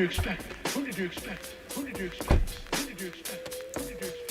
expect? Who did you expect? Who did you expect? Who did you expect? Who did you expect?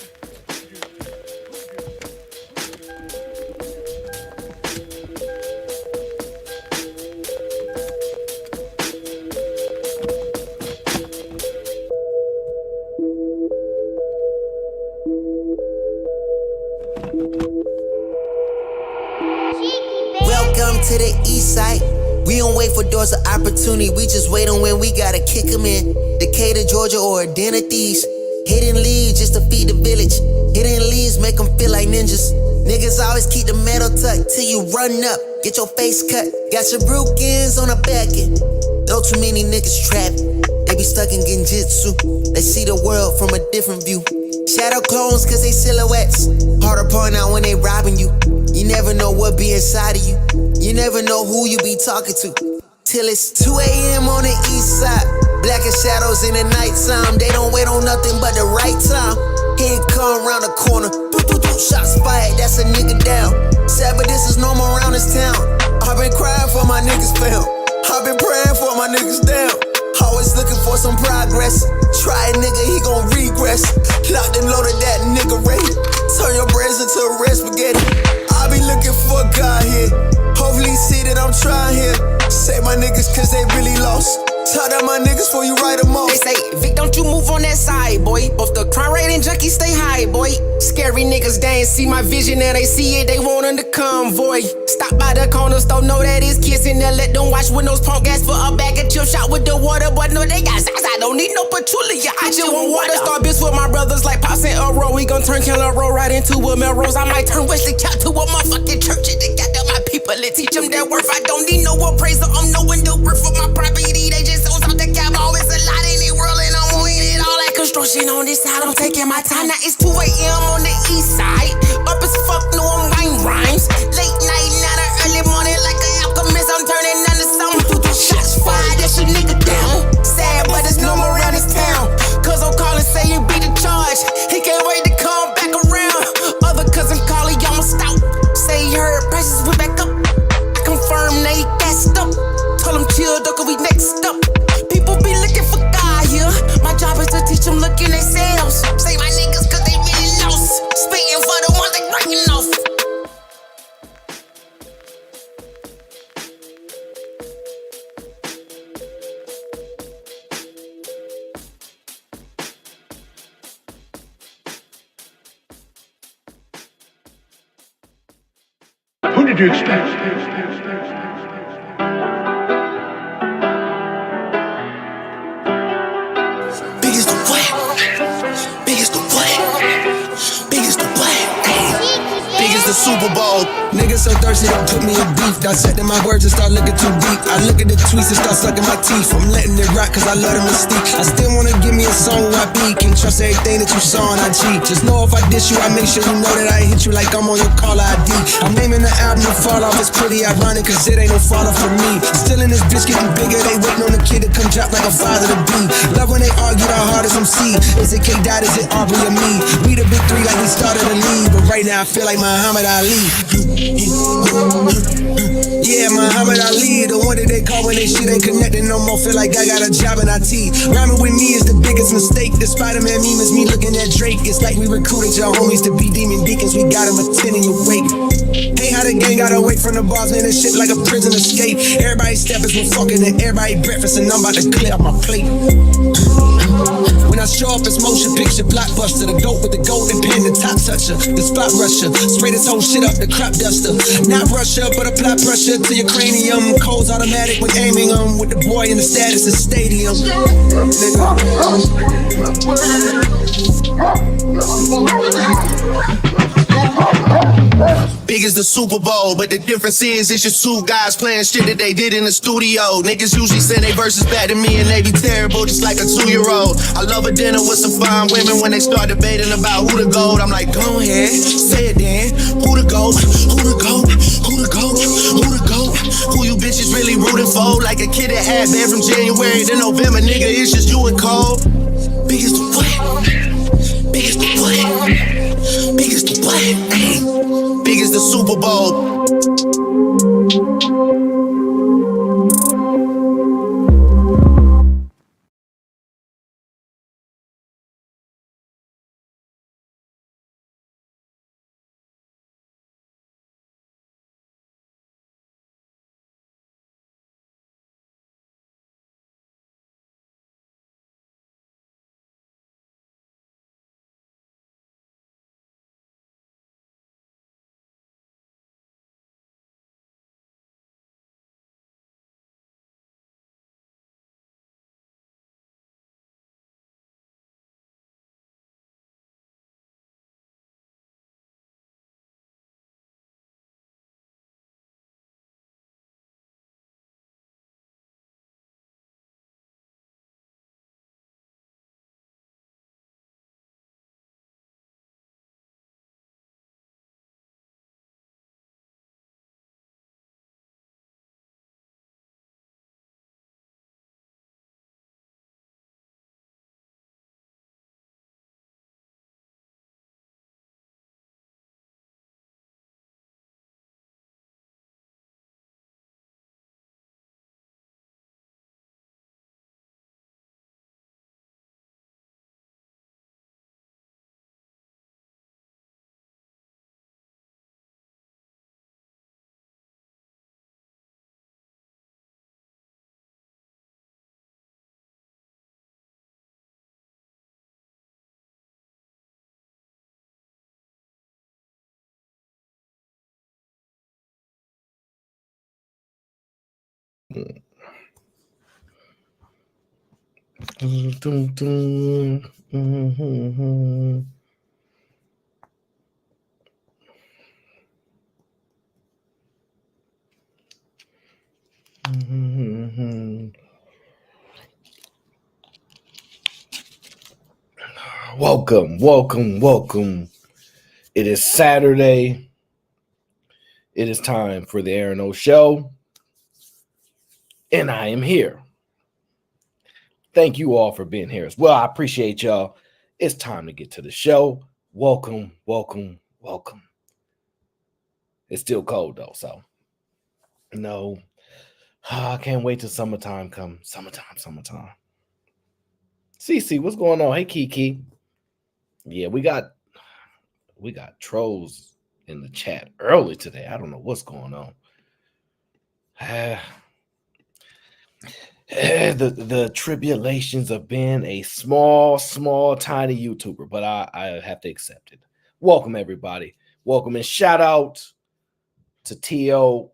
Welcome to the east side. We don't wait for doors of opportunity, we just wait on when we gotta kick them in. Decatur, Georgia, or a den of thieves. Hidden leads just to feed the village. Hidden leads make them feel like ninjas. Niggas always keep the metal tucked till you run up, get your face cut. Got your brukins on the back end. Know too many niggas trapped. They be stuck in genjutsu. They see the world from a different view. Shadow clones cause they silhouettes. Hard to point out when they robbing you. You never know what be inside of you. You never know who you be talking to. Till it's 2 a.m. on the east side. Blacker shadows in the nighttime. They don't wait on nothing but the right time. He ain't come around the corner. Shots fired, that's a nigga down. Sad, but this is normal around this town. I've been crying for my niggas found. I've been praying for my niggas down. Always looking for some progress. Try a nigga, he gon' regress. Locked and loaded that nigga ready. Turn your brains into a red spaghetti. I be looking for God here. Hopefully he see that I'm trying here. Save my niggas cause they really lost. Tell that my niggas before you write them off. They say, Vic, don't you move on that side, boy. Both the crime rate and junkies stay high, boy. Scary niggas, they ain't see my vision and they see it, they want in the convoy. Stop by the corner store, know that it's kissing there. Let them watch windows, pump gas for a bag of chip shot with the water. But no, they got size, I don't need no patchouli. I just want water. Start bitch with my brothers like Pops and Earl. We gon' turn Killer Row right into a Melrose. I might turn Wesley Chop to a motherfucking church. And they got them my people and teach them their worth. I don't need no appraiser, I'm knowing the worth of my property. They just don't talk the cap, always a lot in the world. And I'm on it, all that construction on this side. I'm taking my time, now it's 2 a.m. on the east side. Up as fuck, no, I'm writing rhymes. Late night, not an early morning, like an alchemist. I'm turning into something. Shots fired, that's your nigga down. Sad, but it's normal around this town. Cause I'm calling, say you beat the charge. He can't wait to come back around. Other cousin calling, y'all must out. Say he heard prices went back up. I confirm they gassed up. Told him chill, though, cause we next up. People be looking for God here. My job is to teach them looking themselves. Say my niggas cause they really lost. Spitting for the ones they breaking off. Who did you expect? Biggest the what? Biggest the what? Biggest the what? Biggest the Super Bowl. Niggas so thirsty, don't put me in beef. Dissecting my words and start looking too deep. I look at the tweets and start sucking my teeth. I'm letting it rock cause I love the mystique. I still wanna give me a song where I be. Can't trust everything that you saw on IG. Just know if I diss you, I make sure you know that I hit you like I'm on your caller ID. I'm naming the album to fall off. It's pretty ironic cause it ain't no fall off for me. Still in this bitch getting bigger. They waiting on the kid to come drop like a father to be. Love when they argue the hardest MC. Is it K Dot, is it Aubrey or me? We the big three like we started the league. But right now I feel like Muhammad Ali. Yeah, Muhammad Ali, the one that they call when they shit ain't connected no more. Feel like I got a job in IT. Rhyming with me is the biggest mistake. The Spider-Man meme is me looking at Drake. It's like we recruited your homies to be demon deacons. We got them attending your wake. Ain't how the gang got away from the bars, man. This shit like a prison escape. Everybody stepping from fucking and everybody breakfast, and I'm about to clear up my plate. When I show up, it's motion picture blockbuster. The goat with the golden pen, the top toucher, the spot rusher. Spray this whole shit up, the crop duster. Not Russia, but apply pressure to your cranium. Codes automatic when aiming them. With the boy in the status of stadium. Big as the Super Bowl, but the difference is it's just two guys playing shit that they did in the studio. Niggas usually send their verses back to me and they be terrible, just like a 2-year-old. I love a dinner with some fine women. When they start debating about who the GOAT, I'm like, go ahead, say it then. Who the GOAT? Who the GOAT? Who the GOAT? Who the GOAT? Who you bitches really rooting for? Like a kid that had been from January to November, nigga, it's just you and Cole. Big as the what? Big as the what? Big as the what? Big as the Super Bowl. Welcome. It is Saturday. It is time for the Aaron O Show, and I am here. Thank you all for being here as well. I appreciate y'all. It's time to get to the show. Welcome. It's still cold though, so no. I can't wait till summertime comes. Summertime. CC, what's going on? Hey, Kiki. Yeah, we got trolls in the chat early today. I don't know what's going on. The tribulations of being a small, tiny YouTuber, but I have to accept it. Welcome, everybody. Welcome, and shout out to T.O.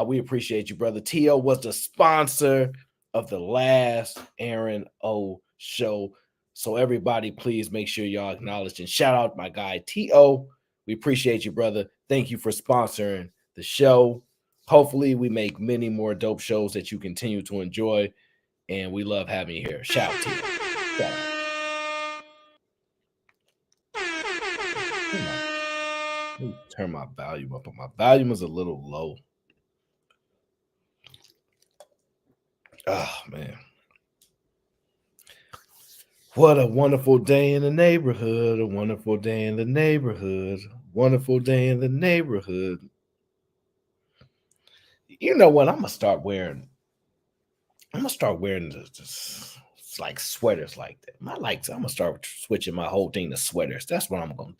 We appreciate you, brother. T.O. was the sponsor of the last Aaron O Show. So everybody, please make sure y'all acknowledge and shout out my guy, T.O. We appreciate you, brother. Thank you for sponsoring the show. Hopefully, we make many more dope shows that you continue to enjoy, and we love having you here. Shout out to you. Shout out. Let me turn my volume up. My volume is a little low. Oh, man. What a wonderful day in the neighborhood. A wonderful day in the neighborhood. Wonderful day in the neighborhood. You know what? I'm gonna start wearing this like sweaters like that. I'm gonna start switching my whole thing to sweaters. That's what I'm gonna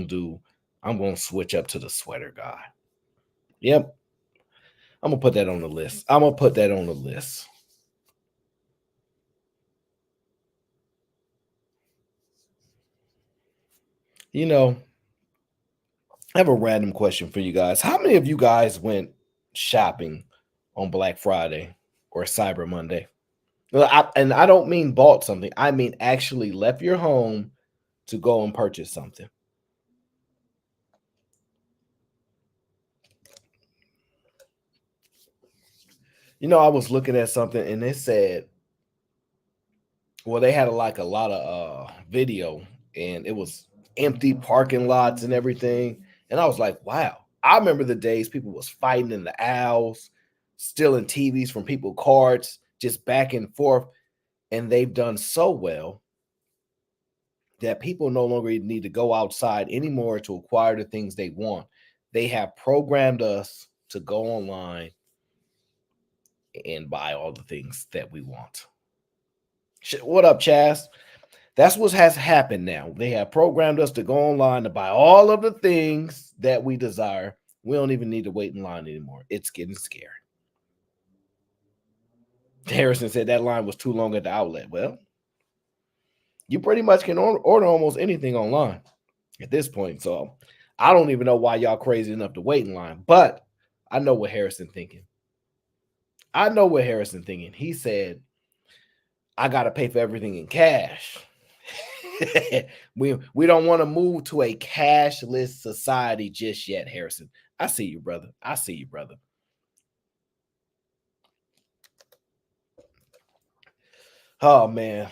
do. I'm gonna switch up to the sweater guy. Yep. I'm gonna put that on the list. You know, I have a random question for you guys. How many of you guys went shopping on Black Friday or Cyber Monday? And I don't mean bought something. I mean actually left your home to go and purchase something. You know, I was looking at something and it said, well, they had a lot of video, and it was empty parking lots and everything. And I was like, wow. I remember the days people was fighting in the aisles, stealing TVs from people's carts, just back and forth. And they've done so well that people no longer need to go outside anymore to acquire the things they want. They have programmed us to go online and buy all the things that we want. What up, Chaz? That's what has happened now. They have programmed us to go online to buy all of the things that we desire. We don't even need to wait in line anymore. It's getting scary. Harrison said that line was too long at the outlet. Well, you pretty much can order almost anything online at this point. So I don't even know why y'all crazy enough to wait in line. But I know what Harrison thinking. He said, I got to pay for everything in cash. we don't want to move to a cashless society just yet, Harrison. I see you, brother. Oh, man.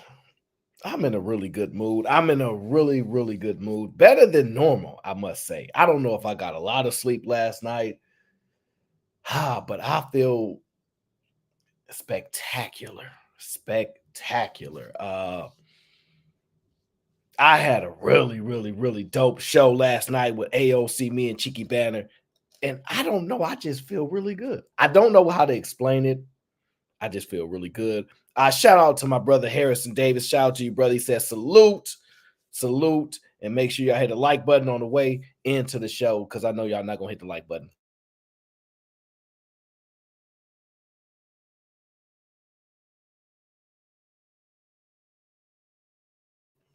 I'm in a really good mood. Really good mood. Better than normal, I must say. I don't know if I got a lot of sleep last night. But I feel spectacular. I had a really dope show last night with AOC, me and Cheeky Banner. And I don't know, I just feel really good. I don't know how to explain it. I just feel really good. Shout out to my brother Harrison Davis. Shout out to you, brother. He says salute. And make sure y'all hit the like button on the way into the show, because I know y'all not going to hit the like button.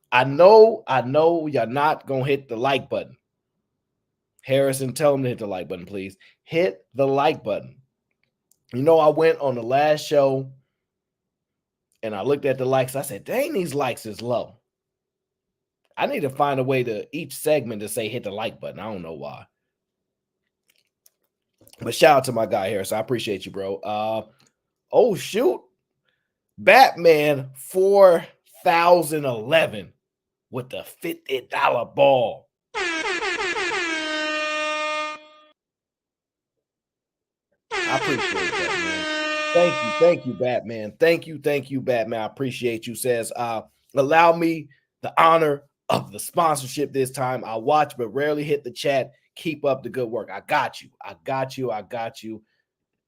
I know y'all not going to hit the like button. Harrison, tell him to hit the like button, please. Hit the like button. You know, I went on the last show and I looked at the likes. I said, dang, these likes is low. I need to find a way to each segment to say hit the like button. I don't know why. But shout out to my guy here. So I appreciate you, bro. Oh, shoot. Batman 4011 with the $50 ball. I appreciate that, man. Thank you, Batman. Thank you, Batman. I appreciate you. Says, allow me the honor of the sponsorship this time. I watch but rarely hit the chat. Keep up the good work. I got you.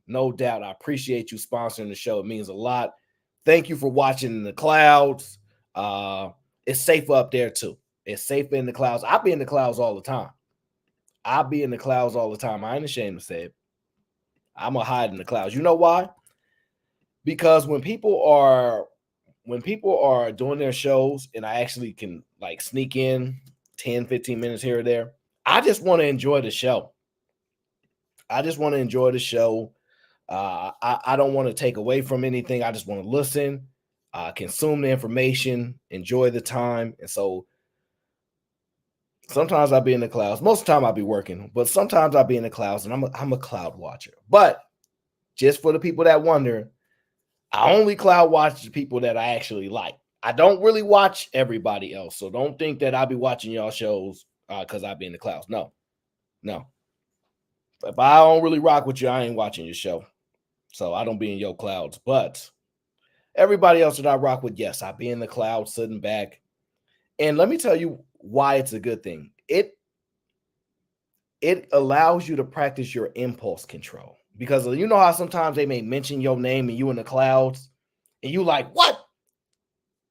No doubt. I appreciate you sponsoring the show. It means a lot. Thank you for watching in the clouds. It's safer up there too. It's safer in the clouds. I'll be in the clouds all the time. I ain't ashamed to say it. I'm gonna hide in the clouds. You know why? Because when people are doing their shows and I actually can like sneak in 10, 15 minutes here or there, I just want to enjoy the show. I don't want to take away from anything. I just want to listen, consume the information, enjoy the time. And so sometimes I'll be in the clouds. Most of the time I'll be working, but sometimes I'll be in the clouds and I'm a cloud watcher. But just for the people that wonder, I only cloud watch the people that I actually like. I don't really watch everybody else. So don't think that I'll be watching y'all shows because I'll be in the clouds. No. If I don't really rock with you, I ain't watching your show. So I don't be in your clouds. But everybody else that I rock with, yes, I'll be in the clouds sitting back. And let me tell you why it's a good thing. It allows you to practice your impulse control. Because you know how sometimes they may mention your name and you in the clouds and you like, what?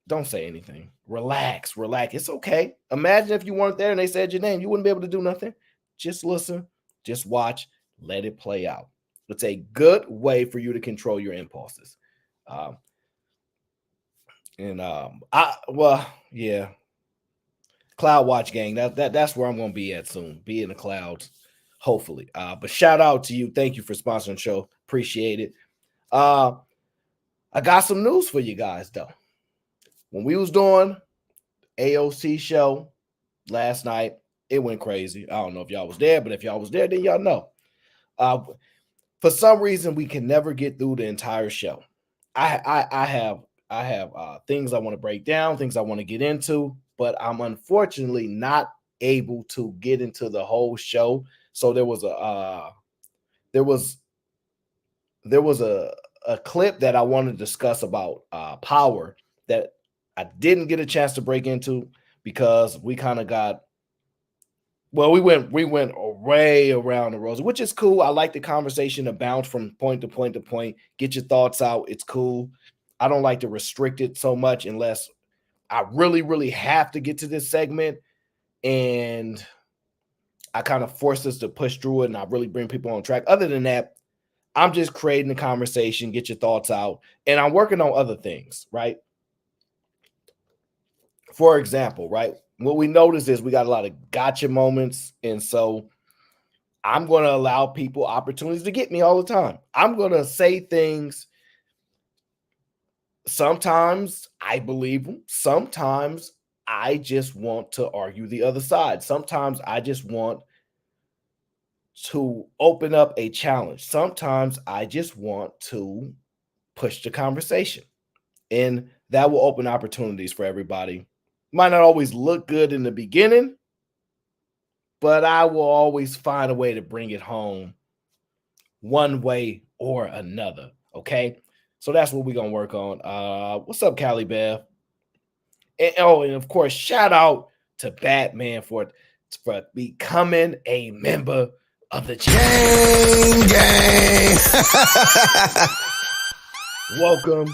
Don't say anything. Relax. It's okay. Imagine if you weren't there and they said your name, you wouldn't be able to do nothing. Just listen, just watch, let it play out. It's a good way for you to control your impulses. Cloud watch gang. That's where I'm going to be at soon. Be in the clouds. Hopefully. But shout out to you. Thank you for sponsoring the show. Appreciate it. I got some news for you guys, though. When we was doing AOC show last night, it went crazy. I don't know if y'all was there, but if y'all was there, then y'all know. For some reason, we can never get through the entire show. I have things I want to break down, things I want to get into, but I'm unfortunately not able to get into the whole show. So there was a clip that I wanted to discuss about power that I didn't get a chance to break into because we kind of got we went way around the rosy, which is cool. I like the conversation to bounce from point to point to point, get your thoughts out. It's cool. I don't like to restrict it so much unless I really, really have to get to this segment and I kind of force us to push through it and I really bring people on track. Other than that, I'm just creating a conversation, get your thoughts out, and I'm working on other things, right? For example, right? What we notice is we got a lot of gotcha moments, and so I'm going to allow people opportunities to get me all the time. I'm going to say things. Sometimes I believe them. Sometimes I just want to argue the other side. Sometimes I just want to open up a challenge. Sometimes I just want to push the conversation, and that will open opportunities for everybody. Might not always look good in the beginning, but I will always find a way to bring it home one way or another. Okay. So that's what we're going to work on. What's up, Callie Bev? And of course, shout out to Batman for becoming a member of the Gang. Welcome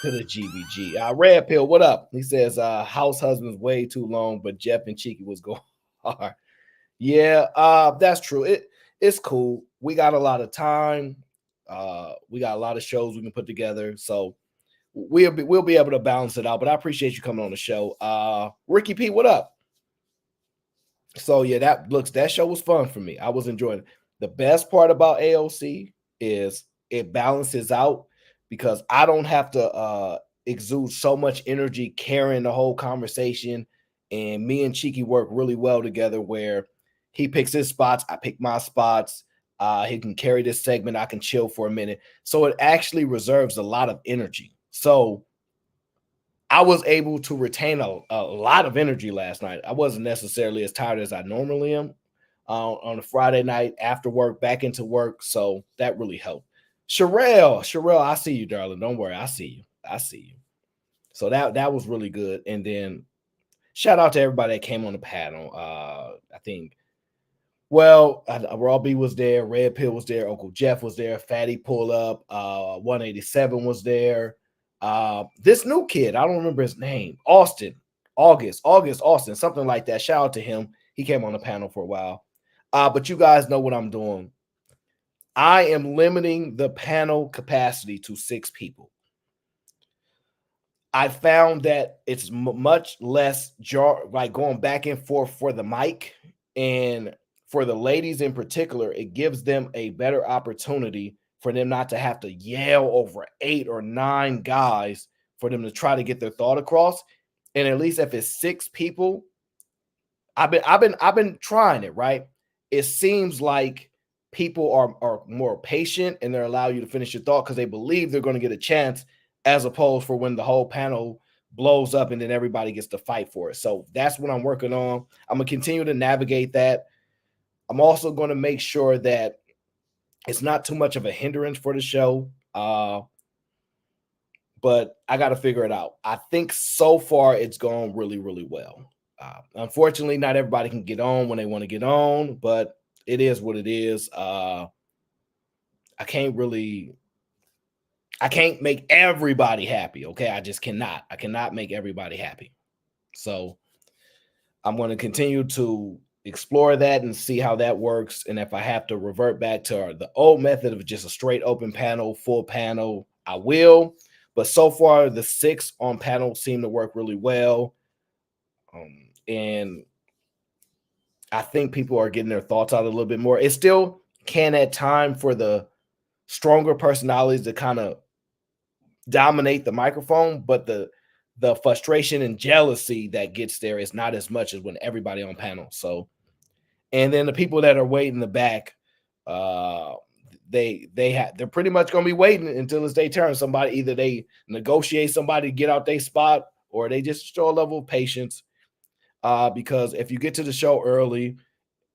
to the GBG. Red Pill, what up? He says, house husband's way too long, but Jeff and Cheeky was going hard. Yeah, that's true. It's cool. We got a lot of time. We got a lot of shows we can put together. So we'll be able to balance it out. But I appreciate you coming on the show. Ricky P, what up? So yeah, that show was fun for me. I was enjoying it. The best part about AOC is it balances out because I don't have to exude so much energy carrying the whole conversation. And me and Cheeky work really well together where he picks his spots, I pick my spots. He can carry this segment, I can chill for a minute. So it actually reserves a lot of energy. So I was able to retain a lot of energy last night. I wasn't necessarily as tired as I normally am on a Friday night after work, back into work. So that really helped. Sherelle, I see you, darling. Don't worry. I see you. I see you. So that was really good. And then shout out to everybody that came on the panel. I think, well, Raw B was there, Red Pill was there, Uncle Jeff was there, Fatty Pull Up, 187 was there. This new kid, I don't remember his name, August Austin, something like that. Shout out to him. He came on the panel for a while. But you guys know what I'm doing. I am limiting the panel capacity to 6 people. I found that it's much less like going back and forth for the mic, and for the ladies in particular, it gives them a better opportunity for them not to have to yell over 8 or 9 guys for them to try to get their thought across. And at least if it's 6 people, I've been trying it, right? It seems like people are more patient and they're allow you to finish your thought because they believe they're going to get a chance, as opposed for when the whole panel blows up and then everybody gets to fight for it. So that's what I'm working on. I'm going to continue to navigate that. I'm also going to make sure that it's not too much of a hindrance for the show. But I got to figure it out. I think so far it's gone really, really well. Unfortunately, not everybody can get on when they want to get on, but it is what it is. I can't make everybody happy. Okay. I just cannot. I cannot make everybody happy. So I'm going to continue to explore that and see how that works. And if I have to revert back to the old method of just a straight open panel, full panel, I will. But so far, the 6 on panel seem to work really well. And I think people are getting their thoughts out a little bit more. It still can at time for the stronger personalities to kind of dominate the microphone, but the frustration and jealousy that gets there is not as much as when everybody on panel. So, and then the people that are waiting in the back, they're pretty much going to be waiting until it's their turn. Somebody, either they negotiate somebody to get out their spot, or they just show a level of patience. Because if you get to the show early,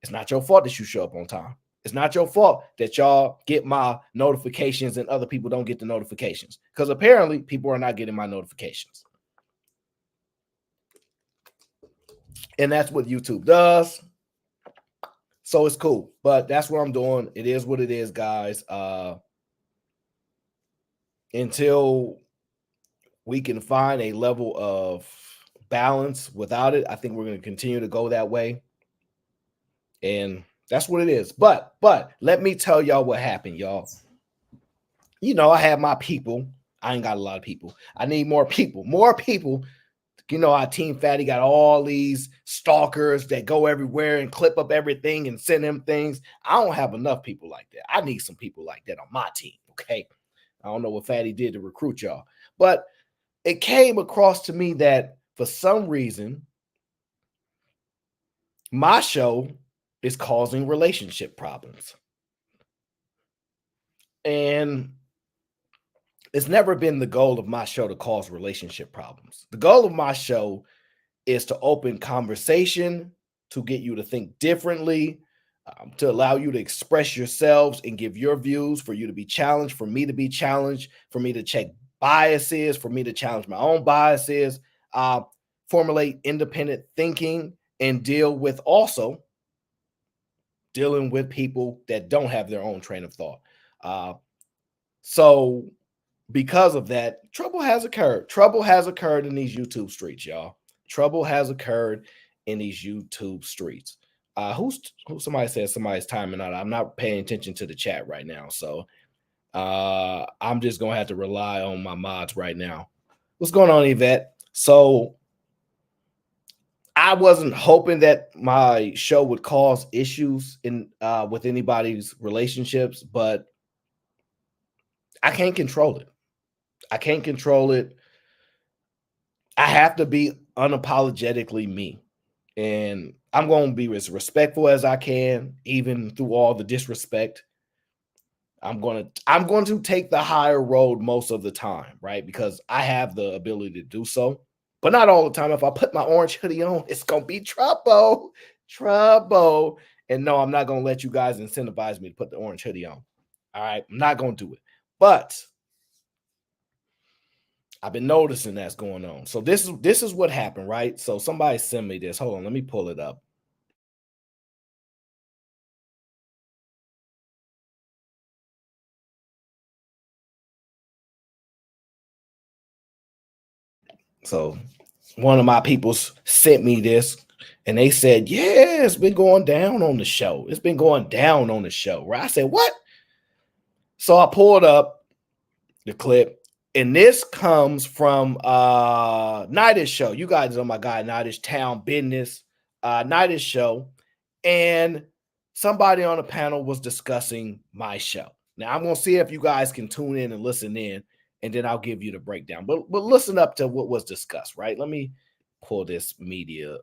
it's not your fault that you show up on time. It's not your fault that y'all get my notifications and other people don't get the notifications, because apparently people are not getting my notifications. And that's what YouTube does. So it's cool, but that's what I'm doing. It is what it is, guys. Until we can find a level of balance without it, I think we're going to continue to go that way. And that's what it is. But let me tell y'all what happened, y'all. You know, I have my people. I ain't got a lot of people. I need more people. You know, our Team Fatty got all these stalkers that go everywhere and clip up everything and send them things. I don't have enough people like that. I need some people like that on my team, okay? I don't know what Fatty did to recruit y'all. But it came across to me that for some reason, my show is causing relationship problems. And it's never been the goal of my show to cause relationship problems. The goal of my show is to open conversation, to get you to think differently, to allow you to express yourselves and give your views, for you to be challenged, for me to be challenged, for me to check biases, for me to challenge my own biases, formulate independent thinking, and dealing with people that don't have their own train of thought. So because of that, trouble has occurred. Trouble has occurred in these YouTube streets, y'all. Trouble has occurred in these YouTube streets. Somebody said somebody's timing out. I'm not paying attention to the chat right now. So I'm just going to have to rely on my mods right now. What's going on, Yvette? So I wasn't hoping that my show would cause issues in with anybody's relationships, but I can't control it. I can't control it. I have to be unapologetically me. And I'm going to be as respectful as I can, even through all the disrespect. I'm going to take the higher road most of the time, right? Because I have the ability to do so, but not all the time. If I put my orange hoodie on, it's going to be trouble. And no, I'm not going to let you guys incentivize me to put the orange hoodie on. All right, I'm not going to do it. But I've been noticing that's going on. So this is what happened, right? So somebody send me this. Hold on, let me pull it up. So one of my peoples sent me this and they said, yeah, it's been going down on the show. It's been going down on the show. Right? I said, what? So I pulled up the clip, and this comes from Nightish show. You guys know my guy, Nightish Town Business, Nightish show. And somebody on the panel was discussing my show. Now I'm gonna see if you guys can tune in and listen in, and then I'll give you the breakdown. But listen up to what was discussed, right? Let me pull this media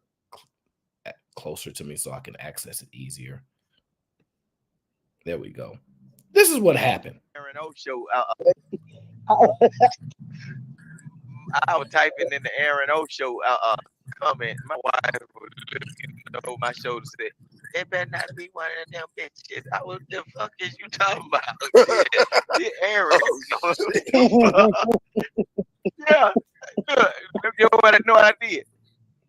closer to me so I can access it easier. There we go. This is what happened. Show. I was typing in the Aaron O show comment. My wife was looking over my shoulder said, "It better not be one of them bitches." I was, the fuck is you talking about? The Aaron O show. Yeah. Look, you know what I did?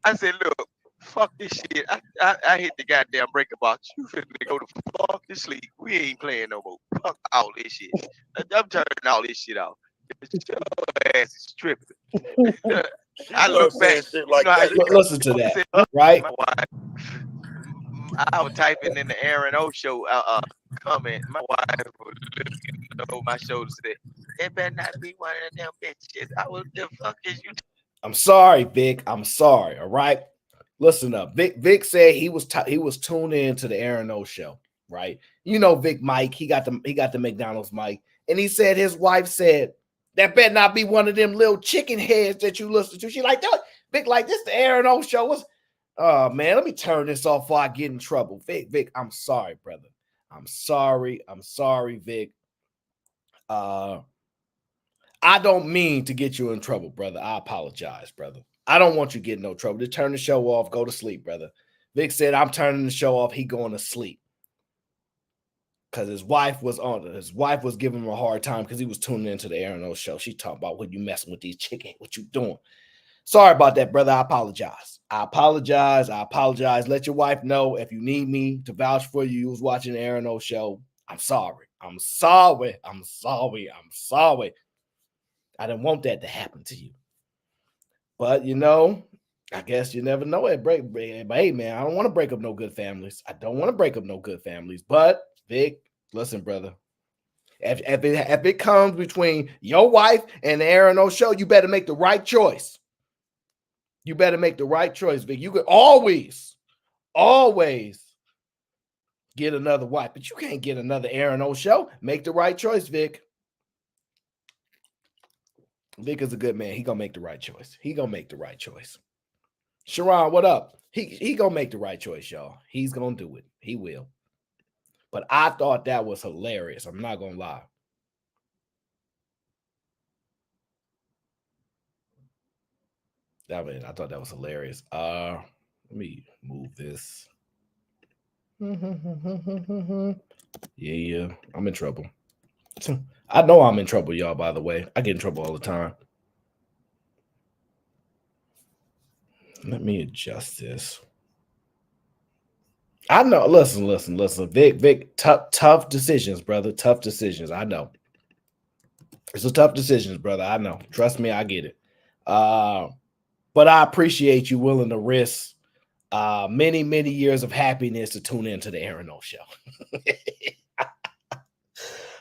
I said, look, fuck this shit. I hit the goddamn breaker box. You finna go to fuck to sleep. We ain't playing no more. Fuck all this shit. I'm turning all this shit off. Your ass is tripping. I look back. Shit like that. Listen to that, right? I was typing in the Aaron O show comment. My wife was looking over my shoulder said, "It better not be one of them bitches." I was, the fuck is you? I'm sorry, Vic. I'm sorry. All right. Listen up. Vic said he was tuned in to the Aaron O show, right? You know Vic Mike. He got the McDonald's mic, and he said his wife said that better not be one of them little chicken heads that you listen to. She like that. Vic like this the Aaron O show was. Oh man, let me turn this off before I get in trouble. Vic, I'm sorry, brother. I'm sorry, Vic. I don't mean to get you in trouble, brother. I apologize, brother. I don't want you to get in no trouble. Just turn the show off. Go to sleep, brother. Vic said, I'm turning the show off. He going to sleep. Because his wife was giving him a hard time because he was tuning into the Aaron O show. She talking about what you messing with these chicken, what you doing. Sorry about that, brother. I apologize. Let your wife know if you need me to vouch for you. You was watching the Aaron O show. I'm sorry. I didn't want that to happen to you. But, I guess you never know it. But hey, man, I don't want to break up no good families. But, Vic, listen, brother. If it comes between your wife and the Aaron O show, you better make the right choice. Vic. You could always get another wife, but you can't get another Aaron O show. Make the right choice, Vic. Vic is a good man. He gonna make the right choice. Sharon, what up? He gonna make the right choice, y'all. He's gonna do it. He will. But I thought that was hilarious. I'm not gonna lie. I thought that was hilarious. Let me move this. Yeah, I'm in trouble. I know I'm in trouble, y'all, by the way. I get in trouble all the time. Let me adjust this. I know. Listen. Vic, tough decisions, brother. Tough decisions. I know. It's a tough decisions, brother. I know. Trust me, I get it. But I appreciate you willing to risk many, many years of happiness to tune into the Aaron O show.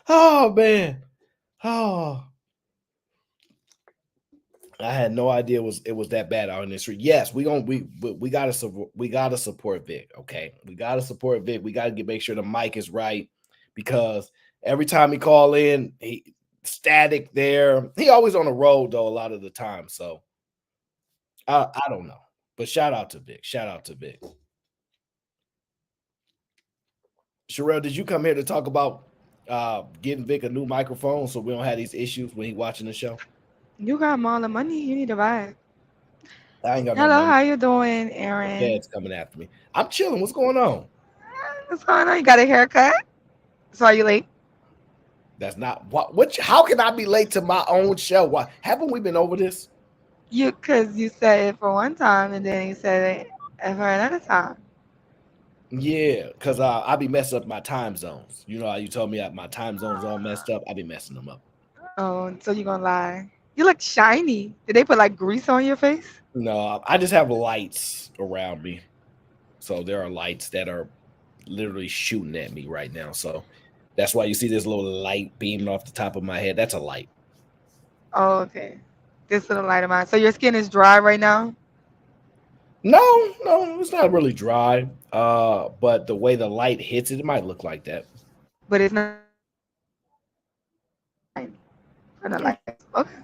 Oh man. Oh. I had no idea it was that bad out in the street. Yes, we gotta support Vic. Okay, we gotta support Vic. We gotta make sure the mic is right, because every time he call in, static there. He always on the road though a lot of the time. So I don't know. But shout out to Vic. Shout out to Vic. Sherelle, did you come here to talk about getting Vic a new microphone so we don't have these issues when he watching the show? You got all the money. You need to buy it. I ain't got no Hello, money. how you doing, Aaron? Dad's coming after me. I'm chilling. What's going on? What's going on? You got a haircut? So are you late? That's not what. How can I be late to my own show? Why haven't we been over this? Because you said it for one time and then you said it for another time. Yeah, because I be messing up my time zones. You know how you told me my time zones all messed up? I be messing them up. Oh, so you're gonna lie. You look shiny. Did they put like grease on your face? No, I just have lights around me. So there are lights that are literally shooting at me right now. So that's why you see this little light beaming off the top of my head. That's a light. Oh, okay. This little light of mine. So your skin is dry right now? No, it's not really dry. But the way the light hits it, it might look like that. But it's not. I don't like it. Okay.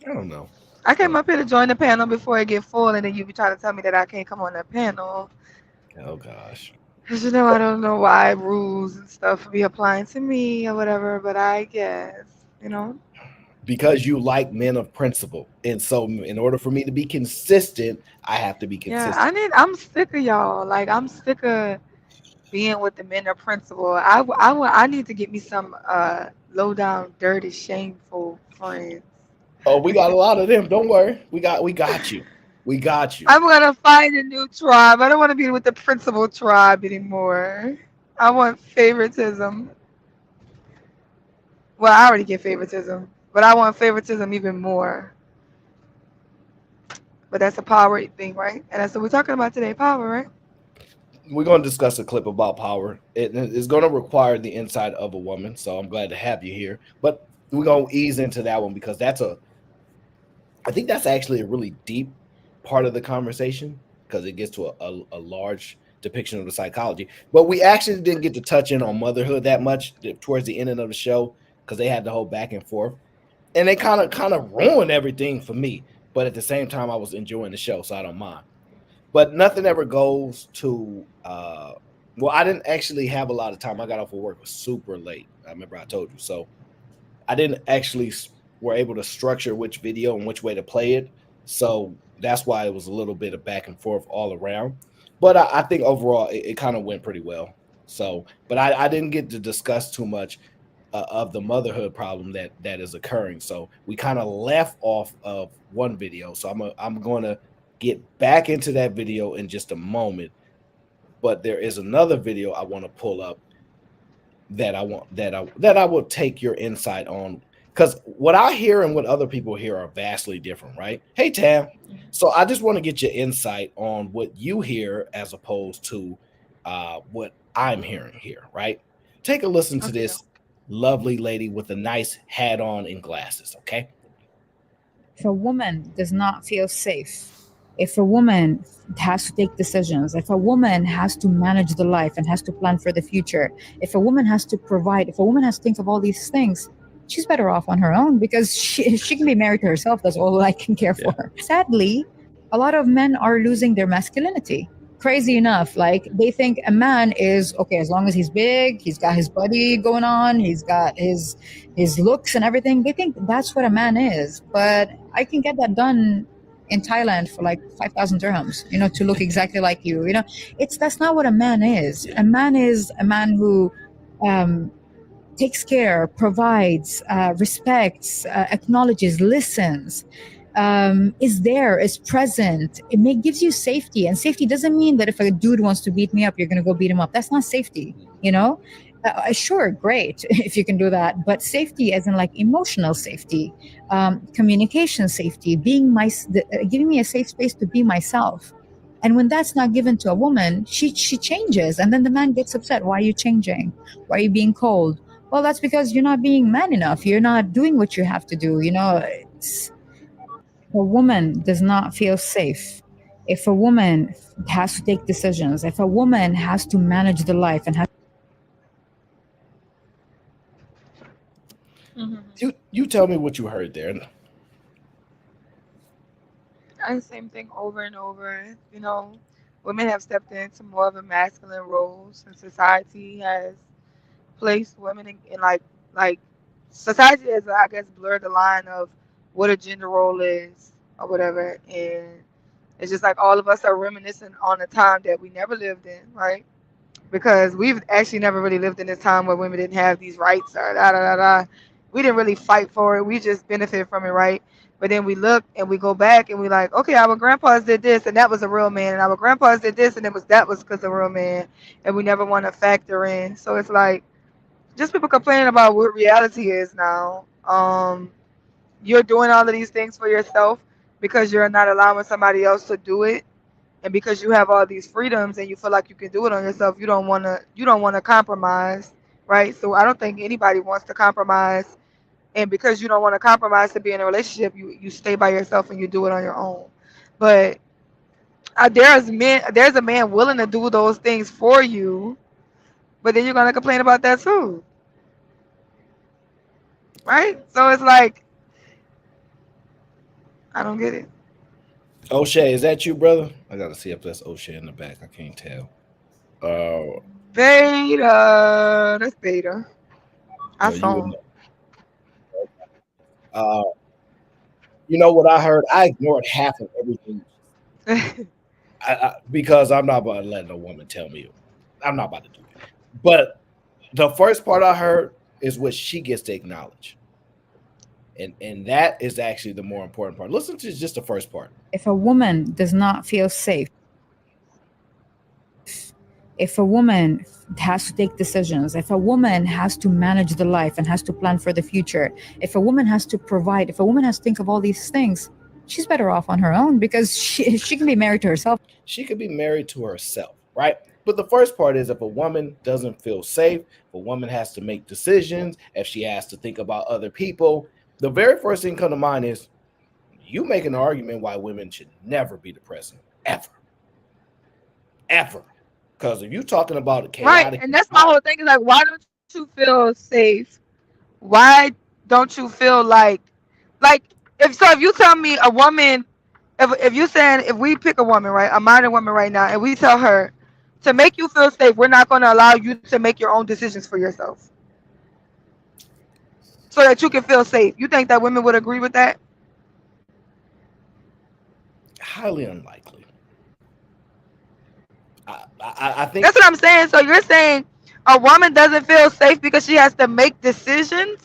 I don't know. I came up here to join the panel before it get full, and then you be trying to tell me that I can't come on the panel. Oh gosh. Cause you know I don't know why rules and stuff be applying to me or whatever, but I guess Because you like men of principle, and so in order for me to be consistent, I have to be consistent. Yeah, I'm sick of y'all. Like I'm sick of being with the men of principle. I need to get me some low down, dirty, shameful friends. Oh, we got a lot of them. Don't worry. We got you. We got you. I'm gonna find a new tribe. I don't want to be with the principal tribe anymore. I want favoritism. Well, I already get favoritism, but I want favoritism even more. But that's a power thing, right? And that's what we're talking about today, power, right? We're going to discuss a clip about power. It is going to require the insight of a woman, so I'm glad to have you here. But we're going to ease into that one because I think that's actually a really deep part of the conversation because it gets to a large depiction of the psychology. But we actually didn't get to touch in on motherhood that much towards the end of the show because they had the whole back and forth. And they kind of ruined everything for me. But at the same time, I was enjoying the show, so I don't mind. But nothing ever goes to well, I didn't actually have a lot of time. I got off of work super late. I remember I told you. So I didn't actually were able to structure which video and which way to play it. So that's why it was a little bit of back and forth all around. But I think overall it kind of went pretty well. So, but I didn't get to discuss too much of the motherhood problem that is occurring. So we kind of left off of one video. So I'm going to get back into that video in just a moment. But there is another video I want to pull up that I will take your insight on, because what I hear and what other people hear are vastly different, right? Hey Tam, so I just want to get your insight on what you hear as opposed to what I'm hearing here, right? Take a listen to this lovely lady with a nice hat on and glasses, okay? If a woman does not feel safe, if a woman has to take decisions, if a woman has to manage the life and has to plan for the future, if a woman has to provide, if a woman has to think of all these things, she's better off on her own because she can be married to herself. That's all I can care for. Sadly, a lot of men are losing their masculinity. Crazy enough, like they think a man is okay as long as he's big, he's got his body going on, he's got his looks and everything. They think that's what a man is. But I can get that done in Thailand for like 5,000 dirhams, to look exactly like you. That's not what a man is. A man is a man who takes care, provides, respects, acknowledges, listens, is there, is present. It gives you safety. And safety doesn't mean that if a dude wants to beat me up, you're going to go beat him up. That's not safety, Sure, great if you can do that. But safety as in like emotional safety, communication safety, giving me a safe space to be myself. And when that's not given to a woman, she changes. And then the man gets upset. Why are you changing? Why are you being cold? Well, that's because you're not being man enough. You're not doing what you have to do. If a woman does not feel safe, if a woman has to take decisions, if a woman has to manage the life and has You tell me what you heard there. And same thing over and over. You know, women have stepped into more of a masculine roles, and society has placed women in like society has, I guess, blurred the line of what a gender role is or whatever, and it's just like all of us are reminiscing on a time that we never lived in, right? Because we've actually never really lived in this time where women didn't have these rights or da da da da. We didn't really fight for it. We just benefit from it, right? But then we look and we go back and we like, okay, our grandpas did this and that was a real man, and our grandpas did this and that was because of a real man, and we never want to factor in. So it's like just people complaining about what reality is now. You're doing all of these things for yourself because you're not allowing somebody else to do it, and because you have all these freedoms and you feel like you can do it on yourself, you don't want to compromise, right? So I don't think anybody wants to compromise, and because you don't want to compromise to be in a relationship, you stay by yourself and you do it on your own. But there's a man willing to do those things for you, but then you're gonna complain about that too, right? So it's like I don't get it. O'Shea, is that you, brother? I gotta see if that's O'Shea in the back. I can't tell. Uh, Beta, that's beta. I no, you saw wouldn't. Uh, you know what I heard? I ignored half of everything him. because I'm not about to let a woman tell me. I'm not about to do it. But the first part I heard is what she gets to acknowledge, and that is actually the more important part. Listen to just the first part. If a woman does not feel safe, if a woman has to take decisions, if a woman has to manage the life and has to plan for the future, if a woman has to provide, if a woman has to think of all these things, she's better off on her own because she can be married to herself. She could be married to herself, right? But the first part is if a woman doesn't feel safe, if a woman has to make decisions, if she has to think about other people, the very first thing come to mind is you make an argument why women should never be the president, ever, ever. Because if you're talking about a Right, chaotic, and that's my whole thing is like, why don't you feel safe? Why don't you feel like if you tell me a woman, if you saying if we pick a woman, right, a modern woman right now, and we tell her to make you feel safe, we're not going to allow you to make your own decisions for yourself, so that you can feel safe. You think that women would agree with that? highly unlikely. I think That's what I'm saying. So you're saying a woman doesn't feel safe because she has to make decisions,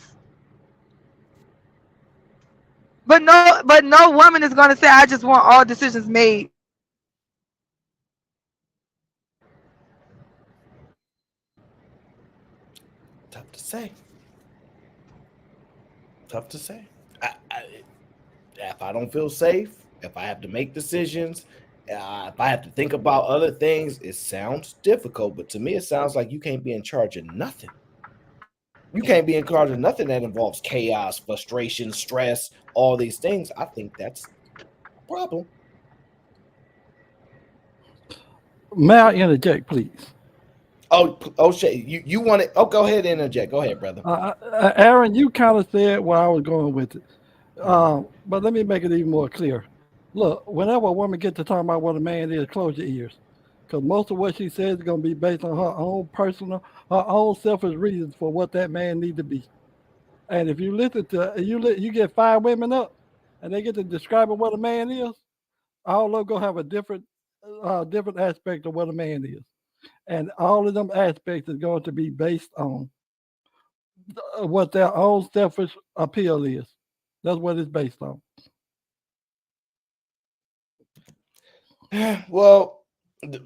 but no woman is going to say, I just want all decisions made. tough to say. Tough to say. I, if I don't feel safe, if I have to make decisions, if I have to think about other things, it sounds difficult. But to me, it sounds like you can't be in charge of nothing. You can't be in charge of nothing that involves chaos, frustration, stress, all these things. I think that's a problem. May I interject, please? Oh, Shay, you want it? Oh, go ahead and interject. Go ahead, brother. Aaron, you kind of said where I was going with it. But let me make it even more clear. Look, whenever a woman gets to talk about what a man is, close your ears. Because most of what she says is going to be based on her own personal, her own selfish reasons for what that man needs to be. And if you listen to, you get 5 women up, and they get to describing what a man is, all of them going to have a different aspect of what a man is. And all of them aspects is going to be based on what their own selfish appeal is. That's what it's based on. Well,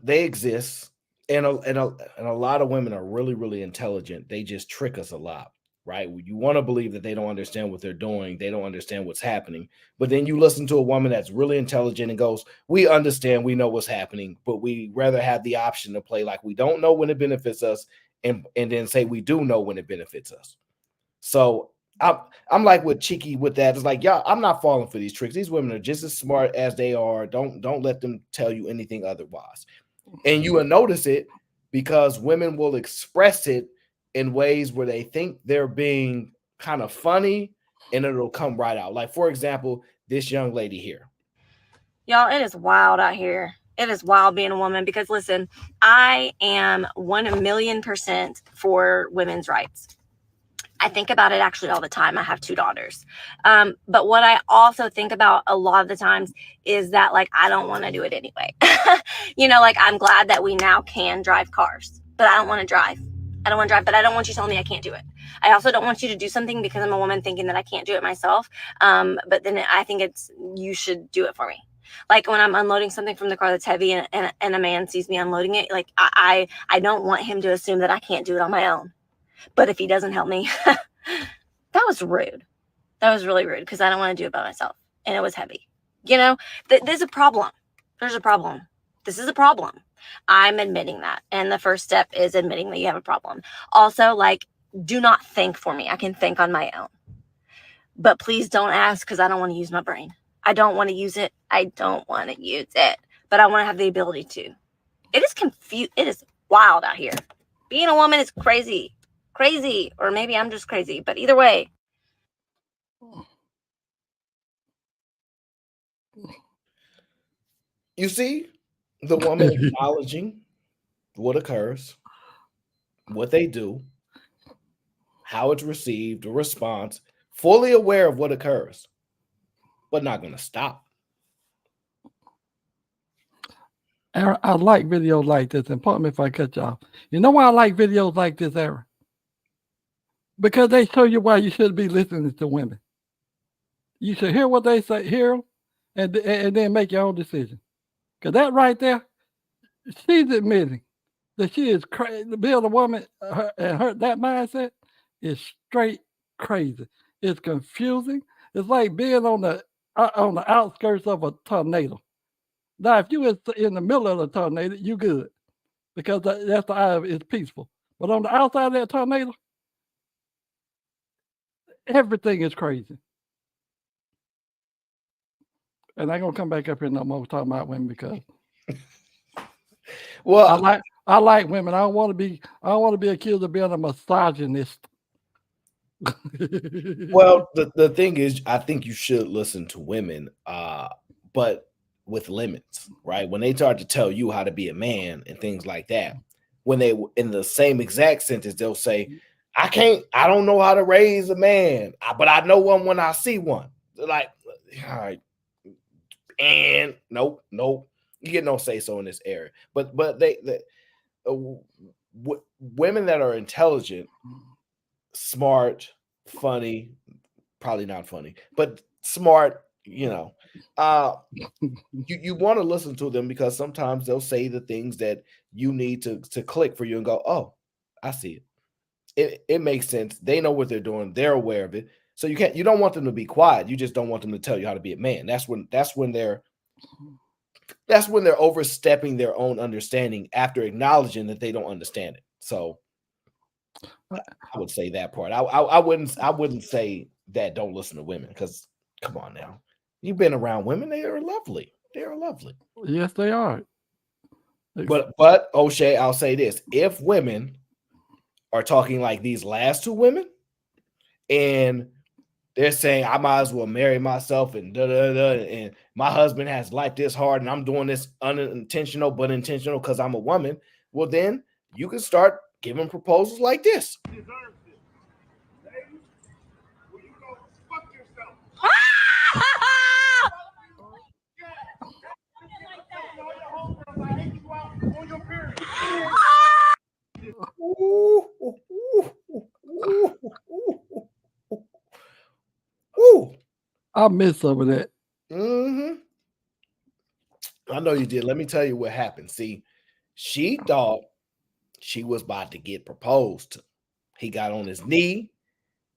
they exist, and a lot of women are really, really intelligent. They just trick us a lot, right? You want to believe that they don't understand what they're doing, they don't understand what's happening. But then you listen to a woman that's really intelligent and goes, "We understand, we know what's happening, but we rather have the option to play like we don't know when it benefits us, and then say we do know when it benefits us." So I'm like with Cheeky with that. It's like, yeah, I'm not falling for these tricks. These women are just as smart as they are. Don't let them tell you anything otherwise. And you will notice it because women will express it in ways where they think they're being kind of funny, and it'll come right out. Like, for example, this young lady here. Y'all, it is wild out here. It is wild being a woman because listen, I am 1,000,000% for women's rights. I think about it actually all the time. I have 2 daughters. But what I also think about a lot of the times is that, like, I don't want to do it anyway. Like, I'm glad that we now can drive cars, but I don't want to drive. I don't want to drive, but I don't want you telling me I can't do it. I also don't want you to do something because I'm a woman thinking that I can't do it myself. But then I think you should do it for me. Like when I'm unloading something from the car that's heavy and a man sees me unloading it, like I don't want him to assume that I can't do it on my own. But if he doesn't help me, that was rude. That was really rude because I don't want to do it by myself. And it was heavy. There's a problem. There's a problem. This is a problem. I'm admitting that. And the first step is admitting that you have a problem. Also, like, do not think for me. I can think on my own. But please don't ask because I don't want to use my brain. I don't want to use it. I don't want to use it. But I want to have the ability to. It is confused. It is wild out here. Being a woman is crazy. Crazy. Or maybe I'm just crazy. But either way. You see the woman acknowledging what occurs, what they do, how it's received, the response, fully aware of what occurs, but not going to stop. Aaron, I like videos like this, and pardon me if I cut you off. You know why I like videos like this, Aaron? Because they show you why you should be listening to women. You should hear what they say, hear them, and then make your own decision. Because that right there, she's admitting that she is crazy. To build a woman and her that mindset is straight crazy. It's confusing. It's like being on the outskirts of a tornado. Now, if you was in the middle of the tornado, you good because that's the eye of it's peaceful. But on the outside of that tornado, everything is crazy. And I ain't gonna come back up here no more talking about women because well, I like women. I don't want to be accused of being a misogynist. Well, the thing is, I think you should listen to women, but with limits, right? When they start to tell you how to be a man and things like that, when they in the same exact sentence, they'll say, I don't know how to raise a man, but I know one when I see one. Like, all right. And nope, you get no say so in this area. But women that are intelligent, smart, funny, probably not funny, but smart, you want to listen to them because sometimes they'll say the things that you need to click for you and go, oh, I see it. It makes sense. They know what they're doing. They're aware of it. So you don't want them to be quiet. You just don't want them to tell you how to be a man. That's when they're overstepping their own understanding after acknowledging that they don't understand it. So I would say that part. I wouldn't say that don't listen to women because come on now. You've been around women, they are lovely. They are lovely. Yes, they are. But O'Shea, I'll say this. If women are talking like these last 2 women and they're saying I might as well marry myself and and my husband has life this hard and I'm doing this unintentional but intentional because I'm a woman. Well, then you can start giving proposals like this. I miss some of that. I know you did. Let me tell you what happened. See, she thought she was about to get proposed to. He got on his knee.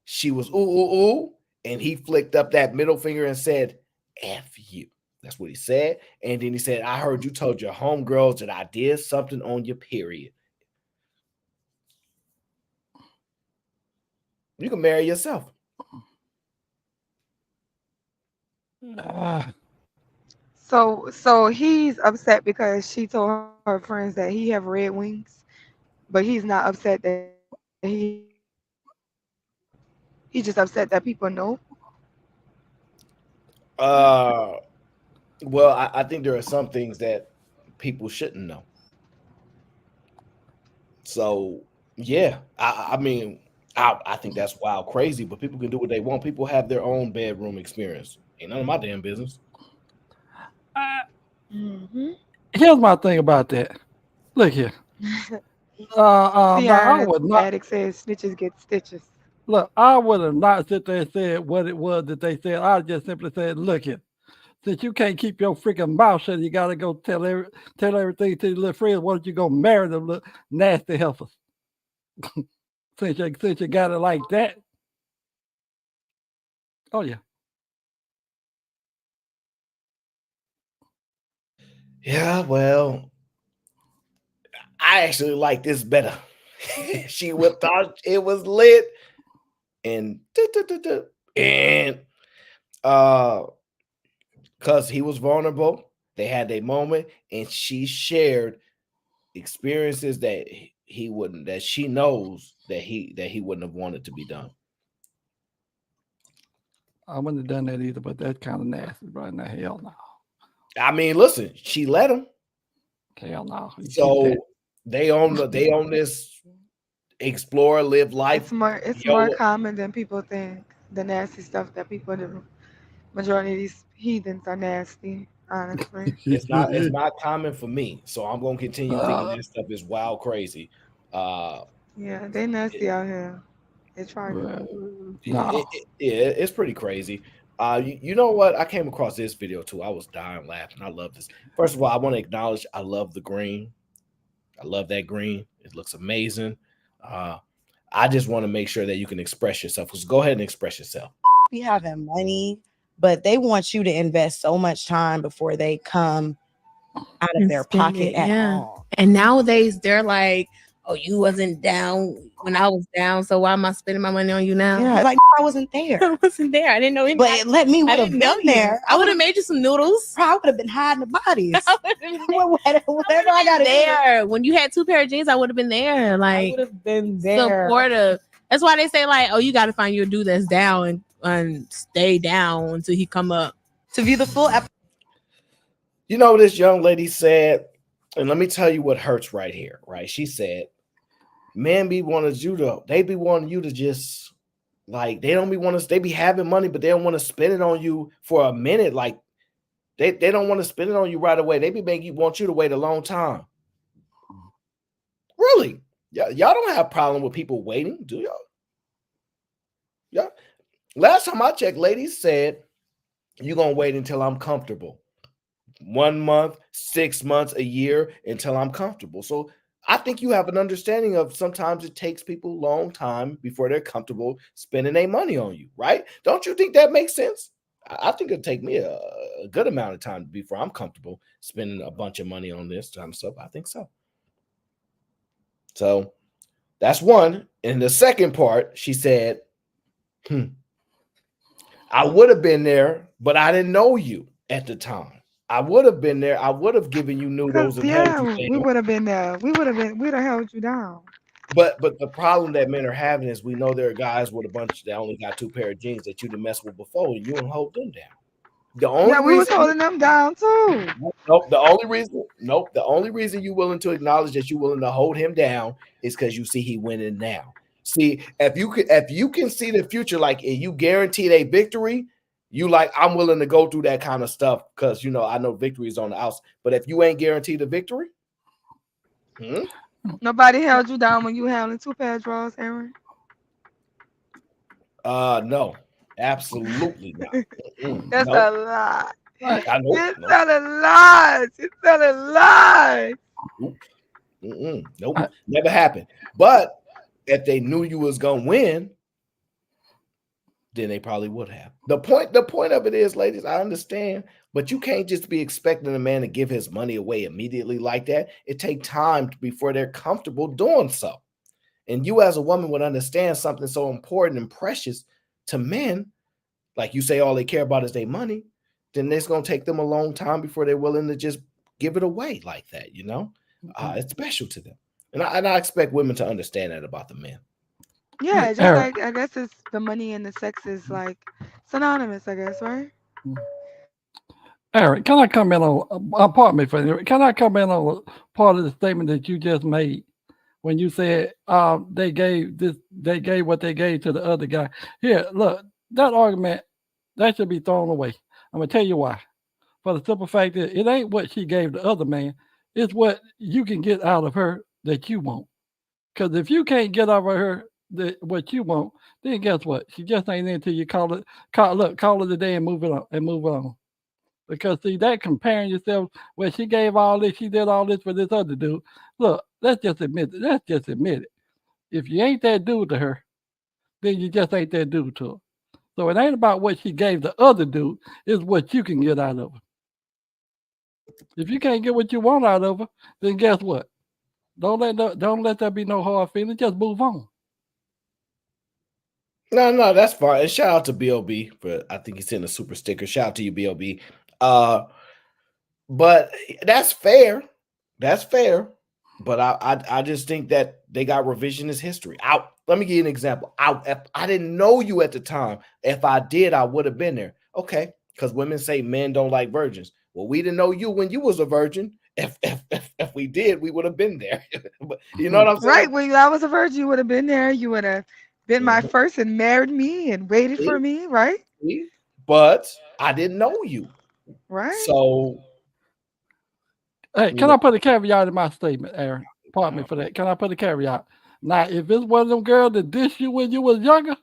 She was ooh, and he flicked up that middle finger and said, F you. That's what he said. And then he said, I heard you told your homegirls that I did something on your period. You can marry yourself. So he's upset because she told her friends that he have red wings, but he's not upset that he just upset that people know. Well, I think there are some things that people shouldn't know. So yeah, I mean, I think that's wild crazy, but people can do what they want. People have their own bedroom experience. Ain't none of my damn business. Mm-hmm. Here's my thing about that. Look here. Now I Tiana, would the not addict says snitches get stitches. look. I would have not sit there and said what it was that they said. I just simply said, look here. Since you can't keep your freaking mouth shut, you gotta go tell everything to your little friends. Why don't you go marry them little nasty heifers? since you got it like that. Oh yeah. Yeah, well, I actually like this better. She whipped out, it was lit, and and because he was vulnerable, they had a moment, and she shared experiences that he wouldn't, that she knows that he wouldn't have wanted to be done. I wouldn't have done that either, but that's kind of nasty right now. Hell no. I mean, listen, she let him. Hell no. So they own this explore, live life. It's more common than people think. The nasty stuff that people do. Majority of these heathens are nasty, honestly. It's not common for me, so I'm gonna continue thinking this stuff is wild crazy. Yeah, they nasty out here. They try to. It's pretty crazy. You know what? I came across this video too. I was dying laughing. I love this. First of all, I want to acknowledge I love the green. I love that green. It looks amazing. I just want to make sure that you can express yourself. So go ahead and express yourself. Be having money, but they want you to invest so much time before they come out of their pocket at all. And nowadays they're like, oh, you wasn't down when I was down, so why am I spending my money on you now? Yeah, like I wasn't there. I wasn't there. I didn't know anything. But let me would have been there. I would have made you some noodles. I would have been hiding the bodies. Whatever I got there. When you had 2 pair of jeans, I would have been there. Like, I would have been there. Supportive. That's why they say, like, oh, you got to find your dude that's down and stay down until he come up. To view the full episode. You know, this young lady said, and let me tell you what hurts right here, right? She said, men be wanting you to just, like, they don't be wanting, they be having money, but they don't want to spend it on you for a minute. Like, they don't want to spend it on you right away. They be want you to wait a long time. Really? Y'all don't have a problem with people waiting, do y'all? Yeah. Last time I checked, ladies said, you're going to wait until I'm comfortable. 1 month, 6 months, a year, until I'm comfortable. So I think you have an understanding of sometimes it takes people a long time before they're comfortable spending their money on you, right? Don't you think that makes sense? I think it'll take me a good amount of time before I'm comfortable spending a bunch of money on this kind of stuff. I think so. So that's one. And the second part, she said, I would have been there, but I didn't know you at the time. I would have been there. I would have given you noodles. Yeah, we would have been there. We'd have held you down. But the problem that men are having is we know there are guys with a bunch that only got 2 pair of jeans that you done messed with before, and you don't hold them down. We was holding them down too. The only reason you willing to acknowledge that you're willing to hold him down is because you see he winning now. See, if you can see the future, like you guaranteed a victory, you like, I'm willing to go through that kind of stuff because I know victory is on the outside. But if you ain't guaranteed a victory, nobody held you down when you held in 2 pair of drawers, Aaron. No, absolutely not. That's a lie. I know. You're telling lies. You're telling lies. Nope, never happened. But if they knew you was gonna win, then they probably would have. The point of it is, ladies, I understand, but you can't just be expecting a man to give his money away immediately like that. It takes time before they're comfortable doing so. And you as a woman would understand something so important and precious to men, like you say all they care about is their money, then it's going to take them a long time before they're willing to just give it away like that, It's special to them. And I expect women to understand that about the men. Yeah, just like, I guess it's the money and the sex is like synonymous, I guess, right? Eric, can I comment on, pardon me for it, can I comment on part of the statement that you just made when you said they gave what they gave to the other guy? Here, look, that argument, that should be thrown away. I'm gonna tell you why. For the simple fact that it ain't what she gave the other man, it's what you can get out of her that you want. Because if you can't get out of her what you want, then guess what? She just ain't into you. Call it a day and move it on and move on. Because see that comparing yourself, well, she gave all this, she did all this for this other dude. Look, let's just admit it. Let's just admit it. If you ain't that dude to her, then you just ain't that dude to her. So it ain't about what she gave the other dude, it's what you can get out of her. If you can't get what you want out of her, then guess what? Don't let there be no hard feelings. Just move on. No, that's fine. And shout out to B.O.B. for, I think he sent a super sticker. Shout out to you, B.O.B. But that's fair. That's fair. But I just think that they got revisionist history. Let me give you an example. I didn't know you at the time. If I did, I would have been there. Okay, because women say men don't like virgins. Well, we didn't know you when you was a virgin. If we did, we would have been there. But you know what I'm saying? Right. When I was a virgin, you would have been there. You would have been my first and married me and waited for me, right? But I didn't know you. Right. So hey, can I put a caveat in my statement, Aaron? Pardon me for that. Can I put a caveat? Now, if it's one of them girls that dissed you when you was younger,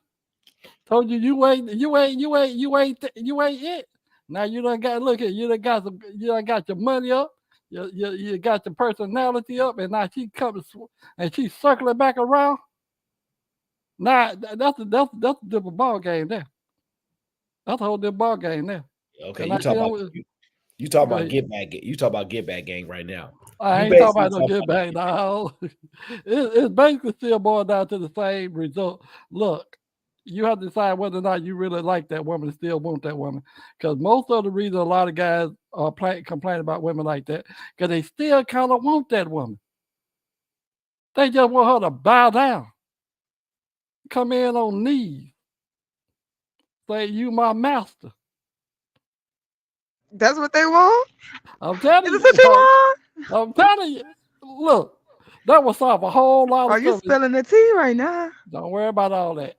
told you ain't it. Now you done got you done got your money up, you got your personality up, and now she comes and she's circling back around. Now that's a different ball game there. That's a whole different ball game there. Okay, you talk about get back. You talk about get back gang right now. I ain't talking about no get back now. It's basically still boiled down to the same result. Look, you have to decide whether or not you really like that woman and still want that woman. Because most of the reason a lot of guys are complain about women like that, because they still kind of want that woman. They just want her to bow down, come in on knees, say, "You my master." That's what they want? I'm telling you. Is this what you want? I'm telling you. Look, that will solve a whole lot of stuff. Are you spilling the tea right now? Don't worry about all that.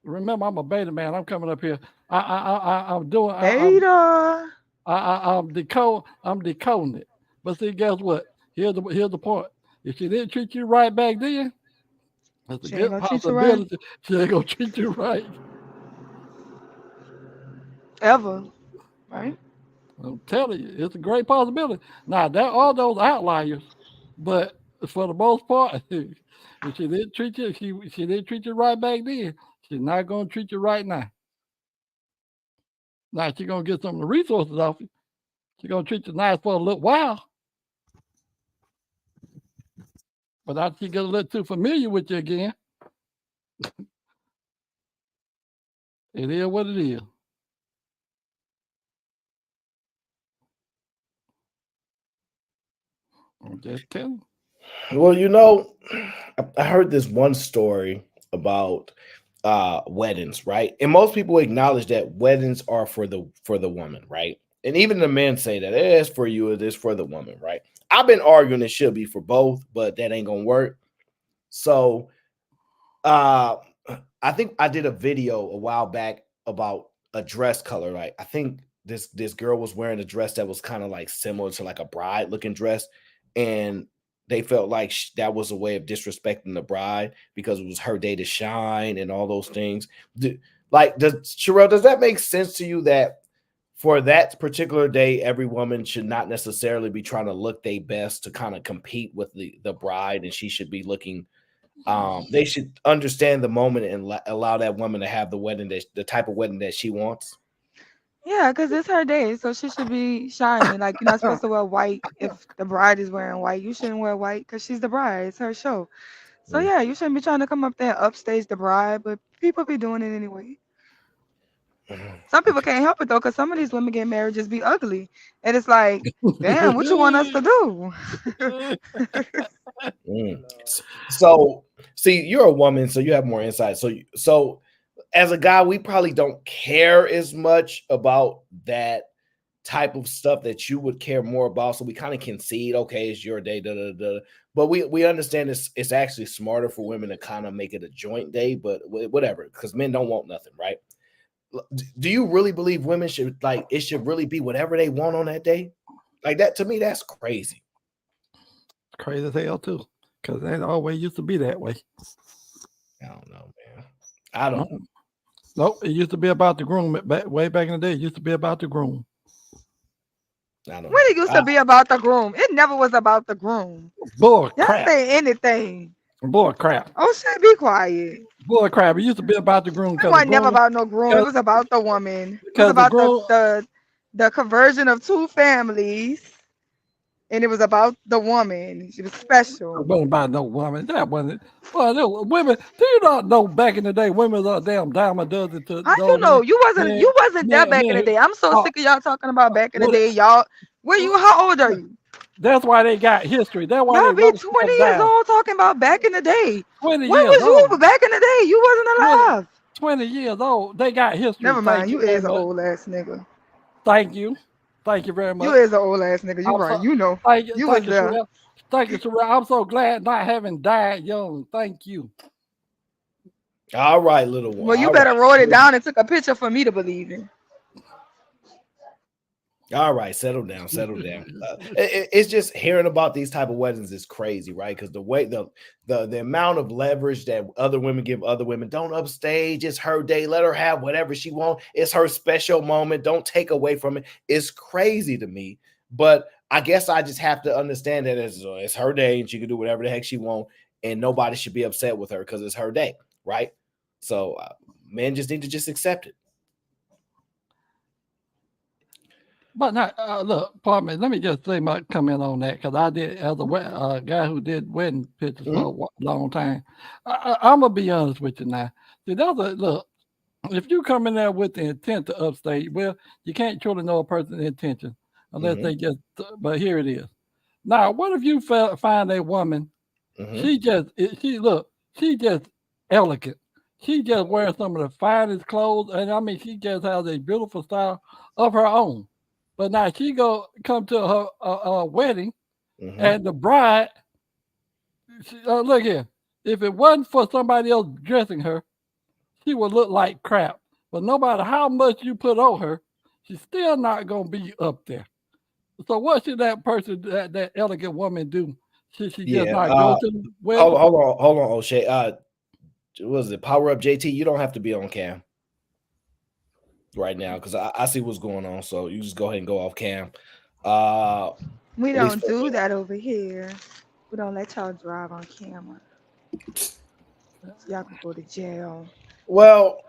Remember, I'm a beta man. I'm coming up here. I'm doing beta. I'm decoding it. But see, guess what? Here's the point. If she didn't treat you right back then, that's a good possibility. She ain't gonna treat you right. Ever. Right? I'm telling you, it's a great possibility. Now, there are those outliers, but for the most part, if she didn't treat you, she didn't treat you right back then, she's not gonna treat you right now. Now she's gonna get some of the resources off you. She's gonna treat you nice for a little while. But after she gets a little too familiar with you again, it is what it is. I'm just telling you. Well, I heard this one story about weddings, right? And most people acknowledge that weddings are for the woman, right? And even the men say that it is for you, it is for the woman, right? I've been arguing it should be for both, but that ain't gonna work. So I think I did a video a while back about a dress color. Like I think this girl was wearing a dress that was kind of like similar to like a bride looking dress, and they felt like that was a way of disrespecting the bride because it was her day to shine and all those things. Sherelle, does that make sense to you that for that particular day, every woman should not necessarily be trying to look their best to kind of compete with the bride, and she should be looking they should understand the moment and allow that woman to have the type of wedding that she wants? Yeah, because it's her day, so she should be shining. Like, you're not supposed to wear white if the bride is wearing white. You shouldn't wear white because she's the bride. It's her show. So, yeah, you shouldn't be trying to come up there and upstage the bride, but people be doing it anyway. Some people can't help it, though, because some of these women get married just be ugly. And it's like, damn, what you want us to do? So, see, you're a woman, so you have more insight. So as a guy, we probably don't care as much about that type of stuff that you would care more about. So we kind of concede, okay, it's your day, but we understand it's actually smarter for women to kind of make it a joint day, but whatever, because men don't want nothing, right? Do you really believe women should, like, it should really be whatever they want on that day? Like, that, to me, that's crazy. Crazy as hell too, because it always used to be that way. I don't know, man. I don't know. Nope, it used to be about the groom. Way back in the day, it used to be about the groom. I don't know. When it used to be about the groom, it never was about the groom. Bull Y'all crap. say anything. Bull crap. Oh shit, be quiet. Bull crap. It used to be about the groom. It wasn't never about no groom. It was about the woman. It was about the conversion of two families. And it was about the woman. She was special. It wasn't about no woman. That wasn't. Well, women. Do you not know back in the day, women was a damn dime a dozen to. How you know? You wasn't there back in the day. I'm so sick of y'all talking about back in the day. Y'all, how old are you? That's why they got history. That's why y'all they be 20 years old talking about back in the day. 20 When years was you old. back in the day? You wasn't alive. 20 years old. They got history. Never mind. You is an old ass nigga. Thank you. Thank you very much. You is an old ass nigga. You right. You know. You was there. Thank you, Sherelle. I'm so glad not having died young. Thank you. All right, little one. Well, you better wrote it down and took a picture for me to believe in. All right, settle down. It's just hearing about these type of weddings is crazy, right? Because the way the amount of leverage that other women give other women, don't upstage. It's her day. Let her have whatever she wants. It's her special moment. Don't take away from it. It's crazy to me. But I guess I just have to understand that it's her day and she can do whatever the heck she wants, and nobody should be upset with her because it's her day, right? So men just need to just accept it. But not look, pardon me. Let me just say my comment on that, because I did as a guy who did wedding pictures for a long time. I'm gonna be honest with you now. See, look. If you come in there with the intent to upstage, well, you can't truly know a person's intention unless they just. But here it is. Now, what if you find a woman? She just elegant. She just wears some of the finest clothes, and I mean, she just has a beautiful style of her own. But now she come to her wedding, and the bride, look here, if it wasn't for somebody else dressing her, she would look like crap. But no matter how much you put on her, she's still not going to be up there. So what should that person, that elegant woman do? Should she just not go to the wedding? Hold on, O'Shea. What was it? Power Up JT, you don't have to be on cam right now, because I see what's going on, so you just go ahead and go off cam. We don't do that over here. We don't let y'all drive on camera. Y'all can go to jail. Well,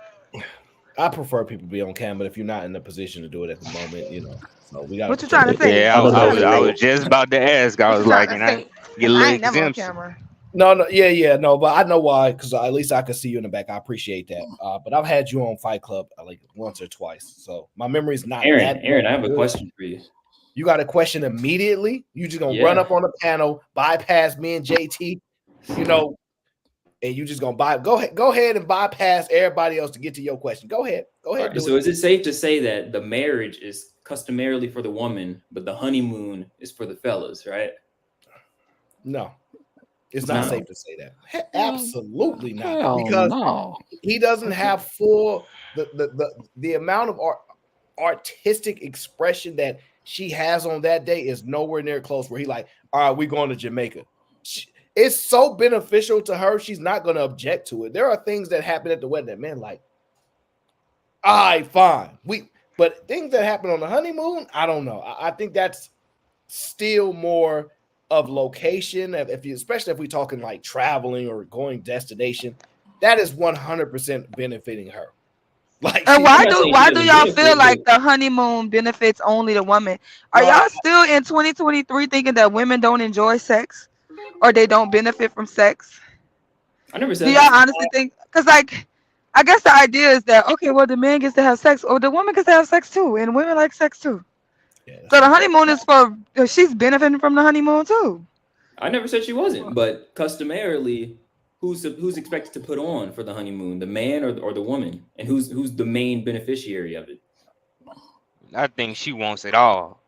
I prefer people be on cam, but if you're not in a position to do it at the moment, you know, so we got. What you trying to say? Yeah, I was just about to ask. I was like, and I get a little exemption. No, yeah, no, but I know why, because at least I can see you in the back. I appreciate that. But I've had you on Fight Club like once or twice, so my memory's not. Aaron, I have a question for you. You got a question immediately? You just gonna run up on the panel, bypass me and JT, you know, and you just gonna go ahead and bypass everybody else to get to your question. Go ahead. Right, so is it safe to say that the marriage is customarily for the woman, but the honeymoon is for the fellas, right? No. It's not safe to say that. Absolutely not. Because he doesn't have full the amount of artistic expression that she has on that day is nowhere near close where he like, all right, we're going to Jamaica. It's so beneficial to her, she's not going to object to it. There are things that happen at the wedding that men like, all right, fine. But things that happen on the honeymoon, I don't know. I think that's still more of location, especially if we're talking like traveling or going destination, that is 100% benefiting her. Like, and why do y'all feel like the honeymoon benefits only the woman? Are y'all still in 2023 thinking that women don't enjoy sex or they don't benefit from sex? I never said. Do y'all honestly think? Because like, I guess the idea is that okay, well the man gets to have sex, or the woman gets to have sex too, and women like sex too. So the honeymoon is for she's benefiting from the honeymoon too. I never said she wasn't, but customarily, who's expected to put on for the honeymoon, the man or the woman, and who's the main beneficiary of it? I think she wants it all.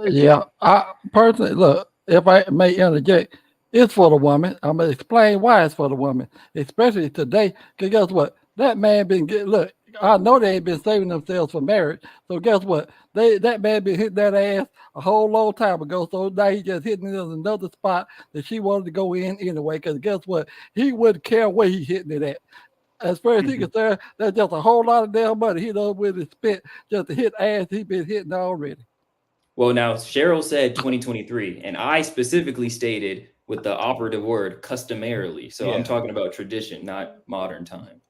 Yeah, I personally look. If I may interject, it's for the woman. I'm gonna explain why it's for the woman, especially today. Because guess what? That man been get look. I know they ain't been saving themselves for marriage. So guess what? That man been hitting that ass a whole long time ago. So now he just hitting it in another spot that she wanted to go in anyway. Because guess what? He wouldn't care where he hitting it at. As far as he concerned, that's just a whole lot of damn money he done with his spent just to hit ass he been hitting already. Well, now Cheryl said 2023, and I specifically stated with the operative word customarily. So I'm talking about tradition, not modern time.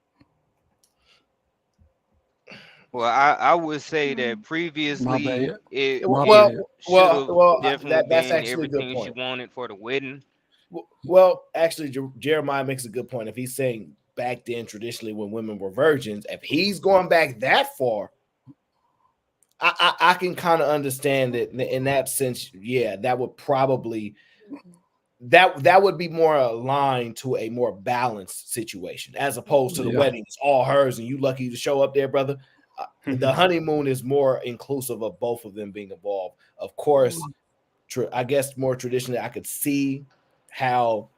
Well, I would say that previously it well, definitely that's been actually a good everything she point. wanted for the wedding. Well, actually, Jeremiah makes a good point. If he's saying back then, traditionally, when women were virgins, if he's going back that far, I can kind of understand it in that sense. Yeah, that would probably that would be more aligned to a more balanced situation as opposed to the wedding. It's all hers, and you lucky to show up there, brother. The honeymoon is more inclusive of both of them being involved. Of course, I guess more traditionally, I could see how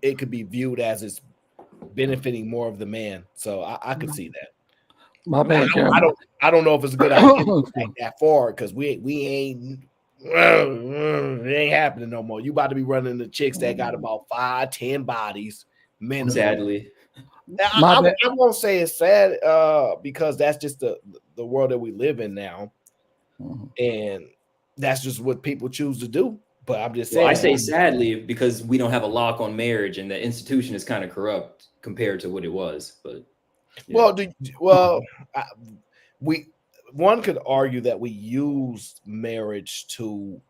it could be viewed as it's benefiting more of the man. So I could see that. My bad, I don't know if it's a good idea to back that far because we ain't it ain't happening no more. You about to be running the chicks that got about 5-10 bodies minimum. Sadly. I won't say it's sad because that's just the world that we live in now. And that's just what people choose to do. But I'm just saying. Well, I say sadly because we don't have a lock on marriage and the institution is kind of corrupt compared to what it was. But one could argue that we use marriage to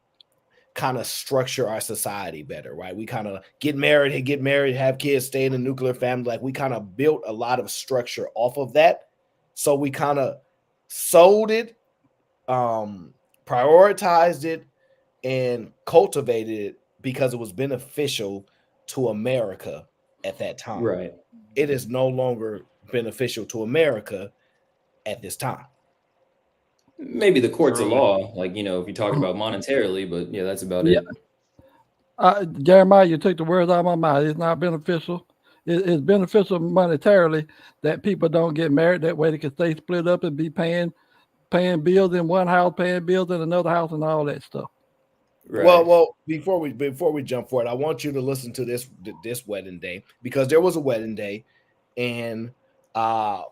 kind of structure our society better, right? We kind of get married, have kids, stay in a nuclear family. Like we kind of built a lot of structure off of that. So we kind of sold it, prioritized it, and cultivated it because it was beneficial to America at that time. Right. It is no longer beneficial to America at this time. Maybe the courts of law, like, if you talk about monetarily, but yeah, that's about it. Jeremiah, you took the words out of my mouth. It's not beneficial. It's beneficial monetarily that people don't get married. That way they can stay split up and be paying bills in one house, paying bills in another house, and all that stuff. Right. Well, before we jump forward, I want you to listen to this wedding day because there was a wedding day, and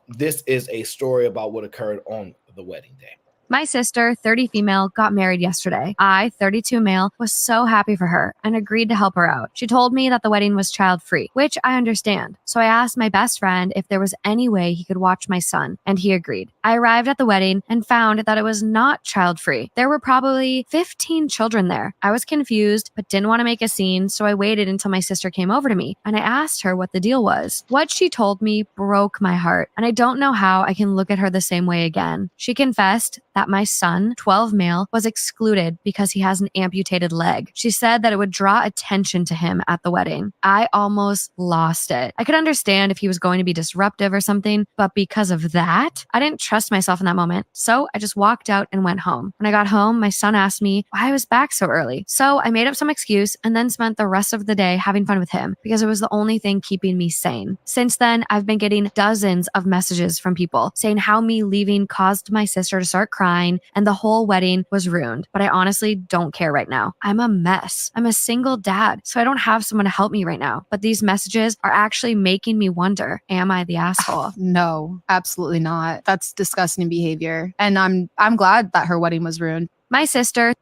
this is a story about what occurred on the wedding day. My sister, 30 female, got married yesterday. I, 32 male, was so happy for her and agreed to help her out. She told me that the wedding was child-free, which I understand. So I asked my best friend if there was any way he could watch my son, and he agreed. I arrived at the wedding and found that it was not child-free. There were probably 15 children there. I was confused, but didn't want to make a scene, so I waited until my sister came over to me, and I asked her what the deal was. What she told me broke my heart, and I don't know how I can look at her the same way again. She confessed that my son, 12 male, was excluded because he has an amputated leg. She said that it would draw attention to him at the wedding. I almost lost it. I could understand if he was going to be disruptive or something, but because of that, I didn't trust myself in that moment. So I just walked out and went home. When I got home, my son asked me why I was back so early. So I made up some excuse and then spent the rest of the day having fun with him because it was the only thing keeping me sane. Since then, I've been getting dozens of messages from people saying how me leaving caused my sister to start crying and the whole wedding was ruined. But I honestly don't care right now. I'm a mess. I'm a single dad, so I don't have someone to help me right now. But these messages are actually making me wonder, am I the asshole? No, absolutely not. That's disgusting behavior. And I'm glad that her wedding was ruined. My sister.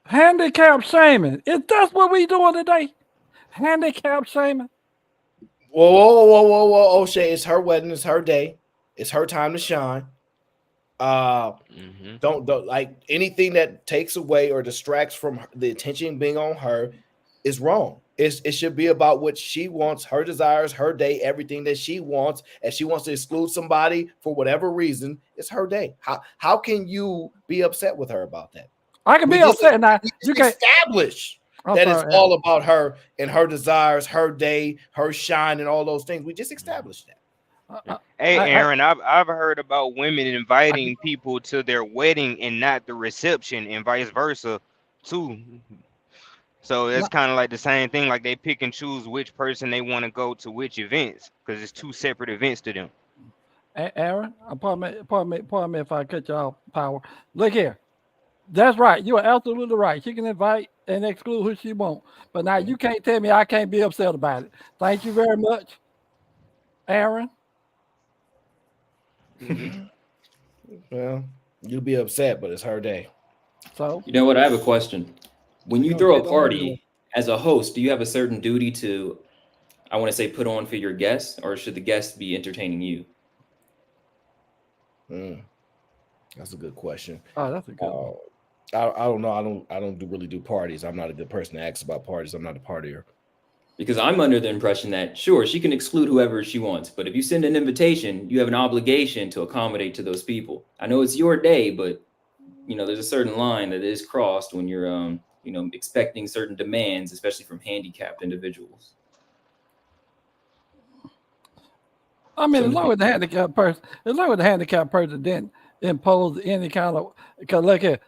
Handicap shaming. Is that what we doing today? Handicap shaming. Whoa, O'Shea, it's her wedding, it's her day, it's her time to shine. Don't like anything that takes away or distracts from the attention being on her is wrong. It should be about what she wants, her desires, her day, everything that she wants. If she wants to exclude somebody for whatever reason, it's her day. How can you be upset with her about that? I can be upset now. You can establish that it's all about her and her desires, her day, her shine, and all those things. We just established that. Hey, Aaron, I've heard about women inviting people to their wedding and not the reception, and vice versa, too. So it's kind of like the same thing. Like they pick and choose which person they want to go to which events because it's two separate events to them. Aaron, pardon me if I cut you off, Power. Look here. That's right. You are absolutely right. She can invite and exclude who she wants. But now you can't tell me I can't be upset about it. Thank you very much, Aaron. Well, you'll be upset, but it's her day. So you know what? I have a question. When you throw a party as a host, do you have a certain duty to, I want to say, put on for your guests, or should the guests be entertaining you? That's a good question. Oh, that's a good one. I don't know. I don't really do parties. I'm not a good person to ask about parties. I'm not a partier. Because I'm under the impression that, sure, she can exclude whoever she wants, but if you send an invitation, you have an obligation to accommodate to those people. I know it's your day, but there's a certain line that is crossed when you're expecting certain demands, especially from handicapped individuals. I mean, as long as the handicapped person didn't impose any kind of, because look here,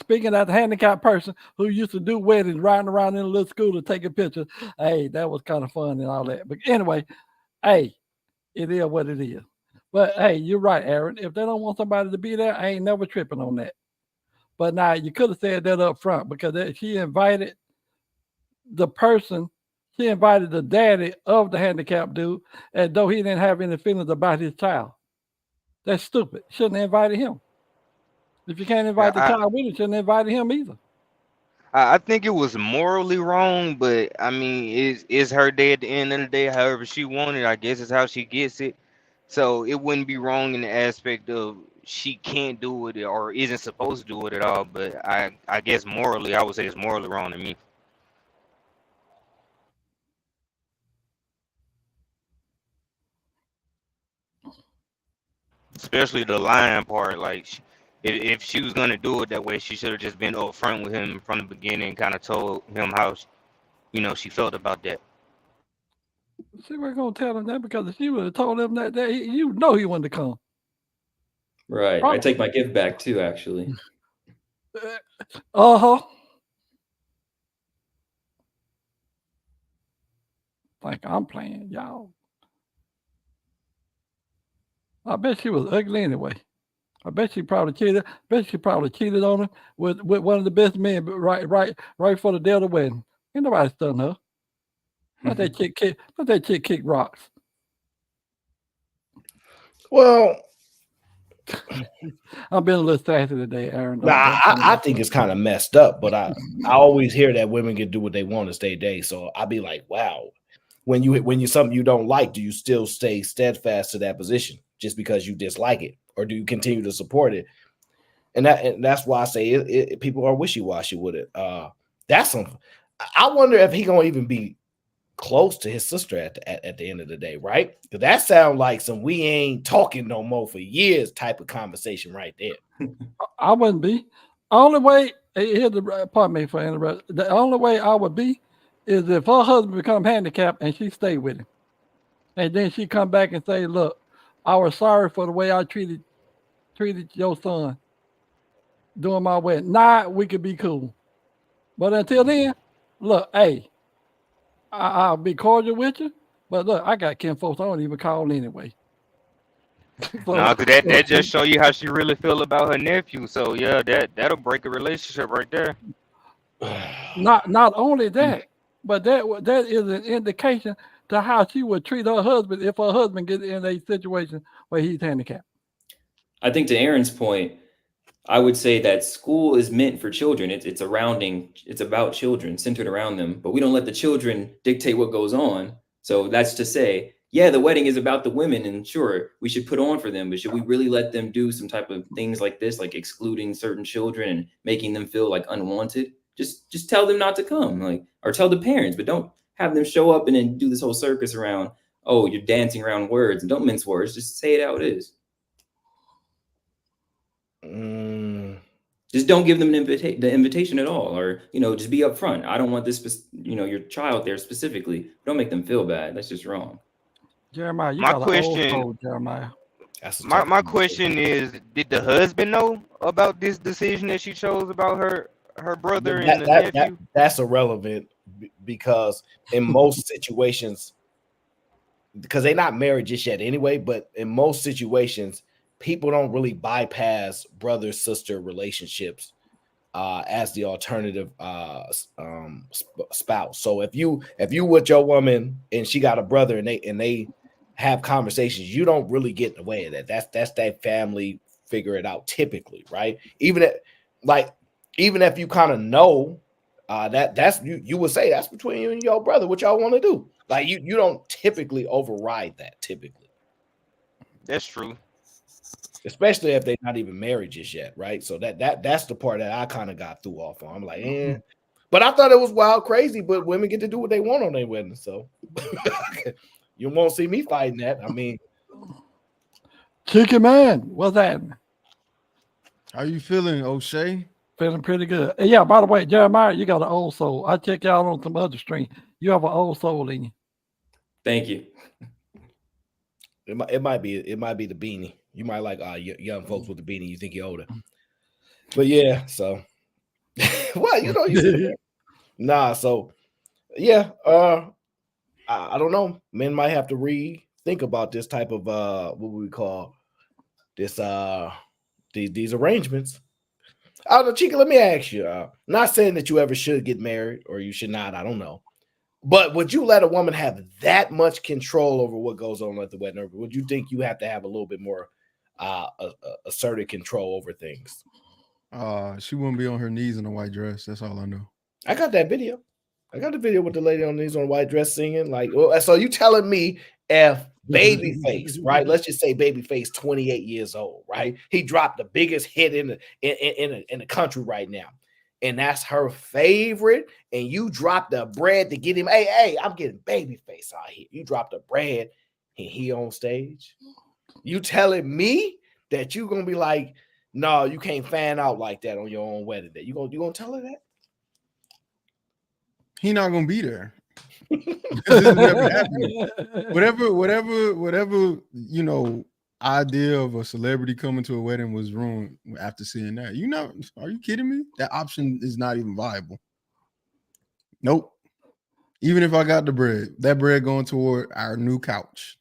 speaking of the handicapped person who used to do weddings, riding around in a little scooter taking pictures, hey, that was kind of fun and all that. But anyway, hey, it is what it is. But hey, you're right, Aaron. If they don't want somebody to be there, I ain't never tripping on that. But now you could have said that up front because she invited the person. She invited the daddy of the handicapped dude, and though he didn't have any feelings about his child. That's stupid. Shouldn't have invited him. If you can't invite the child with you, shouldn't have invited him either. I think it was morally wrong, but I mean, it's her day at the end of the day. However she wanted, I guess is how she gets it. So it wouldn't be wrong in the aspect of she can't do it or isn't supposed to do it at all. But I guess morally, I would say it's morally wrong to me. Especially the lying part. Like, if she was gonna do it that way, she should have just been upfront with him from the beginning, kind of told him how, she felt about that. See, we're gonna tell him that because if she would have told him that he wanted to come. Right. I take my gift back too, actually. Like I'm playing, y'all. I bet she was ugly anyway. I bet she probably cheated. On him with one of the best men, right before the day of the wedding. Ain't nobody stunned her. Let that chick kick rocks. Well, I've been a little sassy today, Aaron. I think it's kind of messed up, but I always hear that women can do what they want to stay day. So I'd be like, wow, when you something you don't like, do you still stay steadfast to that position just because you dislike it, or do you continue to support it? And that's why I say people are wishy-washy with it. That's something. I wonder if he gonna even be close to his sister at the end of the day, right? Because that sounds like some we ain't talking no more for years type of conversation right there. I wouldn't be. Only way, pardon me for interrupting. The only way I would be is if her husband become handicapped and she stay with him, and then she come back and say, "Look, I was sorry for the way I treated your son during my wedding. Now we could be cool, but until then, look, hey." I'll be cordial with you, but look, I got Ken folks I don't even call anyway. So, no, that just show you how she really feel about her nephew. So yeah, that'll break a relationship right there. Not only that, but that is an indication to how she would treat her husband if her husband gets in a situation where he's handicapped. I think to Aaron's point, I would say that school is meant for children. It's about children, centered around them, but we don't let the children dictate what goes on. So that's to say, yeah, the wedding is about the women, and sure, we should put on for them, but should we really let them do some type of things like this, like excluding certain children and making them feel like unwanted? Just tell them not to come, or tell the parents, but don't have them show up and then do this whole circus around, oh, you're dancing around words, and don't mince words, just say it how it is. Just don't give them the invitation at all, or just be upfront. I don't want this, your child there specifically. Don't make them feel bad. That's just wrong. Jeremiah, you My got an old question, soul, Jeremiah. That's a my tough my conversation. question is, did the husband know about this decision that she chose about her brother and the nephew? That's irrelevant because in most situations, because they're not married just yet anyway, but in most situations, people don't really bypass brother sister relationships as the alternative spouse. So if you with your woman and she got a brother and they have conversations, you don't really get in the way of that. That's that family figure it out typically, right? Even if you kind of know that's you would say that's between you and your brother, what y'all want to do. Like you don't typically override that typically. That's true. Especially if they're not even married just yet, right? So that's the part that I kind of got threw off on. I'm like, but I thought it was wild crazy, but women get to do what they want on their wedding. So you won't see me fighting that. I mean, Chicken Man, what's that? How you feeling, O'Shea? Feeling pretty good. Yeah, by the way, Jeremiah, you got an old soul. I check y'all on some other stream. You have an old soul in you. Thank you. It might be the beanie. You might like young folks with the beanie. You think you're older, but yeah. So, well, you said nah. So, yeah. I don't know. Men might have to rethink about this type of what we call this these arrangements. I don't know, Chica. Let me ask you. Not saying that you ever should get married or you should not. I don't know. But would you let a woman have that much control over what goes on at the wedding? Or would you think you have to have a little bit more assertive control over things? She wouldn't be on her knees in a white dress. That's all I know. I got that video. I got the video with the lady on knees on a white dress singing. Like, well, so you telling me if Babyface, right? Let's just say Babyface, 28 years old, right? He dropped the biggest hit in the country right now. And that's her favorite, and you drop the bread to get him. Hey, I'm getting Babyface out here. You drop the bread, and he on stage. You telling me that you gonna be like, no, you can't fan out like that on your own wedding day. You gonna tell her that? He not gonna be there. This is never happening. Whatever, idea of a celebrity coming to a wedding was ruined after seeing that. Are you kidding me? That option is not even viable. Nope. Even if I got the bread, that bread going toward our new couch.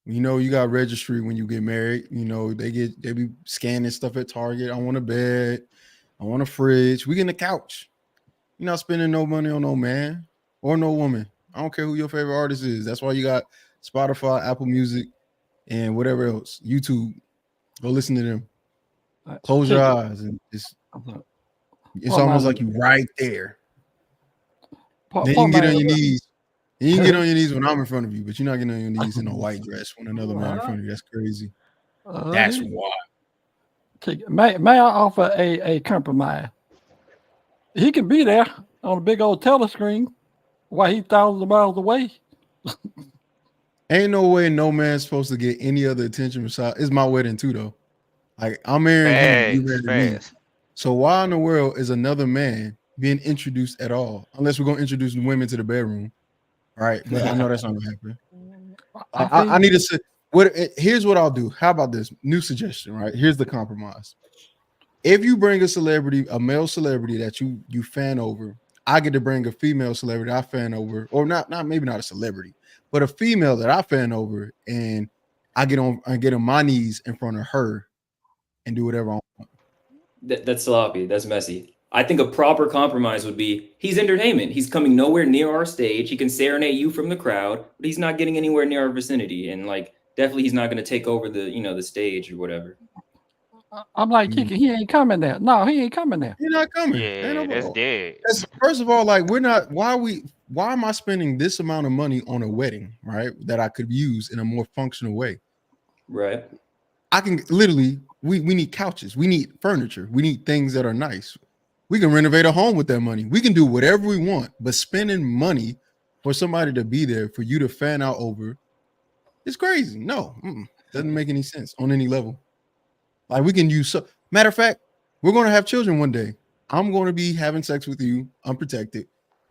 You got registry when you get married. They be scanning stuff at Target. I want a bed. I want a fridge. We getting a couch. You're not spending no money on no man or no woman. I don't care who your favorite artist is. That's why you got Spotify, Apple Music, and whatever else. YouTube. Go listen to them. Close your eyes, and it's almost like you right there. Then you can get on your knees. You can get on your knees when I'm in front of you, but you're not getting on your knees in a white dress when another man in front of you. That's crazy. That's wild. May I offer a compromise? He can be there on a big old telescreen while he's thousands of miles away. Ain't no way no man's supposed to get any other attention besides. It's my wedding too, though. Like, I'm marrying him, you marrying me. So why in the world is another man being introduced at all? Unless we're gonna introduce women to the bedroom, right? But I know that's not gonna happen. I need to say. Here's what I'll do. How about this new suggestion? Right, here's the compromise. If you bring a celebrity, a male celebrity that you fan over, I get to bring a female celebrity I fan over, or maybe not a celebrity, but a female that I fan over, and I get on my knees in front of her and do whatever I want. That's sloppy. That's messy. I think a proper compromise would be he's entertainment. He's coming nowhere near our stage. He can serenade you from the crowd, but he's not getting anywhere near our vicinity. And definitely he's not going to take over the stage or whatever. I'm like, he ain't coming there. No, he ain't coming there. He's not coming. Yeah, that's dead. First of all, we're not. Why am I spending this amount of money on a wedding, right? That I could use in a more functional way. Right. I can literally. We need couches. We need furniture. We need things that are nice. We can renovate a home with that money. We can do whatever we want. But spending money for somebody to be there for you to fan out over, it's crazy. No, doesn't make any sense on any level. We can use matter of fact, we're going to have children one day. I'm going to be having sex with you unprotected.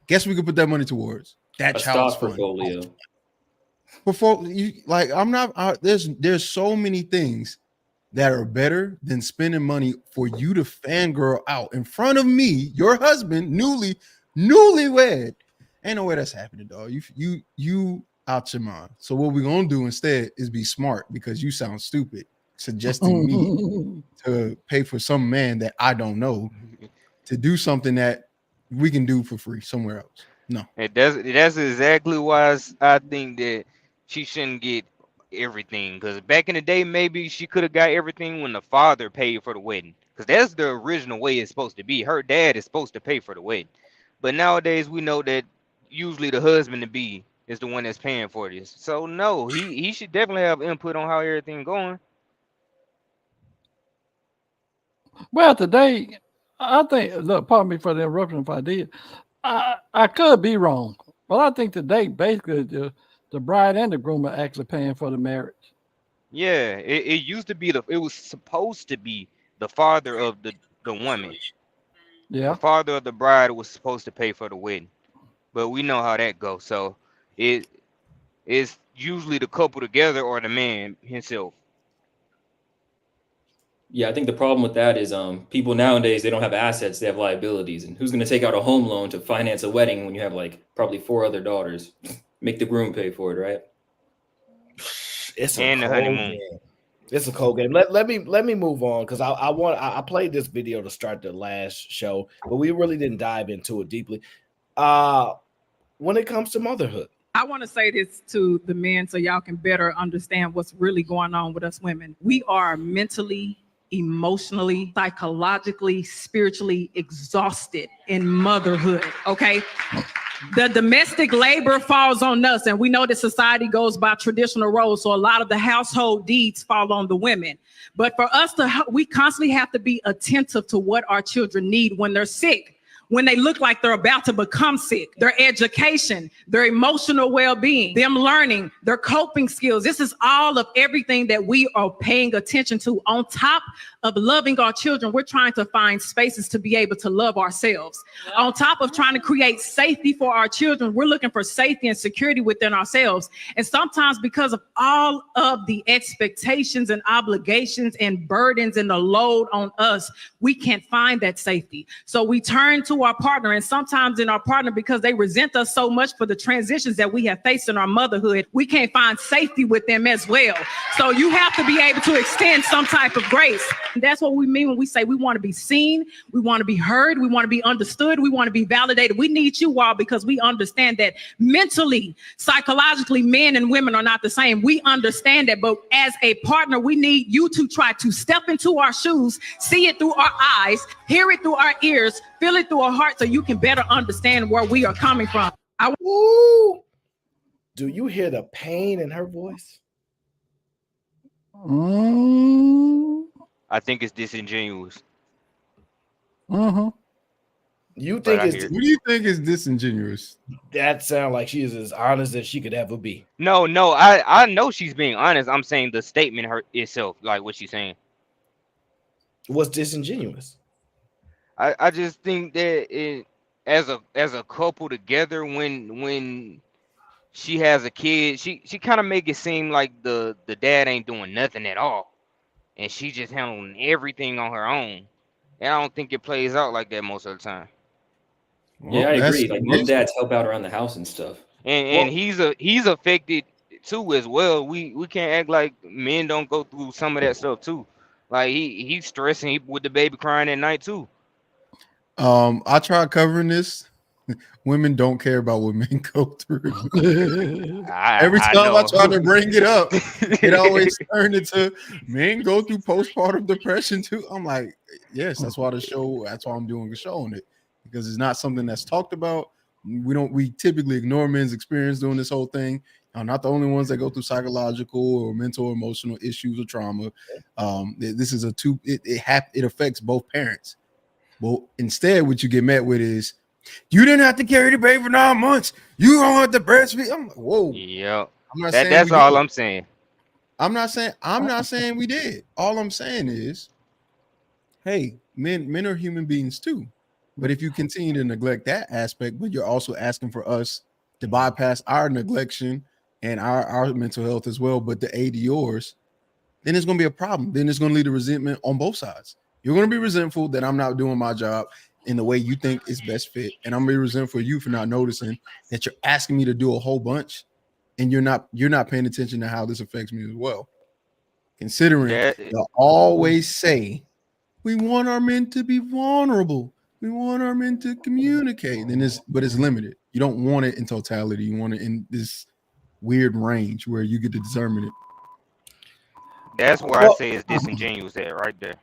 Guess we could put that money towards that child's portfolio. before you like, I'm not. There's so many things that are better than spending money for you to fangirl out in front of me, your husband, newlywed. Ain't no way that's happening, dog. You out your mind. So what we're gonna do instead is be smart because you sound stupid, suggesting me to pay for some man that I don't know to do something that we can do for free somewhere else. No. And that's exactly why I think that she shouldn't get everything. Because back in the day, maybe she could have got everything when the father paid for the wedding. Because that's the original way it's supposed to be. Her dad is supposed to pay for the wedding. But nowadays, we know that usually the husband to be is the one that's paying for this. So no, he should definitely have input on how everything going. Well, today, I think, look, pardon me for the interruption if I did. I could be wrong, but I think today, basically, the bride and the groom are actually paying for the marriage. Yeah, it used to be it was supposed to be the father of the woman. Yeah. The father of the bride was supposed to pay for the wedding. But we know how that goes. So it's usually the couple together or the man himself. Yeah, I think the problem with that is people nowadays, they don't have assets, they have liabilities. And who's going to take out a home loan to finance a wedding when you have like probably 4 other daughters? Make the groom pay for it, right? It's and a the cold honeymoon. game. It's a cold game. Let me move on because I played this video to start the last show, but we really didn't dive into it deeply. When it comes to motherhood, I want to say this to the men so y'all can better understand what's really going on with us women. We are mentally, emotionally, psychologically, spiritually exhausted in motherhood, okay? The domestic labor falls on us, and we know that society goes by traditional roles, so a lot of the household deeds fall on the women. But for us we constantly have to be attentive to what our children need when they're sick, when they look like they're about to become sick, their education, their emotional well-being, them learning, their coping skills. This is all of everything that we are paying attention to. On top of loving our children, we're trying to find spaces to be able to love ourselves. On top of trying to create safety for our children, we're looking for safety and security within ourselves. And sometimes because of all of the expectations and obligations and burdens and the load on us, we can't find that safety. So we turn to our partner, and sometimes in our partner, because they resent us so much for the transitions that we have faced in our motherhood, we can't find safety with them as well. So you have to be able to extend some type of grace. And that's what we mean when we say we want to be seen, we want to be heard, we want to be understood, we want to be validated. We need you all because we understand that mentally, psychologically, men and women are not the same. We understand that, but as a partner, we need you to try to step into our shoes, see it through our eyes, hear it through our ears, feel it through our heart so you can better understand where we are coming from. Do you hear the pain in her voice? I think it's disingenuous. You But think What do you think is disingenuous? That sounds like she is as honest as she could ever be. No, I know she's being honest. I'm saying the statement itself, like what she's saying. What's disingenuous? I just think that as a couple together, when she has a kid, she kind of make it seem like the dad ain't doing nothing at all, and she just handling everything on her own. And I don't think it plays out like that most of the time. Yeah, I agree. Like most dads help out around the house and stuff. And he's affected too as well. We can't act like men don't go through some of that stuff too. Like he's stressing with the baby crying at night too. I tried covering this. Women don't care about what men go through. Every time I try to bring it up, it always turned into men go through postpartum depression too. I'm like, yes, that's why I'm doing a show on it, because it's not something that's talked about. We typically ignore men's experience doing this whole thing. I'm not the only ones that go through psychological or mental or emotional issues or trauma. This is it affects both parents. Well, instead, what you get met with is, you didn't have to carry the baby for 9 months. You don't have to breastfeed. I'm like, whoa. Yeah. That's all I'm saying. I'm not saying we did. All I'm saying is, hey, men are human beings too. But if you continue to neglect that aspect, but you're also asking for us to bypass our neglection and our mental health as well, but to aid yours, then it's going to be a problem. Then it's going to lead to resentment on both sides. You're going to be resentful that I'm not doing my job in the way you think is best fit, and I'm going to be resentful of you for not noticing that you're asking me to do a whole bunch, and you're not paying attention to how this affects me as well. Considering they'll always say, we want our men to be vulnerable. We want our men to communicate. But it's limited. You don't want it in totality. You want it in this weird range where you get to determine it. That's where I say it's disingenuous at right there.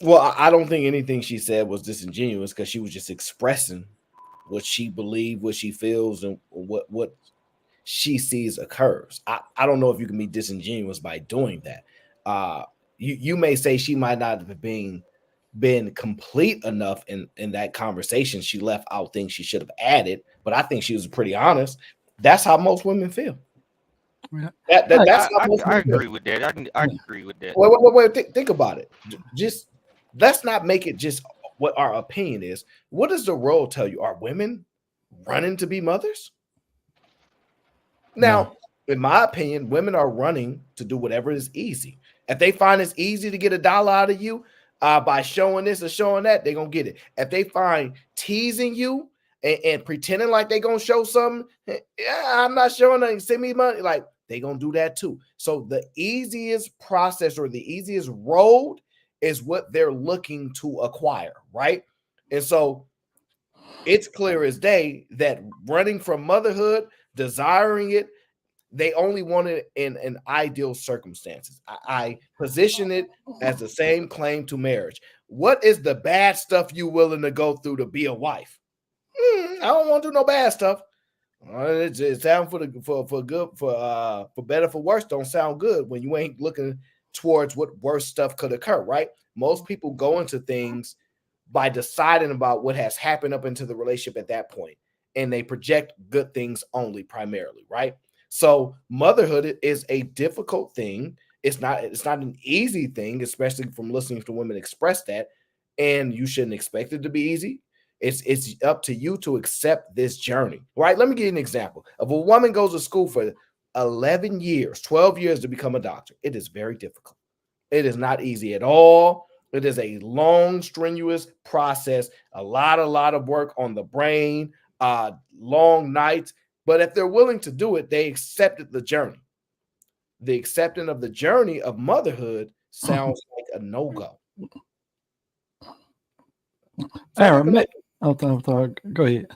Well, I don't think anything she said was disingenuous because she was just expressing what she believed, what she feels, and what she sees occurs. I don't know if you can be disingenuous by doing that. You may say she might not have been complete enough in that conversation. She left out things she should have added, but I think she was pretty honest. That's how most women feel. I agree with that. I agree with that. Wait. Think about it. Just let's not make it just what our opinion is. What does the role tell you? Are women running to be mothers? Now, in my opinion, women are running to do whatever is easy. If they find it's easy to get $1 out of you by showing this or showing that, they're going to get it. If they find teasing you and pretending like they're going to show something, I'm not showing nothing, send me money, like they're going to do that too. So the easiest process or the easiest road is what they're looking to acquire, right? And so it's clear as day that running from motherhood, desiring it, they only want it in ideal circumstances. I position it as the same claim to marriage. What is the bad stuff you willing to go through to be a wife? I don't want to do no bad stuff. It sounds for good, for better, for worse. Don't sound good when you ain't looking towards what worse stuff could occur, right? Most people go into things by deciding about what has happened up into the relationship at that point, and they project good things only primarily, right? So motherhood is a difficult thing. It's not an easy thing, especially from listening to women express that. And you shouldn't expect it to be easy. It's up to you to accept this journey, right? Let me give you an example. If a woman goes to school for 11 years, 12 years to become a doctor, it is very difficult. It is not easy at all. It is a long, strenuous process, a lot of work on the brain, long nights. But if they're willing to do it, they accepted the journey. The acceptance of the journey of motherhood sounds like a no-go. Aaron, I'm sorry. Go ahead.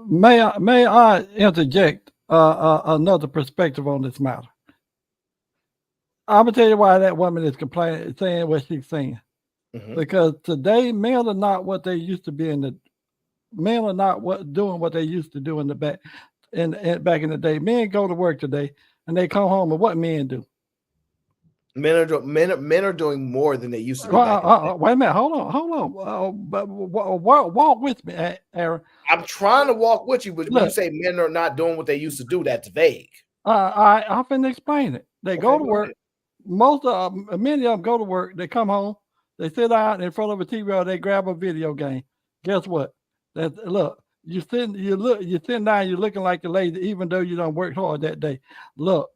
May I interject another perspective on this matter? I'm gonna tell you why that woman is complaining, saying what she's saying. Because today, men are not what they used to be men are not doing what they used to do in the back in the day. Men go to work today and they come home, and what men do? Men are doing more than they used to do. Wait a minute, hold on. Walk with me, Aaron. I'm trying to walk with you, but when you say men are not doing what they used to do, that's vague. I'm finna explain it. They go to work. Many of them go to work. They come home. They sit out in front of a TV or they grab a video game. Guess what? You're sitting down, you're looking like a lady, even though you don't work hard that day. Look,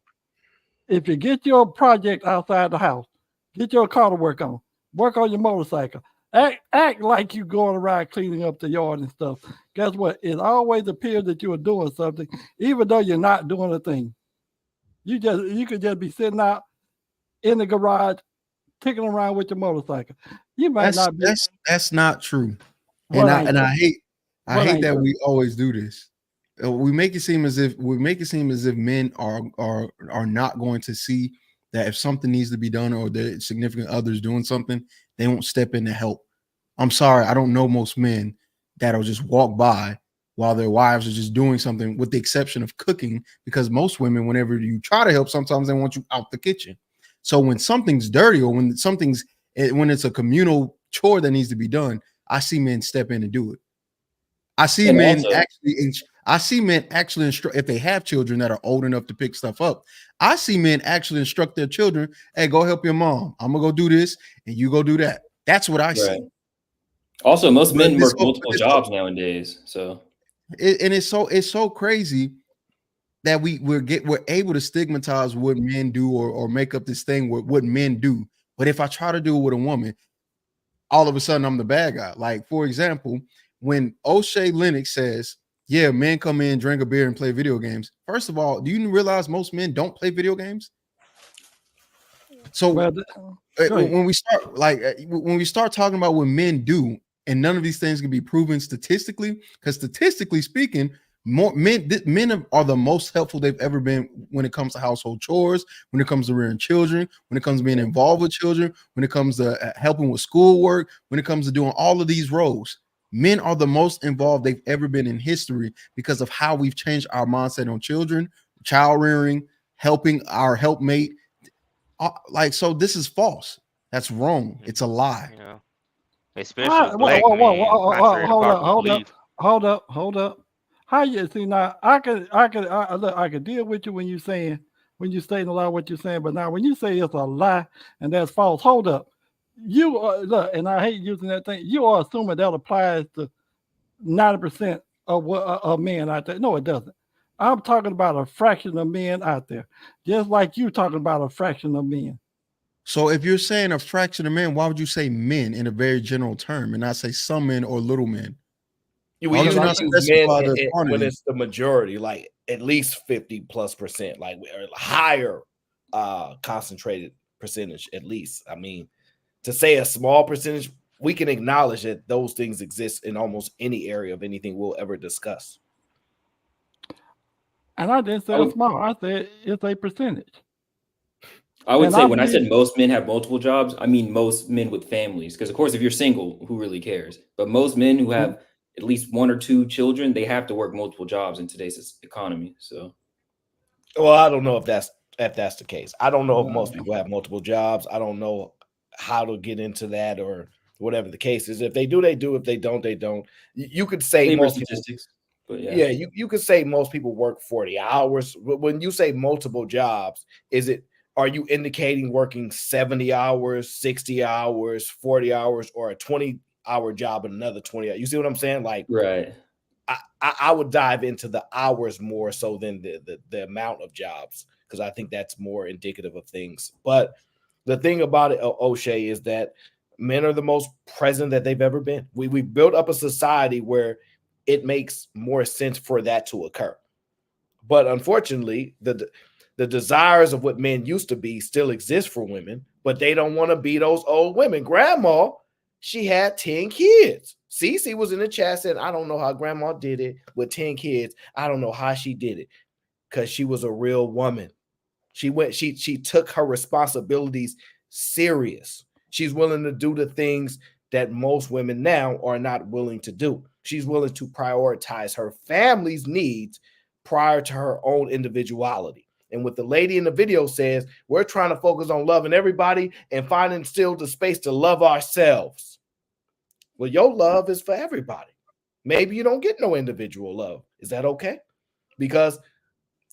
if you get your project outside the house, get your car to work on your motorcycle, act like you going around cleaning up the yard and stuff. Guess what? It always appears that you are doing something, even though you're not doing a thing. You could just be sitting out in the garage, kicking around with your motorcycle. You might not be. That's not true. And I hate that we always do this. We make it seem as if men are not going to see that if something needs to be done or their significant others doing something, they won't step in to help. I'm sorry, I don't know most men that'll just walk by while their wives are just doing something, with the exception of cooking, because most women, whenever you try to help, sometimes they want you out the kitchen. So when something's dirty or when it's a communal chore that needs to be done, I see men step in and do it. I see men actually instruct, if they have children that are old enough to pick stuff up. I see men actually instruct their children, hey, go help your mom. I'm gonna go do this and you go do that. That's what I see. Also, most men work multiple jobs nowadays. So it's so crazy that we're able to stigmatize what men do or make up this thing with what men do. But if I try to do it with a woman, all of a sudden I'm the bad guy. Like, for example, when O'Shea Lennox says, yeah, men come in, drink a beer, and play video games. First of all, do you realize most men don't play video games? So when we start talking about what men do, and none of these things can be proven statistically, because statistically speaking, more men are the most helpful they've ever been when it comes to household chores, when it comes to rearing children, when it comes to being involved with children, when it comes to helping with schoolwork, when it comes to doing all of these roles. Men are the most involved they've ever been in history because of how we've changed our mindset on children, child rearing, helping our helpmate. So this is false. That's wrong. It's a lie. Yeah. Especially black men. Hold up. How you see now? I can deal with you when you're stating a lot of what you're saying, but now when you say it's a lie and that's false, hold up. You are, look, and I hate using that thing. You are assuming that applies to 90% of men out there. No, it doesn't. I'm talking about a fraction of men out there, just like you talking about a fraction of men. So if you're saying a fraction of men, why would you say men in a very general term and not say some men or little men? We usually use men when it's the majority, like at least 50+%, like a higher concentrated percentage, at least. I mean, to say a small percentage, we can acknowledge that those things exist in almost any area of anything we'll ever discuss. And I didn't say small. I said it's a percentage. I would say when I said most men have multiple jobs, I mean most men with families. Because, of course, if you're single, who really cares? But most men who have at least 1 or 2 children, they have to work multiple jobs in today's economy. So, well, I don't know if that's the case. I don't know if most people have multiple jobs. I don't know how to get into that or whatever the case is. If they do, they do. If they don't, they don't. You could say most statistics. But yeah, you could say most people work 40 hours. When you say multiple jobs, are you indicating working 70 hours, 60 hours, 40 hours, or a 20-hour job and another 20 hours? You see what I'm saying? Like, right. I would dive into the hours more so than the amount of jobs, because I think that's more indicative of things. But the thing about it, O'Shea, is that men are the most present that they've ever been. We built up a society where it makes more sense for that to occur. But unfortunately, the desires of what men used to be still exist for women, but they don't want to be those old women. Grandma, she had 10 kids. Cece was in the chat saying, I don't know how grandma did it with 10 kids. I don't know how she did it, because she was a real woman. She took her responsibilities serious. She's willing to do the things that most women now are not willing to do. She's willing to prioritize her family's needs prior to her own individuality. And what the lady in the video says, we're trying to focus on loving everybody and finding still the space to love ourselves. Well, your love is for everybody. Maybe you don't get no individual love. Is that okay? Because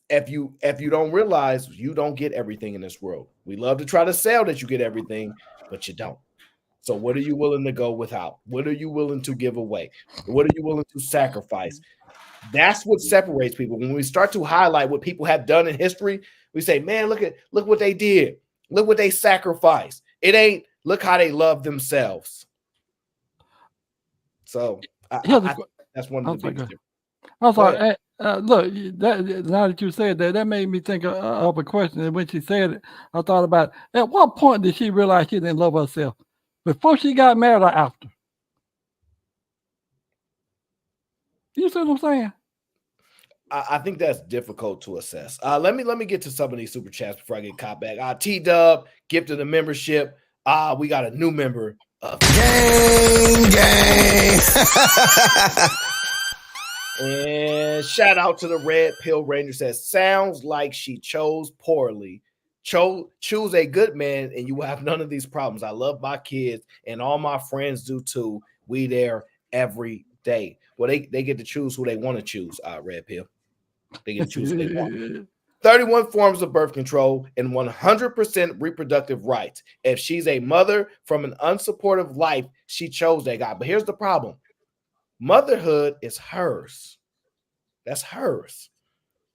if you don't realize you don't get everything in this world. We love to try to sell that you get everything, but you don't. So what are you willing to go without? What are you willing to give away? What are you willing to sacrifice? That's what separates people. When we start to highlight what people have done in history, we say, man, look what they did. Look what they sacrificed. It ain't look how they love themselves. So that's one of the biggest differences. I'm sorry. Look, now that you said that made me think of a question. And when she said it, I thought about it. At what point did she realize she didn't love herself? Before she got married or after? You see what I'm saying? I think that's difficult to assess. Let me get to some of these super chats before I get caught back. T-Dub gifted a membership. We got a new member. Gang. And shout out to the Red Pill Ranger, says, sounds like she chose poorly. Choose a good man and you will have none of these problems. I love my kids and all my friends do too. We there every day. Well, they get to choose who they want to choose, Red Pill. They get to choose who they want. 31 forms of birth control and 100% reproductive rights. If she's a mother from an unsupportive life, she chose that guy. But here's the problem. Motherhood is hers. That's hers.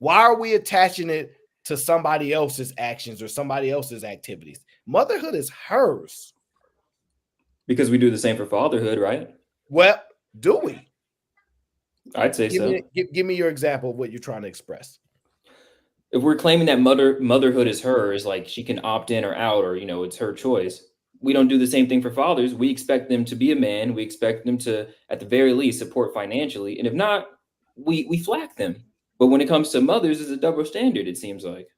Why are we attaching it to somebody else's actions or somebody else's activities? Motherhood is hers. Because we do the same for fatherhood, right? Well, do we? I'd say so. Give me your example of what you're trying to express. If we're claiming that motherhood is hers, like she can opt in or out, or it's her choice, we don't do the same thing for fathers. We expect them to be a man. We expect them to, at the very least, support financially, and if not, we flack them. But when it comes to mothers, it's a double standard. It seems like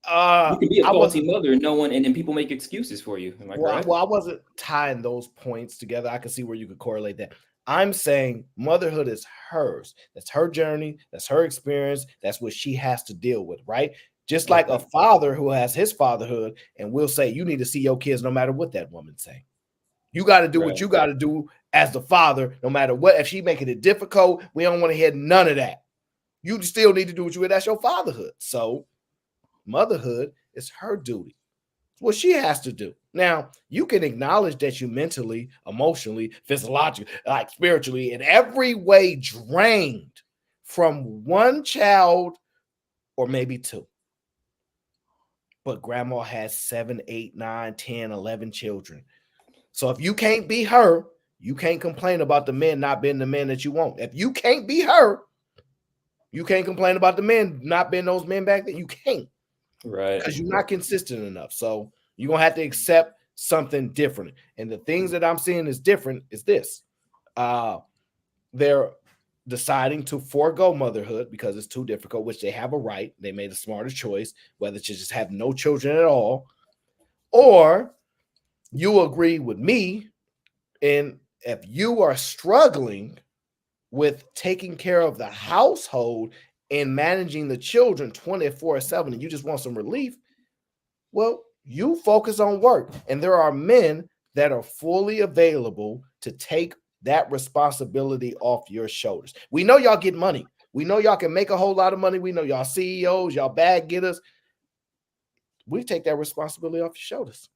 you can be a faulty mother, and then people make excuses for you. Am I correct? Well, I wasn't tying those points together. I can see where you could correlate that. I'm saying motherhood is hers. That's her journey. That's her experience. That's what she has to deal with, right? Just like a father who has his fatherhood and will say, you need to see your kids no matter what that woman's saying. You got to do what you got to do as the father, no matter what. If she making it difficult, we don't want to hear none of that. You still need to do what you. That's your fatherhood. So motherhood is her duty. It's what she has to do. Now, you can acknowledge that you mentally, emotionally, physiologically, like spiritually, in every way drained from one child or maybe two. But grandma has 7, 8, 9, 10, 11 children. So if you can't be her, you can't complain about the men not being the men that you want. If you can't be her, you can't complain about the men not being those men back then. You can't. Right. Because you're not consistent enough. So you're going to have to accept something different. And the things that I'm seeing is different is this. They're deciding to forego motherhood because it's too difficult, which they have a right. They made a smarter choice, whether to just have no children at all, or you agree with me. And if you are struggling with taking care of the household and managing the children 24/7 and you just want some relief, well, you focus on work. And there are men that are fully available to take that responsibility off your shoulders. We know y'all get money. We know y'all can make a whole lot of money. We know y'all CEOs, y'all bag getters. We take that responsibility off your shoulders.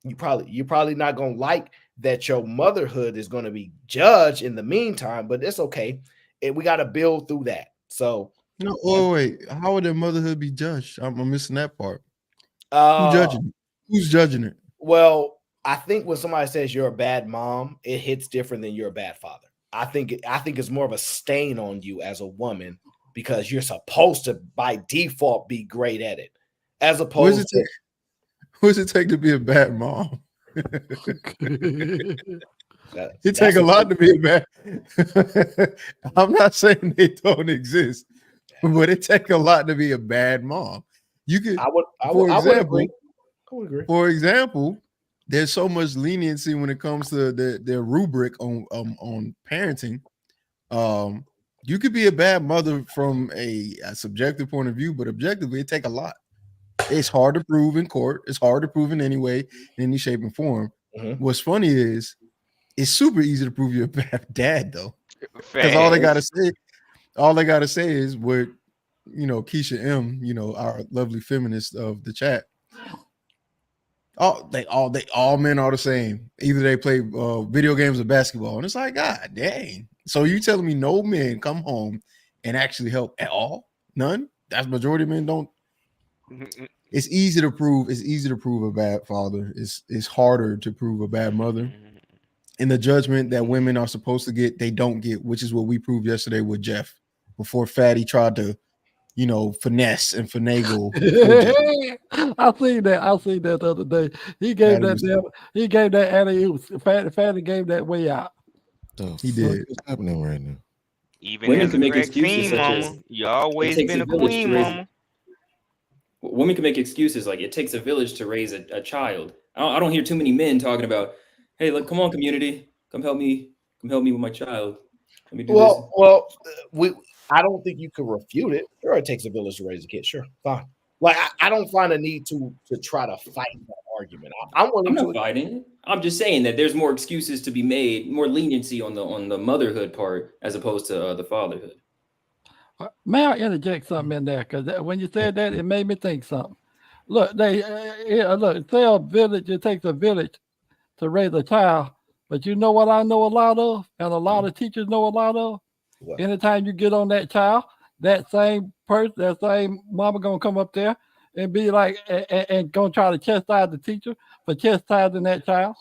You're probably not going to like that your motherhood is going to be judged in the meantime, but it's okay. We got to build through that. So no, wait. How would their motherhood be judged? I'm missing that part. Who's judging it? Who's judging it? Well, I think when somebody says you're a bad mom, it hits different than you're a bad father. I think it's more of a stain on you as a woman because you're supposed to by default be great at it, as opposed to. What does it take to be a bad mom? It take a lot to be a bad. I'm not saying they don't exist, but it take a lot to be a bad mom. You could, I would agree. For example, there's so much leniency when it comes to their rubric on parenting. You could be a bad mother from a subjective point of view, but objectively, it take a lot. It's hard to prove in court. It's hard to prove in any way, in any shape and form. Mm-hmm. What's funny is it's super easy to prove you're a bad dad, though. Because all they gotta say is what Keisha M, our lovely feminist of the chat. All men are the same. Either they play video games or basketball, and it's like, God dang. So you telling me no men come home and actually help at all? None. That's majority of men don't. It's easy to prove. It's easy to prove a bad father. It's harder to prove a bad mother. And the judgment that women are supposed to get, they don't get, which is what we proved yesterday with Jeff before Fatty tried to, finesse and finagle. I seen that the other day. He gave that alley-oop. Fatty gave that way out. He did. What's happening right now? Even women as can a make crack excuses teen such as mama, you always it takes been a a village queen to raise mama. Women can make excuses like it takes a village to raise a child. I don't hear too many men talking about, hey, look, come on, community, come help me with my child. Let me do this. Well, I don't think you can refute it. Sure, it takes a village to raise a kid. Sure, fine. Like I don't find a need to try to fight that argument. I'm not fighting. I'm just saying that there's more excuses to be made, more leniency on the motherhood part as opposed to the fatherhood. May I interject something in there? Because when you said that, it made me think something. Look, say a village. It takes a village to raise a child. But you know what I know a lot of, and a lot of teachers know a lot of, What? Anytime you get on that child, that same person, that same mama gonna come up there and be like, and gonna try to chastise the teacher for chastising that child.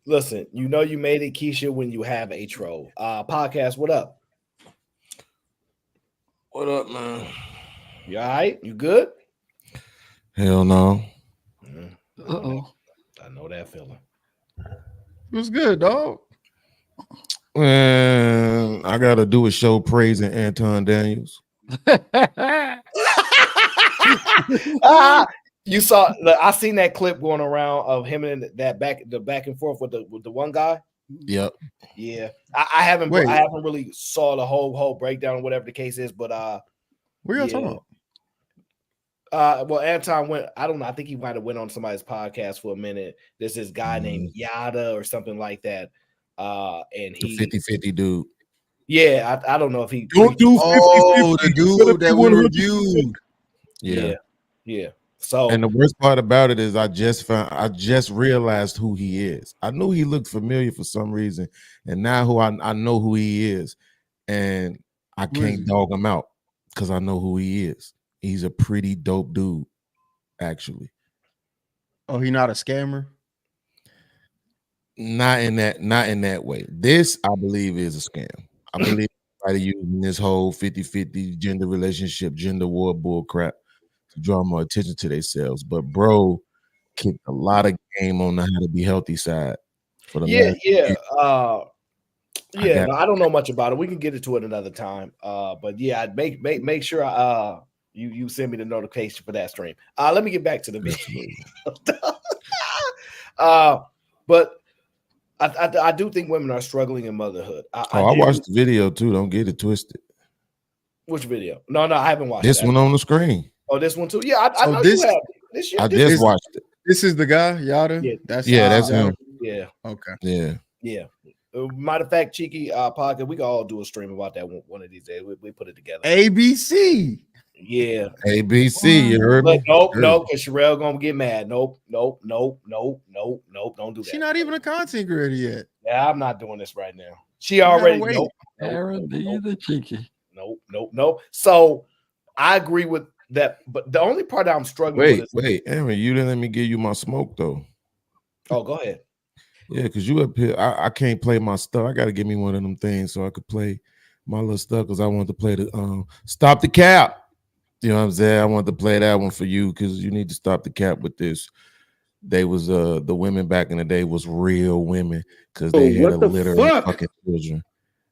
Listen, you know you made it, Keisha, when you have a troll. Podcast, what up? What up, man? You all right? You good? Hell no. I know that feeling. What's good, dog? Man, I gotta do a show praising Anton Daniels. You saw? I seen that clip going around of him and that back and forth with the one guy. Yep. Yeah, I haven't Wait. I haven't really saw the whole breakdown, whatever the case is, but What y'all talking about? Well, Anton went. I don't know. I think he might have went on somebody's podcast for a minute. There's this guy named Yada or something like that. And he 50-50 dude. Yeah, I don't know if he Don't do 50-50. Oh, the dude that we reviewed. Yeah. So, and the worst part about it is I just realized who he is. I knew he looked familiar for some reason, and now I know who he is, and I can't dog him out because I know who he is. He's a pretty dope dude, actually. Oh, he not a scammer? Not in that way. This, I believe, is a scam. I believe everybody using this whole 50-50 gender relationship, gender war bull crap to draw more attention to themselves. But bro kicked a lot of game on the how to be healthy side for the last year. No, I don't know much about it. We can get into it another time. But yeah, make sure you send me the notification for that stream. Let me get back to the video. But I do think women are struggling in motherhood. I watched the video too. Don't get it twisted. Which video? No, I haven't watched this that. one on the screen. Oh, this one too. Yeah, I know you have. I just watched it. This is the guy, Yada. Yeah, that's him. Yeah. Okay. Yeah. Matter of fact, Cheeky podcast, we can all do a stream about that one of these days. We put it together. ABC. Yeah. ABC. You heard me? Nope, because Sherelle gonna get mad. Nope. Don't do that. She's not even a content creator yet. Yeah, I'm not doing this right now. She already Aaron D the cheeky. Nope. So I agree with that, but the only part I'm struggling with is Aaron, you didn't let me give you my smoke though. Oh, go ahead. Yeah, because you up here, I can't play my stuff. I gotta give me one of them things so I could play my little stuff because I want to play the Stop the Cap. You know what I'm saying? I want to play that one for you because you need to stop the cap with this. They was the women back in the day was real women because they had a litter of fucking children.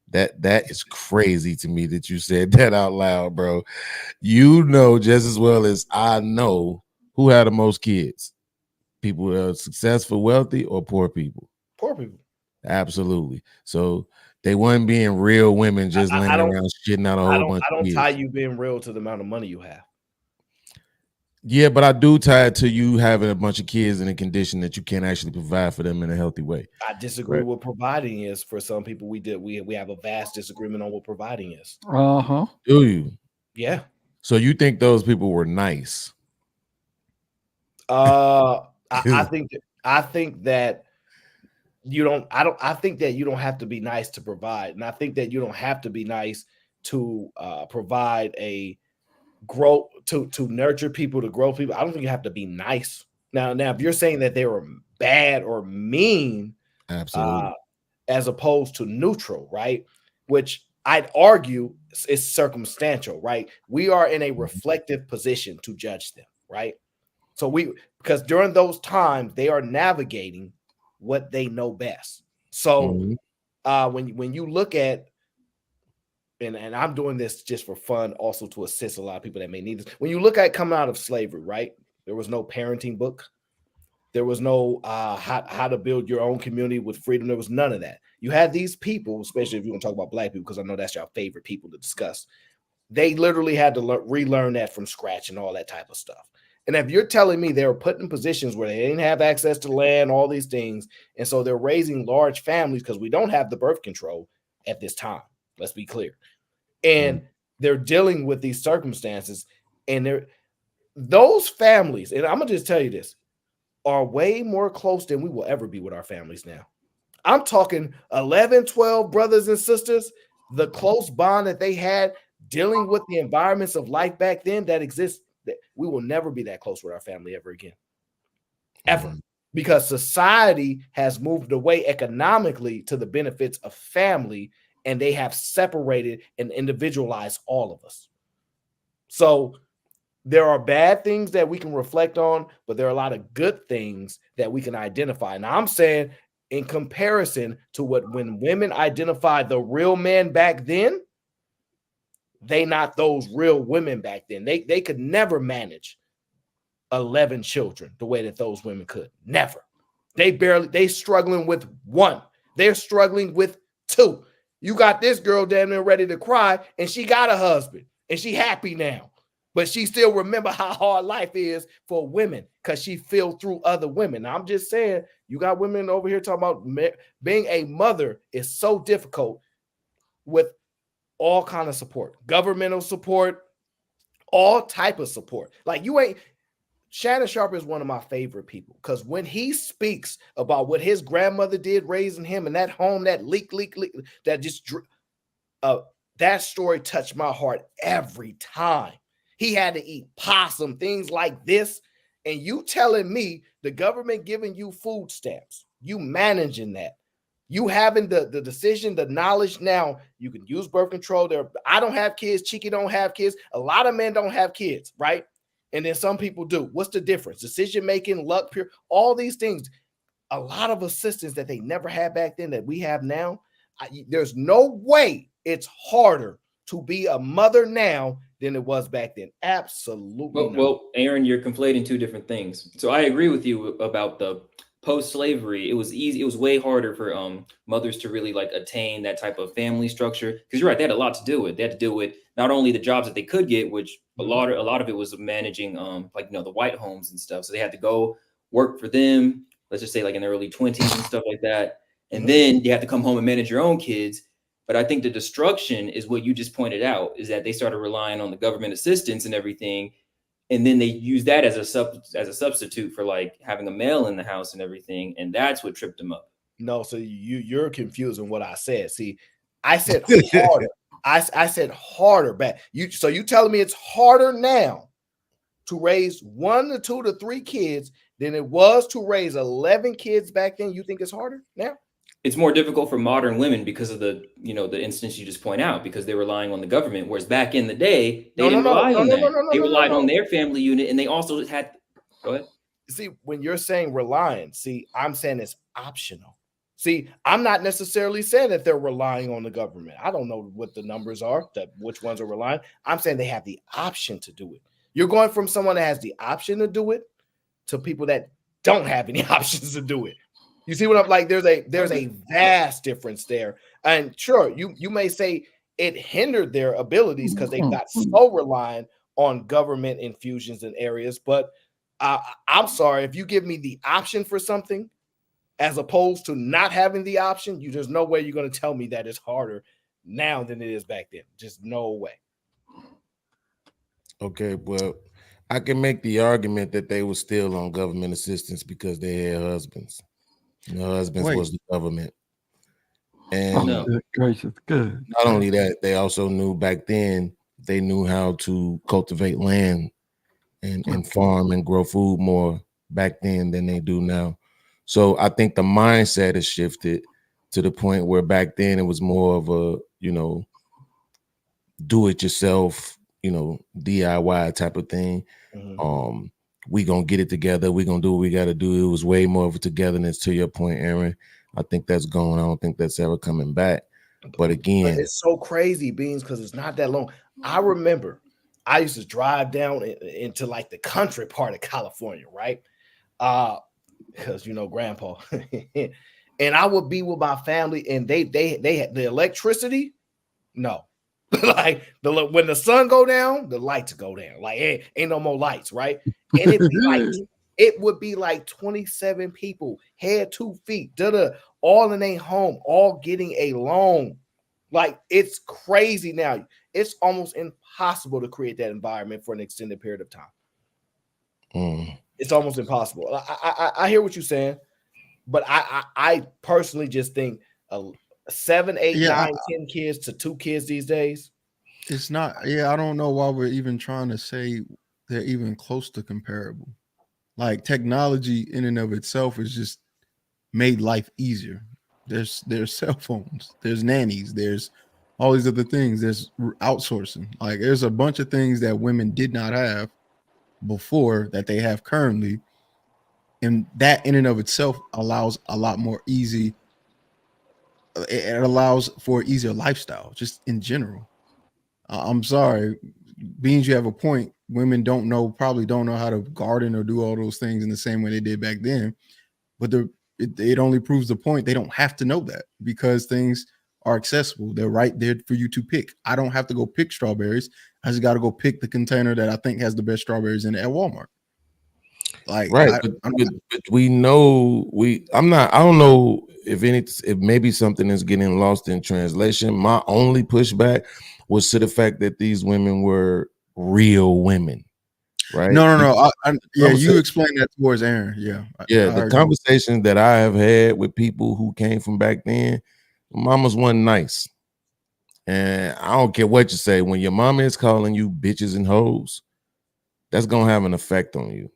That is crazy to me that you said that out loud, bro. You know just as well as I know who had the most kids. People that are successful, wealthy, or poor people? Poor people. Absolutely. So they weren't being real women just laying around shitting out a whole bunch of kids. I don't tie you being real to the amount of money you have. Yeah, but I do tie it to you having a bunch of kids in a condition that you can't actually provide for them in a healthy way. I disagree with providing is for some people. We have a vast disagreement on what providing is. Do you? Yeah. So you think those people were nice? I think that you don't. I think that you don't have to be nice to provide, and I think that you don't have to be nice to provide a grow to nurture people, to grow people. I don't think you have to be nice. Now, if you're saying that they were bad or mean, absolutely, as opposed to neutral, right? Which I'd argue is circumstantial, right? We are in a reflective position to judge them, right? So because during those times they are navigating what they know best. So when you look at, and I'm doing this just for fun, also to assist a lot of people that may need this. When you look at coming out of slavery, right? There was no parenting book. There was no how to build your own community with freedom. There was none of that. You had these people, especially if you want to talk about black people, because I know that's your favorite people to discuss. They literally had to relearn that from scratch and all that type of stuff. And if you're telling me they were put in positions where they didn't have access to land, all these things, and so they're raising large families because we don't have the birth control at this time. Let's be clear. And they're dealing with these circumstances, and those families, and I'm gonna just tell you this, are way more close than we will ever be with our families now. I'm talking 11, 12 brothers and sisters, the close bond that they had dealing with the environments of life back then that exists. That we will never be that close with our family ever again. Ever. Because society has moved away economically to the benefits of family, and they have separated and individualized all of us. So there are bad things that we can reflect on, but there are a lot of good things that we can identify. Now, I'm saying in comparison to when women identified the real men back then, they not those real women back then. They could never manage 11 children the way that those women could. Never. They struggling with one. They're struggling with two. You got this girl damn near ready to cry, and she got a husband, and she happy now. But she still remember how hard life is for women because she feel through other women. Now, I'm just saying, you got women over here talking about being a mother is so difficult with all kind of support, governmental support, all type of support. Like Shannon Sharpe is one of my favorite people because when he speaks about what his grandmother did raising him in that home, that leak, that just that story touched my heart every time. He had to eat possum, things like this. And you telling me the government giving you food stamps, you managing that, you having the decision, the knowledge now, you can use birth control. I don't have kids. Cheeky don't have kids. A lot of men don't have kids, right? And then some people do. What's the difference? Decision making, luck, pure, all these things. A lot of assistance that they never had back then that we have now. There's no way it's harder to be a mother now than it was back then. Absolutely not. Well, Aaron, you're conflating two different things. So I agree with you about the post-slavery. It was easy. It was way harder for mothers to really like attain that type of family structure. Because you're right, they had a lot to deal with. They had to deal with not only the jobs that they could get, which a lot of it was managing the white homes and stuff. So they had to go work for them. Let's just say like in the early 20s and stuff like that. And then you have to come home and manage your own kids. But I think the destruction is what you just pointed out, is that they started relying on the government assistance and everything. And then they use that as a substitute for like having a male in the house and everything. And that's what tripped them up. No, so you're confusing what I said. See, I said harder. I said harder back. You telling me it's harder now to raise 1 to 2 to 3 kids than it was to raise 11 kids back then? You think it's harder now? It's more difficult for modern women because of the instance you just point out, because they're relying on the government. Whereas back in the day, they didn't rely on that. They relied on their family unit, and they also had. Go ahead. See, when you're saying relying, I'm saying it's optional. See, I'm not necessarily saying that they're relying on the government. I don't know what the numbers are, which ones are relying. I'm saying they have the option to do it. You're going from someone that has the option to do it to people that don't have any options to do it. You see what I'm like? There's a vast difference there. And sure, you may say it hindered their abilities because they got so reliant on government infusions in areas. But I'm sorry, if you give me the option for something as opposed to not having the option, there's no way you're going to tell me that it's harder now than it is back then. Just no way. Okay, well, I can make the argument that they were still on government assistance because they had husbands. Husbands was the government. And gracious, good. Not only that, they also knew back then, they knew how to cultivate land and farm and grow food more back then than they do now. So I think the mindset has shifted to the point where back then it was more of a, do it yourself, DIY type of thing. Mm-hmm. We gonna get it together. We gonna do what we gotta do. It was way more of a togetherness, to your point, Aaron. I think that's gone. I don't think that's ever coming back. But again, it's so crazy, Beans, because it's not that long. I remember I used to drive down into like the country part of California, right? Because Grandpa, and I would be with my family, and they had the electricity. No, like when the sun go down, the lights go down. Like ain't no more lights, right? And it would be like 27 people, head 2 feet, all in a home, all getting along. Like it's crazy now. It's almost impossible to create that environment for an extended period of time. It's almost impossible. I hear what you're saying, But I personally just think 7, 8, Yeah, 9, 10 kids to 2 kids these days. it's not. Yeah, I don't know why we're even trying to say they're even close to comparable. Like technology in and of itself is just made life easier. There's cell phones, there's nannies, there's all these other things. There's outsourcing. Like there's a bunch of things that women did not have before that they have currently, and that in and of itself allows a lot more easy. It allows for easier lifestyle, just in general. I'm sorry, Beans, you have a point. Women probably don't know how to garden or do all those things in the same way they did back then. But it only proves the point. They don't have to know that because things are accessible. They're right there for you to pick. I don't have to go pick strawberries. I just got to go pick the container that I think has the best strawberries in it at Walmart. Like, right, but we know I don't know if maybe something is getting lost in translation. My only pushback was to the fact that these women were real women, right? No. You explained that towards Aaron. Yeah, the conversations that I have had with people who came from back then, mamas wasn't nice, and I don't care what you say. When your mama is calling you bitches and hoes, that's gonna have an effect on you.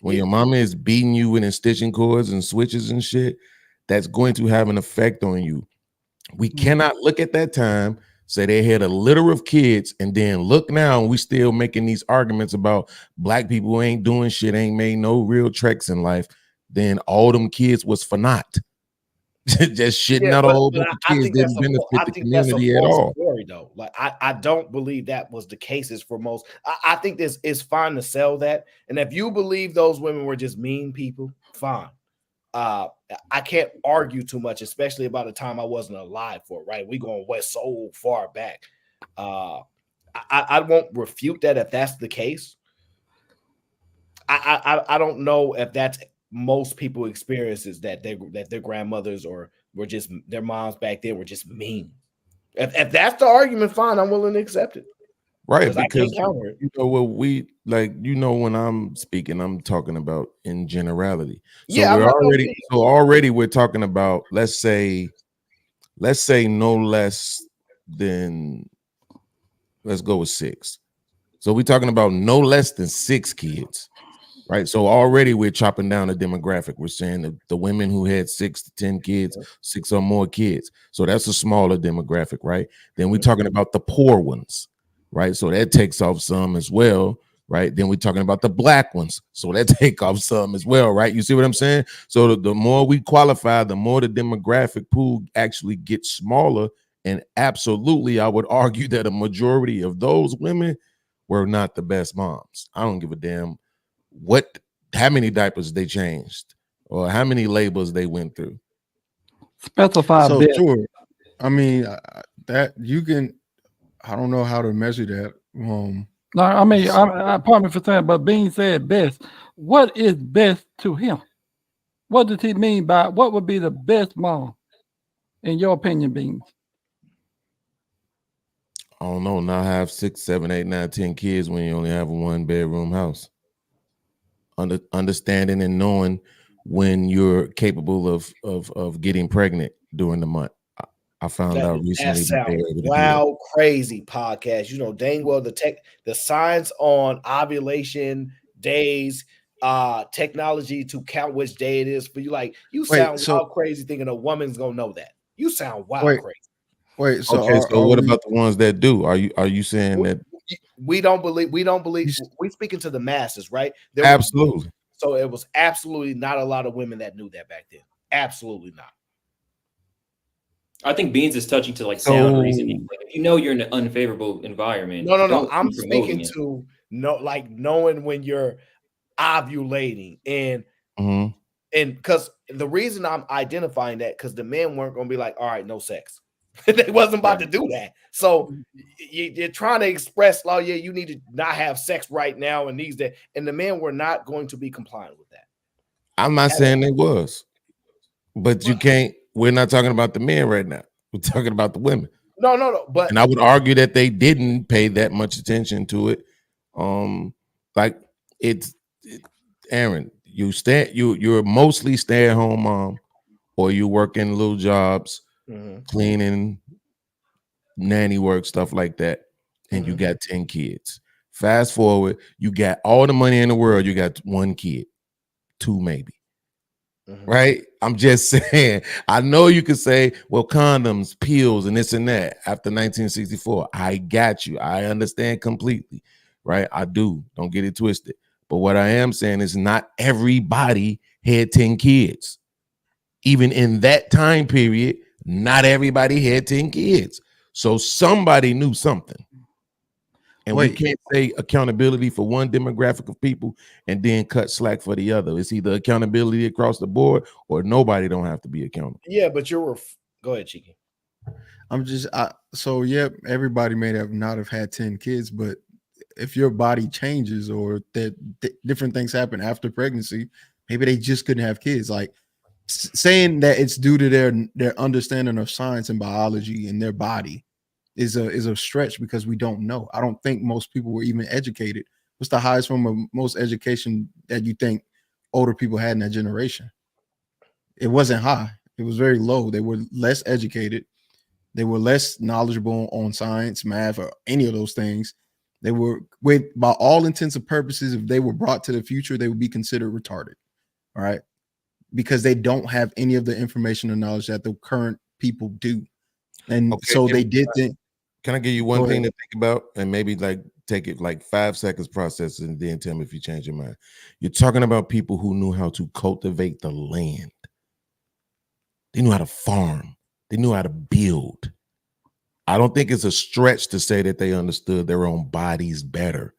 When your mama is beating you with stitching cords and switches and shit, that's going to have an effect on you. We cannot look at that time, say they had a litter of kids, and then look now and we still making these arguments about black people ain't doing shit, ain't made no real treks in life. Then all them kids was for naught. Just shitting out a whole bunch of kids didn't benefit the community at all. Story, though. Like I don't believe that was the cases for most. I think this is fine to sell that, and if you believe those women were just mean people, fine. I can't argue too much, especially about a time I wasn't alive for. Right, we going so far back. I won't refute that if that's the case. I don't know if that's most people experiences that their grandmothers or were just their moms back then were just mean. If that's the argument, fine, I'm willing to accept it. Right, because you know what when I'm speaking, I'm talking about in generality. So already we're talking about let's say no less than, let's go with 6. So we're talking about no less than 6 kids. Right. So already we're chopping down the demographic. We're saying that the women who had 6 to 10 kids, 6 or more kids. So that's a smaller demographic. Right. Then we're talking about the poor ones. Right. So that takes off some as well. Right. Then we're talking about the black ones. So that take off some as well. Right. You see what I'm saying? So the more we qualify, the more the demographic pool actually gets smaller. And absolutely, I would argue that a majority of those women were not the best moms. I don't give a damn how many diapers they changed or how many labels they went through. Specify so sure. I mean that you can. I don't know how to measure that. No, I mean, I pardon me for saying, but Bean said best. What is best to him? What does he mean by what would be the best mom, in your opinion, Beans? I don't know. Now have 6, 7, 8, 9, 10 kids when you only have a 1-bedroom house. Understanding and knowing when you're capable of getting pregnant during the month. I found out recently that crazy podcast. You know, dang well the science on ovulation days, technology to count which day it is for you. Like you sound wild crazy thinking a woman's gonna know that. You sound wild crazy. Wait, so okay, so what about the ones that do? Are you saying that we don't believe we're speaking to the masses, right? Absolutely. So it was absolutely not a lot of women that knew that back then. Absolutely not. I think Beans is touching to sound reasoning. Like if you know you're in an unfavorable environment. No. I'm speaking to knowing when you're ovulating and because the reason I'm identifying that because the men weren't going to be like, all right, no sex. They wasn't about to do that. So you're trying to express, oh yeah, you need to not have sex right now and these days. And the men were not going to be compliant with that. I'm not saying they was, but you can't. We're not talking about the men right now. We're talking about the women. No. But and I would argue that they didn't pay that much attention to it. Aaron, you're mostly stay-at-home mom, or you working little jobs, cleaning, nanny work, stuff like that, and you got 10 kids. Fast forward, you got all the money in the world, you got 1 kid, 2 maybe. Right? I'm just saying, I know you could say, well, condoms, pills, and this and that after 1964. I got you. I understand completely. Right? I do. Don't get it twisted. But what I am saying is not everybody had 10 kids. Even in that time period, not everybody had 10 kids. So somebody knew something. And we can't say accountability for one demographic of people and then cut slack for the other. It's either accountability across the board or nobody don't have to be accountable. Yeah, but go ahead, Cheeky. So yeah, everybody may not have had 10 kids, but if your body changes or that different things happen after pregnancy, maybe they just couldn't have kids. Like saying that it's due to their understanding of science and biology in their body is a stretch, because we don't know. I don't think most people were even educated. What's the highest form of most education that you think older people had in that generation? It wasn't high. It was very low. They were less educated. They were less knowledgeable on science, math, or any of those things. They were, by all intents and purposes, if they were brought to the future, they would be considered retarded. All right. Because they don't have any of the information or knowledge that the current people do. And so they did think. Can I give you one thing to think about, and maybe like take it like 5 seconds, process it, and then tell me if you change your mind? You're talking about people who knew how to cultivate the land. They knew how to farm. They knew how to build. I don't think it's a stretch to say that they understood their own bodies better.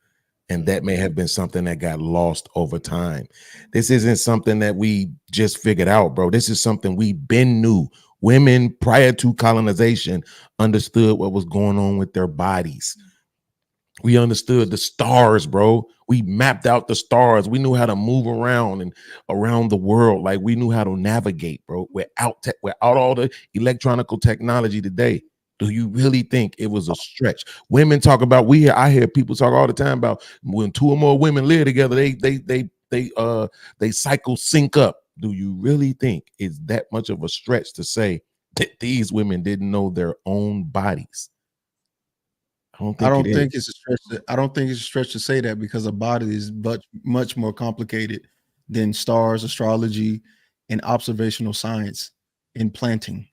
And that may have been something that got lost over time. This isn't something that we just figured out, bro. This is something we've been knew. Women prior to colonization understood what was going on with their bodies. We understood the stars, bro. We mapped out the stars. We knew how to move around and around the world. Like we knew how to navigate, bro. Without all the electronical technology today. Do you really think it was a stretch? Women talk about, I hear people talk all the time about when 2 or more women live together, they cycle sync up. Do you really think it's that much of a stretch to say that these women didn't know their own bodies? I don't think it's a stretch. I don't think it's a stretch to say that, because a body is much more complicated than stars, astrology, and observational science and planting.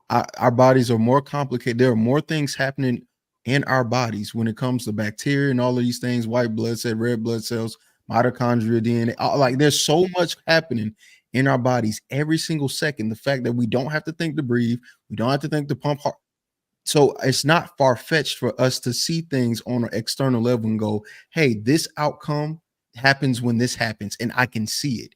Our bodies are more complicated. There are more things happening in our bodies when it comes to bacteria and all of these things, white blood cells, red blood cells, mitochondria, DNA. Like there's so much happening in our bodies every single second. The fact that we don't have to think to breathe, we don't have to think to pump heart. So it's not far-fetched for us to see things on an external level and go, hey, this outcome happens when this happens, and I can see it.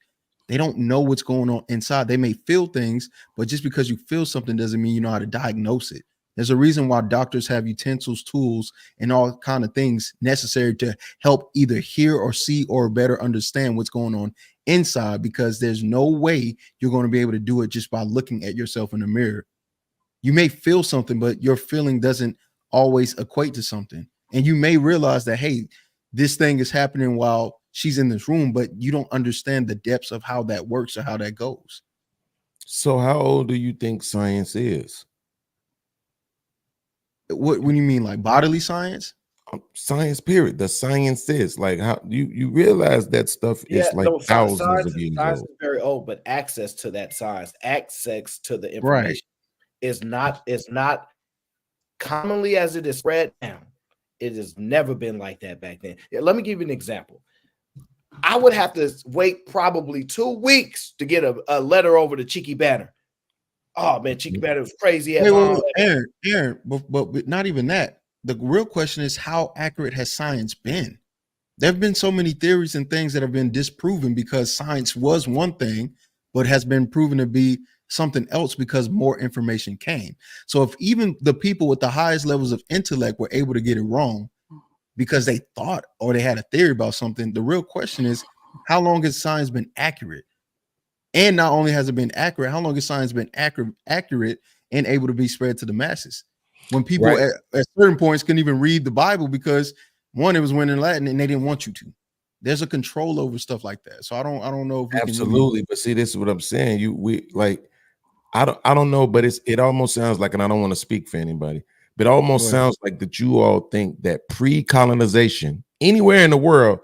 They don't know what's going on inside. They may feel things, but just because you feel something doesn't mean you know how to diagnose it. There's a reason why doctors have utensils, tools, and all kind of things necessary to help either hear or see or better understand what's going on inside, because there's no way you're going to be able to do it just by looking at yourself in the mirror. You may feel something, but your feeling doesn't always equate to something. And you may realize that, hey, this thing is happening while she's in this room, but you don't understand the depths of how that works or how that goes. So how old do you think science is? What do you mean, like bodily science? Science, period. The science is like, how you realize that stuff is like thousands of years science old. is very old, but access to that science, access to the information is not commonly as it is spread now. It has never been like that back then. Let me give you an example. I would have to wait probably 2 weeks to get a letter over to Cheeky Banner. Oh man, Cheeky Banner was crazy. Aaron, but not even that. The real question is, how accurate has science been? There have been so many theories and things that have been disproven because science was one thing, but has been proven to be something else because more information came. So if even the people with the highest levels of intellect were able to get it wrong because they thought or they had a theory about something, the real question is, how long has science been accurate? And not only has it been accurate, how long has science been accurate and able to be spread to the masses? When people at certain points couldn't even read the Bible because, one, it was written in Latin and they didn't want you to. there's a control over stuff like that. So I don't know if we Absolutely. can But see, this is what I'm saying. I don't know, but it almost sounds like, and I don't want to speak for anybody, but it almost sounds like that you all think that pre-colonization anywhere in the world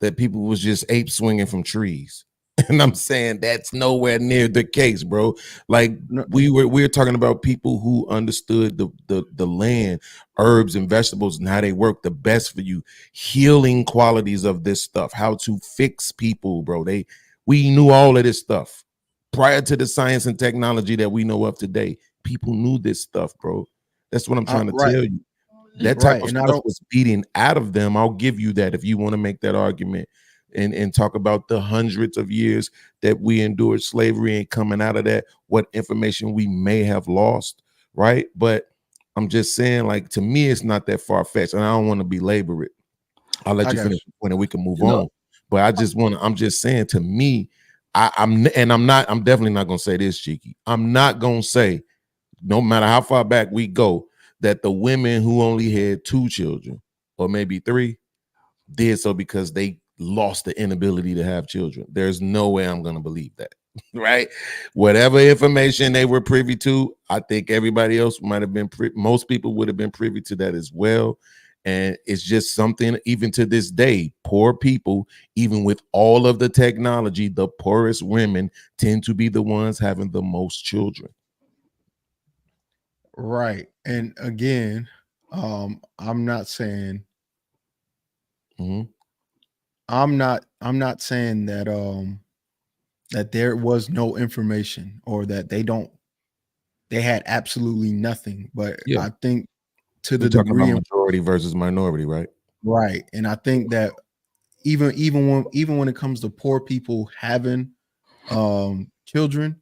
that people was just ape swinging from trees. And I'm saying that's nowhere near the case, bro. Like we're talking about people who understood the land, herbs and vegetables and how they work the best for you, healing qualities of this stuff, how to fix people, bro. We knew all of this stuff prior to the science and technology that we know of today. People knew this stuff, bro. That's what I'm trying to tell you. That type of stuff was beating out of them. I'll give you that if you want to make that argument and talk about the hundreds of years that we endured slavery and coming out of that, what information we may have lost, right? But I'm just saying, like, to me, it's not that far-fetched, and I don't want to belabor it. I'll let you finish the point and we can move on. But I'm just saying, to me, I'm definitely not gonna say this, Cheeky. I'm not gonna say, no matter how far back we go, that the women who only had 2 children or maybe 3 did so because they lost the inability to have children. There's no way I'm going to believe that, right? Whatever information they were privy to, I think everybody else might have been, most people would have been privy to that as well. And it's just something, even to this day, poor people, even with all of the technology, the poorest women tend to be the ones having the most children. Right. And again, I'm not saying I'm not saying that that there was no information or that they had absolutely nothing. But I think to the degree about majority versus minority, right? Right. And I think that even when it comes to poor people having children,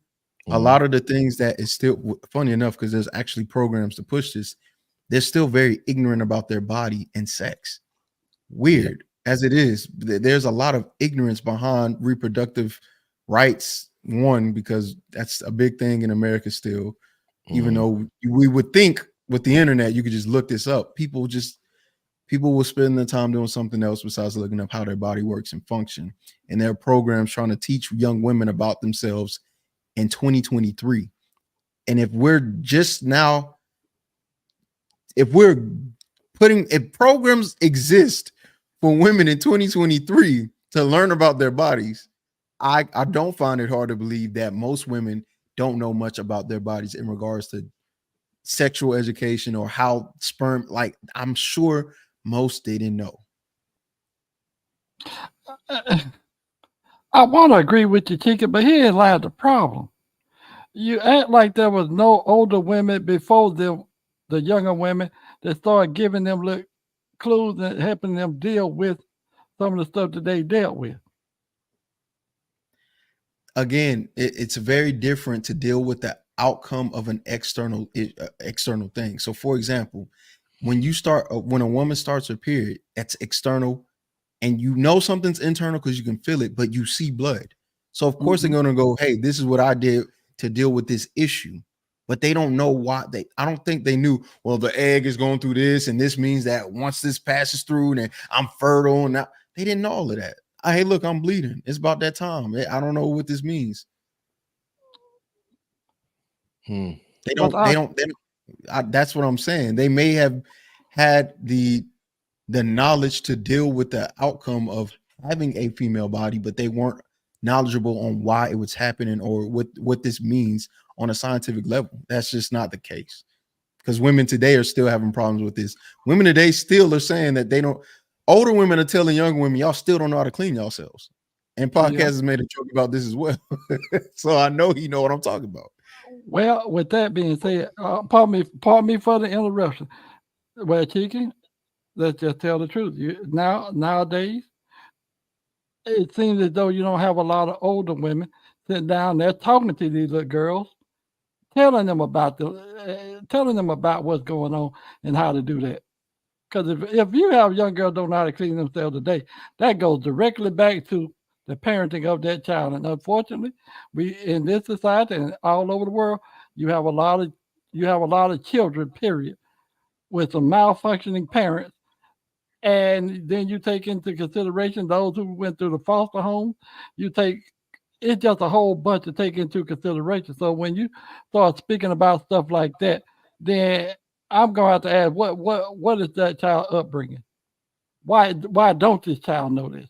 a lot of the things that is still funny enough, because there's actually programs to push this, they're still very ignorant about their body and sex. Weird as it is, there's a lot of ignorance behind reproductive rights. One, because that's a big thing in America still, even though we would think with the internet you could just look this up. People will spend their time doing something else besides looking up how their body works and function. And there are programs trying to teach young women about themselves in 2023. And if programs exist for women in 2023 to learn about their bodies, I don't find it hard to believe that most women don't know much about their bodies in regards to sexual education or how sperm, like, I'm sure most didn't know. I want to agree with you, Chica, but here's lies the problem. You act like there was no older women before them, the younger women, that started giving them little clues and helping them deal with some of the stuff that they dealt with. Again, it's very different to deal with the outcome of an external thing. So, for example, when a woman starts her period, that's external, and you know something's internal because you can feel it, but you see blood. So, of course, they're gonna go, "Hey, this is what I did to deal with this issue," but they don't know why. I don't think they knew. Well, the egg is going through this, and this means that once this passes through, then I'm fertile. And now they didn't know all of that. Hey, look, I'm bleeding. It's about that time. I don't know what this means. They don't. That's what I'm saying. They may have had the knowledge to deal with the outcome of having a female body, but they weren't knowledgeable on why it was happening or what this means on a scientific level. That's just not the case, because women today are still having problems with this. Women today still are saying that they don't. Older women are telling younger women, y'all still don't know how to clean yourselves. And podcast has made a joke about this as well. So I know you know what I'm talking about. Well, with that being said, pardon me for the interruption. Well, Cheeky, let's just tell the truth. Nowadays, it seems as though you don't have a lot of older women sitting down there talking to these little girls, telling them about what's going on and how to do that. Because if you have young girls don't know how to clean themselves today, that goes directly back to the parenting of that child. And unfortunately, we in this society and all over the world, you have a lot of children, period, with some malfunctioning parents and then you take into consideration those who went through the foster home. You take it's just a whole bunch to take into consideration. So when you start speaking about stuff like that, then I'm gonna have to ask what is that child upbringing? Why don't this child know this?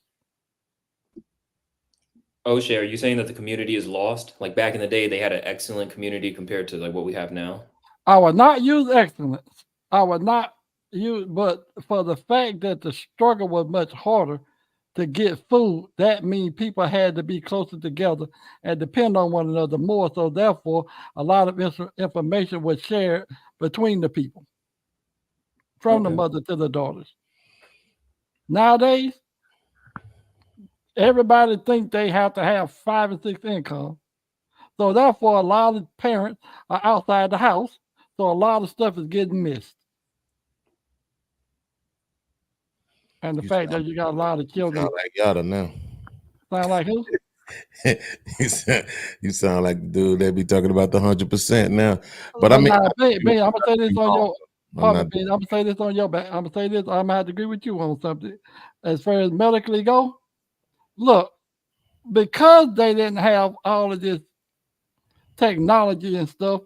O'Shea, are you saying that the community is lost? Like back in the day, they had an excellent community compared to like what we have now? I would not use excellence. I would not use, but for the fact that the struggle was much harder to get food, that means people had to be closer together and depend on one another more. So therefore, a lot of information was shared between the people, from the mother to the daughters. Nowadays, everybody thinks they have to have 5 and 6 income. So therefore, a lot of parents are outside the house. So a lot of stuff is getting missed. And the fact that you got a lot of children. Sound like Yada now. Sound like who? you sound like the dude that be talking about the 100% now. But I mean, I'm gonna say this on your. I'm I'm gonna say this on your back. I'm gonna say this. I'm gonna have to agree with you on something. As far as medically go, look, because they didn't have all of this technology and stuff,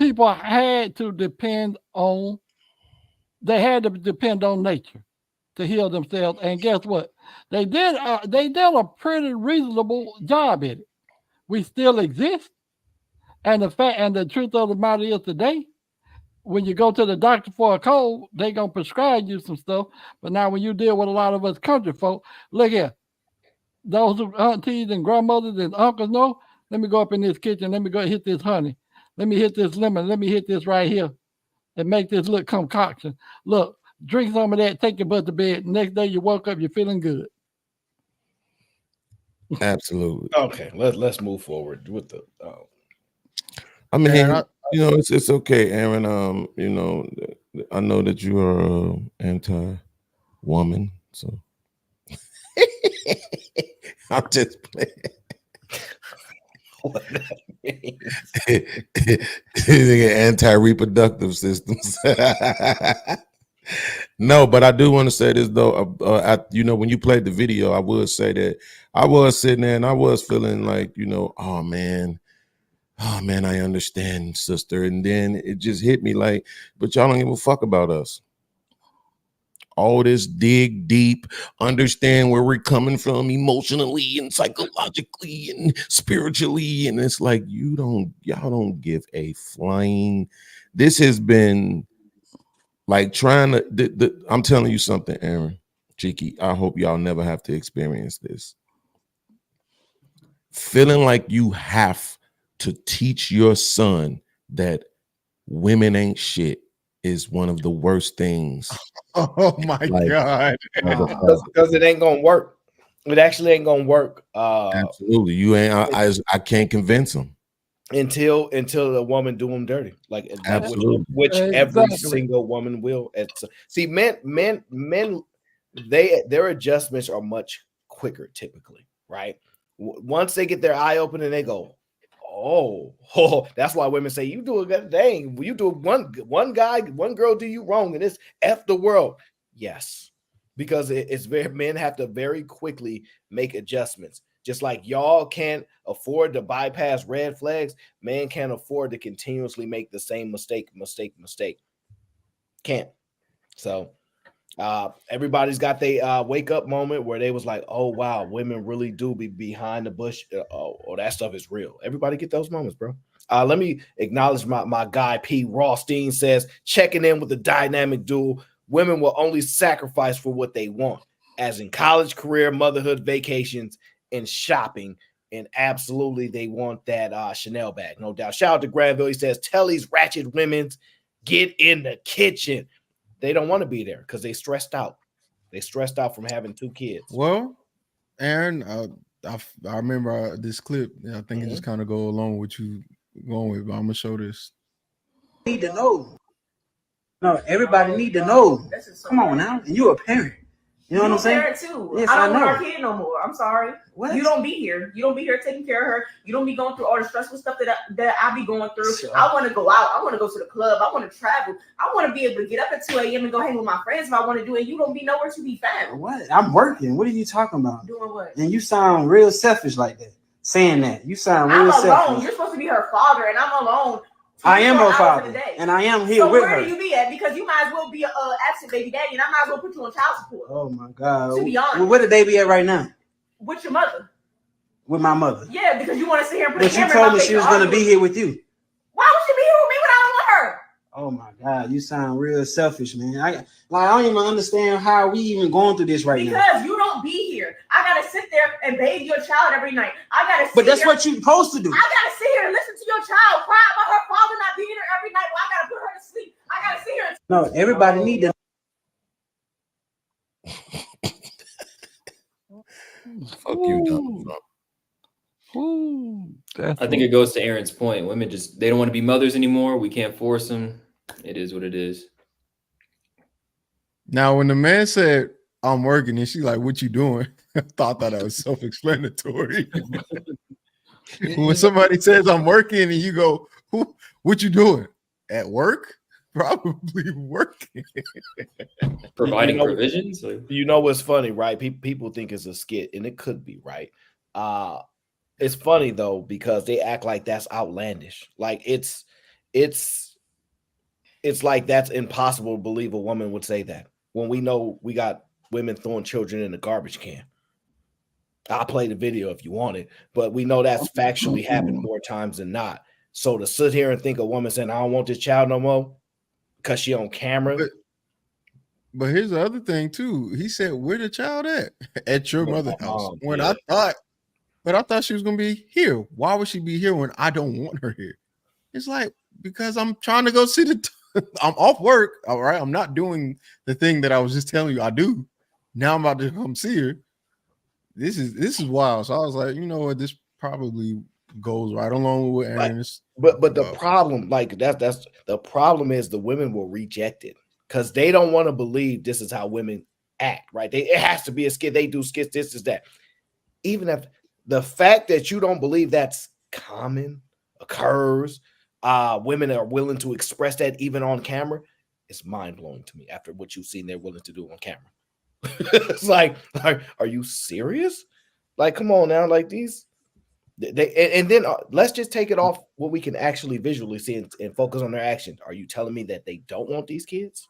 people had to depend on. They had to depend on nature to heal themselves. And guess what? They did a pretty reasonable job at it. We still exist. And the truth of the matter is today, when you go to the doctor for a cold, they gonna prescribe you some stuff. But now when you deal with a lot of us country folk, look here, those aunties and grandmothers and uncles know, let me go up in this kitchen, let me go hit this honey, let me hit this lemon, let me hit this right here and make this look concoction. Look, drink some of that, take your butt to bed. Next day you woke up, you're feeling good. Absolutely. Okay, let's move forward with the. I mean, it's okay, Aaron. I know that you are anti-woman, so I'm just playing. What that means. Anti-reproductive systems. No, but I do want to say this though. When you played the video, I would say that I was sitting there and I was feeling like, oh man, I understand, sister. And then it just hit me like, but y'all don't give a fuck about us. All this dig deep, understand where we're coming from emotionally and psychologically and spiritually. And it's like, y'all don't give a flying. This has been like trying to, I'm telling you something, Aaron, Cheeky, I hope y'all never have to experience this. Feeling like you have to teach your son that women ain't shit is one of the worst things. Oh my God. Because it ain't gonna work. It actually ain't gonna work. Absolutely. You ain't I can't convince them. Until the woman do them dirty. Like absolutely. Which every single woman will. See, men their adjustments are much quicker typically, right? Once they get their eye open and they go, oh, that's why women say you do a good thing. You do one girl do you wrong and it's F the world. Yes, because men have to very quickly make adjustments. Just like y'all can't afford to bypass red flags, man can't afford to continuously make the same mistake. Can't. So everybody's got their wake up moment where they was like, oh wow, women really do be behind the bush. That stuff is real. Everybody get those moments, bro. Let me acknowledge my guy P. Rothstein says, checking in with the dynamic duo. Women will only sacrifice for what they want, as in college, career, motherhood, vacations, and shopping. And absolutely, they want that Chanel bag, no doubt. Shout out to Granville. He says, tell these ratchet women's get in the kitchen. They don't want to be there because they stressed out. They stressed out from having 2 kids. Well, Aaron, I remember this clip. I think it just kind of go along with what you going with, but I'm gonna show this. Need to know. No, everybody need to know. Come on now, and you're a parent. You know what I'm saying? Parent too. Yes, I I don't want know. our kid no more. I'm sorry. What? You don't be here. You don't be here taking care of her. You don't be going through all the stressful stuff that I be going through. Sure. I want to go out. I want to go to the club. I want to travel. I want to be able to get up at 2 a.m. and go hang with my friends if I want to do it. You don't be nowhere to be found. What? I'm working. What are you talking about? Doing what? And you sound real selfish like that. Saying that. You sound real I'm alone. selfish. You're supposed to be her father, and I'm alone. I am her 24 hours father, in a day. and I am here so with where her. do you be at? Because you might as well be a absent baby daddy, and I might as well put you on child support. Oh my God. To be honest. Well, where the baby at right now? With your mother. With my mother. Yeah, because you want to sit here and put But a you camera told in my me face she was and gonna argue be with here me. with you. Why would she be here with me when I don't want her? Oh my God, you sound real selfish, man. I don't even understand how we even going through this right now. Because you don't be here. I gotta sit there and bathe your child every night. I gotta sit But that's here, what you're supposed to do. I gotta sit here and listen to your child cry about her father not being here every night while I gotta put her to sleep. I gotta sit here and No, everybody need to. Fuck you, Donald Trump. I think it goes to Aaron's point. Women they don't want to be mothers anymore. We can't force them. It is what it is. Now, when the man said, I'm working, and she like, what you doing? I thought that was self-explanatory. When somebody says I'm working and you go, what you doing? At work? Probably working. Providing provisions. You know what's funny, right? People think it's a skit, and it could be, right? It's funny though, because they act like that's outlandish. Like it's like that's impossible to believe a woman would say that when we know we got women throwing children in the garbage can. I'll play the video if you want it, but we know that's factually happened more times than not. So to sit here and think a woman saying, I don't want this child no more because she on camera. But here's the other thing too. He said, where the child at? At your mother's house. I thought she was gonna be here. Why would she be here when I don't want her here? It's like, because I'm trying to go see I'm off work. All right. I'm not doing the thing that I was just telling you I do. Now I'm about to come see her. This is wild. So I was like, you know what? This probably goes right along with Aaron. But the problem, like that's the problem is the women will reject it because they don't want to believe this is how women act, right? It has to be a skit. They do skits, this is that. Even if the fact that you don't believe that's common, occurs, women are willing to express that even on camera, it's mind-blowing to me after what you've seen they're willing to do on camera. It's like, are you serious? Like, come on now, like these, and then let's just take it off what we can actually visually see and focus on their actions. Are you telling me that they don't want these kids?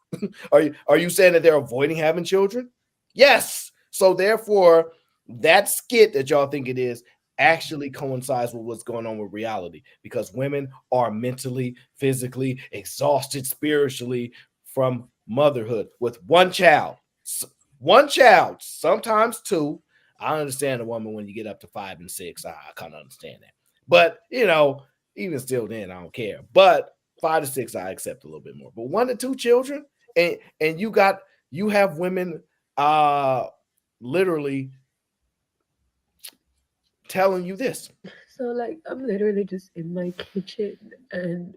Are you saying that they're avoiding having children? Yes. So therefore, that skit that y'all think it is actually coincides with what's going on with reality, because women are mentally, physically exhausted spiritually from motherhood with one child, sometimes two. I understand a woman when you get up to 5 and 6. I kind of understand that. But, even still then, I don't care. But 5 to 6, I accept a little bit more. But 1 to 2 children, and you have women literally telling you this. So, like, I'm literally just in my kitchen, and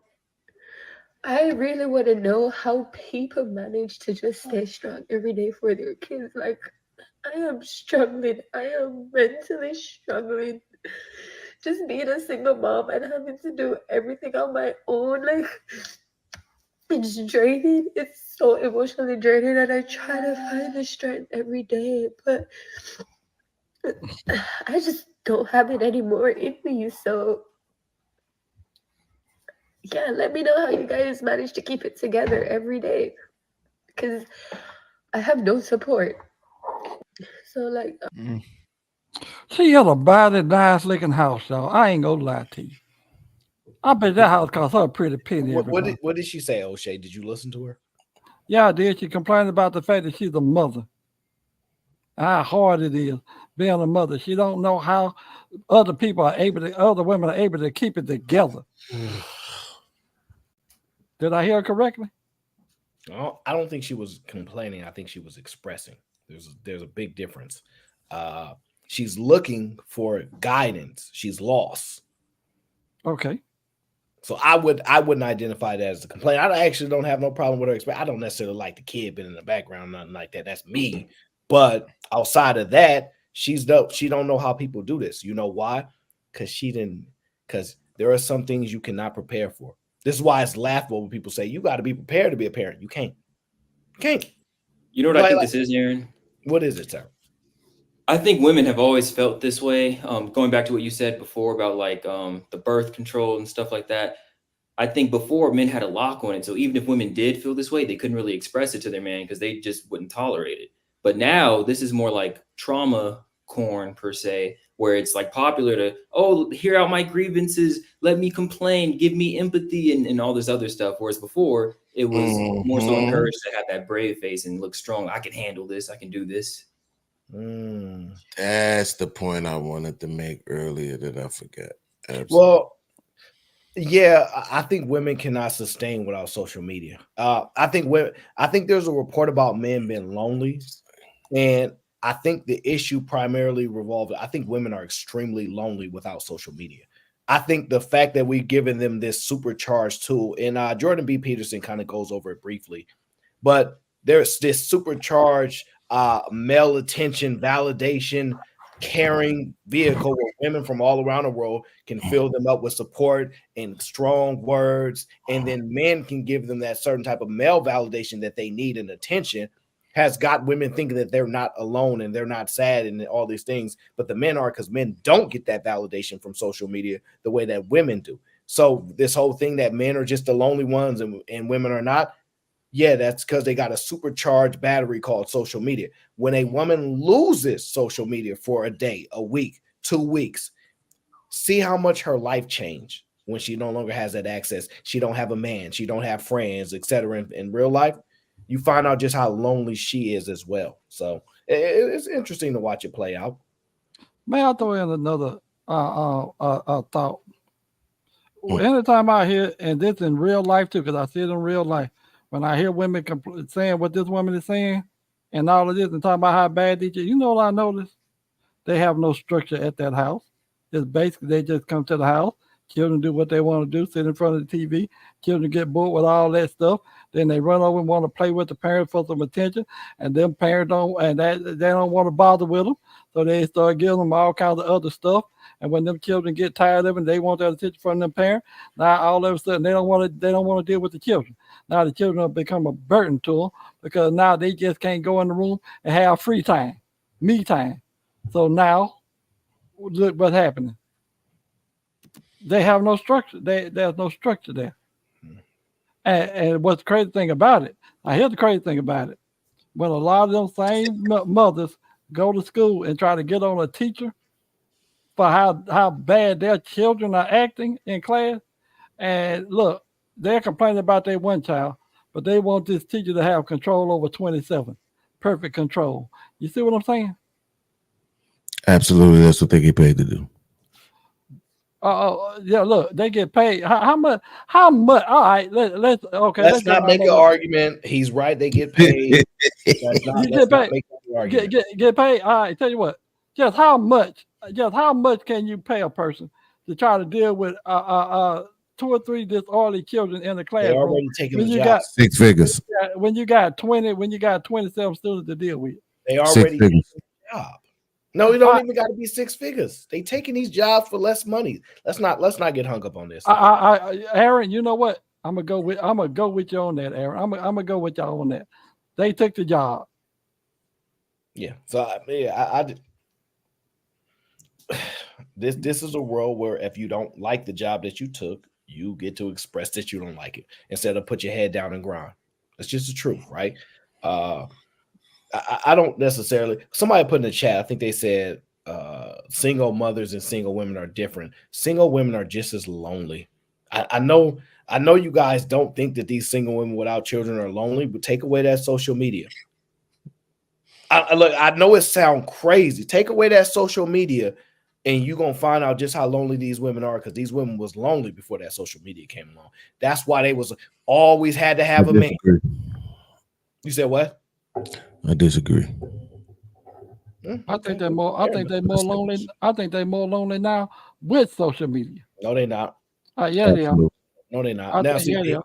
I really want to know how people manage to just stay strong every day for their kids. Like, I am struggling. I am mentally struggling. Just being a single mom and having to do everything on my own. Like, it's draining. It's so emotionally draining, and I try to find the strength every day, but I just don't have it anymore in me. So, yeah, let me know how you guys manage to keep it together every day, because I have no support. So, like, She had a body nice looking house, though. I ain't gonna lie to you. I bet that house cost her a pretty penny. What did she say, O'Shea? Did you listen to her? Yeah, I did. She complained about the fact that she's a mother. How hard it is being a mother. She don't know how other women are able to keep it together. Did I hear correctly? Oh, I don't think she was complaining. I think she was expressing. There's a big difference. She's looking for guidance. She's lost. Okay. So I wouldn't identify that as a complaint. I actually don't have no problem with her. I don't necessarily like the kid being in the background, nothing like that. That's me. But outside of that, she don't know how people do this. You know why? Because there are some things you cannot prepare for. This is why it's laughable when people say you got to be prepared to be a parent. You can't. You can't. You know what I think this is, Aaron? What is it, sir? I think women have always felt this way. Going back to what you said before about like the birth control and stuff like that. I think before men had a lock on it. So even if women did feel this way, they couldn't really express it to their man because they just wouldn't tolerate it. But now this is more like trauma corn per se, where it's like popular to, oh, hear out my grievances, let me complain, give me empathy and all this other stuff. Whereas before it was more so encouraged to have that brave face and look strong. I can handle this. I can do this. That's the point I wanted to make earlier that I forgot. Absolutely. Well, yeah, I think women cannot sustain without social media. I think there's a report about men being lonely, and I think the issue primarily revolves. I think women are extremely lonely without social media. I think the fact that we've given them this supercharged tool, and Jordan B. Peterson kind of goes over it briefly, but there's this supercharged male attention, validation, caring vehicle where women from all around the world can fill them up with support and strong words, and then men can give them that certain type of male validation that they need and attention, has got women thinking that they're not alone and they're not sad and all these things, but the men are, because men don't get that validation from social media the way that women do. So this whole thing that men are just the lonely ones and women are not, yeah, that's because they got a supercharged battery called social media. When a woman loses social media for a day, a week, 2 weeks, see how much her life changed when she no longer has that access. She don't have a man, she don't have friends, etc. In real life, you find out just how lonely she is as well. So it's interesting to watch it play out. May I throw in another thought? Anytime I hear, and this in real life too, because I see it in real life, when I hear women saying what this woman is saying and all of this and talking about how bad they do, you know what I noticed? They have no structure at that house. It's basically they just come to the house, children do what they want to do, sit in front of the TV, children get bored with all that stuff. Then they run over and want to play with the parents for some attention, and them parents they don't want to bother with them. So they start giving them all kinds of other stuff. And when them children get tired of it, they want that attention from them parents. Now all of a sudden they don't want to deal with the children. Now the children have become a burden to them because now they just can't go in the room and have free time, me time. So now look what's happening. They have no structure. There's no structure there. And what's the crazy thing about it? Here's the crazy thing about it. When a lot of them same mothers go to school and try to get on a teacher for how bad their children are acting in class, and look, they're complaining about their one child, but they want this teacher to have control over 27. Perfect control. You see what I'm saying? Absolutely, that's what they get paid to do. Yeah, look, they get paid. How much? All right, let's not make an argument. He's right. They get paid. Get paid. All right, tell you what. Just how much can you pay a person to try to deal with 2 or 3 disorderly children in the classroom? They're already taking when the you job. got 6 figures. When you got 27 students to deal with. They already taking the job. No, you don't even got to be 6 figures. They taking these jobs for less money. Let's not get hung up on this. Aaron, you know what? I'm gonna go with you on that, Aaron. I'm gonna go with y'all on that. They took the job. Yeah. So this is a world where if you don't like the job that you took, you get to express that you don't like it instead of put your head down and grind. That's just the truth, right? I don't necessarily. Somebody put in the chat, I think they said single mothers and single women are different. Single women are just as lonely. I know you guys don't think that these single women without children are lonely, but take away that social media. I know it sounds crazy. Take away that social media, and you're gonna find out just how lonely these women are, because these women was lonely before that social media came along. That's why they was always had to have a man. You said what? I disagree. I think they're more lonely. I think they're more lonely now with social media. No, they're not. Yeah, they are. No, they're not. Now, see,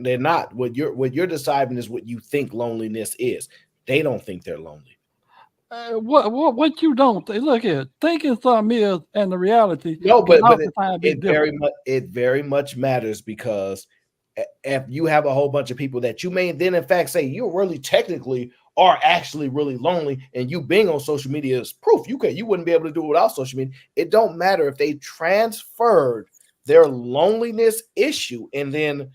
they're not. What you're deciding is what you think loneliness is. They don't think they're lonely. What you don't think? Look here, thinking something is and the reality No, can but oftentimes be it very much matters because if you have a whole bunch of people that you may then in fact say you really technically are actually really lonely, and you being on social media is proof you wouldn't be able to do it without social media. It don't matter if they transferred their loneliness issue and then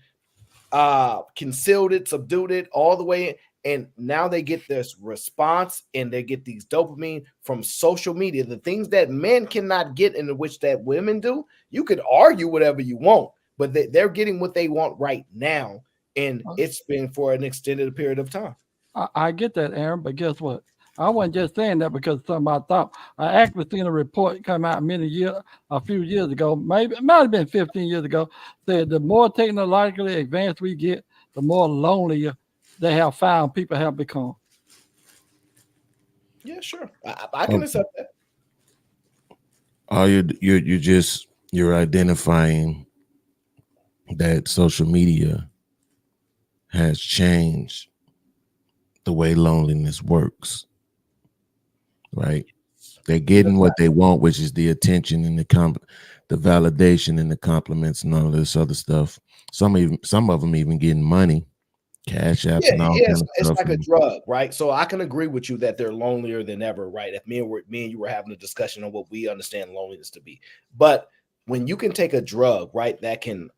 concealed it, subdued it all the way, and now they get this response and they get these dopamine from social media, the things that men cannot get, in which that women do. You could argue whatever you want, but they're getting what they want right now, and it's been for an extended period of time. I get that, Aaron, but guess what? I wasn't just saying that because of something I thought. I actually seen a report come out a few years ago, maybe it might have been 15 years ago, said the more technologically advanced we get, the more lonelier they have found people have become. Yeah, sure. I can accept that. You're identifying that social media has changed the way loneliness works, right? They're getting what they want, which is the attention and the validation and the compliments and all of this other stuff. Some of them even getting money, cash apps, and all kinds of it's stuff. like a drug, right? So I can agree with you that they're lonelier than ever, right? If me and you were having a discussion on what we understand loneliness to be, but when you can take a drug, right, that can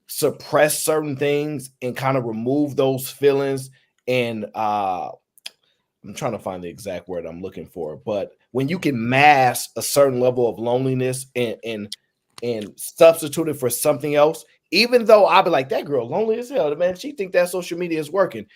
suppress certain things and kind of remove those feelings, and I'm trying to find the exact word I'm looking for, but when you can mask a certain level of loneliness and substitute it for something else, even though I'll be like, that girl lonely as hell, man, she think that social media is working.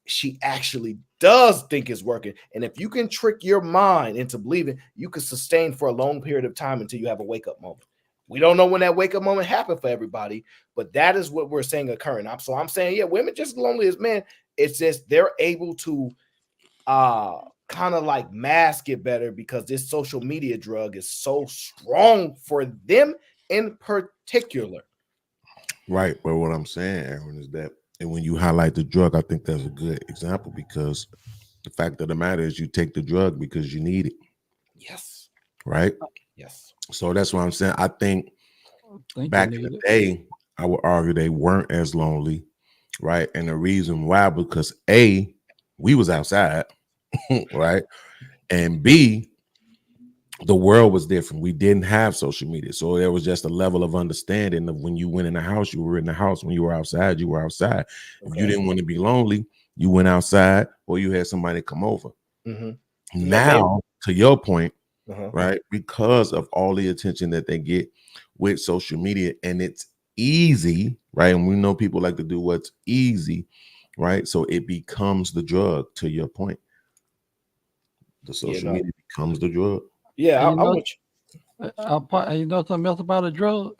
She actually does think it's working. And if you can trick your mind into believing, you can sustain for a long period of time until you have a wake-up moment. We don't know when that wake-up moment happened for everybody, but that is what we're saying occurring. So I'm saying, yeah, women just lonely as men. It's just they're able to kind of like mask it better because this social media drug is so strong for them in particular. Right. But what I'm saying, Aaron, is that, and when you highlight the drug, I think that's a good example, because the fact of the matter is you take the drug because you need it. Yes. Right? Yes. So that's what I'm saying. I think back in the day, I would argue they weren't as lonely, right? And the reason why, because A, we was outside, right? And B, the world was different. We didn't have social media. So there was just a level of understanding of when you went in the house, you were in the house. When you were outside, you were outside. If you didn't want to be lonely, you went outside or you had somebody come over. Mm-hmm. Now, to your point, right, because of all the attention that they get with social media, and it's easy, right? And we know people like to do what's easy, right? So it becomes the drug, to your point. The social media becomes the drug. Yeah, you know something else about a drug?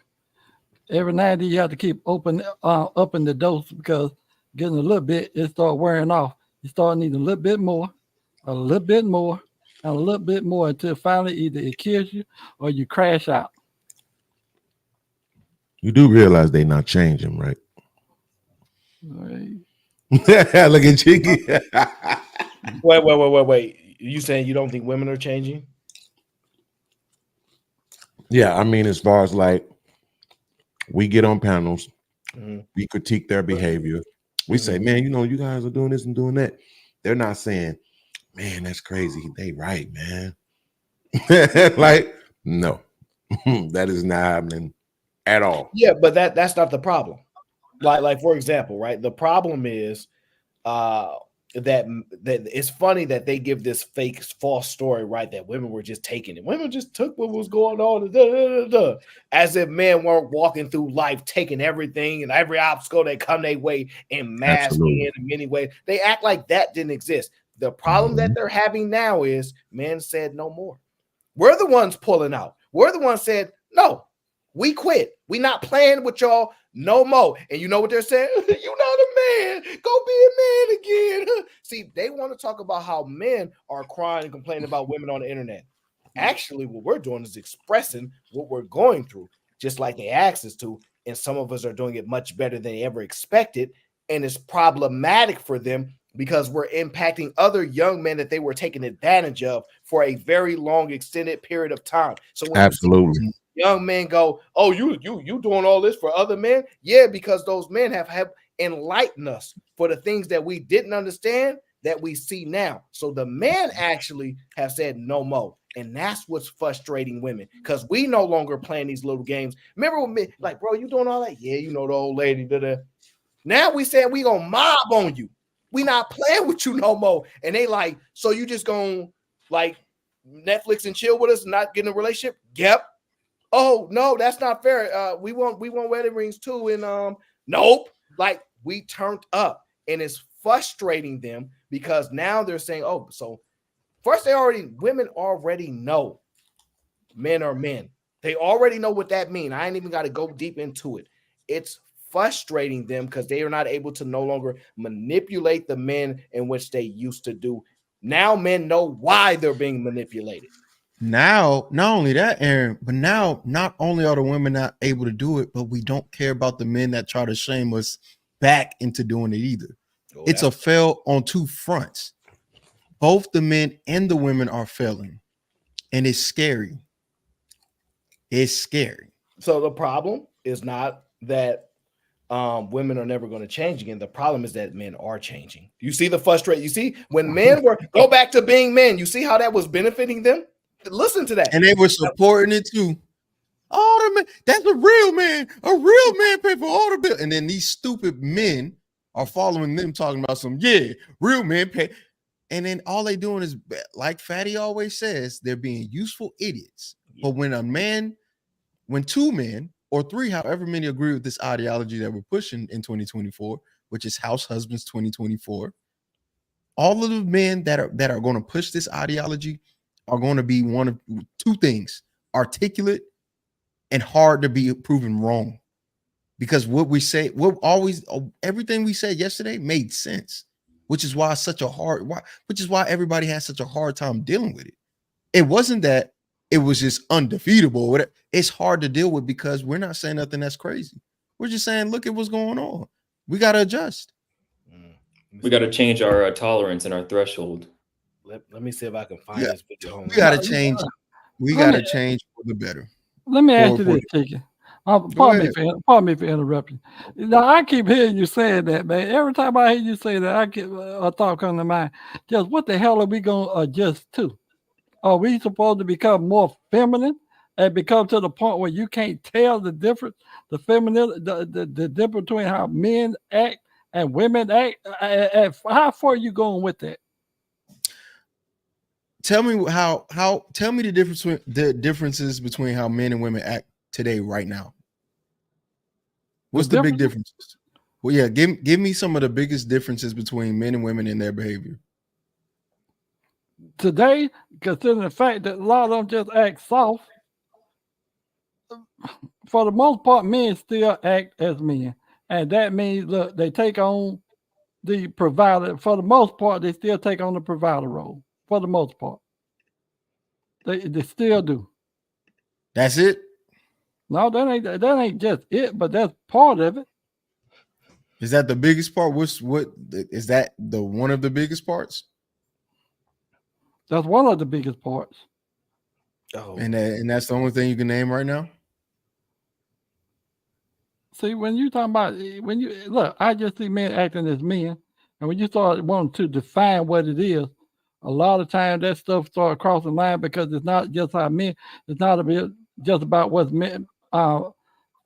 Every now and then you have to keep upping the dose, because getting a little bit, it start wearing off. You start needing a little bit more, a little bit more, and a little bit more, until finally either it kills you or you crash out. You do realize they're not changing, right? Right. Look at Cheeky. Wait. You saying you don't think women are changing? Yeah, I mean, as far as like, we get on panels, we critique their behavior. We say, man, you guys are doing this and doing that. They're not saying, man, that's crazy. They right, man. Like, no, that is not happening at all. Yeah, but that's not the problem. Like for example, right? The problem is that it's funny that they give this fake false story, right? That women were just taking it. Women just took what was going on, as if men weren't walking through life taking everything and every obstacle that come their way and masking in many ways. They act like that didn't exist. The problem that they're having now is men said no more. We're the ones pulling out. We're the ones said, no, we quit. We not playing with y'all no more. And you know what they're saying? You're not a man. Go be a man again. See, they want to talk about how men are crying and complaining about women on the internet. Actually, what we're doing is expressing what we're going through, just like they asked us to. And some of us are doing it much better than they ever expected. And it's problematic for them because we're impacting other young men that they were taking advantage of for a very long, extended period of time. So when Absolutely. young men go, oh, you doing all this for other men? Yeah, because those men have enlightened us for the things that we didn't understand that we see now. So the man actually have said no more. And that's what's frustrating women, because we no longer playing these little games. Remember when me, like, bro, you doing all that? Yeah, you know, the old lady. Now we saying we gonna mob on you. We not playing with you no more. And they like, so you just gonna like Netflix and chill with us and not get in a relationship? Yep. Oh no, that's not fair. We want wedding rings too. And nope. Like, we turned up, and it's frustrating them because now they're saying, oh, so first women already know men are men. They already know what that means. I ain't even got to go deep into it. It's frustrating them because they are not able to no longer manipulate the men in which they used to do. Now men know why they're being manipulated. Now, not only that, Aaron, but now not only are the women not able to do it, but we don't care about the men that try to shame us back into doing it either. Oh, it's a fail on two fronts. Both the men and the women are failing, and it's scary. It's scary. So the problem is not that women are never going to change again. The problem is that men are changing. You see the frustration. You see when men go back to being men, you see how that was benefiting them? Listen to that. And they were supporting it too. All the men, that's a real man. A real man pay for all the bills. And then these stupid men are following them talking about real men pay. And then all they doing is, like Fatty always says, they're being useful idiots. But when two men or three, however many agree with this ideology that we're pushing in 2024, which is House Husbands 2024, all of the men that are going to push this ideology are going to be one of two things: articulate and hard to be proven wrong. Because what we say, everything we said yesterday made sense, which is why everybody has such a hard time dealing with it. It wasn't that it was just undefeatable. It's hard to deal with because we're not saying nothing that's crazy. We're just saying, look at what's going on. We got to adjust. We got to change our tolerance and our threshold. Let me see if I can find this video. We got to change. We got to change for the better. Let me ask you this, Chicken. Pardon me for interrupting. Now, I keep hearing you saying that, man. Every time I hear you say that, I get a thought come to mind. Just what the hell are we going to adjust to? Are we supposed to become more feminine and become to the point where you can't tell the difference, the difference between how men act and women act? How far are you going with that? Tell me tell me the differences between how men and women act today, right now. What's the big differences? Well, yeah, give me some of the biggest differences between men and women in their behavior. Today, considering the fact that a lot of them just act soft, for the most part, men still act as men. And that means, look, they take on the provider. For the most part, they still take on the provider role. For the most part. They still do. That's it? No, that ain't just it, but that's part of it. Is that the biggest part? Is that the one of the biggest parts? That's one of the biggest parts. Oh, and that's the only thing you can name right now? See, when you talking about look, I just see men acting as men, and when you start wanting to define what it is, a lot of times that stuff start crossing the line because it's not just how men. It's not just about what's men,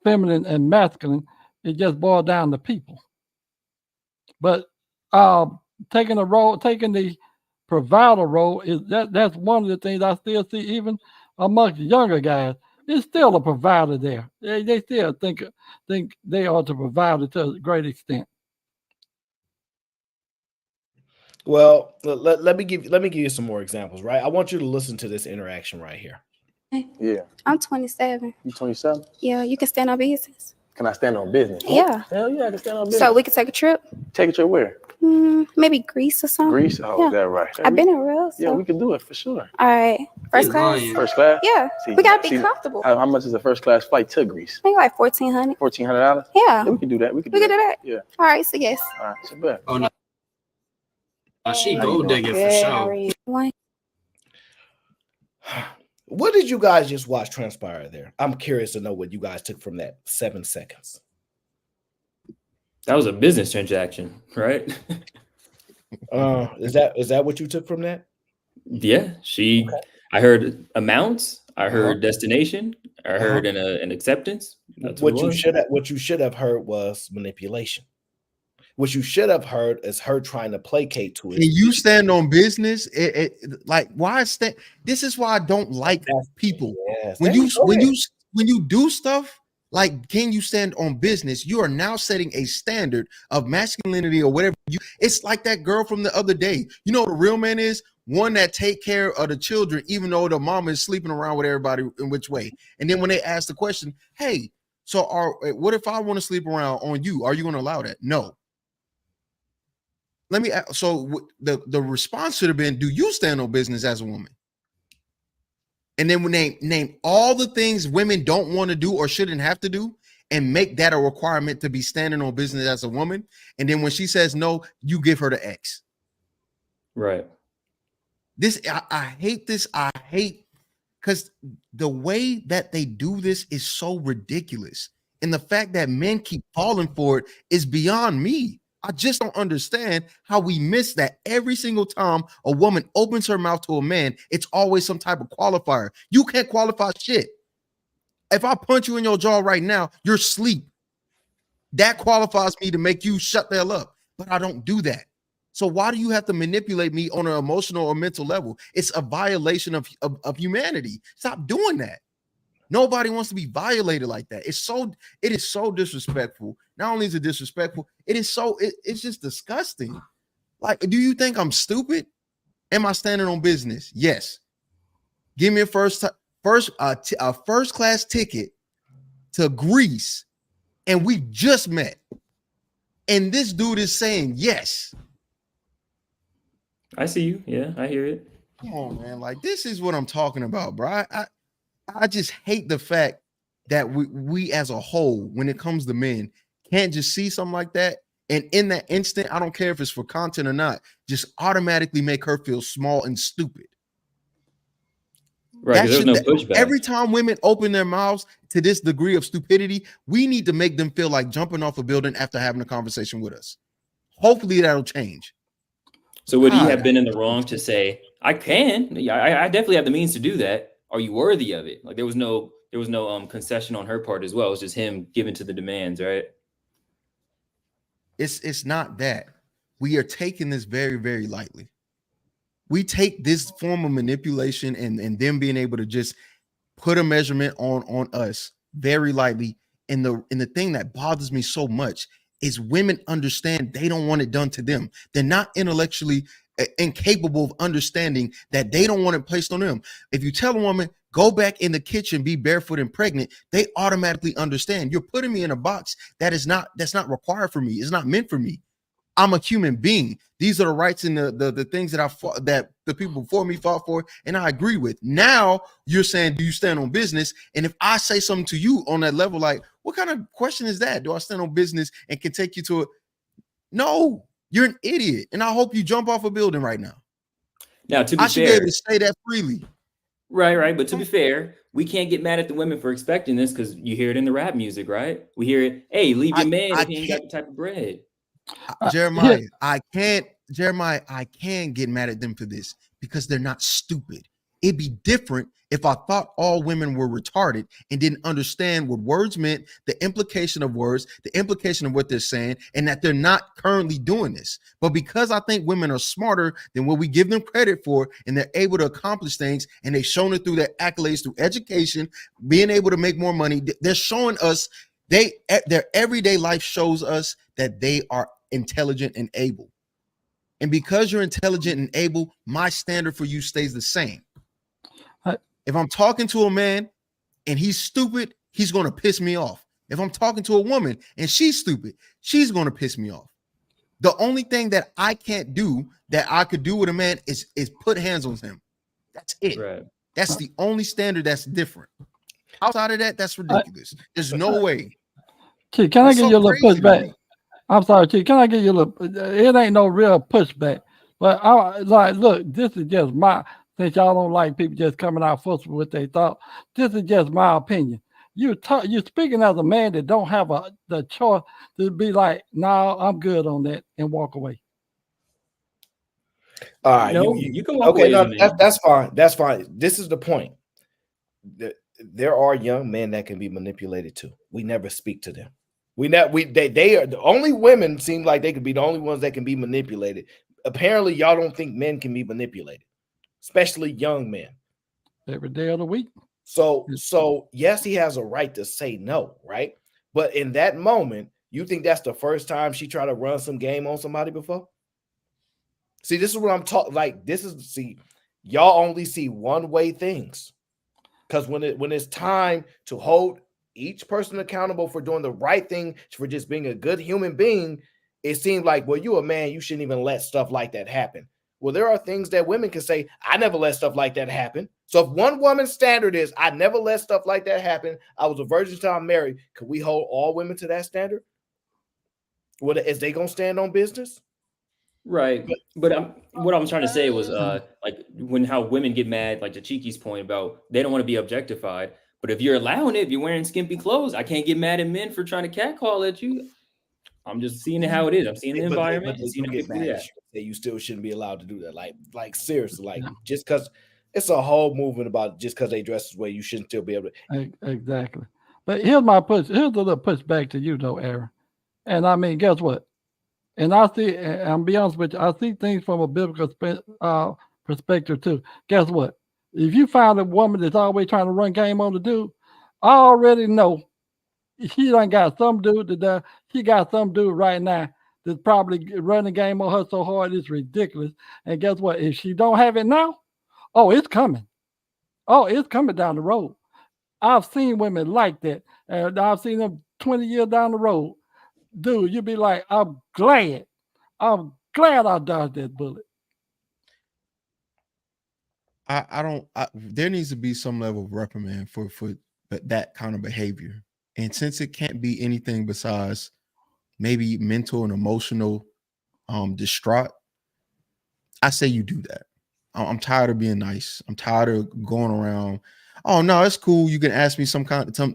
feminine and masculine. It just boils down to people. But taking the provider role that's one of the things I still see even amongst younger guys. It's still a provider there. They still think they are to provide it to a great extent. Well, let me give you some more examples, right? I want you to listen to this interaction right here. Yeah. I'm 27. You 27? Yeah, you can stand on business. Can I stand on business? Yeah. Hell yeah, I can stand on business. So we can take a trip? Take a trip where? Maybe Greece or something. Greece? Oh, yeah. is that right? I've been in real. So. Yeah, we can do it for sure. All right. First class? First class? Yeah. We got to be comfortable. How much is a first class flight to Greece? I think like $1,400. $1,400? Yeah. We can do that. We can do that. Yeah. All right, so yes. All right, so bet. Oh, no. She How you gold doing? digging for sure. Why? What did you guys just watch transpire there? I'm curious to know what you guys took from that 7 seconds. That was a business transaction, right? Is that what you took from that? Yeah, she. Okay. I heard amounts. I heard destination. I heard an acceptance. That's What it you was. should have heard was manipulation. What you should have heard is her trying to placate to it. And you stand on business. Like why stand? This is why I don't like people. Yes, When there you you go. when you do stuff like can you stand on business? You are now setting a standard of masculinity or whatever. It's like that girl from the other day. You know what a real man is? One that take care of the children, even though the mama is sleeping around with everybody in which way. And then when they ask the question, hey, so what if I want to sleep around on you? Are you going to allow that? No. Let me ask, so the response should have been, do you stand on business as a woman? And then when they name all the things women don't want to do or shouldn't have to do and make that a requirement to be standing on business as a woman. And then when she says no, you give her the X. Right. This, I hate this. I hate because the way that they do this is so ridiculous. And the fact that men keep falling for it is beyond me. I just don't understand how we miss that every single time a woman opens her mouth to a man, it's always some type of qualifier. You can't qualify shit. If I punch you in your jaw right now, you're asleep. That qualifies me to make you shut the hell up. But I don't do that. So why do you have to manipulate me on an emotional or mental level? It's a violation of humanity. Stop doing that. Nobody wants to be violated like that. It is so disrespectful. Not only is it disrespectful, it's just disgusting. Like, do you think I'm stupid? Am I standing on business? Yes. Give me a first class ticket to Greece, and we just met. And this dude is saying yes. I see you. Yeah, I hear it. Come on, man. Like, this is what I'm talking about, bro. I just hate the fact that we as a whole, when it comes to men, can't just see something like that. And in that instant, I don't care if it's for content or not, just automatically make her feel small and stupid. Right, because there's no pushback. Every time women open their mouths to this degree of stupidity, we need to make them feel like jumping off a building after having a conversation with us. Hopefully that'll change. So would he have been in the wrong to say, I can, I definitely have the means to do that. Are you worthy of it? Like there was no concession on her part as well. It was just him giving to the demands, right? It's not that. We are taking this very, very lightly. We take this form of manipulation and them being able to just put a measurement on us very lightly. And the thing that bothers me so much is women understand they don't want it done to them. They're not intellectually incapable of understanding that they don't want it placed on them. If you tell a woman, go back in the kitchen, be barefoot and pregnant, they automatically understand. You're putting me in a box that's not required for me. It's not meant for me. I'm a human being. These are the rights and the things that I fought, that the people before me fought for, and I agree with. Now you're saying, do you stand on business? And if I say something to you on that level, like, what kind of question is that? Do I stand on business and can take you to it? No, you're an idiot. And I hope you jump off a building right now. Now, to be I should be able to say that freely. Right. But to be fair, we can't get mad at the women for expecting this because you hear it in the rap music, right? We hear it, hey, leave your man if he ain't got the type of bread. Jeremiah, I can get mad at them for this because they're not stupid. It'd be different if I thought all women were retarded and didn't understand what words meant, the implication of words, the implication of what they're saying, and that they're not currently doing this. But because I think women are smarter than what we give them credit for, and they're able to accomplish things, and they've shown it through their accolades, through education, being able to make more money, they're showing us, their everyday life shows us that they are intelligent and able. And because you're intelligent and able, my standard for you stays the same. If I'm talking to a man and he's stupid, he's going to piss me off. If I'm talking to a woman and she's stupid, she's going to piss me off. The only thing that I can't do that I could do with a man is put hands on him. That's it. Right. That's the only standard that's different. Outside of that, that's ridiculous. There's no way. Chief, can I give you a little pushback? I'm sorry, Chief. Can I give you a little? It ain't no real pushback. But I like, look, this is just my, since y'all don't like people just coming out first with what they thought, this is just my opinion. You're speaking as a man that don't have the choice to be like, no, I'm good on that and walk away. All right, No, you can walk okay? away as a No, man. that's fine. That's fine. This is the point. There are young men that can be manipulated too. We never speak to them. They are the only women seem like they could be the only ones that can be manipulated. Apparently, y'all don't think men can be manipulated, especially young men. Every day of the week. So yes, he has a right to say no, right? But in that moment, you think that's the first time she tried to run some game on somebody before? See, this is what I'm talking. Like, y'all only see one-way things. Because when it's time to hold each person accountable for doing the right thing, for just being a good human being, it seems like, well, you're a man, you shouldn't even let stuff like that happen. Well, there are things that women can say, I never let stuff like that happen. So if one woman's standard is, I never let stuff like that happen, I was a virgin until I'm married, could we hold all women to that standard? What is they gonna stand on business? Right. But what I'm trying to say was like how women get mad, like to Cheeky's point about they don't want to be objectified. But if you're allowing it, if you're wearing skimpy clothes, I can't get mad at men for trying to catcall at you. I'm just seeing it how it is. I'm seeing the environment. But Seeing you how get people do mad that. that you still shouldn't be allowed to do that. Like seriously, like just because it's a whole movement about just because they dress this way, you shouldn't still be able to. Exactly. But here's my push. Here's a little pushback to you, though, Aaron. And I mean, guess what? And I see, and I'll be honest with you, I see things from a biblical perspective too. Guess what? If you find a woman that's always trying to run game on the dude, I already know she done got some dude that she got some dude right now that's probably running game on her so hard it's ridiculous. And guess what? If she don't have it now, oh, it's coming. Oh, it's coming down the road. I've seen women like that, and I've seen them 20 years down the road. Dude, you'd be like, I'm glad I dodged that bullet. I don't. There needs to be some level of reprimand for that kind of behavior, and since it can't be anything besides maybe mental and emotional distraught, I say you do that. I'm tired of being nice. I'm tired of going around. Oh no, it's cool. You can ask me some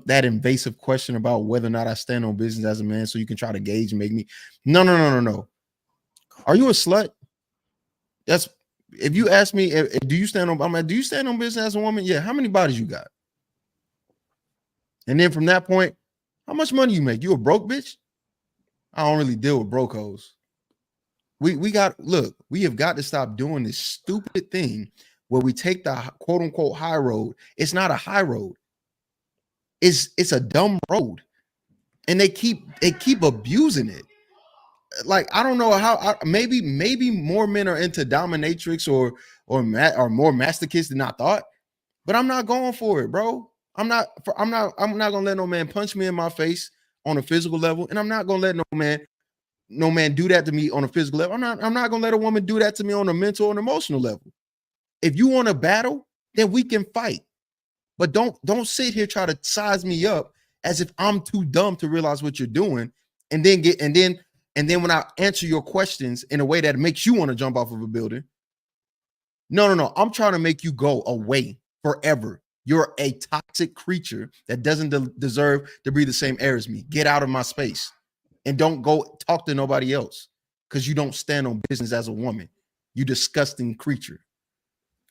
that invasive question about whether or not I stand on business as a man, so you can try to gauge and make me. No. Are you a slut? That's if you ask me, do you stand on? I'm like, do you stand on business as a woman? Yeah. How many bodies you got? And then from that point, how much money you make? You a broke bitch? I don't really deal with broke hoes. We have got to stop doing this stupid thing where we take the quote unquote high road. It's not a high road. It's a dumb road. And they keep abusing it. Like, I don't know how maybe more men are into dominatrix or more masochists than I thought, but I'm not going for it, bro. I'm not gonna let no man punch me in my face on a physical level, and I'm not gonna let no man do that to me on a physical level. I'm not gonna let a woman do that to me on a mental and emotional level. If you want to battle, then we can fight. But don't sit here try to size me up as if I'm too dumb to realize what you're doing, and then when I answer your questions in a way that makes you want to jump off of a building. No. I'm trying to make you go away forever. You're a toxic creature that doesn't deserve to breathe the same air as me. Get out of my space and don't go talk to nobody else because you don't stand on business as a woman. You disgusting creature.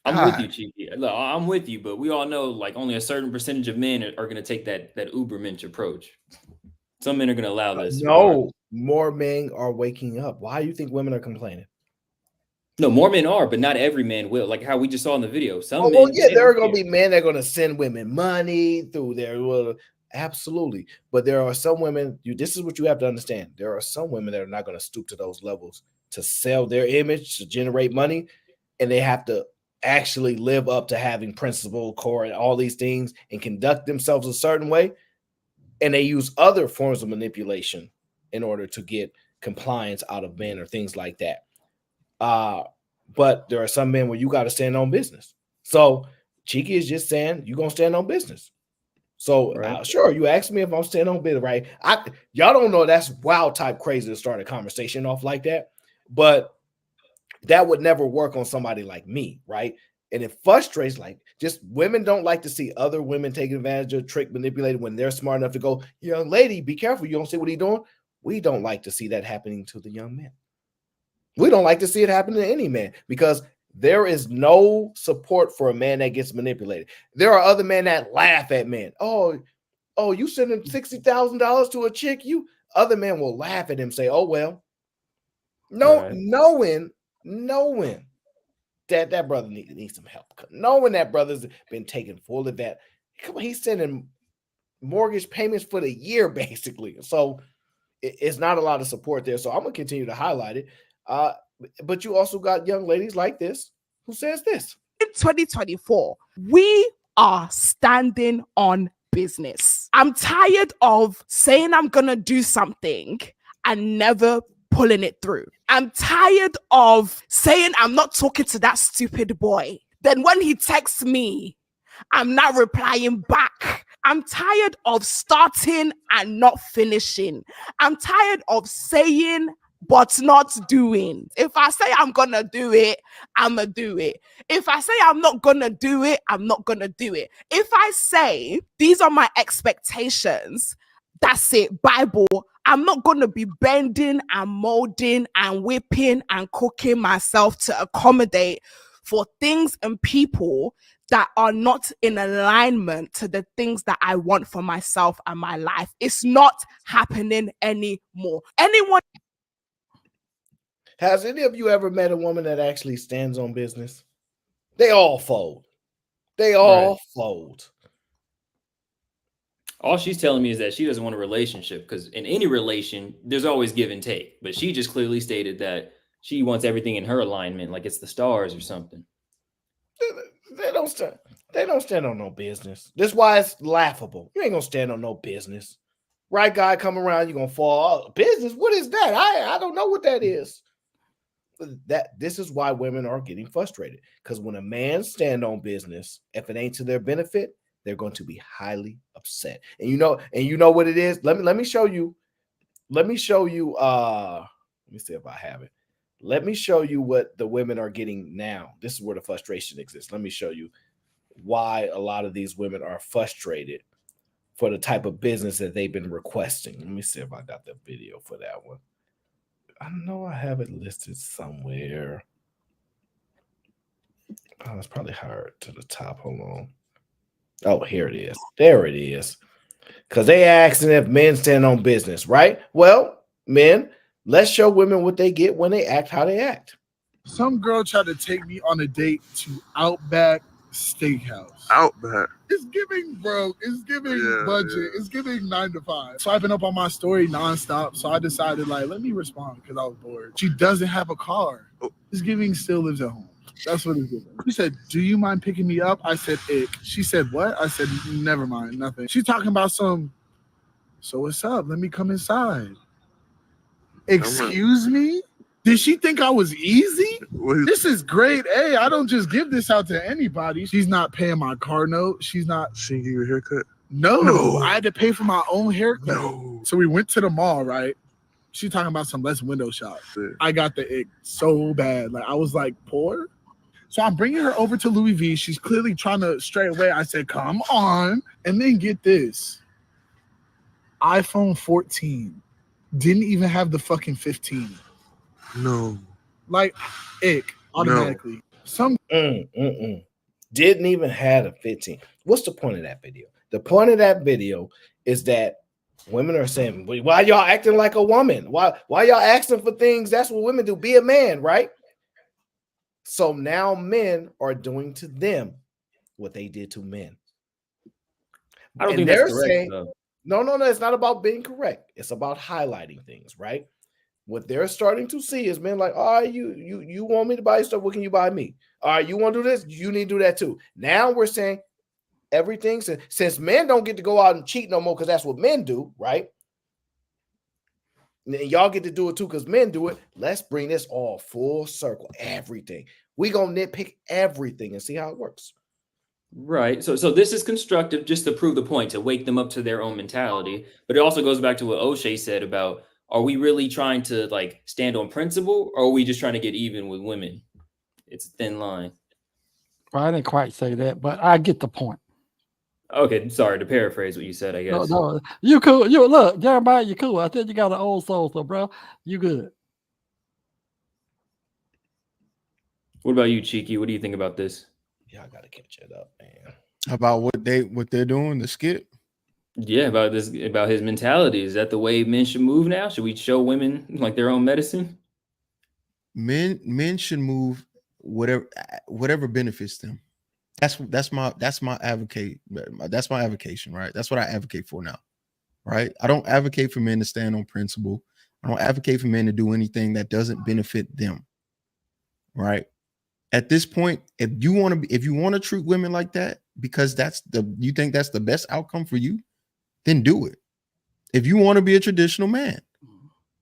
I'm with you, Cheeky. Look, I'm with you, but we all know like only a certain percentage of men are going to take that Ubermensch approach. Some men are going to allow this. No, more men are waking up. Why do you think women are complaining? No, more men are, but not every man will. Like how we just saw in the video. Some men. Well, yeah, there are going to be men that are going to send women money through their. Well, absolutely, but there are some women. This is what you have to understand. There are some women that are not going to stoop to those levels to sell their image to generate money, and they have to actually live up to having principle, core, and all these things, and conduct themselves a certain way. And they use other forms of manipulation in order to get compliance out of men or things like that. But there are some men where you got to stand on business. So Cheeky is just saying you're going to stand on business. So sure, you asked me if I'm standing on business, right? Y'all don't know that's wild type crazy to start a conversation off like that. But that would never work on somebody like me, right? And it frustrates, like, just women don't like to see other women taking advantage of, trick, manipulated when they're smart enough to go, young lady, be careful. You don't see what he's doing. We don't like to see that happening to the young men. We don't like to see it happen to any man because there is no support for a man that gets manipulated. There are other men that laugh at men. Oh, you sending $60,000 to a chick? You other men will laugh at him, say, oh, well. No, Right. knowing that brother needs some help. Knowing that brother's been taken full advantage. Come on, he's sending mortgage payments for the year, basically. So it's not a lot of support there. So I'm gonna continue to highlight it. But you also got young ladies like this who says this. In 2024, we are standing on business. I'm tired of saying I'm gonna do something and never pulling it through. I'm tired of saying I'm not talking to that stupid boy. Then when he texts me, I'm not replying back. I'm tired of starting and not finishing. I'm tired of saying but not doing. If I say I'm gonna do it, I'm gonna do it. If I say I'm not gonna do it, I'm not gonna do it. If I say these are my expectations, that's it, Bible. I'm not going to be bending and molding and whipping and cooking myself to accommodate for things and people that are not in alignment to the things that I want for myself and my life. It's not happening anymore. Has any of you ever met a woman that actually stands on business? They all fold. They all fold. All she's telling me is that she doesn't want a relationship because in any relation, there's always give and take. But she just clearly stated that she wants everything in her alignment, like it's the stars or something. They don't stand on no business. This is why it's laughable. You ain't gonna stand on no business. Right guy come around, you're gonna fall. Oh, business? What is that? I don't know what that is. This is why women are getting frustrated. Because when a man stand on business, if it ain't to their benefit, they're going to be highly upset. And you know what it is? Let me show you. Let me show you. Let me see if I have it. Let me show you what the women are getting now. This is where the frustration exists. Let me show you why a lot of these women are frustrated for the type of business that they've been requesting. Let me see if I got the video for that one. I know I have it listed somewhere. Oh, it's probably hard to the top. Hold on. Oh, here it is. There it is. Because they asking if men stand on business, right? Well, men, let's show women what they get when they act how they act. Some girl tried to take me on a date to Outback Steakhouse. Outback. It's giving broke. It's giving budget. Yeah. It's giving 9 to 5. Swiping up on my story nonstop. So I decided, let me respond because I was bored. She doesn't have a car. It's giving still lives at home. That's what it's giving. She said, do you mind picking me up? I said, ick. She said, what? I said, never mind, nothing. She's talking about so what's up? Let me come inside. Excuse me? Did she think I was easy? This is grade A. I don't just give this out to anybody. She's not paying my car note. She didn't give you a haircut? No. I had to pay for my own haircut. No. So we went to the mall, right? She's talking about some less window shop. Yeah. I got the ick so bad. I was poor. So I'm bringing her over to Louis V. She's clearly trying to stray away. I said, come on. And then get this. iPhone 14. Didn't even have the fucking 15. No. Ick. Automatically. No. Some didn't even have a 15. What's the point of that video? The point of that video is that women are saying, why y'all acting like a woman? Why y'all asking for things? That's what women do. Be a man, right? So now men are doing to them what they did to men. I don't think that's correct. No, it's not about being correct. It's about highlighting things, right? What they're starting to see is men like, all right, you want me to buy stuff, what can you buy me? All right, you want to do this? You need to do that too. Now we're saying everything, since men don't get to go out and cheat no more because that's what men do, right? And y'all get to do it too because men do it. Let's bring this all full circle. Everything. We gonna nitpick everything and see how it works. Right. So this is constructive just to prove the point, to wake them up to their own mentality. But it also goes back to what O'Shea said about are we really trying to like stand on principle, or are we just trying to get even with women? It's a thin line. Well, I didn't quite say that, but I get the point. Okay, sorry to paraphrase what you said, I guess. No, you cool. You look, Jeremiah, you cool. I think you got an old soul, so bro, you good. What about you, Cheeky? What do you think about this? Yeah, I gotta catch it up, man. About what they're doing, the skit. Yeah, about this, about his mentality. Is that the way men should move now? Should we show women like their own medicine? Men should move whatever benefits them. That's my advocate. That's my avocation, right? That's what I advocate for now, right? I don't advocate for men to stand on principle. I don't advocate for men to do anything that doesn't benefit them, right? At this point, if you want to treat women like that because you think that's the best outcome for you, then do it. If you want to be a traditional man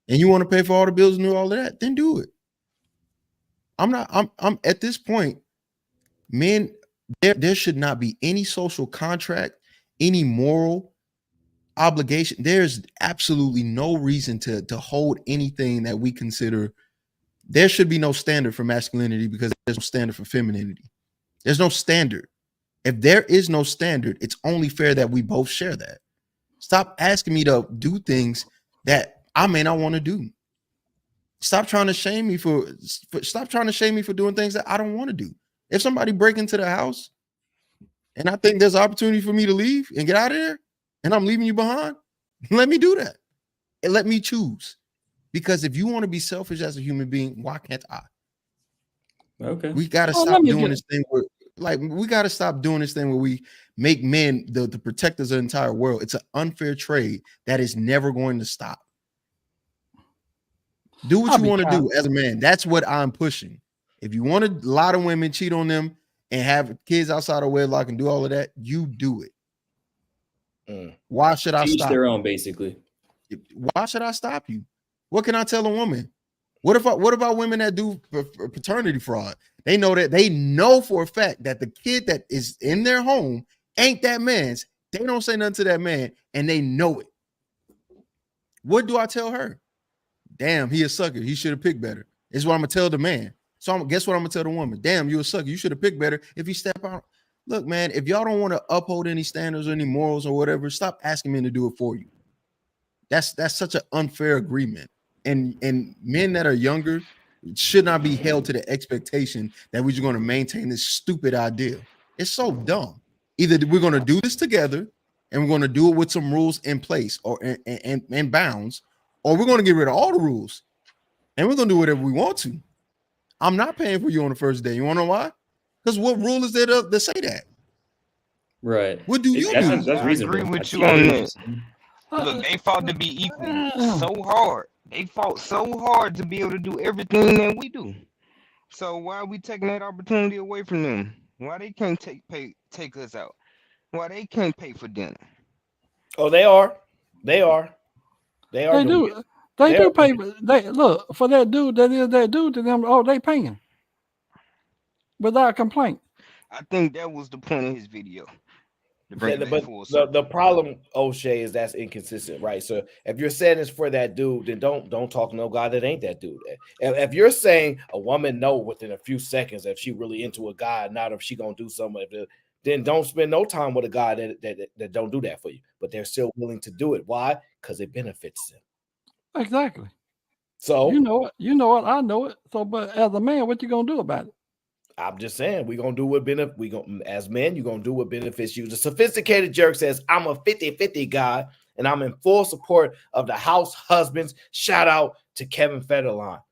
and you want to pay for all the bills and do all of that, then do it. I'm at this point, men, there should not be any social contract, any moral obligation. There's absolutely no reason to hold anything that we consider. There should be no standard for masculinity because there's no standard for femininity. There's no standard. If there is no standard, it's only fair that we both share that. Stop asking me to do things that I may not want to do. Stop trying to shame me for doing things that I don't want to do. If somebody break into the house and I think there's an opportunity for me to leave and get out of there and I'm leaving you behind, let me do that. And let me choose. Because if you want to be selfish as a human being, why can't I? Okay. We got to stop doing this thing where we make men the protectors of the entire world. It's an unfair trade that is never going to stop. Do what you want to do as a man. That's what I'm pushing. If you want a lot of women, cheat on them and have kids outside of wedlock and do all of that, you do it. Why should I Each stop? their own, basically. Why should I stop you? What can I tell a woman? What about women that do paternity fraud? They know for a fact that the kid that is in their home ain't that man's. They don't say nothing to that man, and they know it. What do I tell her? Damn, he a sucker. He should have picked better. Is what I'm gonna tell the man. So guess what I'm gonna tell the woman? Damn, you a sucker. You should have picked better if you step out. Look, man, if y'all don't want to uphold any standards or any morals or whatever, stop asking men to do it for you. That's such an unfair agreement. And men that are younger should not be held to the expectation that we're just going to maintain this stupid idea. It's so dumb. Either we're going to do this together and we're going to do it with some rules in place or and bounds, or we're going to get rid of all the rules and we're going to do whatever we want to. I'm not paying for you on the first day. You want to know why? Because what rule is there to say that? Right. What do you do? That's reasonable. I agree with you on that. Look, they fought to be equal so hard. They fought so hard to be able to do everything that we do. So why are we taking that opportunity away from them? Why they can't take us out? Why they can't pay for dinner? Oh, they are. They do. They do pay. They look for that dude. That is that dude to them. Oh, they paying without complaint. I think that was the point of his video. But the problem, O'Shea, is that's inconsistent, right? So if you're saying it's for that dude, then don't talk to no guy that ain't that dude. If you're saying a woman know within a few seconds if she really into a guy, not if she gonna do something, then don't spend no time with a guy that don't do that for you. But they're still willing to do it. Why? Because it benefits them. Exactly. So you know it. I know it. So, but as a man, what you gonna do about it? I'm just saying we're gonna do what as men, you're gonna do what benefits you. The sophisticated jerk says, I'm a 50-50 guy, and I'm in full support of the house husbands. Shout out to Kevin Federline.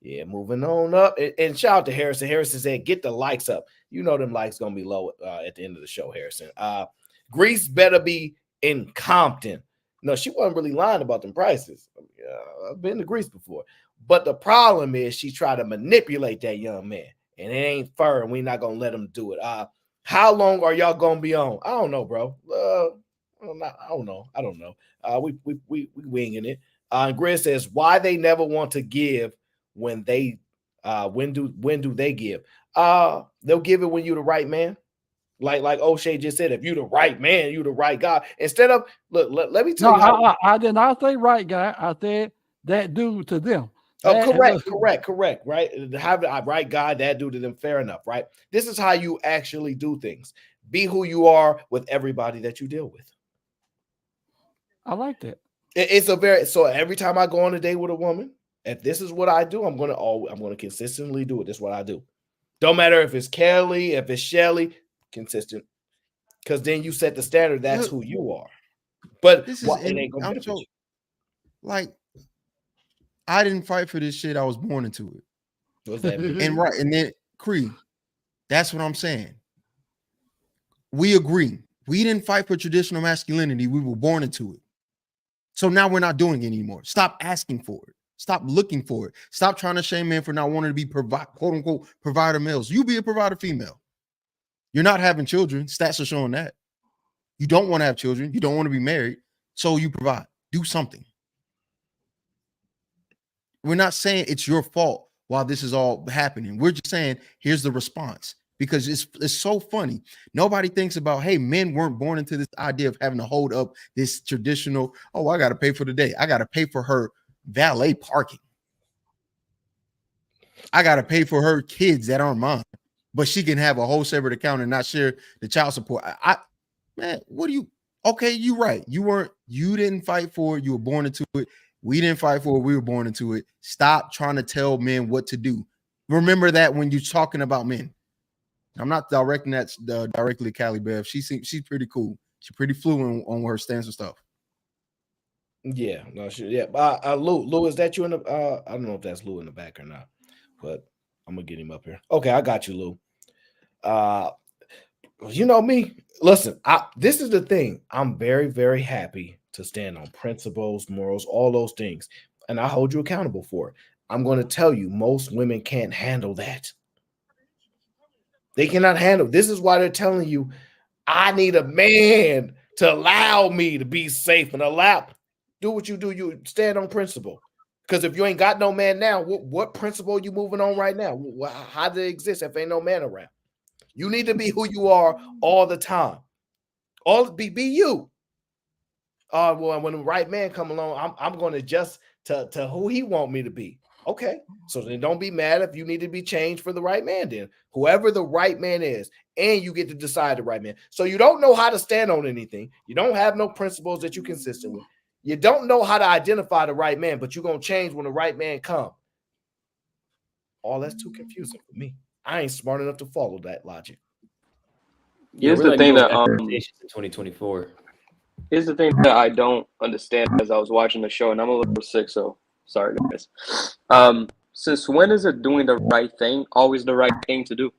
Yeah, moving on up. And shout out to Harrison. Harrison said, get the likes up. You know them likes gonna be low at the end of the show, Harrison. Greece better be in Compton. No, she wasn't really lying about them prices. I've been to Greece before. But the problem is she tried to manipulate that young man. And it ain't fair, and we're not gonna let them do it. How long are y'all gonna be on? I don't know, bro. I don't know. We winging it. And Grizz says, why they never want to give when they when do they give? They'll give it when you're the right man. Like O'Shea just said, if you're the right man, you're the right guy. Instead of let me tell you. I did not say right guy. I said that dude to them. Oh, That- correct. Right. Have the right guy, that dude to them. Fair enough. Right. This is how you actually do things. Be who you are with everybody that you deal with. I like that. It's a very so every time I go on a date with a woman, if this is what I do, I'm gonna consistently do it. That's what I do. Don't matter if it's Kelly, if it's Shelly, consistent. Because then you set the standard. That's who you are. But This it is ain't gonna I'm benefit so you. like I didn't fight for this shit. I was born into it. What's that mean? And right, and then Cree, that's what I'm saying. We agree. We didn't fight for traditional masculinity. We were born into it. So now we're not doing it anymore. Stop asking for it. Stop looking for it. Stop trying to shame men for not wanting to be quote unquote provider males. You be a provider female. You're not having children. Stats are showing that. You don't want to have children. You don't want to be married. So you provide. Do something. We're not saying it's your fault while this is all happening. We're just saying here's the response, because it's so funny. Nobody thinks about, hey, men weren't born into this idea of having to hold up this traditional, oh, I got to pay for the day. I got to pay for her valet parking. I got to pay for her kids that aren't mine, but she can have a whole separate account and not share the child support. Man, what do you, okay, you're right. You didn't fight for it. You were born into it. We didn't fight for it. We were born into it. Stop trying to tell men what to do. Remember that when you're talking about men. I'm not directing that directly to Callie Bev. She's pretty cool. She's pretty fluent on her stance and stuff. Yeah, no, sure. Yeah. Lou, is that you in the I don't know if that's Lou in the back or not, but I'm gonna get him up here. Okay, I got you, Lou. You know me. Listen, this is the thing. I'm very, very happy to stand on principles, morals, all those things, and I hold you accountable for it. I'm going to tell you, most women can't handle that. They cannot handle. This is why they're telling you, I need a man to allow me to be safe and do what you do. You stand on principle. Because if you ain't got no man now, what principle are you moving on right now? How did it exist if ain't no man around? You need to be who you are all the time. Be you. Well, when the right man come along, I'm going to adjust to who he want me to be. Okay, so then don't be mad if you need to be changed for the right man. Then whoever the right man is, and you get to decide the right man. So you don't know how to stand on anything. You don't have no principles that you're consistent with. You don't know how to identify the right man, but you're gonna change when the right man come. Oh, that's too confusing for me. I ain't smart enough to follow that logic. Here's the thing that in 2024. Here's the thing that I don't understand as I was watching the show, and I'm a little sick, so sorry guys. Since when is it doing the right thing always the right thing to do?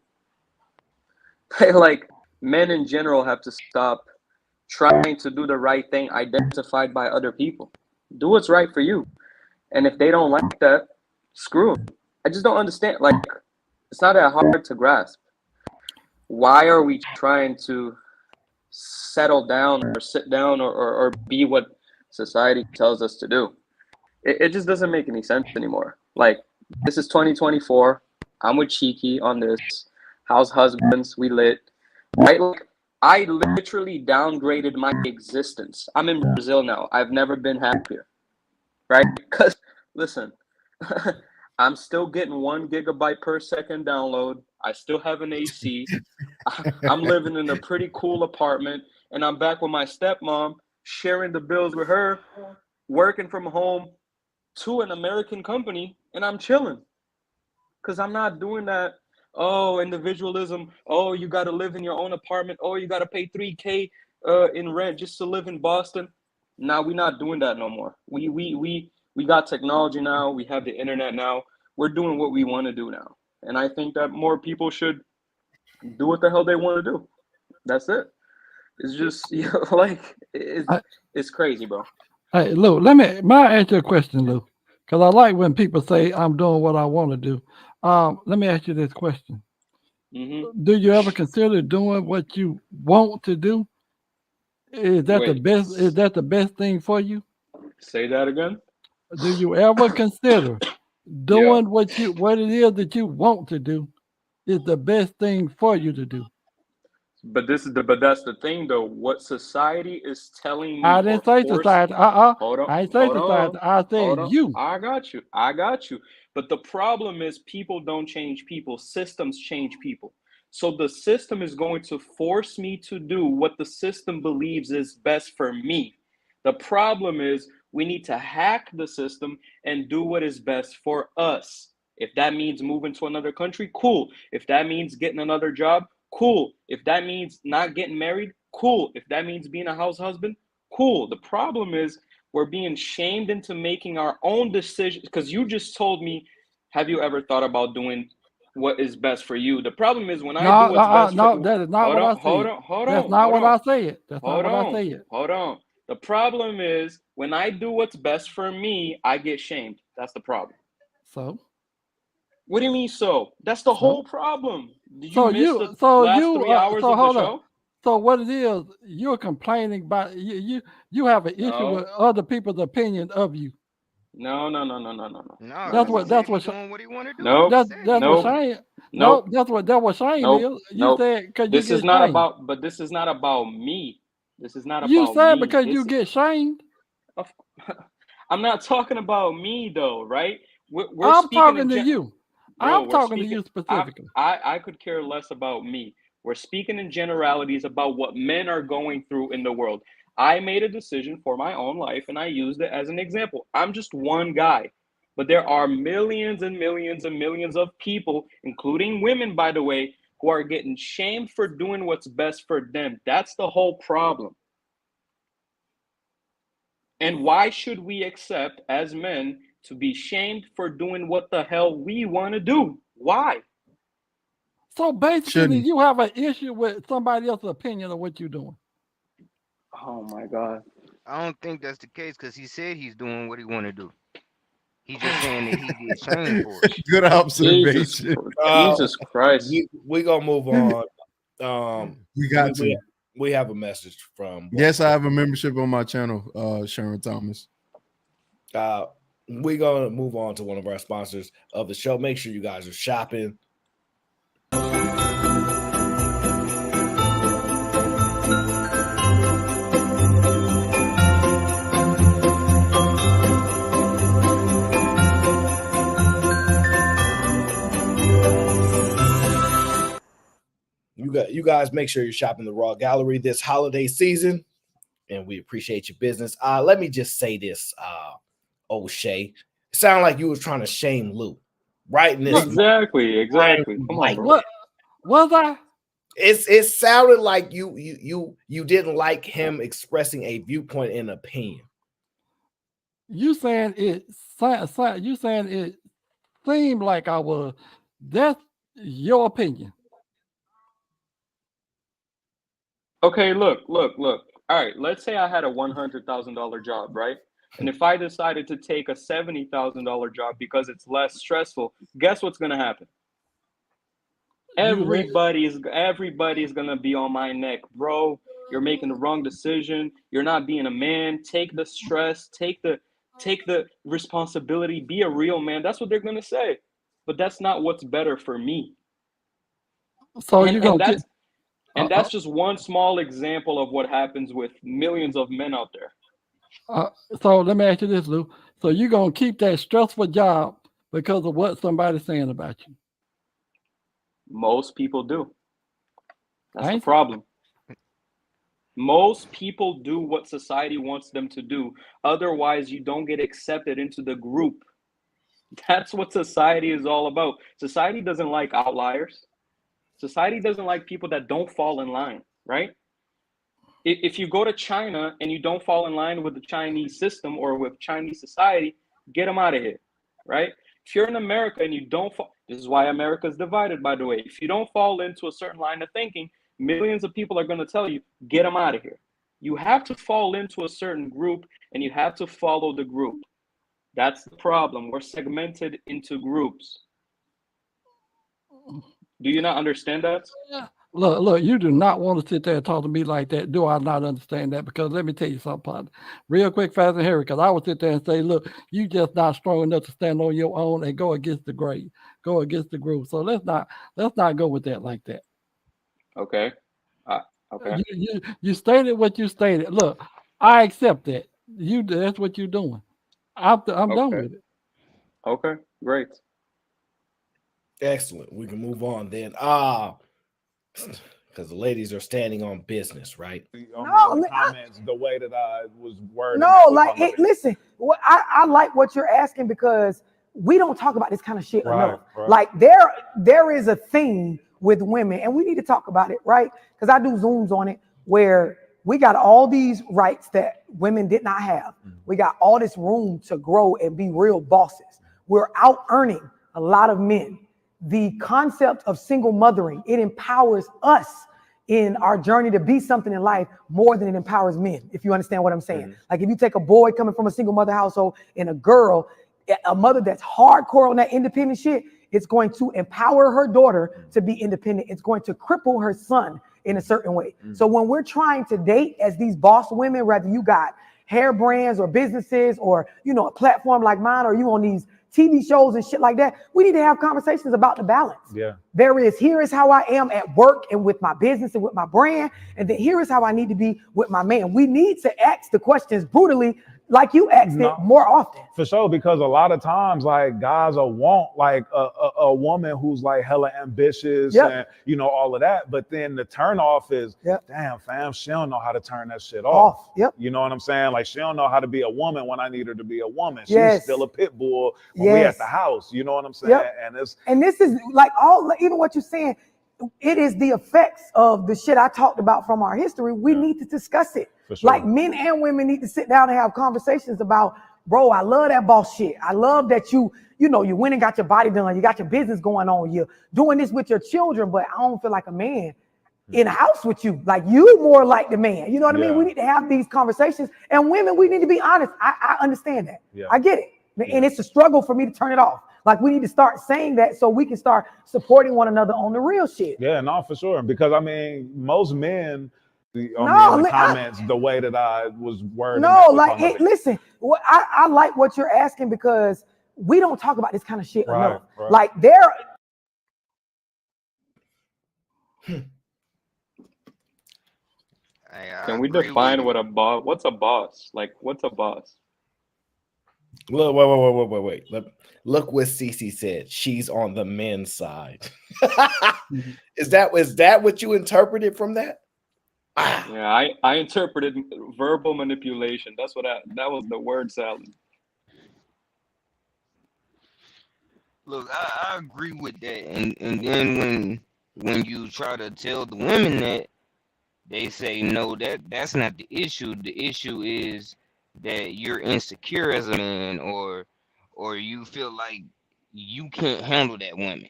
Like, men in general have to stop trying to do the right thing identified by other people. Do what's right for you. And if they don't like that, screw them. I just don't understand. Like, it's not that hard to grasp. Why are we trying to settle down or sit down or be what society tells us to do? It just doesn't make any sense anymore. Like, this is 2024. I'm with Cheeky on this. How's husbands? We lit. Right? Like, I literally downgraded my existence. I'm in Brazil now. I've never been happier. Right? Because, listen, I'm still getting 1 gigabyte per second download. I still have an AC. I'm living in a pretty cool apartment. And I'm back with my stepmom, sharing the bills with her, working from home to an American company, and I'm chilling. Because I'm not doing that, oh, individualism, oh, you got to live in your own apartment, oh, you got to pay $3K in rent just to live in Boston. Now we're not doing that no more. We got technology now. We have the internet now. We're doing what we want to do now. And I think that more people should do what the hell they want to do. That's it. It's just, you know, like, it's crazy, bro. Hey, Lou, may I ask you a question, Lou? Because I like when people say I'm doing what I want to do. Let me ask you this question. Mm-hmm. Do you ever consider doing what you want to do? Is that the best? Is that the best thing for you? Say that again. Do you ever consider doing what it is that you want to do is the best thing for you to do? But that's the thing though. What society is telling me I or didn't say force. society. Hold on. I didn't say Hold society. on. I said Hold on. you. I got you. I got you. But the problem is people don't change people. Systems change people. So the system is going to force me to do what the system believes is best for me. The problem is we need to hack the system and do what is best for us. If that means moving to another country, cool. If that means getting another job, cool. If that means not getting married, cool. If that means being a house husband, cool. The problem is we're being shamed into making our own decisions. Because you just told me, have you ever thought about doing what is best for you? The problem is when I do what's best No, for that is not what I said. That's not what I said. That's not what I said. Hold on. The problem is when I do what's best for me, I get shamed. That's the problem. So what do you mean so? That's the whole problem. Did you so miss you the so last you 3 hours so of the hold show? on. So what it is, you're complaining about you have an issue with other people's opinion of you. No. That's what doing what he want to do. Nope. that's what Shane. Nope. That's what Shane is. You said because you This get is not shamed. about. But this is not about me. This is not You about said me. because This you is- get shamed. I'm not talking about me though, right? We're I'm speaking talking in to gen- you. Bro, I'm we're talking to speaking- you specifically. I could care less about me. We're speaking in generalities about what men are going through in the world. I made a decision for my own life and I used it as an example. I'm just one guy, but there are millions and millions and millions of people, including women, by the way, who are getting shamed for doing what's best for them. That's the whole problem. And why should we accept as men to be shamed for doing what the hell we want to do? Why? So basically, Shouldn't. you have an issue with somebody else's opinion of what you're doing. Oh my God. I don't think that's the case because he said he's doing what he want to do. He's just saying that he gets shamed for it. Good observation. Jesus Christ. We gonna move on. We got to. We have a message from. Yes, I have a membership on my channel, Sharon Thomas. We're gonna move on to one of our sponsors of the show. Make sure you guys are shopping. You guys make sure you're shopping the Raw Gallery this holiday season, and we appreciate your business. Let me just say this, O'Shea. It sounded like you was trying to shame Lou, right? In this Exactly. Come on, bro. What was I? It sounded like you didn't like him expressing a viewpoint and opinion. You saying it? You saying it seemed like I was? That's your opinion. Okay, look. All right, let's say I had a $100,000 job, right? And if I decided to take a $70,000 job because it's less stressful, guess what's gonna happen? Everybody's gonna be on my neck, bro. You're making the wrong decision. You're not being a man. Take the stress. Take the responsibility. Be a real man. That's what they're gonna say. But that's not what's better for me. So you're gonna And that's just one small example of what happens with millions of men out there. So let me ask you this, Lou. So you're gonna keep that stressful job because of what somebody's saying about you? Most people do. That's the problem. Most people do what society wants them to do. Otherwise, you don't get accepted into the group. That's what society is all about. Society doesn't like outliers. Society doesn't like people that don't fall in line, right? If you go to China and you don't fall in line with the Chinese system or with Chinese society, get them out of here, right? If you're in America and you don't fall, this is why America is divided, by the way. If you don't fall into a certain line of thinking, millions of people are going to tell you, get them out of here. You have to fall into a certain group and you have to follow the group. That's the problem. We're segmented into groups. Do you not understand that? Look, you do not want to sit there and talk to me like that. Do I not understand that? Because let me tell you something, partner. Real quick, fast and hairy, because I would sit there and say, look, you just not strong enough to stand on your own and go against the group. So let's not go with that like that. Okay. Okay. You stated what you stated. Look, I accept that. That's what you're doing. I'm done Okay. with it. Okay. Great. Excellent. We can move on then. Because the ladies are standing on business, right? No, comments the way that I was wording. No, that with like my mother. listen, I like what you're asking because we don't talk about this kind of shit enough. Right. Like there is a thing with women, and we need to talk about it, right? Because I do Zooms on it where we got all these rights that women did not have. We got all this room to grow and be real bosses. We're out earning a lot of men. The concept of single mothering, it empowers us in our journey to be something in life more than it empowers men, if you understand what I'm saying. Like if you take a boy coming from a single mother household and a girl, a mother that's hardcore on that independent shit, it's going to empower her daughter to be independent. It's going to cripple her son in a certain way. So when we're trying to date as these boss women, whether you got hair brands or businesses or, a platform like mine, or you on these TV shows and shit like that, we need to have conversations about the balance. Yeah. Here is how I am at work and with my business and with my brand. And then here is how I need to be with my man. We need to ask the questions brutally like you asked it more often. For sure, because a lot of times, like, guys will want like a woman who's like hella ambitious and all of that. But then the turn off is, damn, fam, she don't know how to turn that shit off. You know what I'm saying? Like, she don't know how to be a woman when I need her to be a woman. She's still a pit bull when we at the house. You know what I'm saying? And this is like even what you're saying, it is the effects of the shit I talked about from our history. We need to discuss it. For sure. Like men and women need to sit down and have conversations about, bro, I love that boss shit. I love that you went and got your body done. You got your business going on. You're doing this with your children, but I don't feel like a man in a house with you. Like you more like the man. You know what I mean? We need to have these conversations. And women, we need to be honest. I understand that. I get it. And it's a struggle for me to turn it off. Like we need to start saying that so we can start supporting one another on the real shit. Yeah, no, for sure. Because I mean, most men in the comments the way that I was wording. No, like listen, I like what you're asking because we don't talk about this kind of shit enough. Right. Like Can we define what a boss? What's a boss? Like, what's a boss? Wait. Look what Cece said. She's on the men's side. Is that what you interpreted from that? Yeah, I interpreted verbal manipulation. That's what that was the word salad. Look, I agree with that. And then when you try to tell the women that, they say no, that's not the issue. The issue is that you're insecure as a man, or you feel like you can't handle that woman.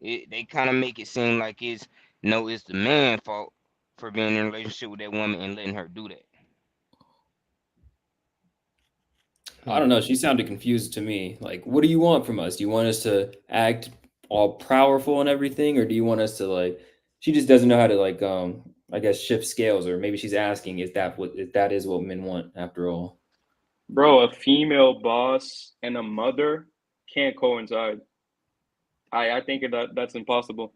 They kind of make it seem like it's the man's fault for being in a relationship with that woman and letting her do that. I don't know. She sounded confused to me. Like, what do you want from us? Do you want us to act all powerful and everything, or do you want us to like? She just doesn't know how to like, I guess shift scales, or maybe she's asking, is that what men want after all? Bro, a female boss and a mother can't coincide. I think that's impossible.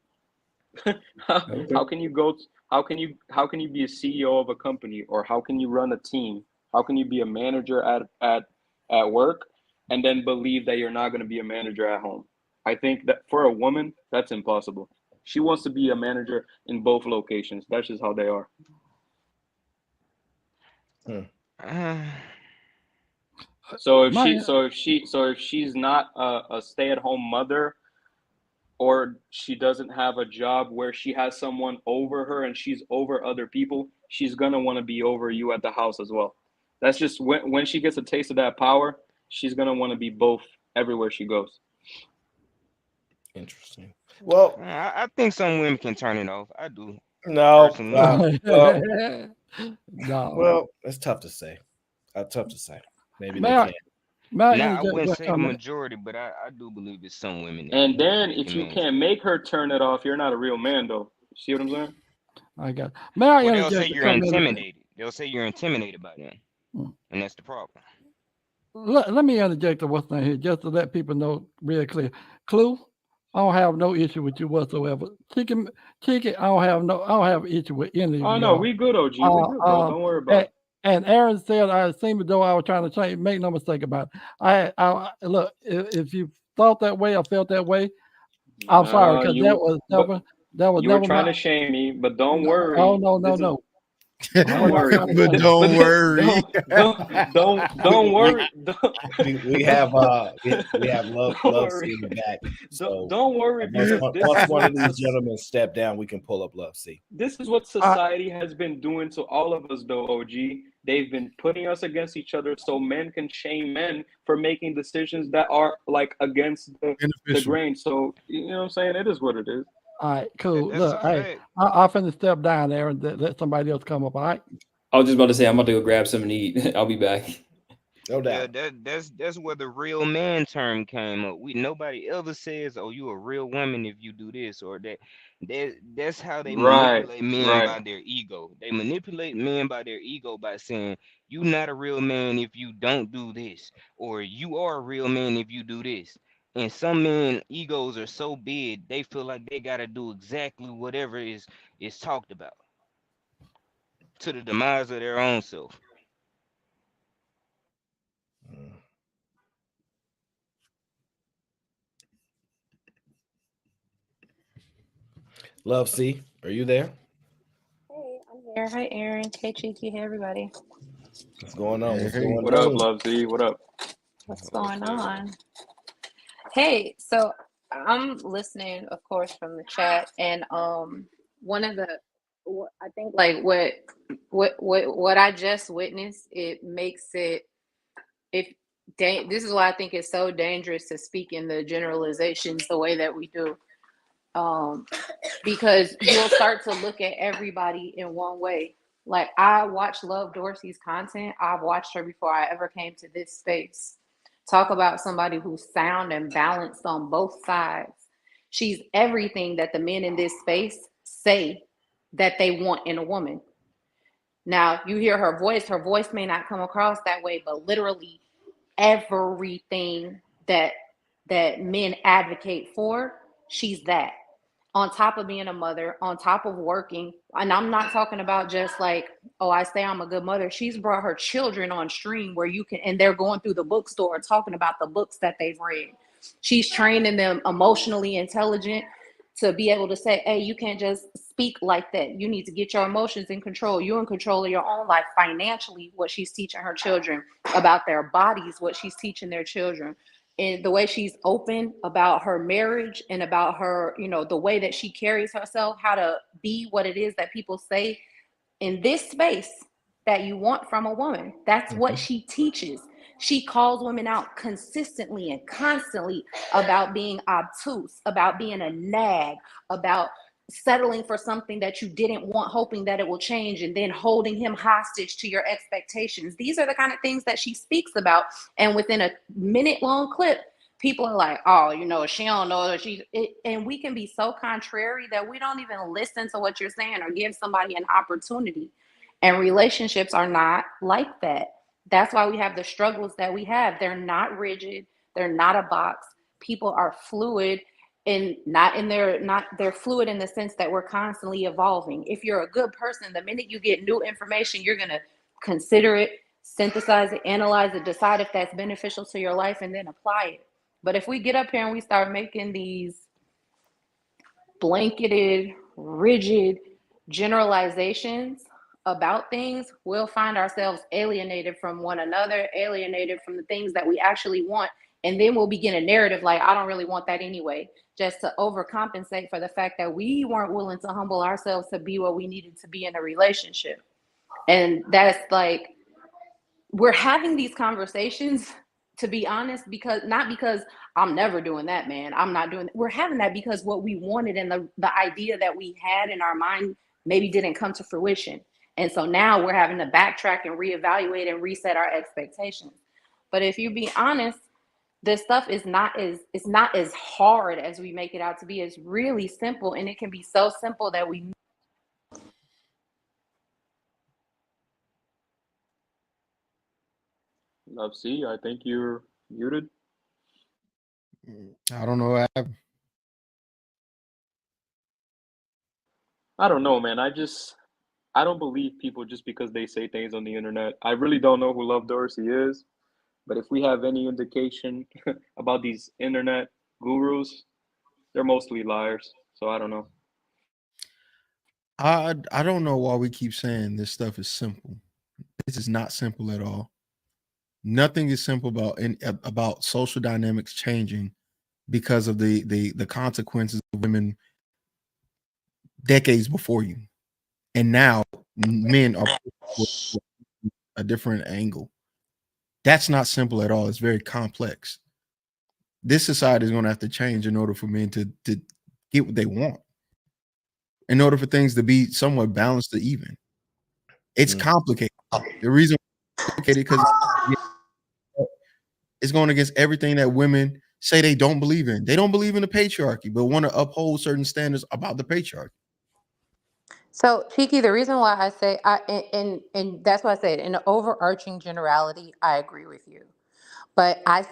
How can you be a CEO of a company, or how can you run a team? How can you be a manager at work and then believe that you're not going to be a manager at home? I think that for a woman, that's impossible. She wants to be a manager in both locations. That's just how they are. So if she's not a stay-at-home mother, or she doesn't have a job where she has someone over her and she's over other people, she's gonna want to be over you at the house as well. That's just when she gets a taste of that power, she's gonna want to be both everywhere she goes. Interesting. Well, I think some women can turn it off. I do. No. No. Well, it's tough to say. Maybe they Now, can. I wouldn't say the majority, but I do believe it's some women. And then if you can't make her turn it off, you're not a real man, though. See what I'm saying? I got it. May I They'll interject say a you're comment? intimidated. They'll say you're intimidated by them, and that's the problem. Let me interject to what's not here just to let people know real clear. Clue, I don't have no issue with you whatsoever. Chicken, I don't have issue with any of Oh no, y'all. we good, OG. We good, bro. Don't worry about And, it. and Aaron said, I seem as though I was trying to change. Make no mistake about it. I look, if you thought that way or felt that way, I'm sorry, because that was You were never trying my. to shame me, but don't Oh worry. no. Don't worry. But don't worry. Don't worry. We have love worry. C in the back. So Don't worry, because once one of these gentlemen step down, we can pull up Love C. this is what society has been doing to all of us, though, OG. They've been putting us against each other so men can shame men for making decisions that are like against the grain. So, you know what I'm saying? It is what it is. All right, cool. That's Look, a hey, fact. I'll finna step down there and let somebody else come up. All right. I was just about to say I'm about to go grab something to eat. I'll be back. No Yeah, doubt. that's where the real man term came up. Nobody ever says, "Oh, you a real woman if you do this or that." That's how they Right, manipulate men right. by their ego. They manipulate men by their ego by saying, "You not a real man if you don't do this," or "You are a real man if you do this." And some men egos are so big they feel like they gotta do exactly whatever is talked about to the demise of their own self. Love C, are you there? Hey, I'm here. Hi, Aaron. Hey, Cheeky. Hey, everybody. What's going on? What's Hey. going What up, on? Love Z? What up? What's going on? Hey, so I'm listening, of course, from the chat, and one of the, I think like what I just witnessed, it makes it if this is why I think it's so dangerous to speak in the generalizations the way that we do, because you'll start to look at everybody in one way. Like I watch Love Dorsey's content. I've watched her before I ever came to this space. Talk about somebody who's sound and balanced on both sides. She's everything that the men in this space say that they want in a woman. Now, you hear her voice may not come across that way, but literally everything that men advocate for, she's that. On top of being a mother, on top of working, and I'm not talking about just like, oh, I say I'm a good mother. She's brought her children on stream where you can, and they're going through the bookstore talking about the books that they've read. She's training them emotionally intelligent to be able to say, hey, you can't just speak like that. You need to get your emotions in control. You're in control of your own life financially, what she's teaching her children about their bodies, what she's teaching their children. And the way she's open about her marriage and about her, the way that she carries herself, how to be what it is that people say in this space that you want from a woman. That's what she teaches. She calls women out consistently and constantly about being obtuse, about being a nag, about settling for something that you didn't want, hoping that it will change, and then holding him hostage to your expectations. These are the kind of things that she speaks about. And within a minute-long clip, people are like, oh, she don't know that and we can be so contrary that we don't even listen to what you're saying or give somebody an opportunity. And relationships are not like that. That's why we have the struggles that we have. They're not rigid. They're not a box. People are fluid and they're fluid in the sense that we're constantly evolving. If you're a good person, the minute you get new information, you're going to consider it, synthesize it, analyze it, decide if that's beneficial to your life, and then apply it. But if we get up here and we start making these blanketed, rigid generalizations about things, we'll find ourselves alienated from one another, alienated from the things that we actually want. And then we'll begin a narrative like, I don't really want that anyway, just to overcompensate for the fact that we weren't willing to humble ourselves to be what we needed to be in a relationship. And that's like, we're having these conversations, to be honest, not because I'm never doing that, man. I'm not doing that. We're having that because what we wanted and the idea that we had in our mind maybe didn't come to fruition. And so now we're having to backtrack and reevaluate and reset our expectations. But if you be honest, this stuff is not as hard as we make it out to be. It's really simple, and it can be so simple that we Love C, I think you're muted. I don't know what happened. I don't know, man. I don't believe people just because they say things on the internet. I really don't know who Love Dorsey is, but if we have any indication about these internet gurus, they're mostly liars. So I don't know. I don't know why we keep saying this stuff is simple. This is not simple at all. Nothing is simple about social dynamics changing because of the consequences of women decades before you, and now men are a different angle. That's not simple at all. It's very complex. This society is going to have to change in order for men to get what they want, in order for things to be somewhat balanced to even. It's complicated. The reason it's complicated because it's going against everything that women say they don't believe in. They don't believe in the patriarchy, but want to uphold certain standards about the patriarchy. So, Cheeky, the reason why I say and that's why I said in the overarching generality, I agree with you. But I'm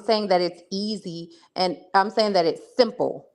saying that it's easy, and I'm saying that it's simple,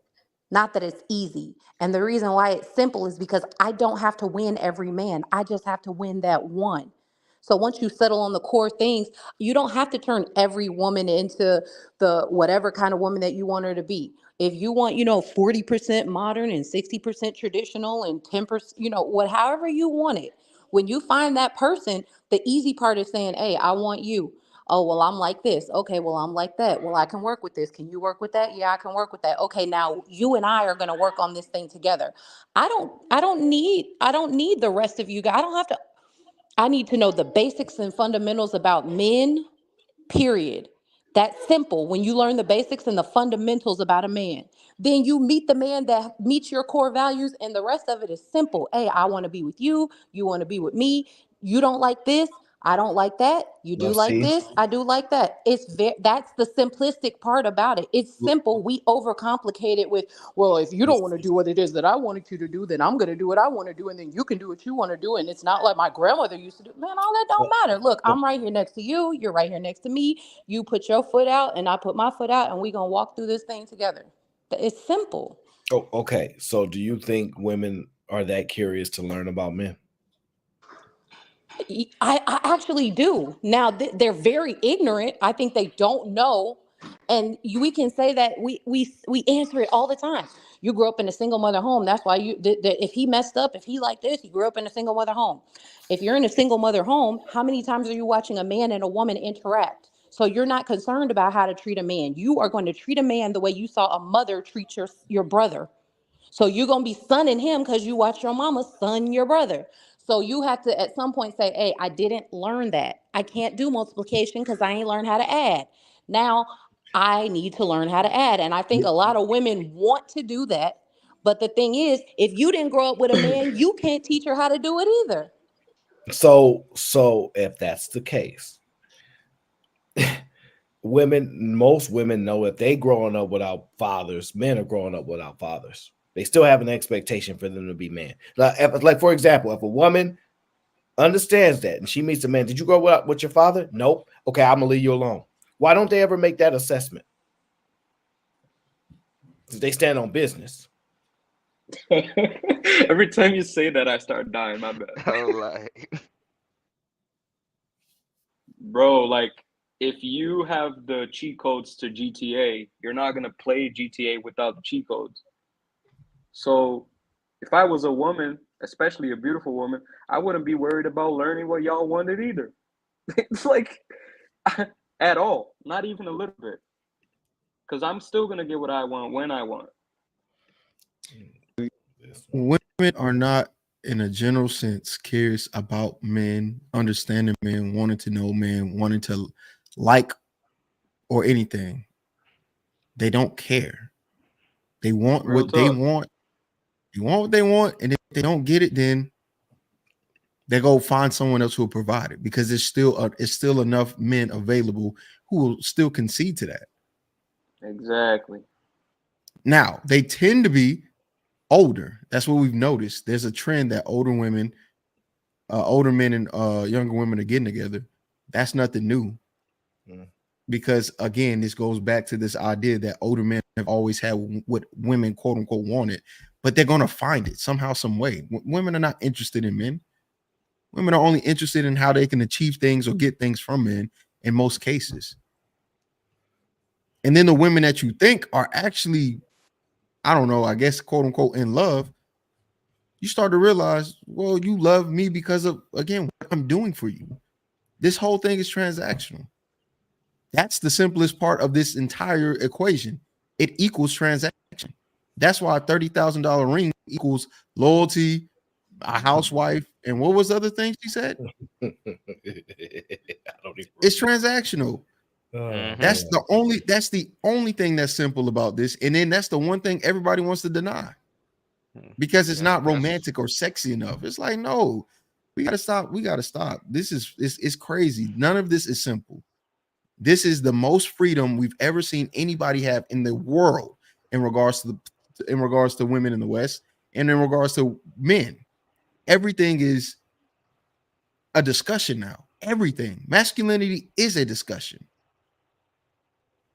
not that it's easy. And the reason why it's simple is because I don't have to win every man. I just have to win that one. So once you settle on the core things, you don't have to turn every woman into the whatever kind of woman that you want her to be. If you want, 40% modern and 60% traditional and 10%, however you want it. When you find that person, the easy part is saying, hey, I want you. Oh, well, I'm like this. Okay, well, I'm like that. Well, I can work with this. Can you work with that? Yeah, I can work with that. Okay, now you and I are going to work on this thing together. I don't need the rest of you guys. I need to know the basics and fundamentals about men, period. That's simple. When you learn the basics and the fundamentals about a man, then you meet the man that meets your core values, and the rest of it is simple. Hey, I want to be with you. You want to be with me. You don't like this. I don't like that. You do Well, like see, this. I do like that. That's the simplistic part about it. It's simple. We overcomplicate it with, well, if you don't want to do what it is that I wanted you to do, then I'm going to do what I want to do, and then you can do what you want to do. And it's not like my grandmother used to do. Man, all that don't matter. Look, I'm right here next to you. You're right here next to me. You put your foot out, and I put my foot out, and we're going to walk through this thing together. It's simple. oh, okay. So do you think women are that curious to learn about men? I actually do. Now they're very ignorant. I think they don't know, and we can say that we answer it all the time. You grew up in a single mother home. That's why if he messed up, if he like this, he grew up in a single mother home. If you're in a single mother home, how many times are you watching a man and a woman interact? So you're not concerned about how to treat a man. You are going to treat a man the way you saw a mother treat your brother. So you're going to be sonning him because you watch your mama son your brother. So you have to at some point say, hey, I didn't learn that. I can't do multiplication because I ain't learned how to add. Now I need to learn how to add. And I think a lot of women want to do that. But the thing is, if you didn't grow up with a man, you can't teach her how to do it either. So if that's the case, most women know if they growing up without fathers, men are growing up without fathers. They still have an expectation for them to be men. Like for example, if a woman understands that and she meets a man, did you grow up with your father? Nope. Okay, I'm gonna leave you alone. Why don't they ever make that assessment? They stand on business. Every time you say that, I start dying. My bad. Oh, like, bro, like if you have the cheat codes to GTA, you're not gonna play GTA without the cheat codes. So if I was a woman, especially a beautiful woman, I wouldn't be worried about learning what y'all wanted either. It's like at all, not even a little bit. Because I'm still gonna get what I want when I want. Women are not, in a general sense, curious about men, understanding men, wanting to know men, wanting to like or anything. They don't care. They want Real what they talk. want. They want what they want, and if they don't get it, then they go find someone else who will provide it, because it's still enough men available who will still concede to that. Exactly. Now, they tend to be older. That's what we've noticed. There's a trend that older men and younger women are getting together. That's nothing new. Because again, this goes back to this idea that older men have always had what women quote unquote wanted, but they're going to find it somehow, some way. Women are not interested in men. Women are only interested in how they can achieve things or get things from men in most cases. And then the women that you think are actually, I don't know, I guess, quote unquote, in love, you start to realize, well, you love me because of, again, what I'm doing for you. This whole thing is transactional. That's the simplest part of this entire equation. It equals transaction. That's why a $30,000 ring equals loyalty, a housewife, and what was the other thing she said? It's transactional. That's the only thing that's simple about this. And then that's the one thing everybody wants to deny because it's not romantic or sexy enough. It's like, no, we gotta stop. We gotta stop. This is it's crazy. None of this is simple. This is the most freedom we've ever seen anybody have in the world in regards to women in the West and in regards to men. Everything is a discussion now. Everything. Masculinity is a discussion.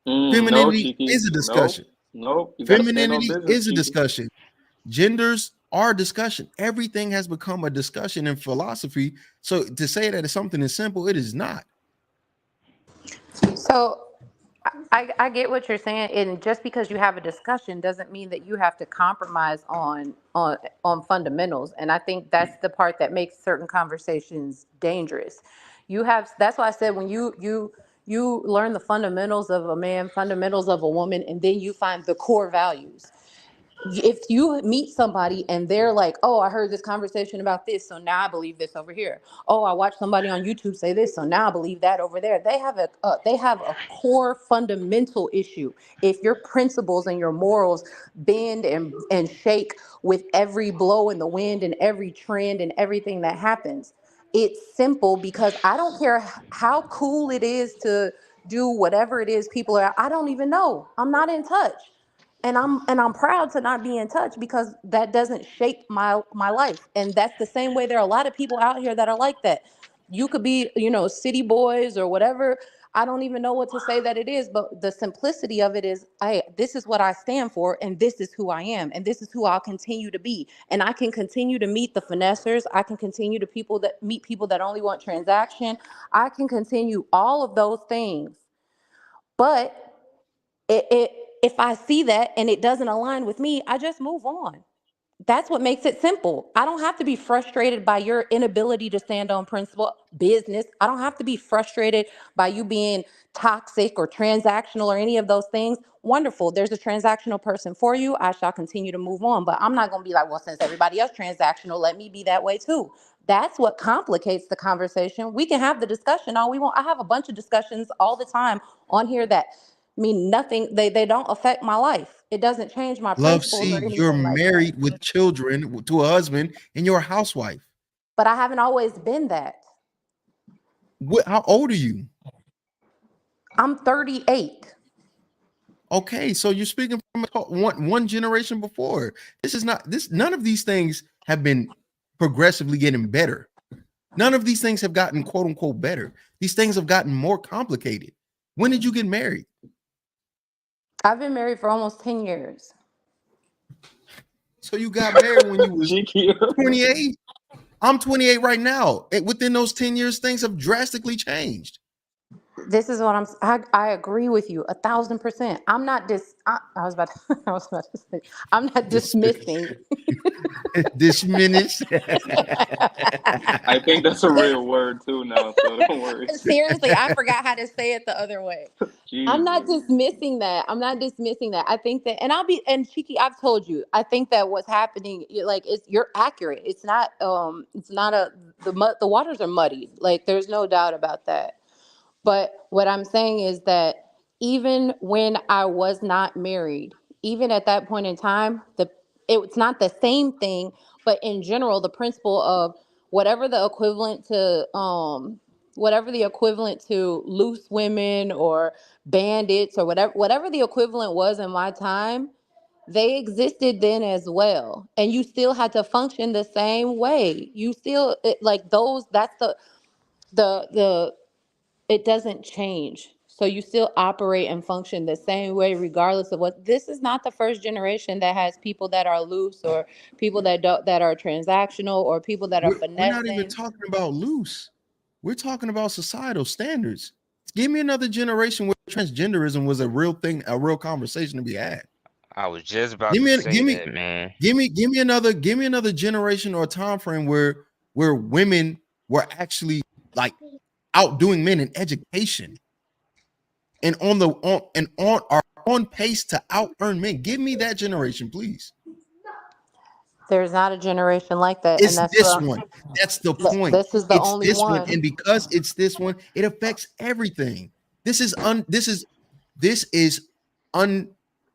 Femininity is a discussion. Nope. Femininity is a discussion. Genders are a discussion. Everything has become a discussion in philosophy. So to say that it's something is simple, it is not. So I get what you're saying, and just because you have a discussion doesn't mean that you have to compromise on fundamentals. And I think that's the part that makes certain conversations dangerous. That's why I said when you learn the fundamentals of a man, fundamentals of a woman, and then you find the core values. If you meet somebody and they're like, oh, I heard this conversation about this, so now I believe this over here. Oh, I watched somebody on YouTube say this, so now I believe that over there. They have a core fundamental issue. If your principles and your morals bend and shake with every blow in the wind and every trend and everything that happens, it's simple because I don't care how cool it is to do whatever it is people are. I don't even know. I'm not in touch. And I'm proud to not be in touch because that doesn't shape my life. And that's the same way there are a lot of people out here that are like that. You could be, city boys or whatever. I don't even know what to say that it is, but the simplicity of it is, this is what I stand for, and this is who I am, and this is who I'll continue to be. And I can continue to meet the finessers. I can continue to meet people that only want transaction. I can continue all of those things. But if I see that and it doesn't align with me, I just move on. That's what makes it simple. I don't have to be frustrated by your inability to stand on principle, business. I don't have to be frustrated by you being toxic or transactional or any of those things. Wonderful. There's a transactional person for you. I shall continue to move on. But I'm not going to be like, well, since everybody else transactional, let me be that way too. That's what complicates the conversation. We can have the discussion all we want. I have a bunch of discussions all the time on here that mean nothing. They don't affect my life. It doesn't change my Love, principles or see, anything you're like that. married with children to a husband and you're a housewife. But I haven't always been that. How old are you? I'm 38. Okay, so you're speaking from one generation before. None of these things have been progressively getting better. None of these things have gotten quote unquote better. These things have gotten more complicated. When did you get married? I've been married for almost 10 years. So you got married when you was 28? I'm 28 right now. Within those 10 years, things have drastically changed. This is what I agree with you 1,000%. I'm not I was about to say, I'm not dismissing. Diminish. I think that's a real word too now, so don't worry. Seriously, I forgot how to say it the other way. I'm not dismissing that. I think that, and Cheeky, I've told you, I think that what's happening, you're accurate. It's not the waters are muddied. Like, there's no doubt about that. But what I'm saying is that even when I was not married, even at that point in time, it's not the same thing, but in general, the principle of whatever the equivalent to loose women or bandits or whatever the equivalent was in my time, they existed then as well. And you still had to function the same way. You still it doesn't change. So you still operate and function the same way, regardless of what. This is not the first generation that has people that are loose, or people that don't, that are transactional, or people that are We're not even finessing. talking about loose. We're talking about societal standards. Give me another generation where transgenderism was a real thing, a real conversation to be had. I was just about to say that, man. Give me another generation or time frame where women were actually like outdoing men in education and are on pace to out earn men. Give me that generation, please. There's not a generation like that, It's and that's this one. That's the point. This is the It's only this one. and because it's this one, it affects everything. This is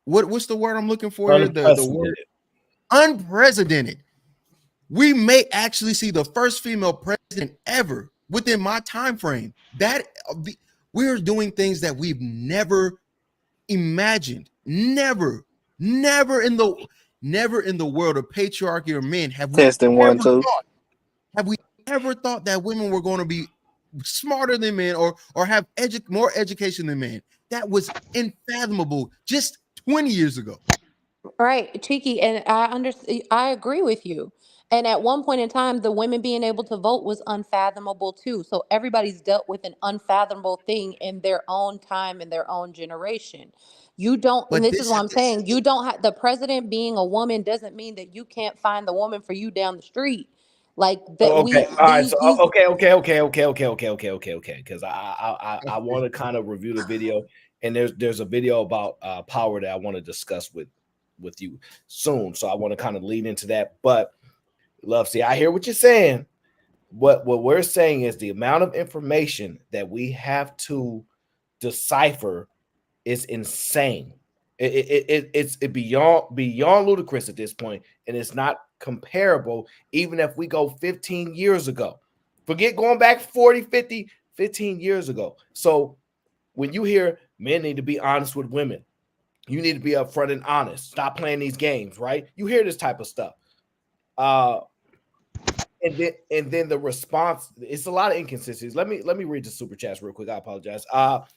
what's the word I'm looking for here? The word unprecedented. We may actually see the first female president ever within my time frame. That we're doing things that we've never imagined. Never in the world of patriarchy or men have we Testing 1, 2. ever thought that women were going to be smarter than men or have more education than men. That was unfathomable just 20 years ago. Right, Cheeky, and I agree with you. And at one point in time, the women being able to vote was unfathomable too. So everybody's dealt with an unfathomable thing in their own time, in their own generation. You don't, and this is what I'm saying. You don't have the president being a woman doesn't mean that you can't find the woman for you down the street. Like that. Okay, all right. So okay. Because I want to kind of review the video, and there's a video about power that I want to discuss with you soon. So I want to kind of lead into that. But Love, see, I hear what you're saying. What we're saying is the amount of information that we have to decipher is insane. It's beyond ludicrous at this point, and it's not comparable even if we go 15 years ago. Forget going back 40, 50, 15 years ago. So when you hear men need to be honest with women, you need to be upfront and honest. Stop playing these games, right? You hear this type of stuff. And then the response, it's a lot of inconsistencies. Let me read the super chats real quick. I apologize.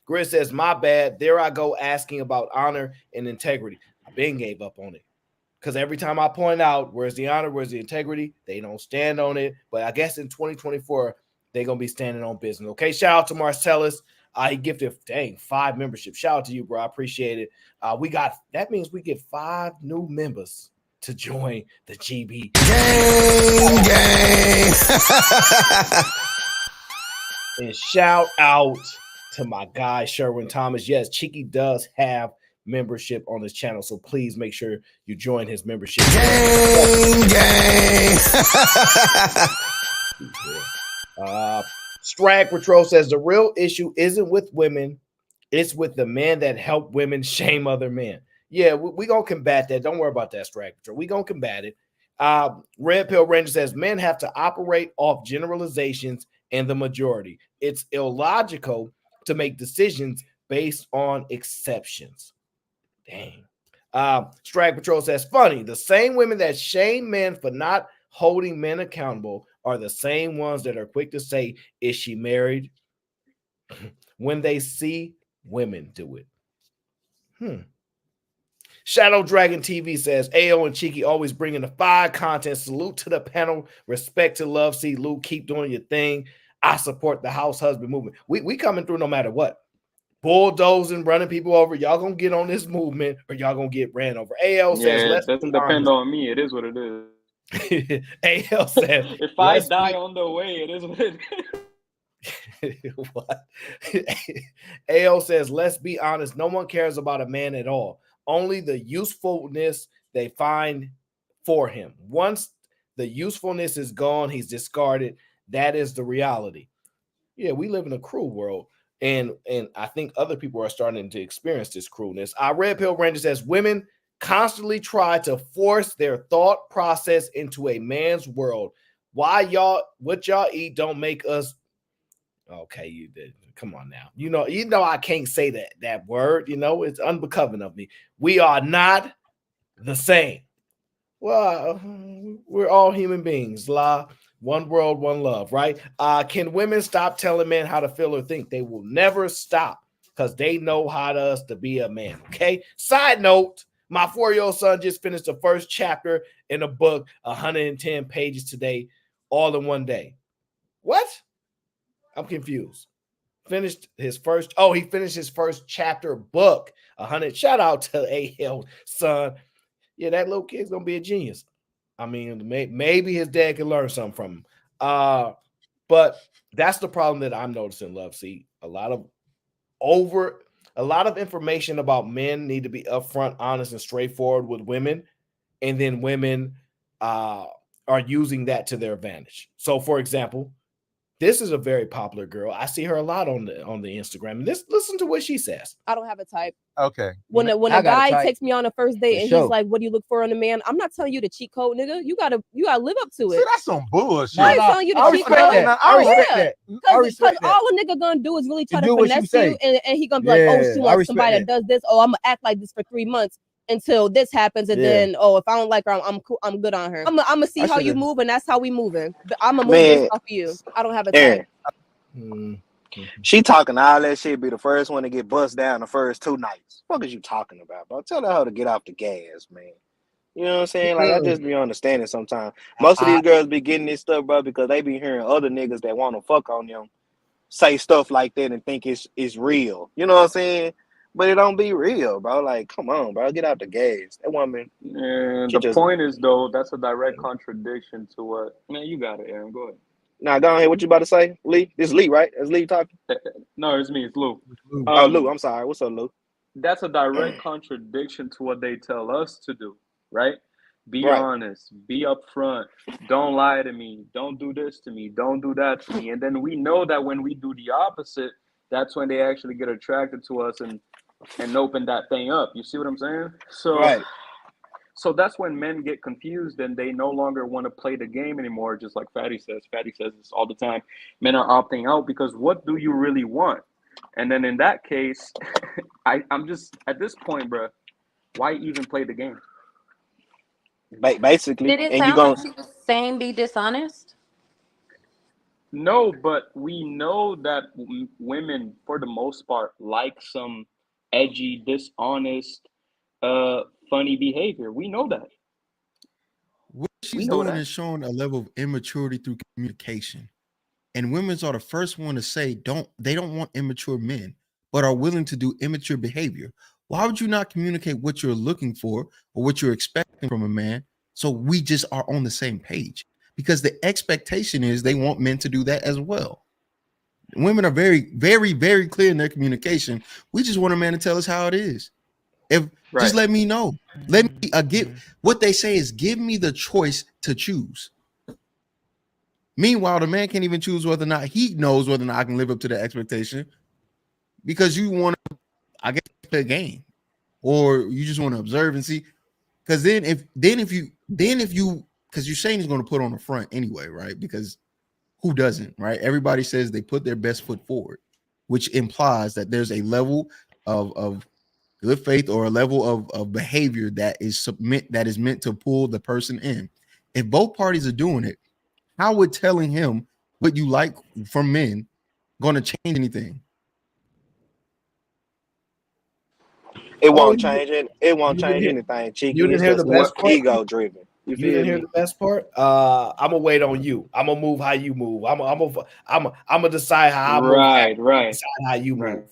Grid says, my bad. There I go asking about honor and integrity. I been gave up on it. Because every time I point out where's the honor, where's the integrity, they don't stand on it. But I guess in 2024, they're gonna be standing on business. Okay, shout out to Marcellus. He gifted 5 memberships. Shout out to you, bro. I appreciate it. That means we get 5 new members to join the GB gang. And shout out to my guy Sherwin Thomas. Yes, Cheeky does have membership on his channel, so please make sure you join his membership. Gang. Strag Patrol says the real issue isn't with women, it's with the men that help women shame other men. Yeah, we gonna combat that. Don't worry about that, Strag Patrol. We gonna combat it. Red Pill Ranger says men have to operate off generalizations and the majority. It's illogical to make decisions based on exceptions. Dang. Strag Patrol says, funny, the same women that shame men for not holding men accountable are the same ones that are quick to say, is she married? When they see women do it. Shadow Dragon TV says, AO and Cheeky always bringing the fire content. Salute to the panel. Respect to Love. See, Luke, keep doing your thing. I support the house husband movement. We coming through no matter what. Bulldozing, running people over. Y'all gonna get on this movement or y'all gonna get ran over. AL says, it doesn't depend on me. It is what it is. AL says, if I die on the way, it is what it is. What? AL says, let's be honest. No one cares about a man at all. Only the usefulness they find for him. Once the usefulness is gone, he's discarded. That is the reality. Yeah, we live in a cruel world. And I think other people are starting to experience this cruelness. Our Red Pill Ranger says, women constantly try to force their thought process into a man's world. What y'all eat don't make us. Okay, you did. Come on now. You know I can't say that word. It's unbecoming of me. We are not the same. Well, we're all human beings. One world, one love, right? Can women stop telling men how to feel or think? They will never stop. because they know how to be a man. Okay. Side note, my 4-year-old son just finished the first chapter in a book, 110 pages today, all in one day. What? I'm confused. He finished his first chapter book. 100. Shout out to AL son. Yeah, that little kid's gonna be a genius. I mean, maybe his dad can learn something from him. But that's the problem that I'm noticing, Love. See, a lot of information about men need to be upfront, honest, and straightforward with women, and then women are using that to their advantage. So, for example, this is a very popular girl. I see her a lot on the Instagram. And listen to what she says. I don't have a type. Okay. When a guy takes me on a first date and sure. he's like, "What do you look for in a man?" I'm not telling you the cheat code, nigga. You gotta live up to it. See, that's some bullshit. I ain't telling you the cheat code. I respect that. Because all a nigga gonna do is really try to do what you finesse say. you, and he gonna be like, "Oh, she I wants respect somebody that does this. Oh, I'm gonna act like this for 3 months until this happens, and then if I don't like her, I'm cool. I'm good on her. I'm gonna see how you move, and that's how we moving. I'm gonna move this off of you. I don't have a type. She talking all that shit, be the first one to get bust down the first 2 nights. What is you talking about, bro? Tell her how to get off the gas, man. You know what I'm saying? Like, I just be understanding sometimes. Most of these girls be getting this stuff, bro, because they be hearing other niggas that want to fuck on them say stuff like that and think it's real. You know what I'm saying? But it don't be real, bro. Like, come on, bro. Get out the gas. That woman. And the point is, though, that's a direct contradiction to what... Man, you got it, Aaron. Go ahead. Now, go ahead. What you about to say, Lee? This is Lee, right? That's Lee talking? No, it's me. It's Lou. Oh, Lou. I'm sorry. What's up, Lou? That's a direct contradiction to what they tell us to do, right? Be Right. honest. Be upfront. Don't lie to me. Don't do this to me. Don't do that to me. And then we know that when we do the opposite, that's when they actually get attracted to us and open that thing up. You see what I'm saying? So, Right. So that's when men get confused and they no longer want to play the game anymore, just like Fatty says. Fatty says this all the time. Men are opting out because what do you really want? And then in that case, I'm just, at this point, bro, why even play the game? Basically. Did it and sound you gonna, like she was saying be dishonest? No, but we know that women, for the most part, like some edgy, dishonest, funny behavior. We know that. What she's doing is showing a level of immaturity through communication. And women are the first one to say they don't want immature men, but are willing to do immature behavior. Why would you not communicate what you're looking for or what you're expecting from a man so we just are on the same page? Because the expectation is they want men to do that as well. Women are very, very, very clear in their communication. We just want a man to tell us how it is. Just let me know. Let me what they say is give me the choice to choose. Meanwhile, the man can't even choose whether or not he knows whether or not I can live up to the expectation because you want to, I guess, play a game, or you just want to observe and see. Because if you because you're saying he's going to put on the front anyway, right? Because who doesn't, right? Everybody says they put their best foot forward, which implies that there's a level of good faith or a level of behavior that is meant to pull the person in. If both parties are doing it, how would telling him what you like from men going to change anything? it won't change it. It won't change anything, Cheeky. You didn't It's hear just the best part? ego driven. You You didn't feel hear me? the best part? I'm gonna wait on you. I'm gonna move how you move. I'm gonna decide how I move. Right. Decide how you move.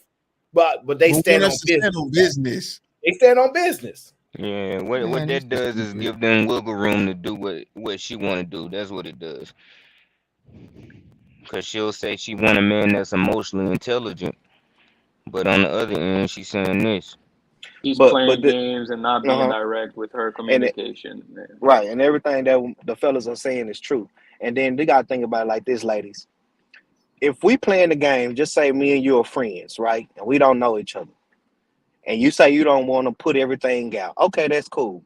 But they But stand want on us to stand on business. They stand on business. Yeah, what Man, that this does is give them wiggle room to do what she want to do. That's what it does. Because she'll say she want a man that's emotionally intelligent, but on the other end, she's saying this. She's But playing the, games and not being direct with her and communication. right, and everything that the fellas are saying is true. And then they gotta think about it like this, ladies. If we playing the game, just say me and you are friends, right? And we don't know each other. And you say you don't want to put everything out. Okay, that's cool.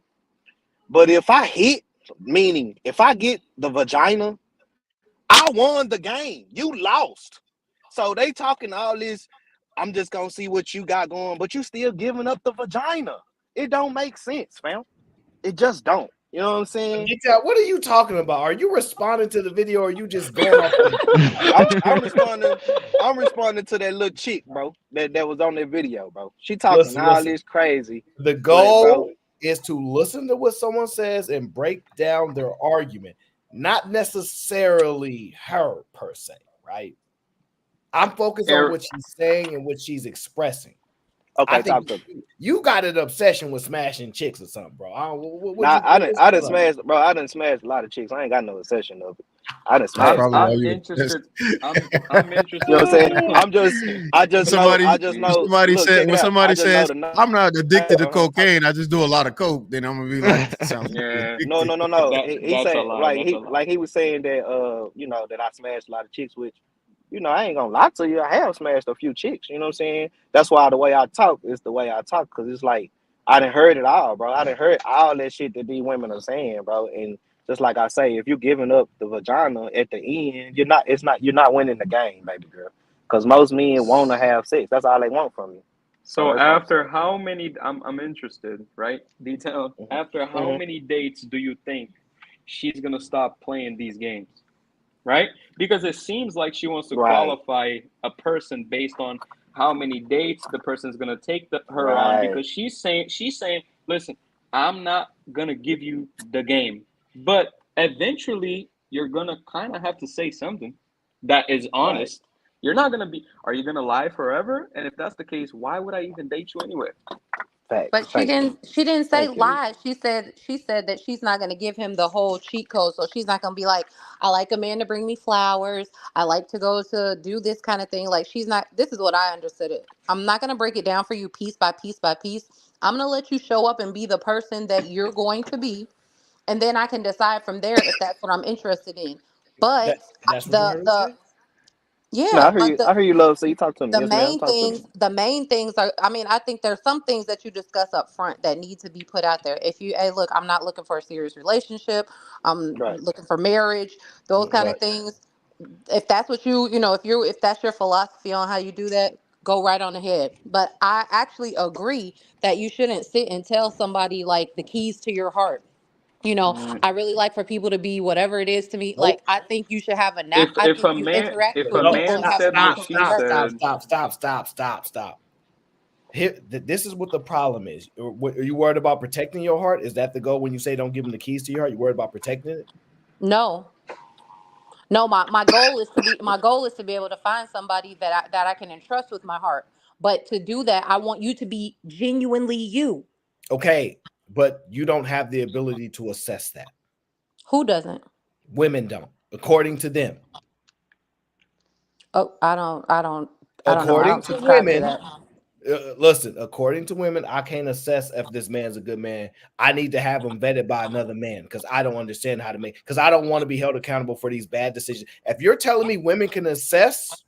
But if I hit, meaning if I get the vagina, I won the game. You lost. So they talking all this, I'm just gonna see what you got going, but you still giving up the vagina. It don't make sense, fam. It just don't. You know what I'm saying? What are you talking about? Are you responding to the video or are you just going off? I'm responding to that little chick, bro. That was on that video, bro. She talking all this crazy. The but, goal bro, is to listen to what someone says and break down their argument, not necessarily her per se, right? I'm focused on what she's saying and what she's expressing. Okay, I think you got an obsession with smashing chicks or something, bro. I done smashed, bro. I done smashed a lot of chicks. I ain't got no obsession of it. I done smashed. I'm interested. I'm interested. You know what I'm saying? I just know. Somebody Look, said check it when out. somebody I just know says the I'm not addicted to cocaine, I just do a lot of coke. Then I'm gonna be like, sounds yeah. No. He That's said a lie. like he was saying that you know, that I smashed a lot of chicks, which, you know, I ain't gonna lie to you. I have smashed a few chicks. You know what I'm saying? That's why the way I talk is the way I talk, because it's like I done heard it all, bro. I done heard all that shit that these women are saying, bro. And just like I say, if you're giving up the vagina at the end, you're not winning the game, baby girl. Because most men want to have sex. That's all they want from you. So that's what I'm after saying. how many? I'm interested, right? Detail. After how many dates do you think she's gonna stop playing these games? Right? Because it seems like she wants to qualify a person based on how many dates the person's gonna take her on. Because she's saying, listen, I'm not gonna give you the game, but eventually you're gonna kind of have to say something that is honest. You're not gonna be. Are you gonna lie forever? And if that's the case, why would I even date you anyway? But she didn't say lie. She said that she's not going to give him the whole cheat code. So she's not going to be like, I like a man to bring me flowers. I like to go to do this kind of thing. Like, she's not. This is what I understood it. I'm not going to break it down for you piece by piece by piece. I'm going to let you show up and be the person that you're going to be, and then I can decide from there if that's what I'm interested in. But that's what you heard me say? No, yeah, I hear you, love. So you talk to me. the Yes, ma'am. main Talk to me. things the main things are, I mean, I think there's some things that you discuss up front that need to be put out there. If you, hey, look, I'm not looking for a serious relationship, I'm looking for marriage, those kind of things. If that's what if that's your philosophy on how you do that, go right on ahead. But I actually agree that you shouldn't sit and tell somebody like the keys to your heart. I really like for people to be whatever it is to me. Like, I think you should have I If think a you man interact if with a people man and have said what mutual she respect. said, Here, this is what the problem is. Are you worried about protecting your heart? Is that the goal when you say don't give them the keys to your heart? You worried about protecting it? No, my goal is to be able to find somebody that I can entrust with my heart. But to do that, I want you to be genuinely you. Okay, but you don't have the ability to assess that. Who doesn't? Women don't, according to them. Oh, I don't know. I According don't to subscribe to women, that. listen, according to women, I can't assess if this man's a good man. I need to have him vetted by another man because I don't understand how to make, because I don't want to be held accountable for these bad decisions. If you're telling me women can assess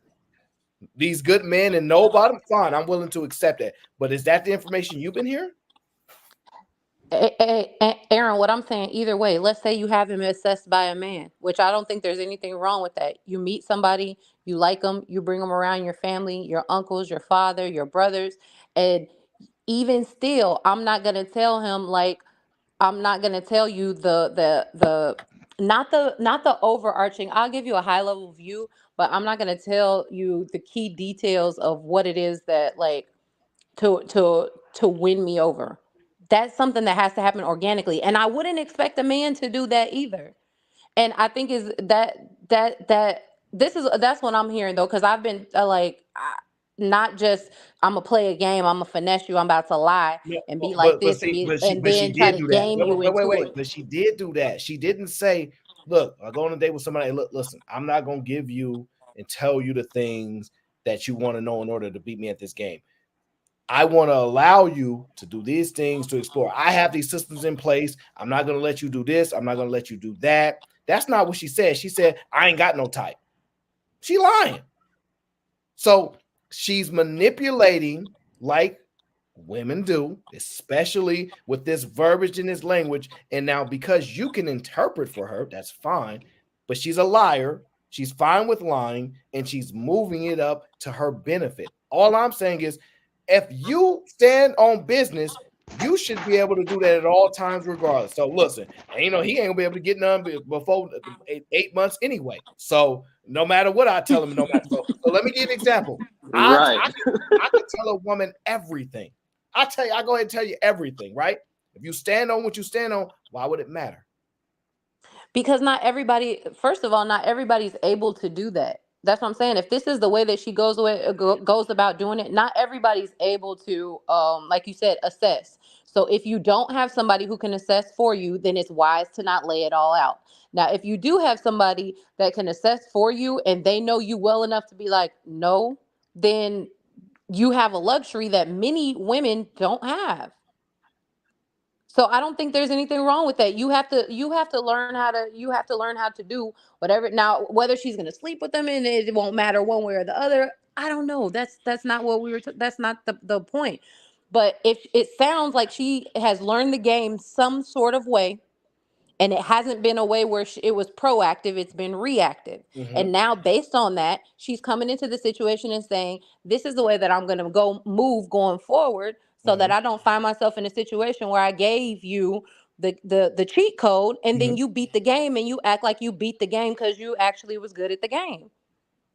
these good men and know about them, fine, I'm willing to accept that. But is that the information you've been hearing? Aaron, what I'm saying, either way, let's say you have him assessed by a man, which I don't think there's anything wrong with that. You meet somebody, you like them, you bring them around your family, your uncles, your father, your brothers, and even still, I'm not gonna tell him like, I'm not gonna tell you the not the overarching. I'll give you a high level view, but I'm not gonna tell you the key details of what it is that like to win me over. That's something that has to happen organically, and I wouldn't expect a man to do that either. And I think is that that's what I'm hearing though, because I've been not just I'm gonna play a game, I'm gonna finesse you, I'm about to lie and be like But this see, and but she then try did to do that. game you into Wait. it. But she did do that. She didn't say, "Look, I go on a date with somebody. Look, listen, I'm not gonna give you and tell you the things that you want to know in order to beat me at this game. I want to allow you to do these things to explore. I have these systems in place. I'm not gonna let you do this. I'm not gonna let you do that." That's not what she said. She said, "I ain't got no type." She lying. So she's manipulating like women do, especially with this verbiage in this language. And now, because you can interpret for her, that's fine. But she's a liar. She's fine with lying, and she's moving it up to her benefit. All I'm saying is, if you stand on business, You should be able to do that at all times, regardless. So listen, he ain't gonna be able to get none before 8 months anyway. So no matter what I tell him, no matter. So let me give you an example. Right. I can tell a woman everything. I go ahead and tell you everything, right? If you stand on what you stand on, why would it matter? Because not everybody, first of all, not everybody's able to do that. That's what I'm saying. If this is the way that she goes about doing it, not everybody's able to, like you said, assess. So if you don't have somebody who can assess for you, then it's wise to not lay it all out. Now, if you do have somebody that can assess for you and they know you well enough to be like, no, then you have a luxury that many women don't have. So I don't think there's anything wrong with that. You have to learn how to do whatever. Now, whether she's gonna sleep with them and it won't matter one way or the other, I don't know. That's not what that's not the point. But if it sounds like she has learned the game some sort of way, and it hasn't been a way where it was proactive, it's been reactive. And now based on that, she's coming into the situation and saying, this is the way that I'm going to move going forward, so that I don't find myself in a situation where I gave you the cheat code and then you beat the game and you act like you beat the game because you actually was good at the game.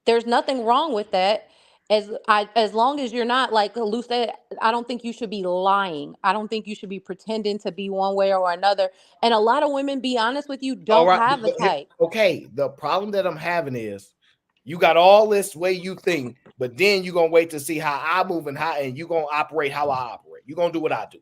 There's nothing wrong with that. As long as you're not, like Lou said, I don't think you should be lying. I don't think you should be pretending to be one way or another. And a lot of women, be honest with you, don't have a type. Okay, the problem that I'm having is you got all this way you think, but then you're gonna wait to see how I move and you're gonna operate how I operate. You're gonna do what I do.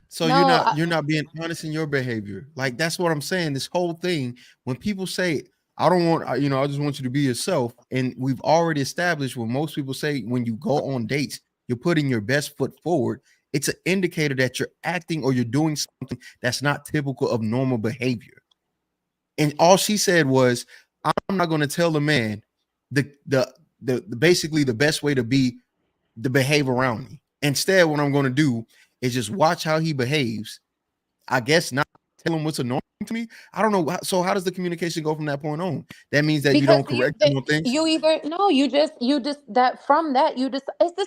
So you're not being honest in your behavior. Like, that's what I'm saying. This whole thing, when people say, I don't want, I just want you to be yourself. And we've already established when most people say when you go on dates, you're putting your best foot forward. It's an indicator that you're acting or you're doing something that's not typical of normal behavior. And all she said was, I'm not going to tell the man the basically the best way to behave around me. Instead, what I'm going to do is just watch how he behaves. I guess not tell him what's annoying to me. I don't know. So how does the communication go from that point on? That means that you don't correct him on things. It's the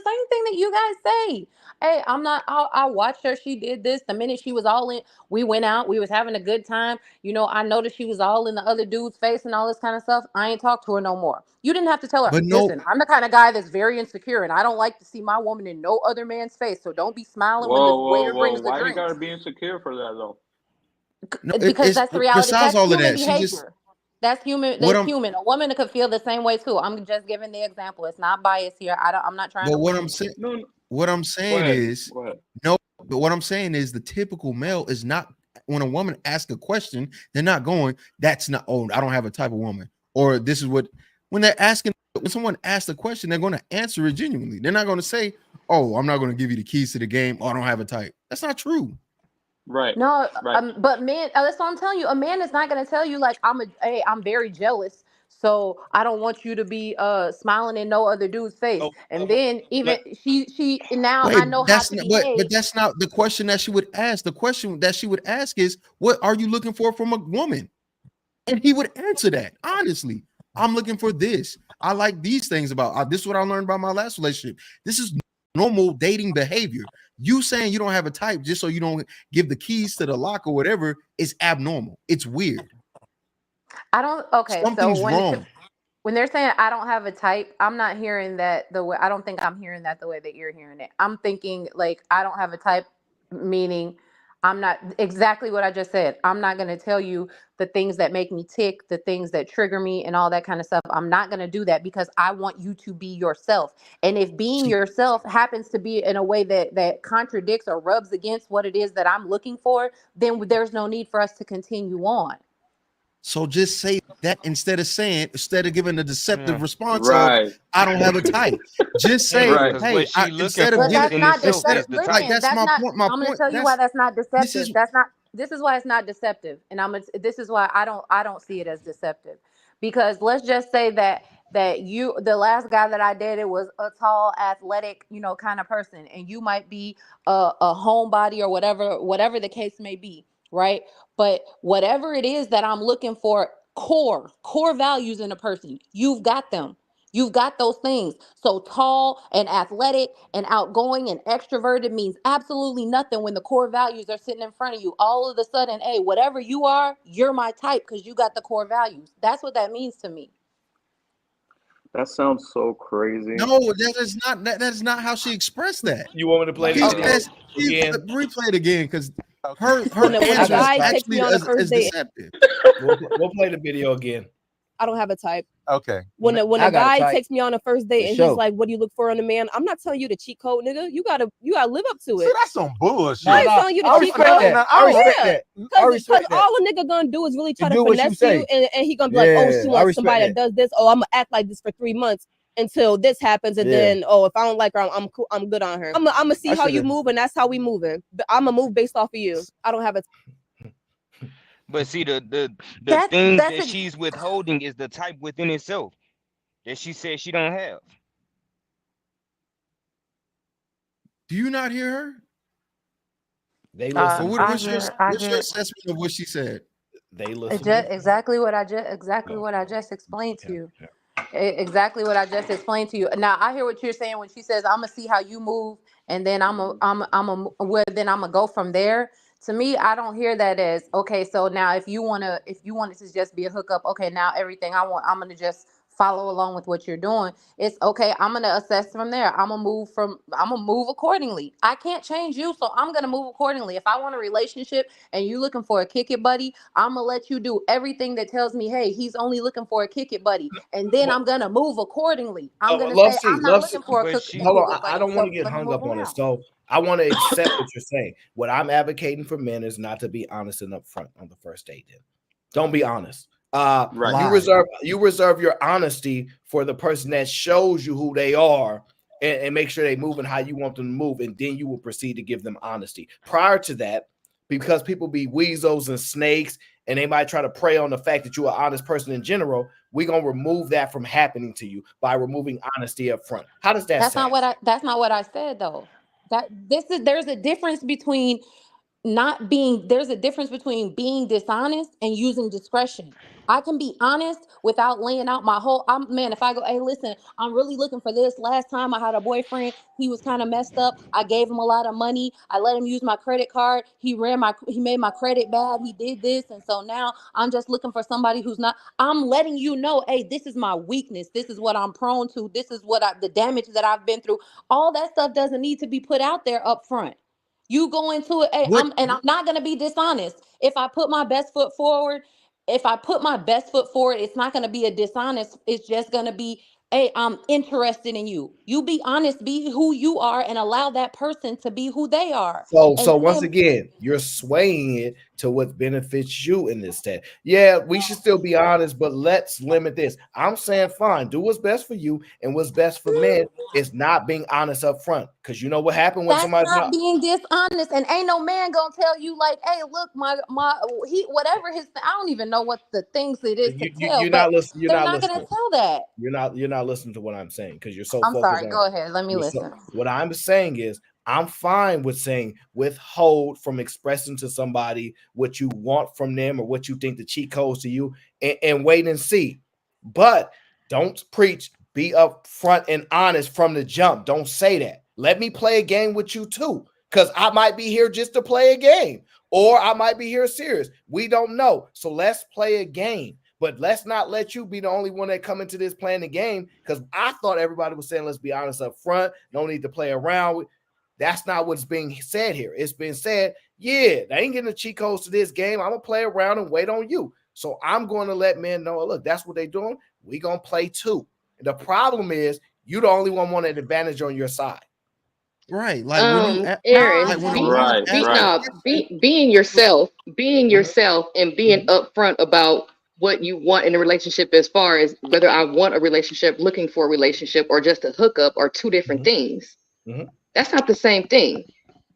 same thing that you guys say. Hey, I watched her. She did this. The minute she was all in, we went out. We was having a good time. I noticed she was all in the other dude's face and all this kind of stuff. I ain't talked to her no more. You didn't have to tell her, listen, I'm the kind of guy that's very insecure and I don't like to see my woman in no other man's face. So don't be smiling when the waiter brings the Why drinks. you gotta be insecure for that though? No, Because that's the reality. Besides That's all of human that, behavior. That's human. That's human. A woman could feel the same way too. I'm just giving the example. It's not biased here. I'm not trying to. But what I'm saying is the typical male is not, when a woman asks a question, they're not going, that's not, oh, I don't have a type of woman, or this is what, when someone asks a question, they're going to answer it genuinely. They're not going to say, oh, I'm not going to give you the keys to the game, or I don't have a type. That's not true. Right. No, Right. but men, that's what I'm telling you. A man is not going to tell you like, I'm very jealous, so I don't want you to be smiling in no other dude's face. And then even she now I know how to behave. But that's not the question that she would ask. The question that she would ask is, what are you looking for from a woman? And he would answer that honestly. I'm looking for this. I like these things about this is what I learned about my last relationship. This is normal dating behavior. You saying you don't have a type just so you don't give the keys to the lock or whatever is abnormal. It's weird. Something's wrong. When they're saying I don't have a type, I'm not hearing that the way. I don't think I'm hearing that the way that you're hearing it. I'm thinking like I don't have a type, meaning I'm not exactly what I just said. I'm not going to tell you the things that make me tick, the things that trigger me and all that kind of stuff. I'm not going to do that because I want you to be yourself. And if being yourself happens to be in a way that contradicts or rubs against what it is that I'm looking for, then there's no need for us to continue on. So just say that instead of giving a deceptive response Right. of I don't have a type. Just say, hey, instead of giving, that's my point. My I'm going to point. tell you why that's not deceptive. This is why it's not deceptive, and this is why I don't see it as deceptive, because let's just say that the last guy that I dated was a tall, athletic, kind of person, and you might be a homebody or whatever the case may be, right? But whatever it is that I'm looking for, core values in a person, you've got them. You've got those things. So tall and athletic and outgoing and extroverted means absolutely nothing when the core values are sitting in front of you. All of a sudden, hey, whatever you are, you're my type because you got the core values. That's what that means to me. That sounds so crazy. No, that is not how she expressed that. You want me to play She the says, video again? replay it again because her When a answer is guy takes actually me on the first as date, deceptive. We'll play the video again. I don't have a type. Okay. When I a got a guy type. takes me on a first date For and sure. he's like, "What do you look for in a man?" I'm not telling you the cheat code, nigga. You gotta live up to it. See, that's some bullshit. I ain't telling you the I cheat respect code. that. I respect that. I Because respect that. all a nigga gonna do is really try To to do what you finesse say. you, and he gonna be like, "Oh, Yeah, she I wants respect somebody that that. does this. Oh, I'm gonna act like this for 3 months until this happens, and Yeah. then if I don't like her, I'm cool. I'm good on her. I'm gonna see I how you should've- move, and that's how we moving. I'm gonna move based off of you. I don't have a. But see, the That's thing that's that a, she's withholding is the type within itself that she says she don't have. Do you not hear her? They Uh, listen. Or I what's your hear, I what's your hear assessment of what she said? They listen. exactly what I just explained to you. Exactly what I just explained to you. Now I hear what you're saying when she says, "I'm gonna see how you move, and then I'm then I'm gonna go from there." To me, I don't hear that as okay. So now, if you want it to just be a hookup, okay. Now everything I'm gonna just follow along with what you're doing. It's okay. I'm gonna assess from there. I'm gonna move accordingly. I can't change you, so I'm gonna move accordingly. If I want a relationship and you looking for a kick it buddy, I'm gonna let you do everything that tells me, hey, he's only looking for a kick it buddy, and then I'm gonna move accordingly. I'm gonna say I'm not looking for a Hold kick on, it I buddy, don't so want to get let me hung move up on it. around. So I want to accept what you're saying. What I'm advocating for men is not to be honest and upfront on the first date. Then don't be honest. Right. You reserve your honesty for the person that shows you who they are, and make sure they move and how you want them to move, and then you will proceed to give them honesty. Prior to that, because people be weasels and snakes, and they might try to prey on the fact that you're an honest person in general, we're gonna remove that from happening to you by removing honesty up front. How does that That's sound? not what I said though. There's a difference between there's a difference between being dishonest and using discretion. I can be honest without laying out my whole if I go, hey, listen, I'm really looking for this. Last time I had a boyfriend, he was kind of messed up. I gave him a lot of money. I let him use my credit card. He made my credit bad. He did this. And so now I'm just looking for somebody who's not, I'm letting you know, hey, this is my weakness. This is what I'm prone to. This is the damage that I've been through. All that stuff doesn't need to be put out there up front. You go into it, hey, I'm not gonna be dishonest. If I put my best foot forward, it's not gonna be a dishonest. It's just gonna be, hey, I'm interested in you. You be honest, be who you are, and allow that person to be who they are. So And once then again, you're swaying it to what benefits you in this state. Yeah, we should still be honest, but let's limit this. I'm saying fine, do what's best for you, and what's best for men is not being honest up front. Because you know what happened when that's somebody's not not. being dishonest, and ain't no man gonna tell you like, hey, look, whatever his, I don't even know what the things it is to tell, You're but not listening. You're they're not not gonna listening. tell that. You're not listening to what I'm saying because you're so I'm focused sorry. on. Go ahead. Let me listen. What I'm saying is, I'm fine with saying withhold from expressing to somebody what you want from them or what you think the cheat codes to you, and wait and see. But don't preach. Be upfront and honest from the jump. Don't say that. Let me play a game with you too, because I might be here just to play a game, or I might be here serious. We don't know. So let's play a game. But let's not let you be the only one that come into this playing the game, because I thought everybody was saying let's be honest up front. No need to play around. That's not what's being said here. It's been said, yeah, they ain't getting the cheat codes to this game. I'm going to play around and wait on you. So I'm going to let men know, look, that's what they're doing. We're going to play too. And the problem is you the only one wanting an advantage on your side. Right. Like when you Aaron, like when a woman being yourself, and being upfront about what you want in a relationship, as far as whether I want a relationship, looking for a relationship, or just a hookup, are two different things. That's not the same thing.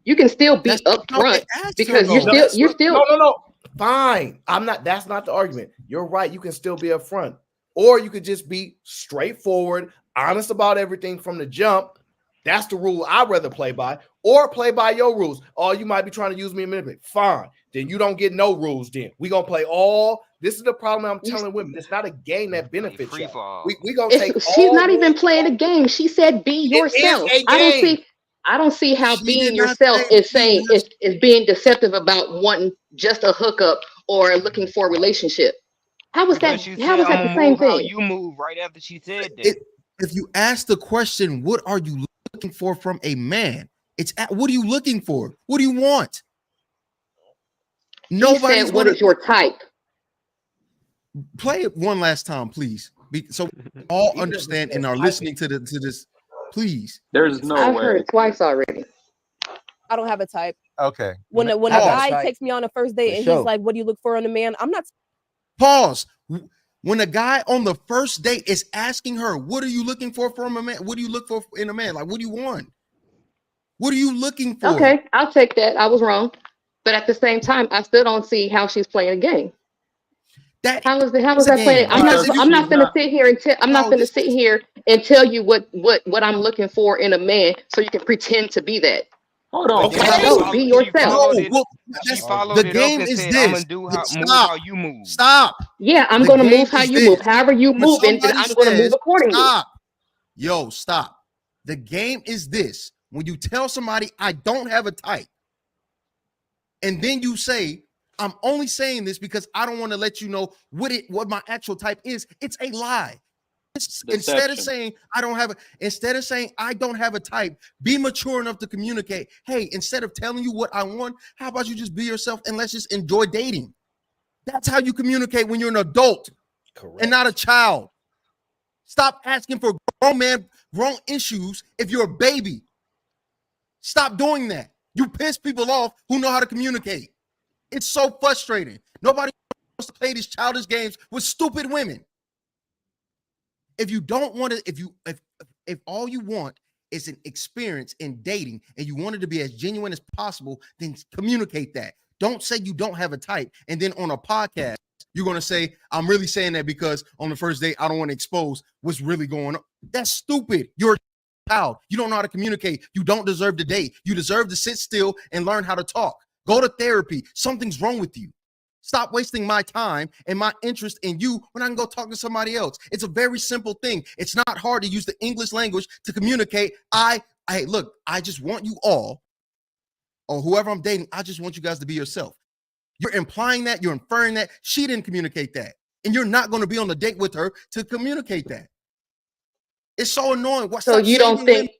You can still be upfront because you're still no. Fine. I'm not. That's not the argument. You're right. You can still be upfront, or you could just be straightforward, honest about everything from the jump. That's the rule I'd rather play by, or play by your rules. Oh, you might be trying to use me a minute. Fine. Then you don't get no rules. Then we're gonna play all This is the problem I'm telling women. It's not a game that benefits free y'all. fall. We gonna take She's all not even men. playing a game. She said, "Be It is yourself." a I don't game. see. I don't see how She being did not yourself say is that you saying is being deceptive about wanting just a hookup or looking for a relationship. How was Because that? she How said, was I'm that gonna the same move how thing? you move right after she said that. If you ask the question, what are you looking for from a man? What are you looking for? What do you want? He said, "What is your type?" Play it one last time, please. So all Even if it's understand a and are type, listening to this, please. there's no I've heard way. it twice already. I don't have a type. Okay. When a I got a guy type, takes me on a first date for and sure. he's like, "What do you look for in a man?" I'm not. Pause. When a guy on the first date is asking her, what are you looking for from a man? What do you look for in a man? Like, what do you want? What are you looking for? Okay, I'll take that. I was wrong, but at the same time, I still don't see how she's playing a game. That How is is a that playing? game. Because if you I'm not gonna sit here and no, this sit here and tell you what I'm looking for in a man, so you can pretend to be that. Hold on. okay. No, be yourself. No, well, She that's followed the it up game and is said, I'm this. gonna move Stop. how you move. Stop. Yeah, I'm The gonna game move how is you move. this. However you When move, and somebody I'm gonna move says, accordingly. stop. Yo, stop. The game is this. When you tell somebody I don't have a type, and then you say, I'm only saying this because I don't want to let you know what my actual type is, it's a lie. Instead of saying I don't have a type, be mature enough to communicate. Hey, instead of telling you what I want, how about you just be yourself and let's just enjoy dating? That's how you communicate when you're an adult. Correct. And not a child. Stop asking for grown issues if you're a baby. Stop doing that. You piss people off who know how to communicate. It's so frustrating. Nobody wants to play these childish games with stupid women. If you don't want to, if all you want is an experience in dating and you want it to be as genuine as possible, then communicate that. Don't say you don't have a type and then on a podcast you're going to say, I'm really saying that because on the first date, I don't want to expose what's really going on. That's stupid. You're a child. You don't know how to communicate. You don't deserve to date. You deserve to sit still and learn how to talk. Go to therapy. Something's wrong with you. Stop wasting my time and my interest in you when I can go talk to somebody else. It's a very simple thing. It's not hard to use the English language to communicate. Look, I just want you all, or whoever I'm dating, I just want you guys to be yourself. You're implying that, you're inferring that. She didn't communicate that. And you're not going to be on the date with her to communicate that. It's so annoying. So you don't think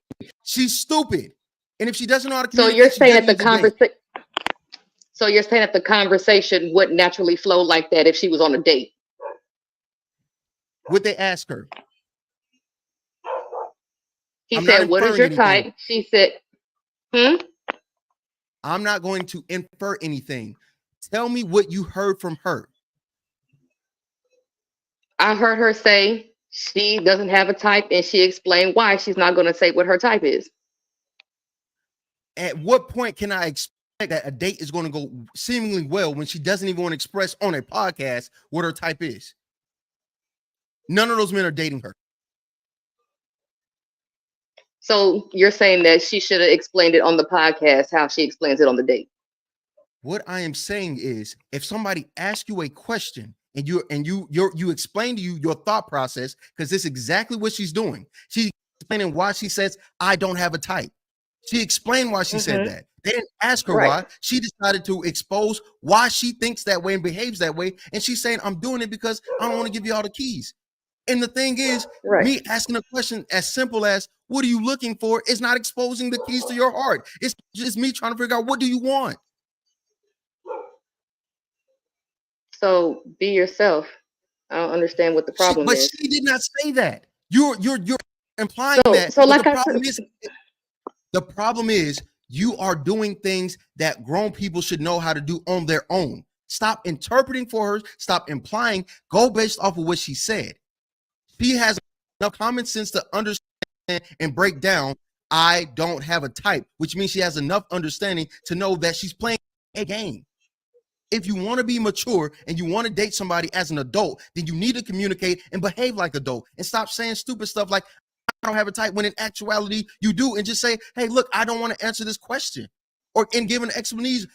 she's stupid? And if she doesn't know how to so? communicate, You're saying that she doesn't need to date. So you're saying that the conversation wouldn't naturally flow like that if she was on a date? Would they ask her? He I'm said, not "What is inferring your anything. type?" She said, I'm not going to infer anything. Tell me what you heard from her. I heard her say she doesn't have a type, and she explained why she's not going to say what her type is. At what point can I expect that a date is going to go seemingly well when she doesn't even want to express on a podcast what her type is? None of those men are dating her. So you're saying that she should have explained it on the podcast how she explains it on the date. What I am saying is, if somebody asks you a question and you explain to you your thought process, because this is exactly what she's doing. She's explaining why she says, I don't have a type. She explained why she said that. They didn't ask her why. She decided to expose why she thinks that way and behaves that way. And she's saying, I'm doing it because I don't want to give you all the keys. And the thing is, me asking a question as simple as, what are you looking for, is not exposing the keys to your heart. It's just me trying to figure out, what do you want? So be yourself. I don't understand what the problem But is. she did not say that. You're implying that. So but like the problem is you are doing things that grown people should know how to do on their own. Stop interpreting for her. Stop implying. Go based off of what she said. She has enough common sense to understand and break down, I don't have a type, which means she has enough understanding to know that she's playing a game. If you want to be mature and you want to date somebody as an adult, then you need to communicate and behave like an adult and stop saying stupid stuff like, I don't have a type, when in actuality you do, and just say, hey, look, I don't want to answer this question. and give an explanation.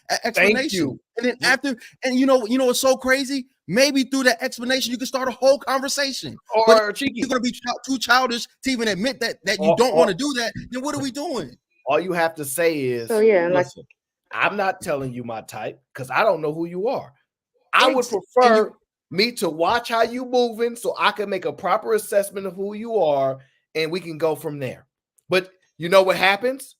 you. And then after, and you know what's so crazy? Maybe through that explanation, you can start a whole conversation. Or but you're gonna be too childish to even admit that you don't want to do that. Then what are we doing? All you have to say is, So yeah, like listen, I'm not telling you my type because I don't know who you are. I would prefer me to watch how you moving so I can make a proper assessment of who you are and we can go from there. But you know what happens?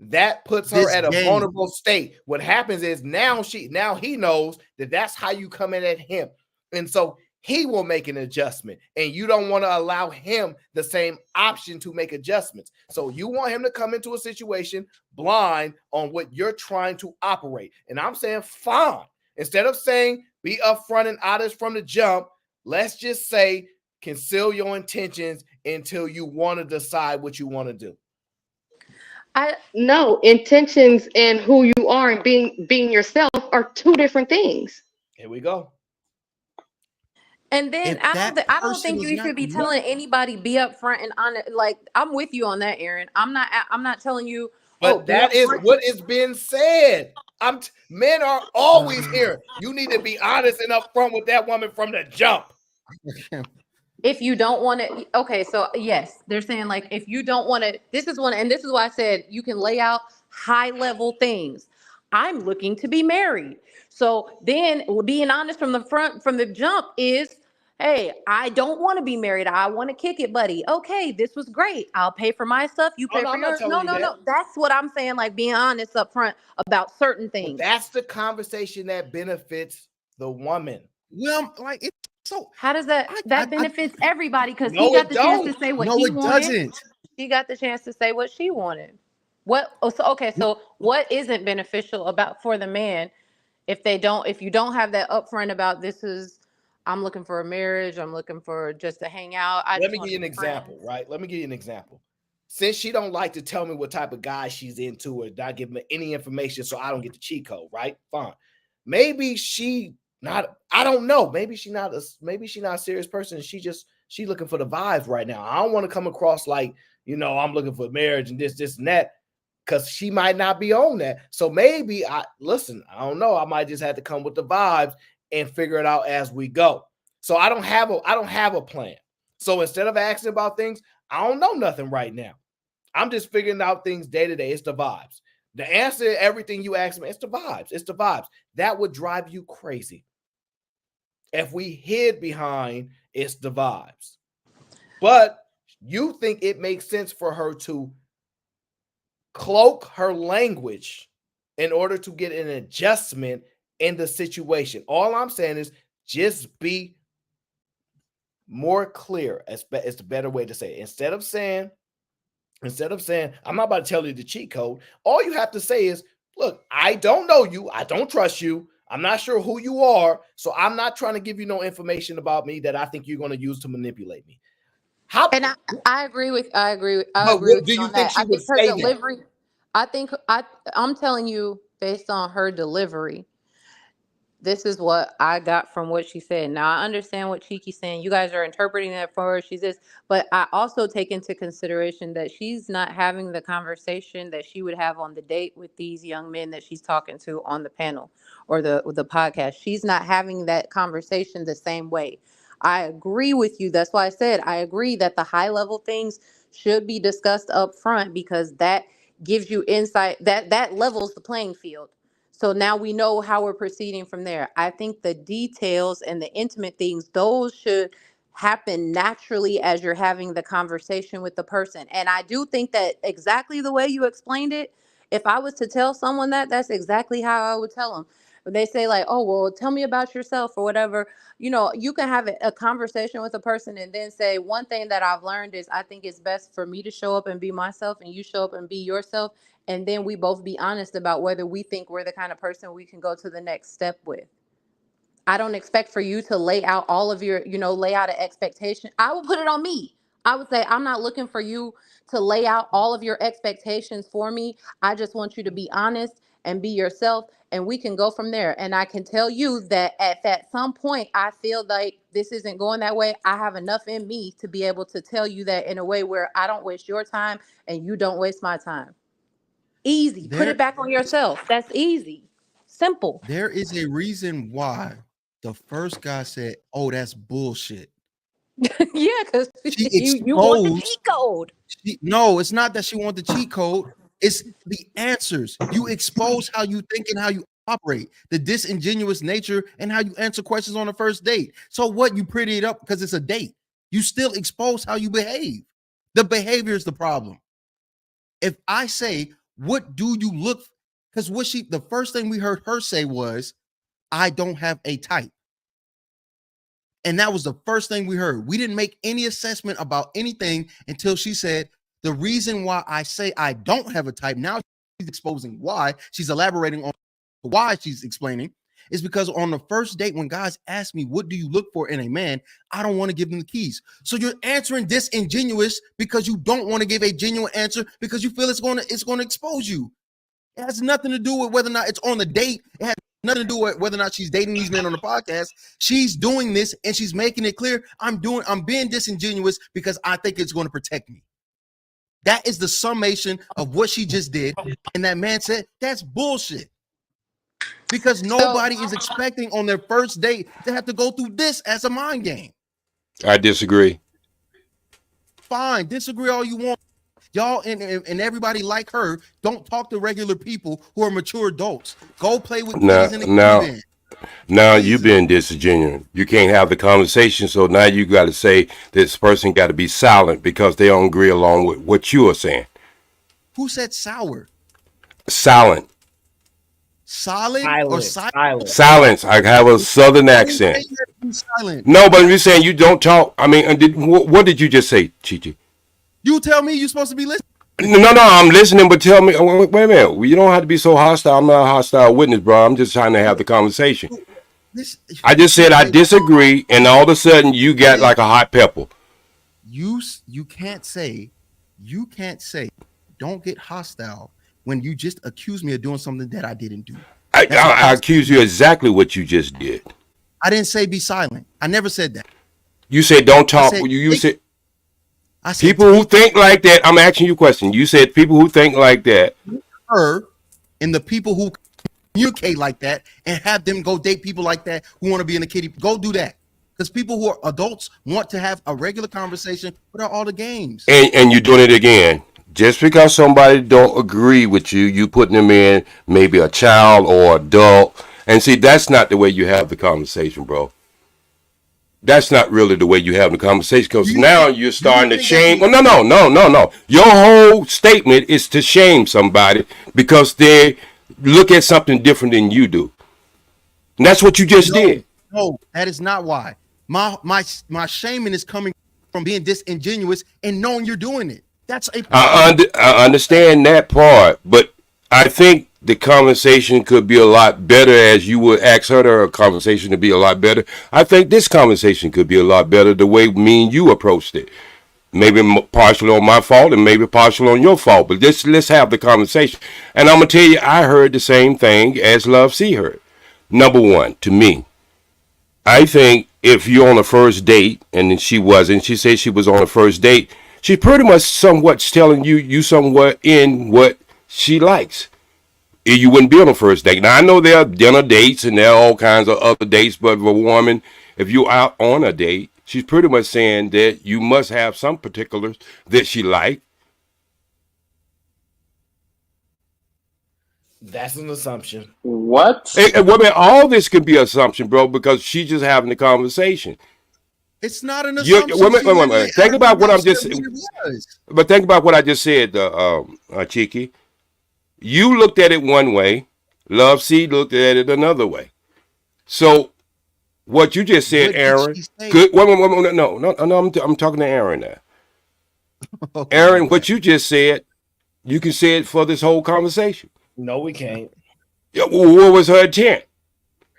That puts her at a vulnerable state. What happens is now he knows that that's how you come in at him. And so he will make an adjustment, and you don't want to allow him the same option to make adjustments. So you want him to come into a situation blind on what you're trying to operate. And I'm saying, fine. Instead of saying be upfront and honest from the jump, let's just say conceal your intentions until you want to decide what you want to do. No, intentions and who you are and being yourself are two different things. Here we go. And then I don't think you should be telling anybody be upfront and honest. Like, I'm with you on that, Aaron. I'm not telling you. But that is what is being said. Men are always here. You need to be honest and upfront with that woman from the jump. If you don't want to, okay, so yes, they're saying like if you don't want to, this is why I said you can lay out high level things. I'm looking to be married. So then being honest from the jump is, hey, I don't want to be married. I want to kick it, buddy. Okay, this was great. I'll pay for my stuff. You pay for yours. No. That's what I'm saying. Like being honest up front about certain things. Well, that's the conversation that benefits the woman. Well, like it's so. How does that benefits everybody? Because he got the chance to say what he wanted. Doesn't. She got the chance to say what she wanted. So what isn't beneficial for the man if you don't have that upfront about I'm looking for a marriage, I'm looking for just to hang out. Let me give you an example, right? Let me give you an example. Since she don't like to tell me what type of guy she's into or not give me any information so I don't get the cheat code, right? Fine. Maybe I don't know. Maybe she's not a serious person. She looking for the vibes right now. I don't want to come across like, I'm looking for marriage and this and that, because she might not be on that. So maybe I don't know. I might just have to come with the vibes and figure it out as we go. So I don't have a plan. So instead of asking about things, I don't know nothing right now. I'm just figuring out things day to day. It's the vibes. The answer to everything you ask me, it's the vibes. It's the vibes. That would drive you crazy if we hid behind it's the vibes. But you think it makes sense for her to cloak her language in order to get an adjustment in the situation. All I'm saying is just be more clear. It's the better way to say it. Instead of saying, I'm not about to tell you the cheat code. All you have to say is, look, I don't know you. I don't trust you. I'm not sure who you are. So I'm not trying to give you no information about me that I think you're going to use to manipulate me. I agree with you on that. I think her delivery, I'm telling you based on her delivery, this is what I got from what she said. Now, I understand what Chiki's saying. You guys are interpreting that for her. She's this. But I also take into consideration that she's not having the conversation that she would have on the date with these young men that she's talking to on the panel or the podcast. She's not having that conversation the same way. I agree with you. That's why I said I agree that the high level things should be discussed up front, because that gives you insight, that levels the playing field. So now we know how we're proceeding from there. I think the details and the intimate things, those should happen naturally as you're having the conversation with the person. And I do think that exactly the way you explained it, if I was to tell someone that's exactly how I would tell them. They say like, oh, well, tell me about yourself or whatever. You can have a conversation with a person and then say, one thing that I've learned is I think it's best for me to show up and be myself and you show up and be yourself. And then we both be honest about whether we think we're the kind of person we can go to the next step with. I don't expect for you to lay out all of your, lay out an expectation. I would put it on me. I would say, I'm not looking for you to lay out all of your expectations for me. I just want you to be honest and be yourself, and we can go from there. And I can tell you that at some point, I feel like this isn't going that way. I have enough in me to be able to tell you that in a way where I don't waste your time and you don't waste my time. Easy. Put it back on yourself. That's easy. Simple. There is a reason why the first guy said, "Oh, that's bullshit." Yeah, because She you want the exposed. cheat code. No, it's not that she wanted the cheat code. It's the answers. You expose how you think and how you operate, the disingenuous nature and how you answer questions on the first date. So what? You pretty it up because it's a date. You still expose how you behave. The behavior is the problem. If I say, "What do you look?" Because the first thing we heard her say was, "I don't have a type." And that was the first thing we heard. We didn't make any assessment about anything until she said, "The reason why I say I don't have a type," now she's exposing why, she's elaborating on why she's explaining, is because on the first date, when guys ask me, "What do you look for in a man?" I don't want to give them the keys. So you're answering disingenuous because you don't want to give a genuine answer because you feel it's going to expose you. It has nothing to do with whether or not it's on the date. It has nothing to do with whether or not she's dating these men on the podcast. She's doing this and she's making it clear, I'm being disingenuous because I think it's going to protect me. That is the summation of what she just did. And that man said, that's bullshit. Because nobody is expecting on their first date to have to go through this as a mind game. I disagree. Fine, disagree all you want. Y'all and everybody like her don't talk to regular people who are mature adults. Go play with kids in the Now you've been disingenuous. You can't have the conversation, so now you got to say this person got to be silent because they don't agree along with what you are saying. Who said sour? Silent. Solid or silent? Silence. I have a southern accent. No, but you're saying you don't talk. I mean, what did you just say, Chichi? You tell me you're supposed to be listening. No, I'm listening, but tell me, wait a minute. You don't have to be so hostile. I'm not a hostile witness, bro. I'm just trying to have the conversation. I just said I disagree, and all of a sudden you got like a hot pepper. You can't say, don't get hostile when you just accuse me of doing something that I didn't do. I accuse you exactly what you just did. I didn't say be silent. I never said that. You said don't talk. You said people who think like that. I'm asking you a question. You said people who think like that. Her and the people who communicate like that and have them go date people like that who want to be in a kiddie. Go do that. Because people who are adults want to have a regular conversation without all the games. And you're doing it again. Just because somebody don't agree with you, you putting them in maybe a child or adult. And see, that's not the way you have the conversation, bro. That's not really the way you have the conversation, because now you're starting to shame. Well, no. Your whole statement is to shame somebody because they look at something different than you do. And that's what you just did. No, that is not why. My shaming is coming from being disingenuous and knowing you're doing it. That's a problem. I understand that part, but I think the conversation could be a lot better, as you would ask her a conversation to be a lot better. I think this conversation could be a lot better the way me and you approached it. Maybe partially on my fault and maybe partially on your fault, but let's have the conversation. And I'm going to tell you, I heard the same thing as Love C heard. Number one, to me, I think if you're on a first date, and then she wasn't, she said she was on a first date, she pretty much somewhat telling you somewhat in what she likes. You wouldn't be on a first date. Now, I know there are dinner dates and there are all kinds of other dates, but for a woman, if you're out on a date, she's pretty much saying that you must have some particulars that she likes. That's an assumption. What? Hey, women, all this could be assumption, bro, because she's just having the conversation. It's not an assumption. Wait. Think about what I'm just. But think about what I just said, Chiki. You looked at it one way. Love C looked at it another way. So, what you just said, Aaron. Good. No. I'm talking to Aaron now. Okay, Aaron, what you just said, you can say it for this whole conversation. No, we can't. Yeah, what was her intent?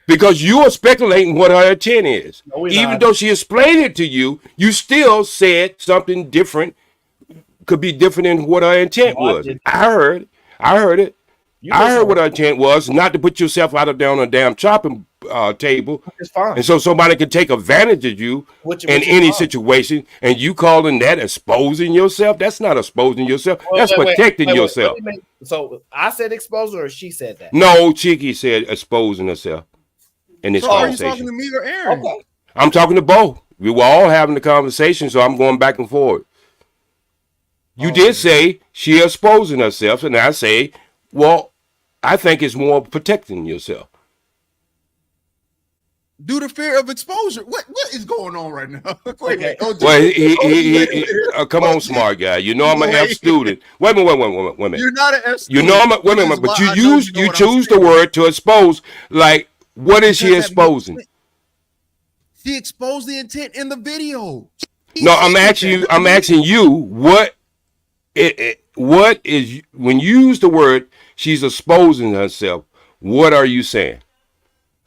Because you are speculating what her intent is. No, even though she explained it to you, you still said something different. Could be different than what her intent was. I heard it. I heard what her intent was, not to put yourself out of down on a damn chopping table. It's fine. And so somebody can take advantage of you Which in is any fine. situation, and you calling that exposing yourself? That's not exposing yourself. That's protecting yourself. So I said exposure, or she said that? No, Cheeky said exposing herself in this So are you conversation. talking to me or Aaron? Okay. I'm talking to both. We were all having the conversation, so I'm going back and forth. You did say she exposing herself, and I say, well, I think it's more protecting yourself. Due to fear of exposure. What is going on right now? Wait. Well, come on, smart guy. You know I'm an F student. Wait a minute. You're not an F student. You know I'm a wait a minute, but you choose the word to expose. Like, what is she exposing? She exposed the intent in the video. No, I'm asking you what is when you use the word she's exposing herself, what are you saying?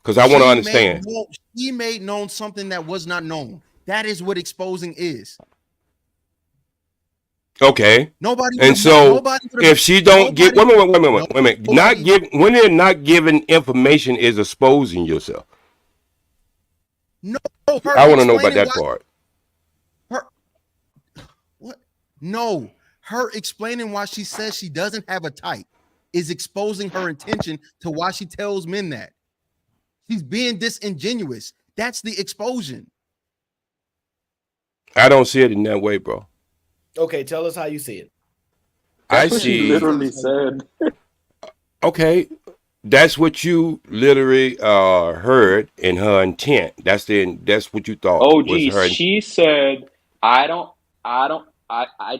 Because I want to understand. She made known something that was not known. That is what exposing is. Okay. Nobody. And so if she don't get wait a minute. When they're not giving information is exposing yourself. No, I want to know about that part. What? No, her explaining why she says she doesn't have a type is exposing her intention to why she tells men that. She's being disingenuous. That's the explosion. I don't see it in that way, bro. Okay, tell us how you see it. I see. Literally said. Okay, that's what you literally heard in her intent. That's what you thought. Oh, was geez. her She said, I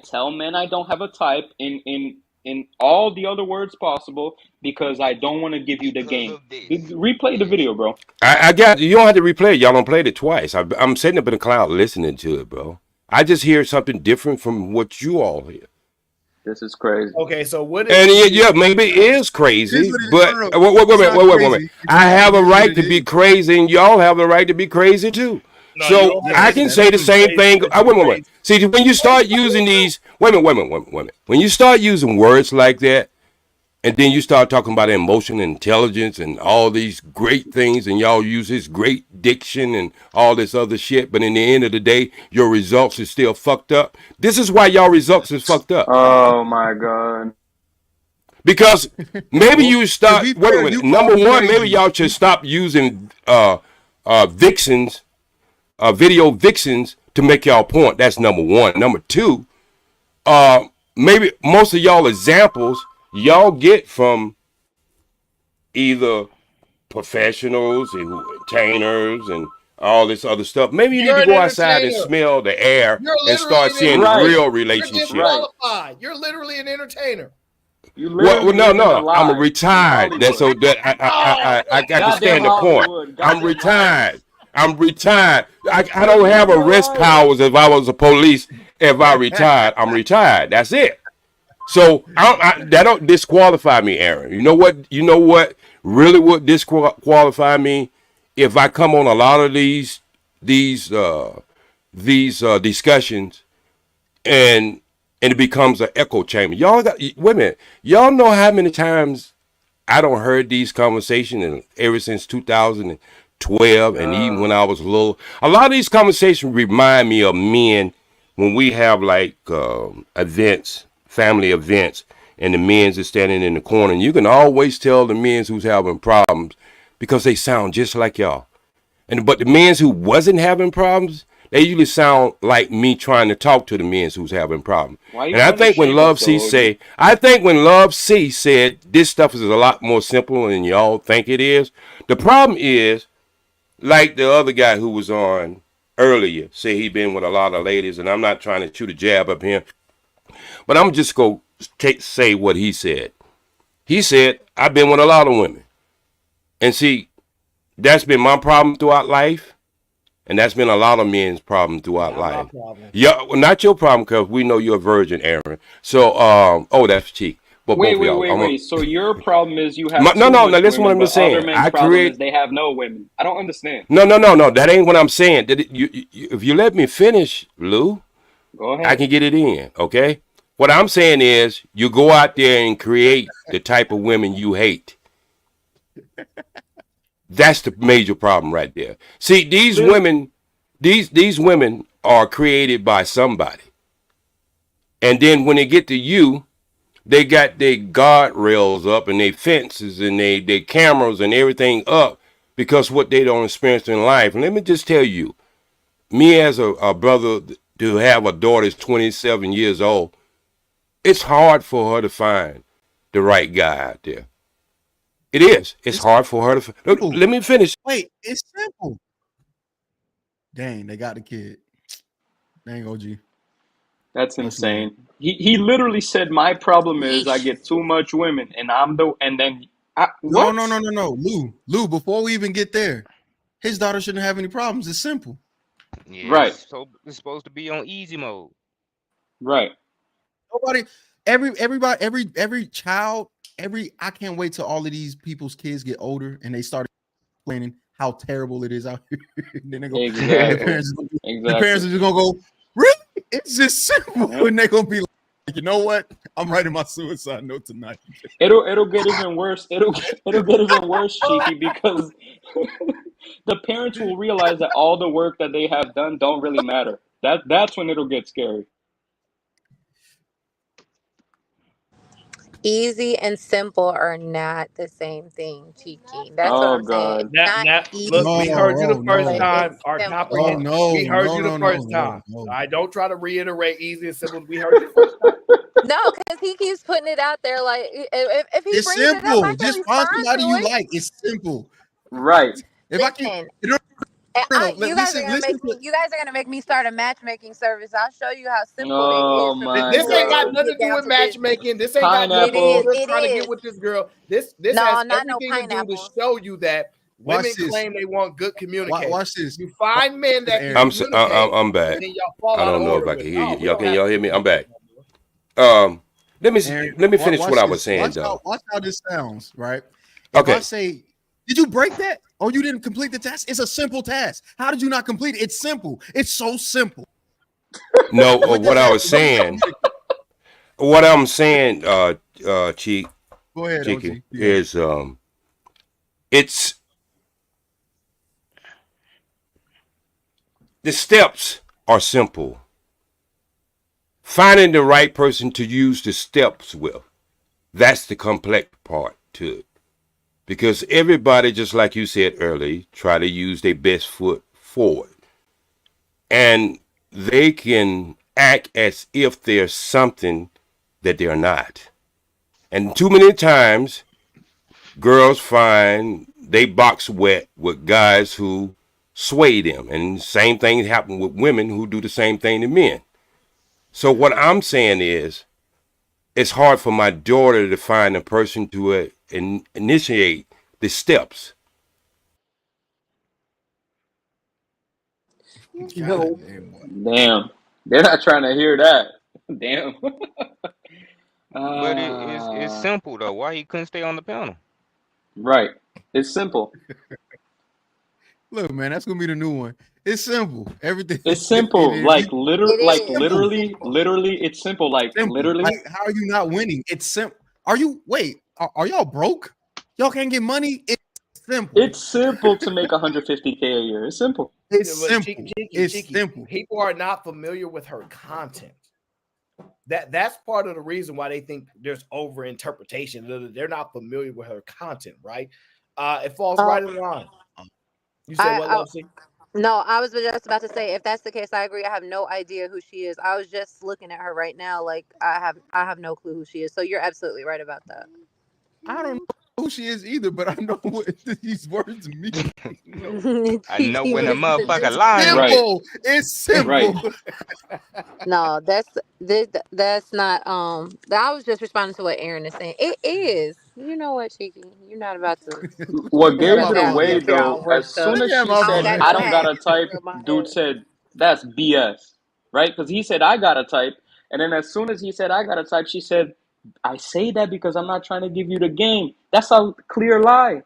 tell men I don't have a type in all the other words possible because I don't want to give you the game. Replay the video, bro. I got you. Don't have to replay it. Y'all don't played it twice. I'm sitting up in the cloud listening to it, bro. I just hear something different from what you all hear. This is crazy. Okay, so what? Maybe it is crazy, but wait a minute. I have a right to be crazy, and y'all have a right to be crazy too. So I can say the same thing. Wait. See, when you start using these, wait a minute. When you start using words like that, and then you start talking about emotion, intelligence, and all these great things, and y'all use this great diction and all this other shit, but in the end of the day, your results is still fucked up. This is why y'all results is fucked up. Oh my god. Because maybe you start. Wait a minute. Number one, maybe y'all should stop using vixens. Video vixens to make y'all point. That's number one. Number two, maybe most of y'all examples y'all get from either professionals and entertainers and all this other stuff. Maybe you need to go outside and smell the air and start seeing real relationships. You're literally an entertainer. Well, no. I'm a retired. That's so that I got to stand the point. I'm retired. I don't have arrest powers if I was a police. If I retired, I'm retired. That's it. So that don't disqualify me, Aaron. You know what really would disqualify me if I come on a lot of these discussions and it becomes an echo chamber. Y'all got women. Y'all know how many times I don't heard these conversations and ever since 2012 and even when I was little. A lot of these conversations remind me of men when we have like events, family events, and the men's are standing in the corner. And you can always tell the men's who's having problems because they sound just like y'all. But the men's who wasn't having problems, they usually sound like me trying to talk to the men's who's having problems. And I think when Love C said this stuff is a lot more simple than y'all think it is. The problem is, like the other guy who was on earlier, say he been with a lot of ladies, and I'm not trying to shoot a jab up here, but I'm just going to say what he said. He said, I've been with a lot of women. And see, that's been my problem throughout life. And that's been a lot of men's problem throughout life. Yeah, well, not your problem, because we know you're a virgin, Aaron. So, that's cheap. But wait. So your problem is you have no. Listen what I'm saying. They have no women. I don't understand. No. That ain't what I'm saying. If you let me finish, Lou, go ahead. I can get it in. Okay. What I'm saying is, you go out there and create the type of women you hate. That's the major problem right there. See, these women, these women are created by somebody, and then when they get to you, they got their guardrails up and their fences and their cameras and everything up because what they don't experience in life. And let me just tell you, me as a brother to have a daughter that's 27 years old, it's hard for her to find the right guy out there. It is. It's hard for her to. Let me finish. Wait, it's simple. Dang, they got the kid. Dang, OG. That's insane. He literally said my problem is I get too much women and what? No. Lou, before we even get there, his daughter shouldn't have any problems. It's simple. Yeah, Right. So it's supposed to be on easy mode. Right. Nobody, everybody, every child, I can't wait till all of these people's kids get older and they start explaining how terrible it is out here. And then they go, Exactly. their parents are just gonna go, really? It's just simple. And they're gonna be like, you know what? I'm writing my suicide note tonight. It'll get even worse. It'll get even worse, Cheeky, because the parents will realize that all the work that they have done don't really matter. That's when it'll get scary. Easy and simple are not the same thing, Cheeky. That's what I'm saying. God. It's not easy. Look, we heard you the first but time. it's Our simple. comprehension. We heard you the first time. All right, don't try to reiterate easy and simple. We heard you the first time. No, because he keeps putting it out there. Like if he It's brings it up, simple. I can Just find respond somebody to you it. like. It's simple. Right. If I can, You guys are gonna make me start a matchmaking service. I'll show you how simple Oh it is for my This ain't got God. nothing to do with matchmaking. This ain't got nothing to do Pineapple. with trying to get with this girl. This No, has not no everything to do to pineapples. show you that Watch women this. claim they want good communication. Watch this. You find men that can I'm communicate, back. and then y'all fall I out don't of know order if I with can it. hear No, you. we Y'all don't can have y'all to hear me? do I'm that. back. Let me finish Watch what I this. was saying though. Watch how this sounds, right? If Okay. I say, did you break that? Or you didn't complete the task? It's a simple task. How did you not complete it? It's simple. It's so simple. No, what I was saying, what I'm saying, Cheek, Go ahead, Cheeky, OG. Yeah. is it's the steps are simple. Finding the right person to use the steps with, that's the complex part to it. Because everybody, just like you said earlier, try to use their best foot forward. And they can act as if they're something that they're not. And too many times, girls find they box wet with guys who sway them. And same thing happen with women who do the same thing to men. So what I'm saying is, it's hard for my daughter to find a person to initiate the steps. No. Damn. They're not trying to hear that. Damn. But it's simple though. Why he couldn't stay on the panel? Right. It's simple. Look, man, that's gonna be the new one. It's simple. Everything. It's simple. Like Simple. literally, it's simple. Like Simple. literally. Like, how are you not winning? It's simple. Are you? Wait. Are y'all broke? Y'all can't get money. It's simple. It's simple to make 150K a year. It's simple. It's Yeah, but simple. Cheeky, It's simple. People are not familiar with her content. That's part of the reason why they think there's over interpretation. They're not familiar with her content, right? It falls right in line. You said what, Lucy? No, I was just about to say, if that's the case, I agree. I have no idea who she is. I was just looking at her right now, like I have no clue who she is. So you're absolutely right about that. I don't know who she is either, but I know what these words mean. I know when a motherfucker lying. Simple. It's simple. Right. No, that's not. I was just responding to what Aaron is saying. It is. You know what, Cheeky? You're not about to. What You're gave not it about to away get your though, own as worked up. soon as she my said, bad. I don't gotta type, dude said, that's BS. Right? Because he said, I gotta type. And then as soon as he said, I gotta type, she said, I say that because I'm not trying to give you the game. That's a clear lie.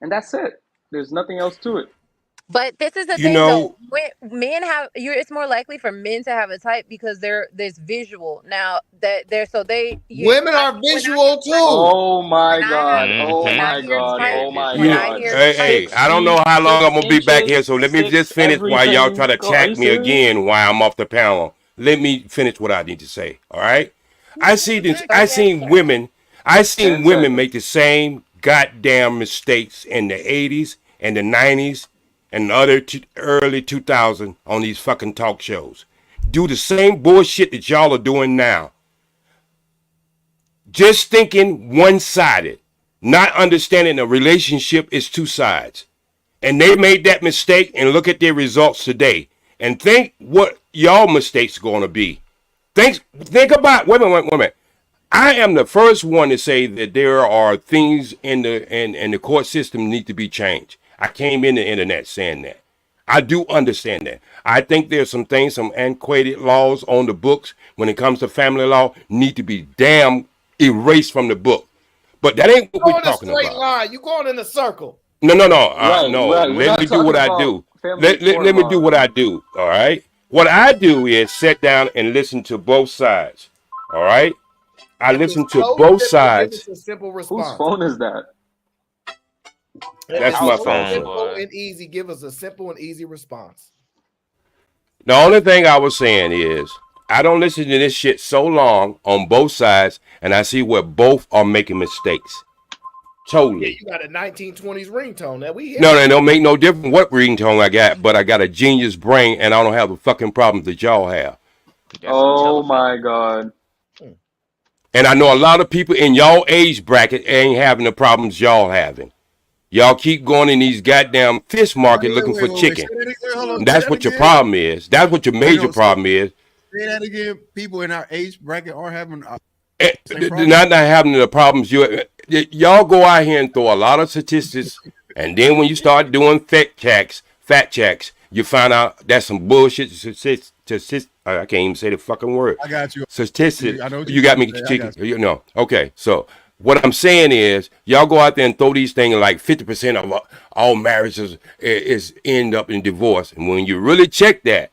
And that's it. There's nothing else to it. But this is the You thing, though. know, When men have you, it's more likely for men to have a type because there's visual now that they're so they you Women I, are when I visual too. Oh my when I God. have Oh when I my hear God. type Oh Very my when you, I God. hear hey, type I don't know how long I'm gonna be back here, so let me just finish while y'all try to Are you attack me serious? again while I'm off the panel. Let me finish what I need to say. All right. I see this. Ten I seconds. seen women. I seen 10 women seconds. make the same goddamn mistakes in the '80s and the '90s and other early 2000s on these fucking talk shows. Do the same bullshit that y'all are doing now. Just thinking one-sided, not understanding a relationship is two sides. And they made that mistake and look at their results today. And think what y'all mistakes going to be. Think about, wait a minute. I am the first one to say that there are things in the court system need to be changed. I came in the internet saying that. I do understand that. I think there's some things, some antiquated laws on the books when it comes to family law need to be damn erased from the book. But that ain't what Go we're in a talking straight about. line. You going in a circle. No. Right, No. right. We're Let not me do what talking I about do. family court Let me do law. what I do. All right. What I do is sit down and listen to both sides. All right. I If it's listen to so both simple, give us sides. a simple Whose response. phone is that? If That's it's my house so phone, phone, sir. simple boy. and easy, give us a simple and easy response. The only thing I was saying is I don't listen to this shit so long on both sides, and I see where both are making mistakes. Yeah, Totally. you got a 1920s ringtone that we hear. No, it don't make no difference what ringtone I got, but I got a genius brain, and I don't have the fucking problems that y'all have. That's a Oh telephone. my God. And I know a lot of people in y'all age bracket ain't having the problems y'all having. Y'all keep going in these goddamn fish market looking for Wait. chicken. Say that again. Hold on. And Say that's that what your again. problem is. That's what your Wait, major no. Say problem is. that again. People in our age bracket are having same They're problem. not having the problems y'all go out here and throw a lot of statistics, and then when you start doing fact checks, you find out that's some bullshit. I can't even say the fucking word. I got you. Statistics. I know what You you're got trying me to say. I chicken. got you. You know. Okay. So what I'm saying is, y'all go out there and throw these things like 50% of all marriages is end up in divorce, and when you really check that,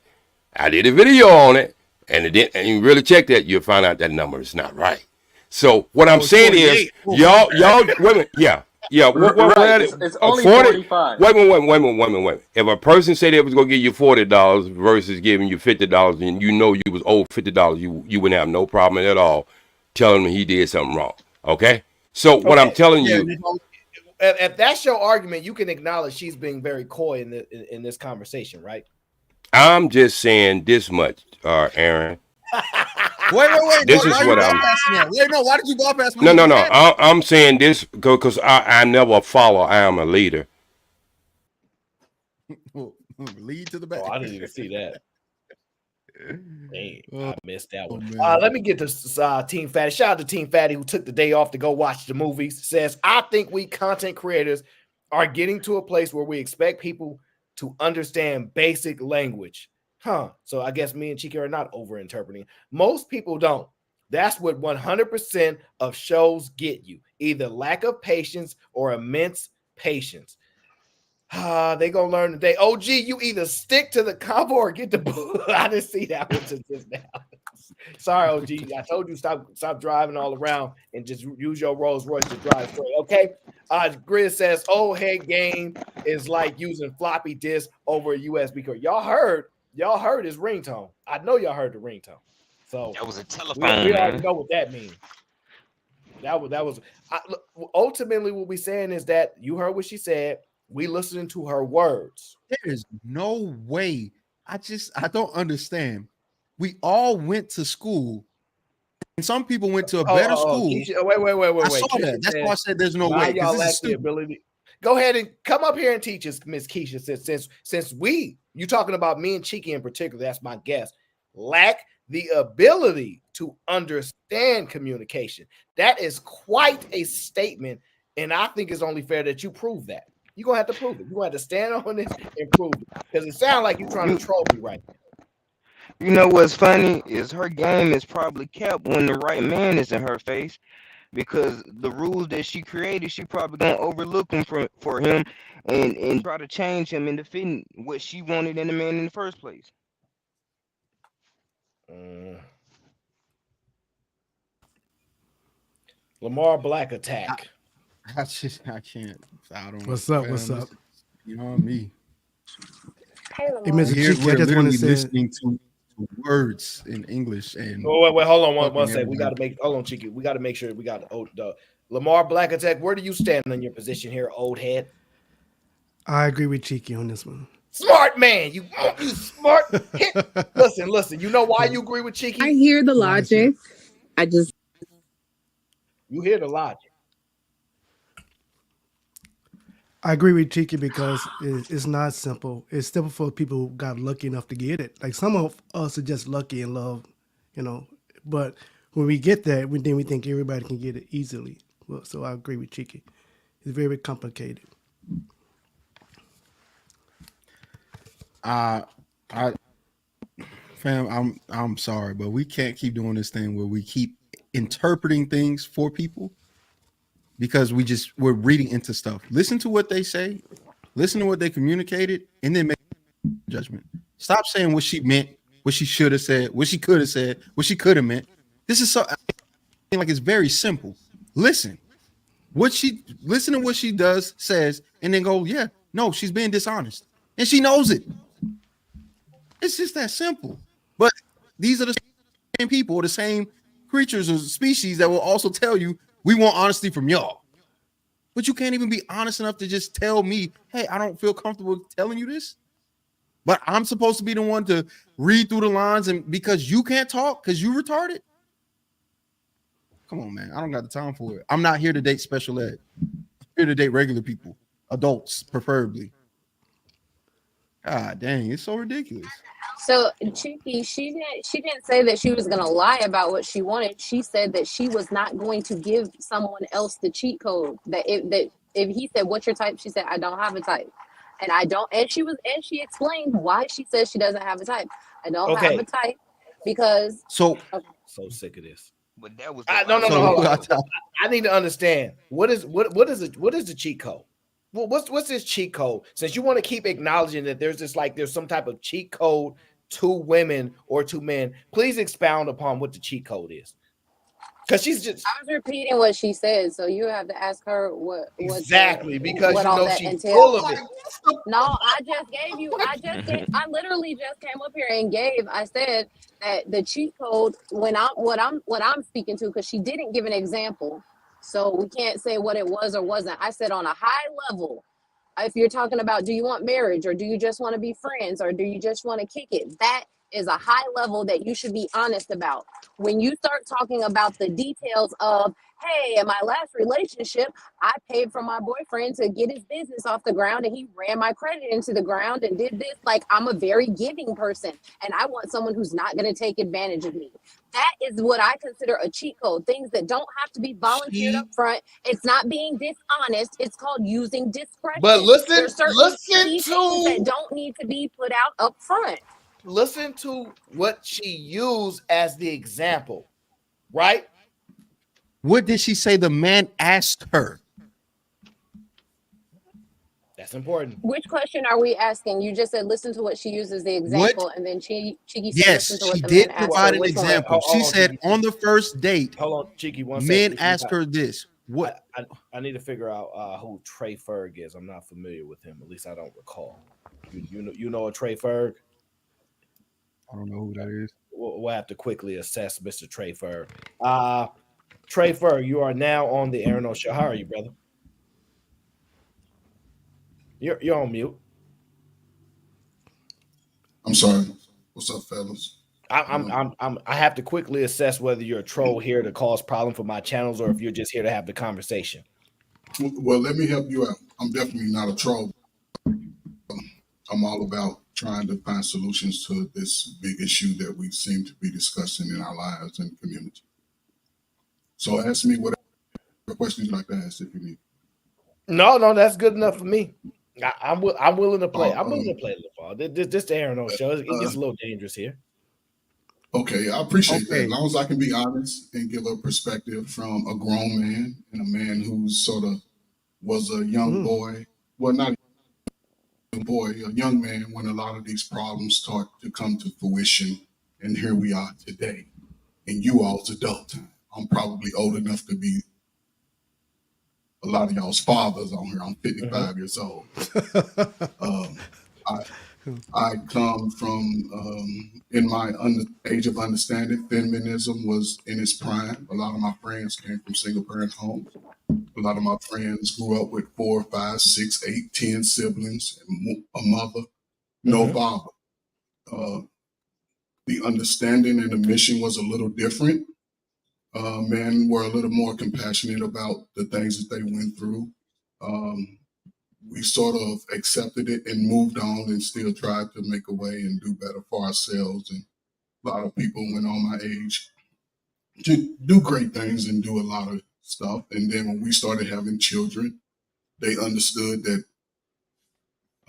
I did a video on it, and you really check that, you'll find out that number is not right. So what I'm saying is, 48. Oh, y'all, women, yeah. Right. It's only 40. 45. Wait a minute. If a person say they was gonna give you $40 versus giving you $50, and you know you was owed $50, you wouldn't have no problem at all telling him he did something wrong. Okay. So what I'm telling Yeah, you, if that's your argument, you can acknowledge she's being very coy in this conversation, right? I'm just saying this much, Aaron. Wait. This No, is why you what I'm. bypassing that? Wait, no. Why did you bypass me? No. I'm saying this because I never follow. I am a leader. Lead to the back. Oh, I didn't even see that. Dang, I missed that one. man. Let me get to Team Fatty. Shout out to Team Fatty who took the day off to go watch the movies. Says, I think we content creators are getting to a place where we expect people to understand basic language. So I guess me and Chika are not over-interpreting. Most people don't. That's what 100% of shows get you. Either lack of patience or immense patience. They gonna learn today. OG, you either stick to the combo or get the book. I didn't see that one just now. Sorry, OG. I told you stop driving all around and just use your Rolls Royce to drive straight. Okay. Grid says old head game is like using floppy disk over a USB card. Y'all heard his ringtone. I know y'all heard the ringtone. So That was a telephone, we already man. know what that means. Ultimately what we're saying is that you heard what she said. We listening to her words. There is no way. I don't understand. We all went to school, and some people went to a better school. Keisha, wait. I saw Keisha that. That's why I said there's no why way. y'all This lack is the stupid. ability. Go ahead and come up here and teach us, Miss Keisha. Since you talking about me and Cheeky in particular, that's my guess. Lack the ability to understand communication. That is quite a statement, and I think it's only fair that you prove that. You're gonna have to prove it. You're gonna have to stand on this and prove it. Because it sounds like you're trying to troll me right now. You know what's funny is her game is probably kept when the right man is in her face. because the rules that she created, she probably gonna overlook them for him and try to change him into fitting what she wanted in a man in the first place. Lamar Black attack. I can't. I don't. What's up? Fam, What's up? You know me. Hey, Hey, Mr. We're Cheeky, I just want literally to say, listening to words in English and. Oh, wait, hold on one fucking second. We got to make. Hold on, Cheeky. We got to make sure we got the Lamar Black attack. Where do you stand on your position here, old head? I agree with Cheeky on this one. Smart man, you smart. Listen. You know why you agree with Cheeky? I hear the logic. You hear the logic. I agree with Cheeky because it's not simple. It's simple for people who got lucky enough to get it. Like some of us are just lucky in love, you know. But when we get that, then we think everybody can get it easily. Well, so I agree with Cheeky. It's very complicated. Fam, I'm sorry, but we can't keep doing this thing where we keep interpreting things for people because we're reading into stuff. Listen to what they say, listen to what they communicated, and then make a judgment. Stop saying what she meant, what she should have said, what she could have said, what she could have meant. This is so like it's very simple. Listen to what she does, says, and then go, yeah, no, she's being dishonest. And she knows it. It's just that simple. But these are the same people, the same creatures or species that will also tell you we want honesty from y'all. But you can't even be honest enough to just tell me, hey, I don't feel comfortable telling you this. But I'm supposed to be the one to read through the lines, and because you can't talk because you retarded. Come on, man. I don't got the time for it. I'm not here to date special ed. I'm here to date regular people, adults, preferably. God dang, it's so ridiculous. So Cheeky, she didn't say that she was gonna lie about what she wanted. She said that she was not going to give someone else the cheat code. That if he said, "What's your type?" She said, "I don't have a type," and I don't. And she explained why she says she doesn't have a type. I don't have a type because so sick of this. But that was no. Hold on. I need to understand what is the cheat code? Well, what's this cheat code? Since you want to keep acknowledging that there's some type of cheat code to women or to men, please expound upon what the cheat code is. Because she's just I was repeating what she said, so you have to ask her what exactly because what you all know that she's entails. full of it. No, I literally just came up here and I said that the cheat code what I'm speaking to, because she didn't give an example. So we can't say what it was or wasn't. I said on a high level, if you're talking about do you want marriage or do you just want to be friends or do you just want to kick it, that is a high level that you should be honest about. When you start talking about the details of, hey, in my last relationship, I paid for my boyfriend to get his business off the ground and he ran my credit into the ground and did this. Like, I'm a very giving person and I want someone who's not going to take advantage of me. That is what I consider a cheat code. Things that don't have to be volunteered up front. It's not being dishonest. It's called using discretion. But There's certain listen key things to that don't need to be put out up front. Listen to what she used as the example, right? What did she say the man asked her? That's important. Which question are we asking? You just said listen to what she uses the example, and then Cheeky said Yes, listen to what she the did man asked provide her. an Which one? example. She said on the first date, hold on, Cheeky, one men second. ask her this. What? I need to figure out who Trey Ferg is. I'm not familiar with him. At least I don't recall. You know a Trey Ferg? I don't know who that is. We'll have to quickly assess Mr. Trey Ferg. Trey Ferg, you are now on the Aaron O Show. How are you, brother? You're on mute. I'm sorry. What's up, fellas? I have to quickly assess whether you're a troll here to cause problem for my channels or if you're just here to have the conversation. Well, let me help you out. I'm definitely not a troll. I'm all about trying to find solutions to this big issue that we seem to be discussing in our lives and community. So ask me whatever questions you'd like to ask if you need. No, that's good enough for me. I'm willing to play. I'm willing to play the ball. This the Aaron O Show. It gets a little dangerous here. Okay, I appreciate that. As long as I can be honest and give a perspective from a grown man and a man who sort of was a young boy. Well, not a young boy, a young man when a lot of these problems start to come to fruition. And here we are today in you all's adult time. I'm probably old enough to be a lot of y'all's fathers on here. I'm 55 years old. I come from, in my age of understanding, feminism was in its prime. A lot of my friends came from single parent homes. A lot of my friends grew up with 4, 5, 6, 8, 10 siblings, and a mother, no father. The understanding and the mission was a little different. Men were a little more compassionate about the things that they went through. We sort of accepted it and moved on and still tried to make a way and do better for ourselves. And a lot of people went on my age to do great things and do a lot of stuff. And then when we started having children, they understood that,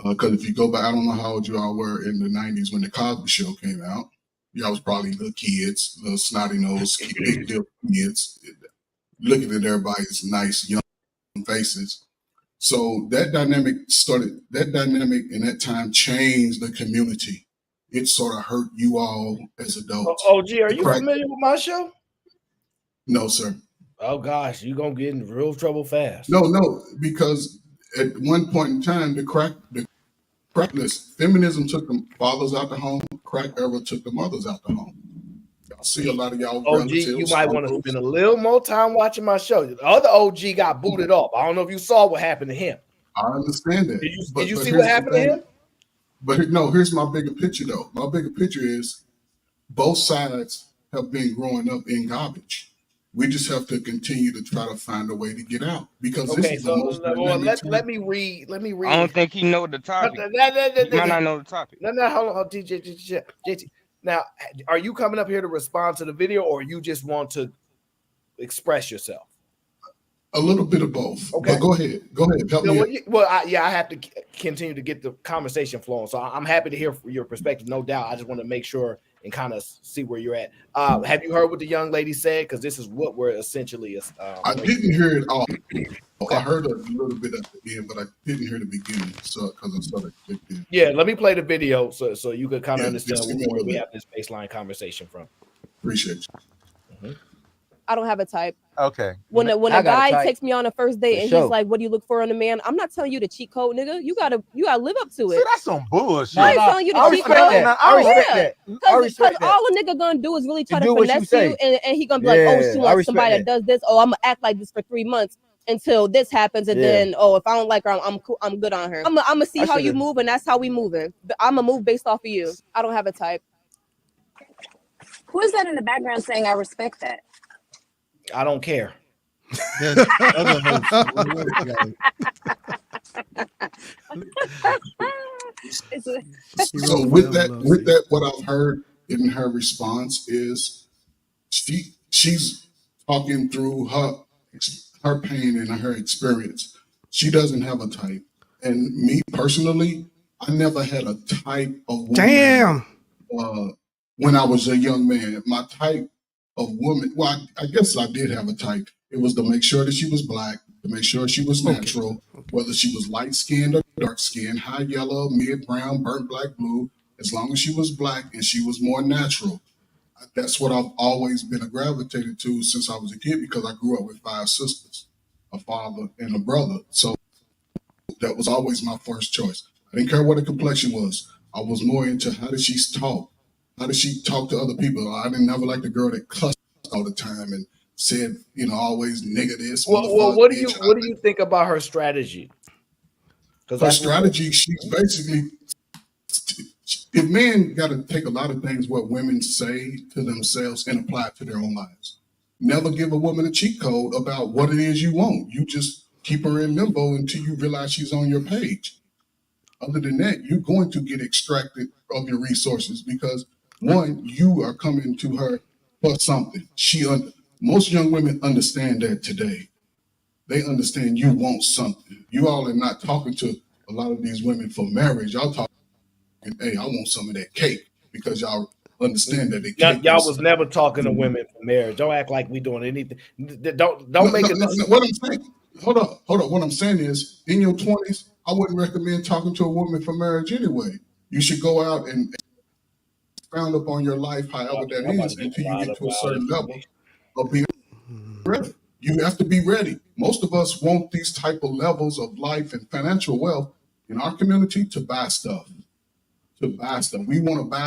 because if you go back, I don't know how old you all were in the 90s when the Cosby Show came out. Y'all was probably little kids, little snotty-nosed kids, looking at everybody's nice young faces. So that dynamic in that time changed the community. It sort of hurt you all as adults. OG, are you familiar with my show? No, sir. Oh gosh, you're gonna get in real trouble fast. No, because at one point in time, feminism took the fathers out the home, crack era took the mothers out the home. I see a lot of y'all OG, you might want to spend a little more time watching my show. The other OG got booted off. I don't know if you saw what happened to him. I understand that. Did you see what happened to him? But no, here's my bigger picture though. My bigger picture is both sides have been growing up in garbage. We just have to continue to try to find a way to get out because this is the most dynamic let me read. I don't think he know the topic. He might not know the topic. No, hold on, JT. Now, are you coming up here to respond to the video, or you just want to express yourself? A little bit of both. Okay, but go ahead. Help me. I have to continue to get the conversation flowing. So I'm happy to hear your perspective, no doubt. I just want to make sure and kind of see where you're at. Have you heard what the young lady said? Because this is what we're essentially. I didn't hear it all. Okay. I heard a little bit at the end, but I didn't hear the beginning. So because I started. Yeah, let me play the video so you could kind of understand where we have this baseline conversation from. Appreciate you. I don't have a type. Okay. When a guy takes me on a first date and he's like, "What do you look for in a man?" I'm not telling you the cheat code, nigga. You gotta live up to it. See, that's some bullshit. I ain't telling you the cheat code. I respect that. Because all a nigga gonna do is really try to finesse you, and he gonna be like, "Oh, she wants somebody that does this. Oh, I'm gonna act like this for 3 months until this happens, and then if I don't like her, I'm good on her. I'm gonna see how you move, and that's how we moving. I'm gonna move based off of you. I don't have a type. Who is that in the background saying I respect that? I don't care. So with that, what I've heard in her response is she's talking through her pain and her experience. She doesn't have a type, and me personally, I never had a type of woman. Damn. When I was a young man, my type of woman, well, I guess I did have a type. It was to make sure that she was black, to make sure she was natural, whether she was light-skinned or dark-skinned, high yellow, mid-brown, burnt black, blue, as long as she was black and she was more natural. That's what I've always been gravitated to since I was a kid because I grew up with 5 sisters, a father and a brother. So that was always my first choice. I didn't care what her complexion was. I was more into how did she talk? How did she talk to other people? I didn't never like the girl that cussed all the time and said, always nigga this. Well, what do you think about her strategy? Her strategy, she's basically, if men got to take a lot of things what women say to themselves and apply it to their own lives. Never give a woman a cheat code about what it is you want. You just keep her in limbo until you realize she's on your page. Other than that, you're going to get extracted of your resources because one, you are coming to her for something. Most young women understand that today. They understand you want something. You all are not talking to a lot of these women for marriage. Y'all talking, hey, I want some of that cake because y'all understand that they Y'all, can't. y'all was never talking to women for marriage. Don't act like we doing anything. Don't make it. What I'm saying. Hold up. What I'm saying is, in your 20s, I wouldn't recommend talking to a woman for marriage anyway. You should go out and expound upon your life, however that is, until you get to a certain level of being ready. You have to be ready. Most of us want these type of levels of life and financial wealth in our community to buy stuff. We want to buy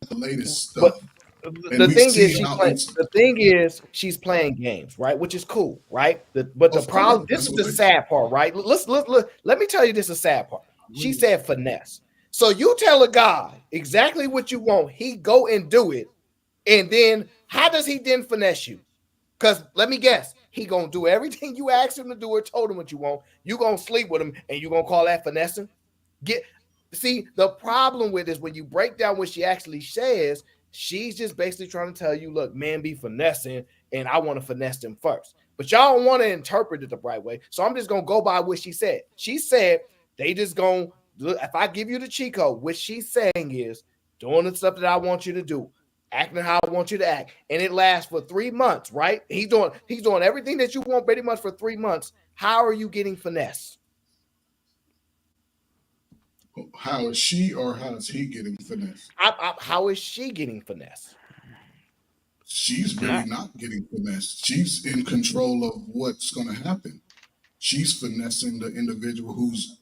the latest stuff. The thing is, she's playing games, right? Which is cool, right? But the problem, this is the sad part, right? Let me tell you this is the sad part. She said finesse. So you tell a guy exactly what you want, he go and do it, and then how does he then finesse you? Because let me guess, he gonna do everything you asked him to do or told him what you want. You gonna sleep with him, and you gonna call that finessing? See, the problem with is when you break down what she actually says, she's just basically trying to tell you, look, men be finessing, and I want to finesse them first. But y'all don't want to interpret it the right way. So I'm just gonna go by what she said. She said they just gonna, if I give you the cheat code, what she's saying is doing the stuff that I want you to do, acting how I want you to act, and it lasts for 3 months, right? He's doing everything that you want pretty much for 3 months. How are you getting finesse? How is she or how is he getting finesse? How is she getting finesse? She's really not getting finesse. She's in control of what's going to happen. She's finessing the individual who's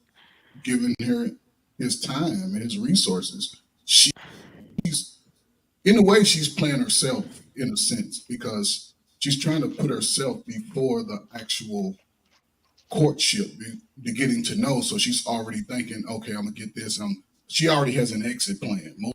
giving her his time and his resources. She's, in a way, she's playing herself in a sense because she's trying to put herself before the actual courtship, the getting to know. So she's already thinking, okay, I'm gonna get this. She already has an exit plan. Most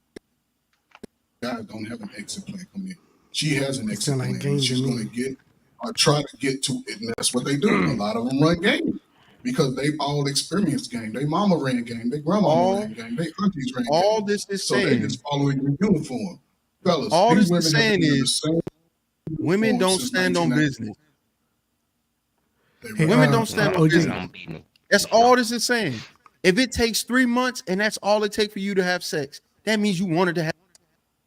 guys don't have an exit plan coming in. She has an exit plan. And she's going to get or try to get to it, and that's what they do. A lot of them run game because they've all experienced game. They mama ran game. They grandma ran game. They aunties ran game. All this is so saying, they just following the uniform, fellas. All these this is saying is women don't stand on business. Women don't stand on business. That's all this is saying. If it takes 3 months and that's all it takes for you to have sex, that means you wanted to have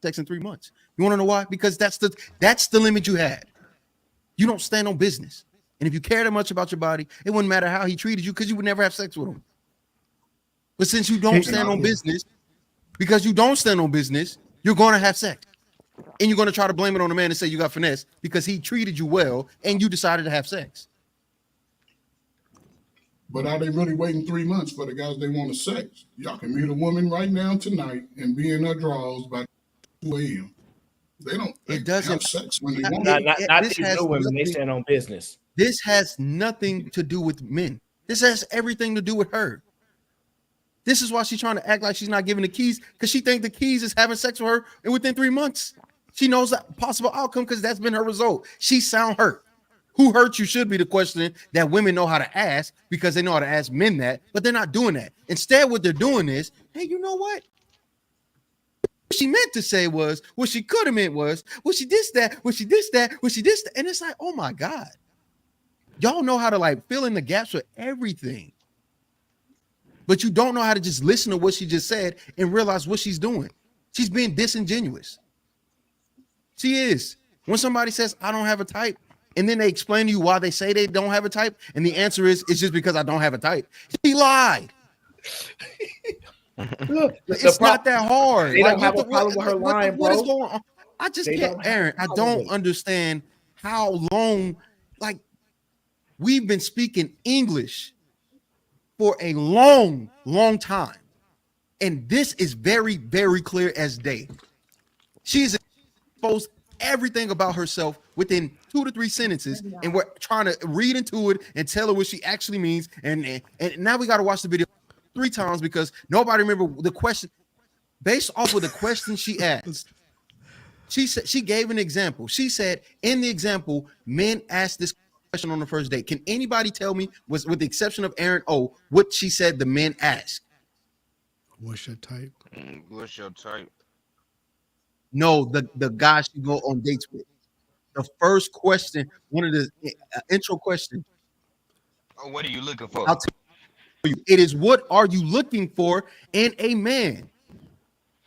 sex in 3 months. You want to know why? Because that's the limit you had. You don't stand on business. And if you care that much about your body, it wouldn't matter how he treated you because you would never have sex with him. But since you don't stand on business, because you don't stand on business, you're going to have sex. And you're going to try to blame it on the man and say you got finesse because he treated you well and you decided to have sex. But are they really waiting 3 months for the guys they want to sex? Y'all can meet a woman right now tonight and be in her drawers by 2 a.m. They don't. It doesn't have sex when they want. Not these new women. They stand on business. This has nothing to do with men. This has everything to do with her. This is why she's trying to act like she's not giving the keys because she thinks the keys is having sex with her and within 3 months. She knows that possible outcome because that's been her result. She sound hurt. Who hurt you should be the question that women know how to ask because they know how to ask men that, but they're not doing that. Instead, what they're doing is, hey, you know what? What she meant to say was, what she could have meant was, well, she did that, well, she did that, well, she did that. And it's like, oh my God. Y'all know how to like fill in the gaps with everything. But you don't know how to just listen to what she just said and realize what she's doing. She's being disingenuous. She is. When somebody says, I don't have a type, and then they explain to you why they say they don't have a type, and the answer is, it's just because I don't have a type. She lied. Look, it's not that hard. They don't have a problem with her lying, what bro. is going on? I just can't, Aaron. I don't understand how long, like, we've been speaking English for a long, long time. And this is very, very clear as day. She's exposed everything about herself within 2 to 3 sentences, and we're trying to read into it and tell her what she actually means. And now we got to watch the video 3 times because nobody remember the question based off of the question she asked. She said she gave an example. She said in the example, men asked this question on the first date. Can anybody tell me, was with the exception of Aaron O, what she said the men asked? What's your type? What's your type? No, the guy she go on dates with. The first question, one of the intro questions. Oh, what are you looking for? I'll tell you. It is, what are you looking for in a man?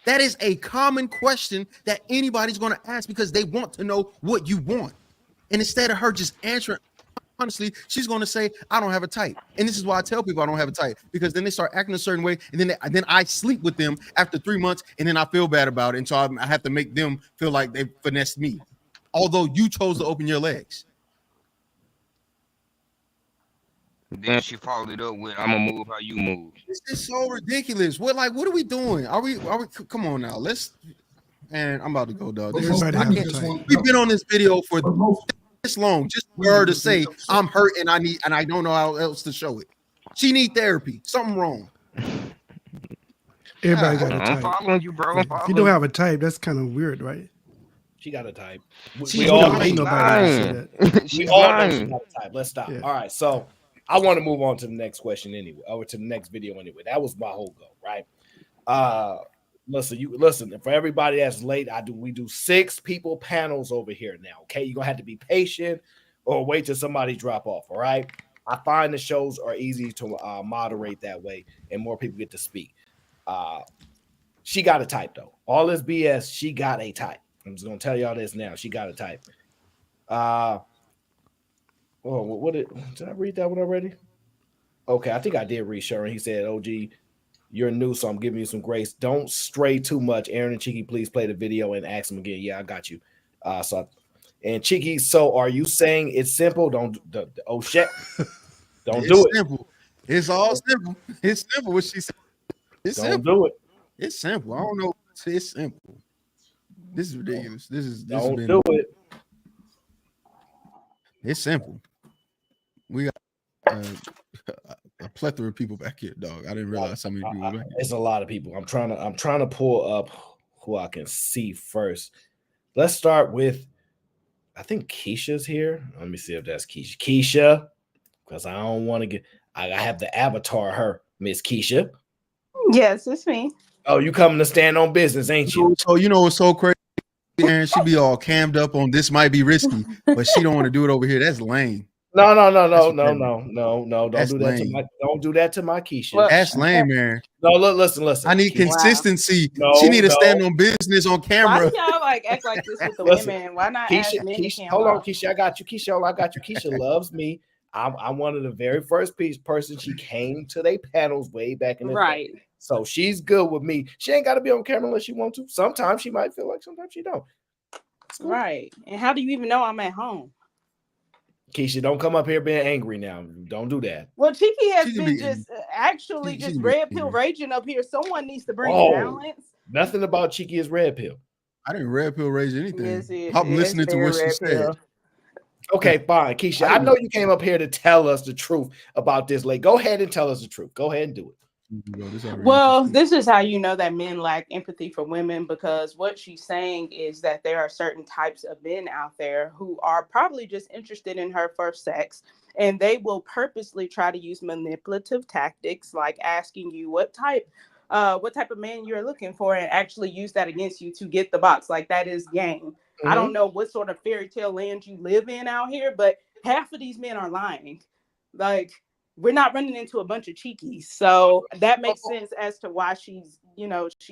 That is a common question that anybody's going to ask because they want to know what you want. And instead of her just answering honestly, she's going to say, I don't have a type. And this is why I tell people I don't have a type, because then they start acting a certain way. And then I sleep with them after 3 months, and then I feel bad about it. And so I have to make them feel like they finessed me, although you chose to open your legs. Then she followed it up with, I'm gonna move how you move. This is so ridiculous. What are we doing? Are we come on now? And I'm about to go, dog. We've been on this video for this long, just for her to say I'm hurt and I don't know how else to show it. She need therapy. Something wrong. Everybody got a I'm type. following you, bro. If you don't have a type, that's kind of weird, right? She got a type. We all know nobody to see that. We all know she got a type. Let's stop. All right, so I want to move on to the next question anyway, or to the next video anyway. That was my whole goal, right? Listen. For everybody that's late, we do 6 people panels over here now. Okay, you're gonna have to be patient or wait till somebody drop off. All right. I find the shows are easy to moderate that way, and more people get to speak. She got a type though. All this BS, she got a type. I'm just gonna tell y'all this now. She got a type. Did I read that one already? Okay, I think I did read Sharon. He said, OG, you're new, so I'm giving you some grace. Don't stray too much. Aaron and Cheeky, please play the video and ask him again. Yeah, I got you. And Cheeky, so are you saying it's simple? Oh shit. Don't do it. Simple. It's all simple. It's simple what she said. It's Don't simple. do it. It's simple. I don't know. It's simple. This is ridiculous. Don't do it. It's simple. We got a plethora of people back here, dog. I didn't realize how many people were back here. It's a lot of people. I'm trying to pull up who I can see first. Let's start with, I think Keisha's here. Let me see if that's Keisha. Keisha, because I don't want to get. I have the avatar. Her Miss Keisha. Yes, it's me. Oh, you coming to stand on business, ain't you? So you know what's so crazy? Aaron, she be all cammed up on this might be risky, but she don't want to do it over here. That's lame. No. Don't That's do that lame. don't do that to my Keisha. Well, That's lame, man. No, listen. I need Keisha. consistency. Wow. She need to No. stand on business on Why camera. do y'all act like this with the Listen, women? Why not ask men to Keisha, cam hold on, off? Keisha. I got you. Keisha loves me. I'm one of the very first person she came to their panels way back in the Right. day. So she's good with me. She ain't got to be on camera unless she want to. Sometimes she might feel like, sometimes she don't. Right. And how do you even know I'm at home? Keisha, don't come up here being angry now. Don't do that. Well, Cheeky has She can been be just actually she just can be red pill angry. raging up here. Someone needs to bring Oh. balance. Nothing about Cheeky is red pill. I didn't red pill raise anything. Yes, I'm it's listening to very what she red said. pill. Okay, fine. Keisha, I know you came up here to tell us the truth about this. Like, go ahead and tell us the truth. Go ahead and do it. Well, this is how you know that men lack empathy for women, because what she's saying is that there are certain types of men out there who are probably just interested in her for sex, and they will purposely try to use manipulative tactics like asking you what type of man you're looking for and actually use that against you to get the box. Like, that is game. I don't know what sort of fairy tale land you live in out here, but half of these men are lying. Like, we're not running into a bunch of cheekies. So that makes sense as to why she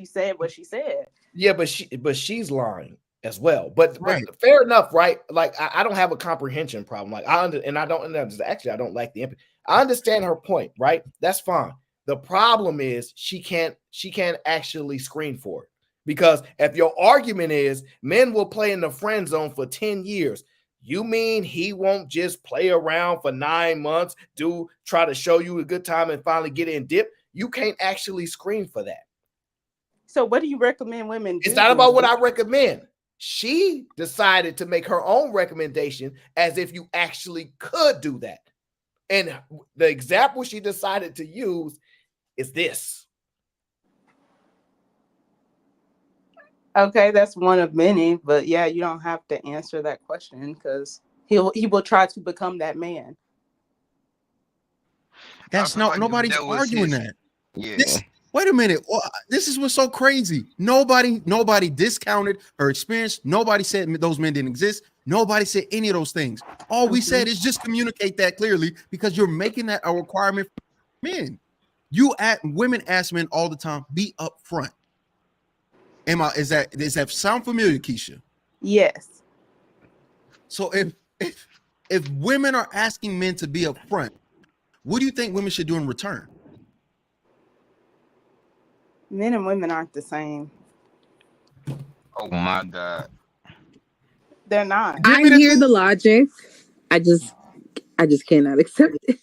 said what she said. Yeah, but she's lying as well. But Right. fair enough, right? Like, I don't have a comprehension problem. Like, I don't like the empathy. I understand her point, right? That's fine. The problem is she can't actually screen for it. Because if your argument is men will play in the friend zone for 10 years, you mean he won't just play around for 9 months, try to show you a good time and finally get in dip? You can't actually screen for that. So what do you recommend women do? It's not about what I recommend. She decided to make her own recommendation as if you actually could do that. And the example she decided to use is this. Okay, that's one of many, but yeah, you don't have to answer that question because he will try to become that man. That's not nobody's that was arguing his- that. Yeah. Wait a minute. This is what's so crazy. Nobody discounted her experience. Nobody said those men didn't exist. Nobody said any of those things. All we said is just communicate that clearly, because you're making that a requirement for men. Women ask men all the time, be upfront. Does that sound familiar, Keisha? Yes. So if women are asking men to be upfront, what do you think women should do in return? Men and women aren't the same. Oh my God. They're not. I hear the logic. I just cannot accept it.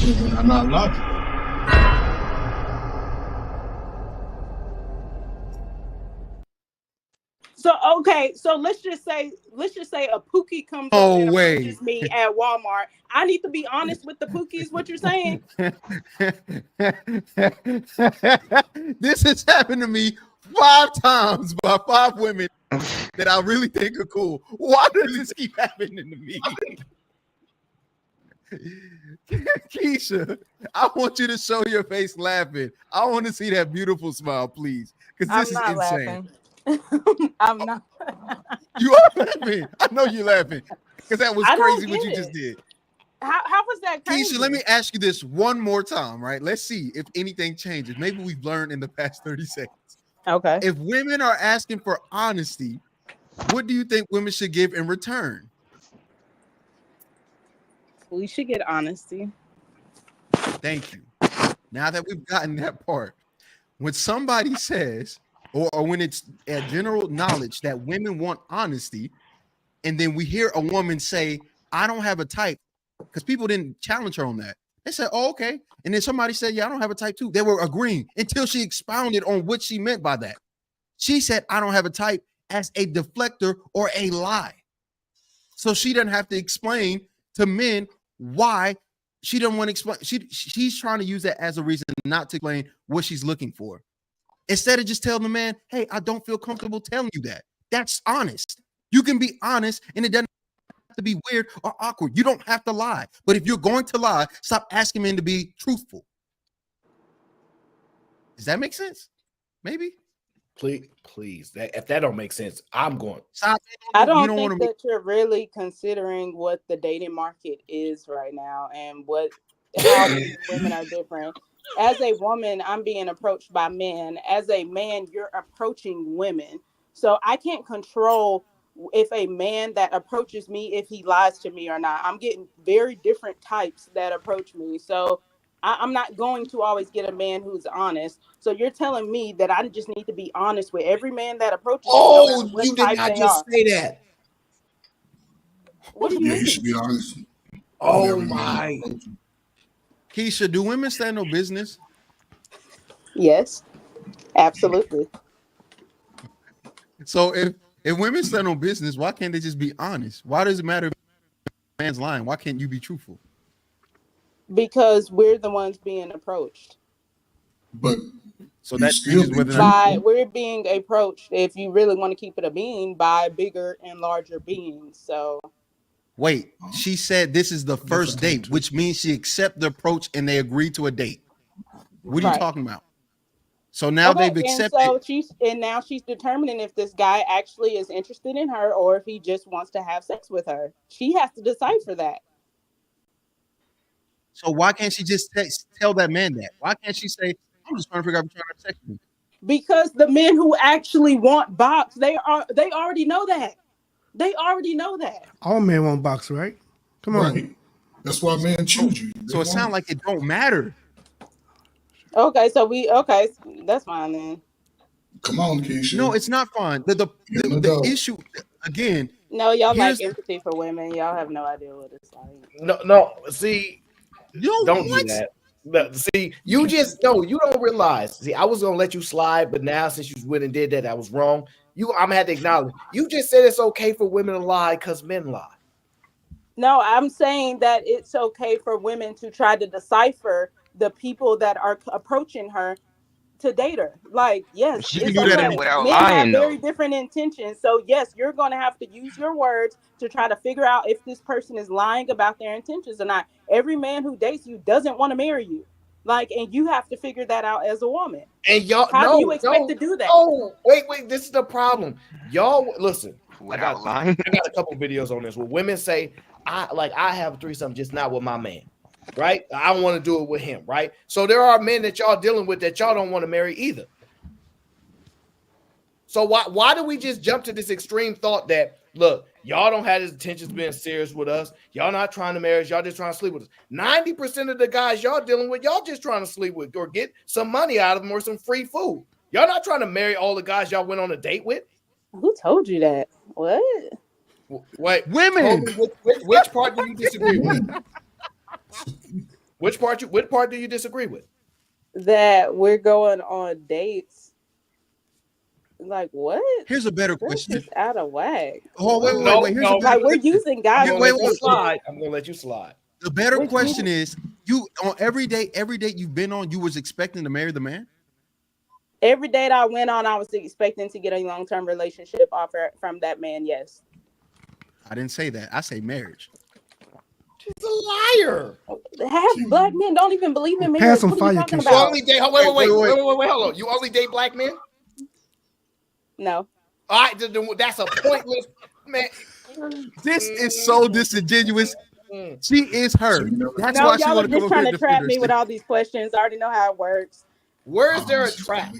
Women are not logical. So okay, so let's just say a Pookie comes up Oh and wait. approaches me at Walmart. I need to be honest with the Pookie, is what you're saying? This has happened to me 5 times by 5 women that I really think are cool. Why does this keep happening to me? Keisha, I want you to show your face laughing. I want to see that beautiful smile, please, because this is insane. I'm not. You are laughing. I know you're laughing because that was I don't crazy what you get just it. did. How was that crazy? Keisha, let me ask you this one more time, right? Let's see if anything changes. Maybe we've learned in the past 30 seconds. Okay. If women are asking for honesty, what do you think women should give in return? We should get honesty. Thank you. Now that we've gotten that part, when somebody says, or when it's a general knowledge that women want honesty, and then we hear a woman say, I don't have a type, because people didn't challenge her on that. They said, oh, okay. And then somebody said, yeah, I don't have a type too. They were agreeing until she expounded on what she meant by that. She said, I don't have a type as a deflector or a lie. So she doesn't have to explain to men why she doesn't want to explain. She's trying to use that as a reason not to explain what she's looking for. Instead of just telling the man, hey, I don't feel comfortable telling you that. That's honest. You can be honest and it doesn't have to be weird or awkward. You don't have to lie. But if you're going to lie, stop asking men to be truthful. Does that make sense? Maybe. Please. If that don't make sense, I'm going. Stop. I don't think that you're really considering what the dating market is right now and how women are different. As a woman, I'm being approached by men. As a man, you're approaching women. So I can't control if a man that approaches me, if he lies to me or not. I'm getting very different types that approach me. So I'm not going to always get a man who's honest. So you're telling me that I just need to be honest with every man that approaches me, no matter what You did type not they just are. say that. What do you Yeah, mean? you should be honest. Oh my. Keisha, do women stand no business? Yes, absolutely. So if women stand no business, why can't they just be honest? Why does it matter if a man's lying? Why can't you be truthful? Because we're the ones being approached. But so that changes whether or not We're being approached, if you really want to keep it a being, by bigger and larger beings. So wait, she said this is the first date, which means she accepted the approach and they agreed to a date. What are you talking about? So now they've accepted. And now she's determining if this guy actually is interested in her or if he just wants to have sex with her. She has to decipher that. So why can't she just tell that man that? Why can't she say, I'm just trying to figure out if you're trying to have sex with me? Because the men who actually want box, they already know that. They already know that. All men want box, right? Come on. Right. That's why men choose you. So it sounds like it don't matter. Okay, that's fine then. Come on, Keisha. No, it's not fine. The issue again. No, y'all like empathy for women. Y'all have no idea what it's like. No. See, don't do that. No, see, you don't realize. See, I was gonna let you slide, but now since you went and did that, I was wrong. I'm gonna have to acknowledge. You just said it's okay for women to lie because men lie. No, I'm saying that it's okay for women to try to decipher the people that are approaching her to date her. Like, yes, She can it's do that okay. without Men lying, have very though. different intentions. So yes, you're going to have to use your words to try to figure out if this person is lying about their intentions or not. Every man who dates you doesn't want to marry you. Like, and you have to figure that out as a woman. And y'all, how do you expect to do that? Oh, wait, this is the problem. Y'all, listen. Without lying. I got a couple videos on this where women say, I have a threesome, just not with my man. Right? I want to do it with him, right? So there are men that y'all dealing with that y'all don't want to marry either. So why do we just jump to this extreme thought that, look, y'all don't have his intentions being serious with us. Y'all not trying to marry us. Y'all just trying to sleep with us. 90% of the guys y'all dealing with, y'all just trying to sleep with or get some money out of them or some free food. Y'all not trying to marry all the guys y'all went on a date with. Who told you that? What? Wait, women. Which part do you disagree with? What part do you disagree with? That we're going on dates. Like what? Here's a better That's question. just out of whack. Oh, wait. Here's a better like we're question. using guys. I'm gonna let you slide. The better question is, you on every date you've been on, you was expecting to marry the man? Every date I went on, I was expecting to get a long-term relationship offer from that man. Yes. I didn't say that. I say marriage. She's a liar. Half black men don't even believe in marriage. Pass some What are you fire, talking Keisha. You about? only date. Wait, hold on. You only date black men? No. All right, that's a pointless man. This is so disingenuous. She is her. That's No, why she y'all are want to come just up trying here to and trap defend me with herself. all these questions. I already know how it works. Where is there a trap?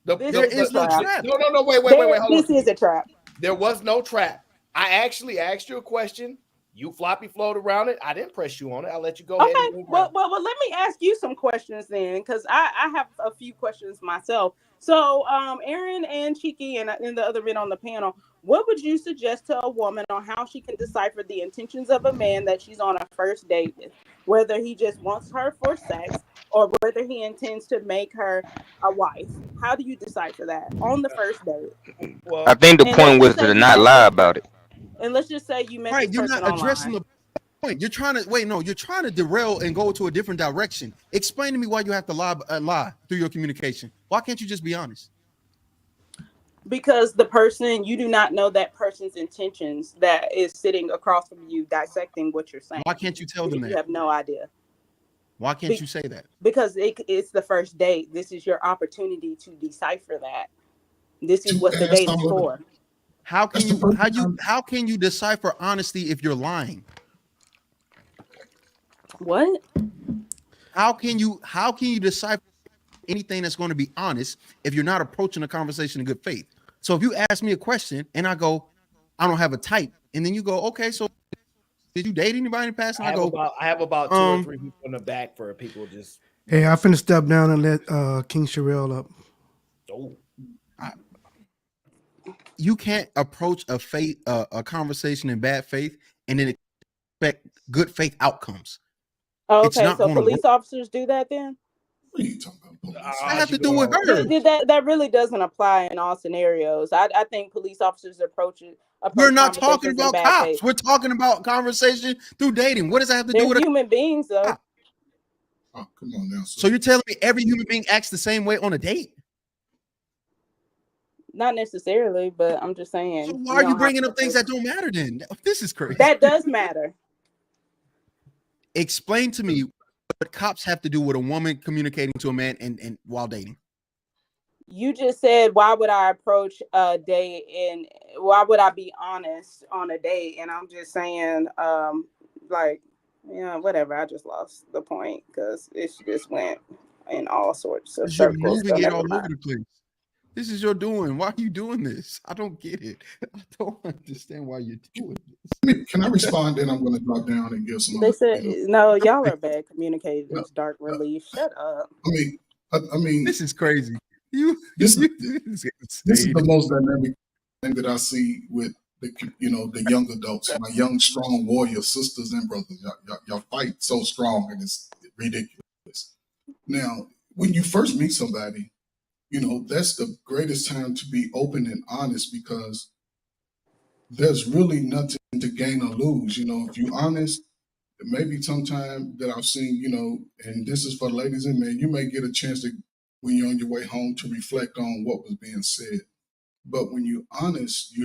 There is no trap. No. Wait. Hold This on. is a trap. There was no trap. I actually asked you a question. You floppy flowed around it. I didn't press you on it. I'll let you go ahead and move Well, let me ask you some questions then, because I have a few questions myself. So, Aaron and Cheeky and the other men on the panel, what would you suggest to a woman on how she can decipher the intentions of a man that she's on a first date with, whether he just wants her for sex or whether he intends to make her a wife? How do you decipher that on the first date? I think the And let's point just was say to you not met lie this about it. And let's just say you met Right, this you're person not addressing online. the point. You're trying to derail and go to a different direction. Explain to me why you have to lie through your communication. Why can't you just be honest? Because you do not know that person's intentions that is sitting across from you dissecting what you're saying. Why can't you tell them You that? have no idea. Why can't you say that? Because it's the first date. This is your opportunity to decipher that. This is what the date is for. How can you decipher honesty if you're lying? What? How can you decipher anything that's going to be honest if you're not approaching a conversation in good faith? So if you ask me a question and I go, I don't have a type, and then you go, okay, so did you date anybody in the past? And I have about 2 or 3 people in the back for people just. Hey, I finna step down and let King Sherelle up. Oh. You can't approach a conversation in bad faith and then expect good faith outcomes. Oh, It's okay, not so going to police work. officers do that then? I have to do with her. That really doesn't apply in all scenarios. I think police officers approach We're not talking conversations in about bad cops. faith. We're talking about conversation through dating. What does that have to They're do with human beings, though? Oh, come on now. So you're telling me every human being acts the same way on a date? Not necessarily, but I'm just saying. So why are you bringing up things that don't matter then? This is crazy. That does matter. Explain to me what cops have to do with a woman communicating to a man and while dating. You just said, why would I approach a date and why would I be honest on a date? And I'm just saying, whatever. I just lost the point because it just went in all sorts of You're circles. moving So it never all mind. over the place. This is your doing. Why are you doing this? I don't get it. I don't understand why you're doing this. Can I respond? Then I'm going to drop down and give some. They said, no, y'all are bad communicators. Dark relief. Shut up. I mean, this is crazy. This is the most dynamic thing that I see with the young adults, my young strong warrior sisters and brothers. Y'all fight so strong, and it's ridiculous. Now, when you first meet somebody, that's the greatest time to be open and honest because there's really nothing to gain or lose. If you're honest, maybe sometime that I've seen, and this is for ladies and men, you may get a chance to, when you're on your way home, to reflect on what was being said. But when you're honest,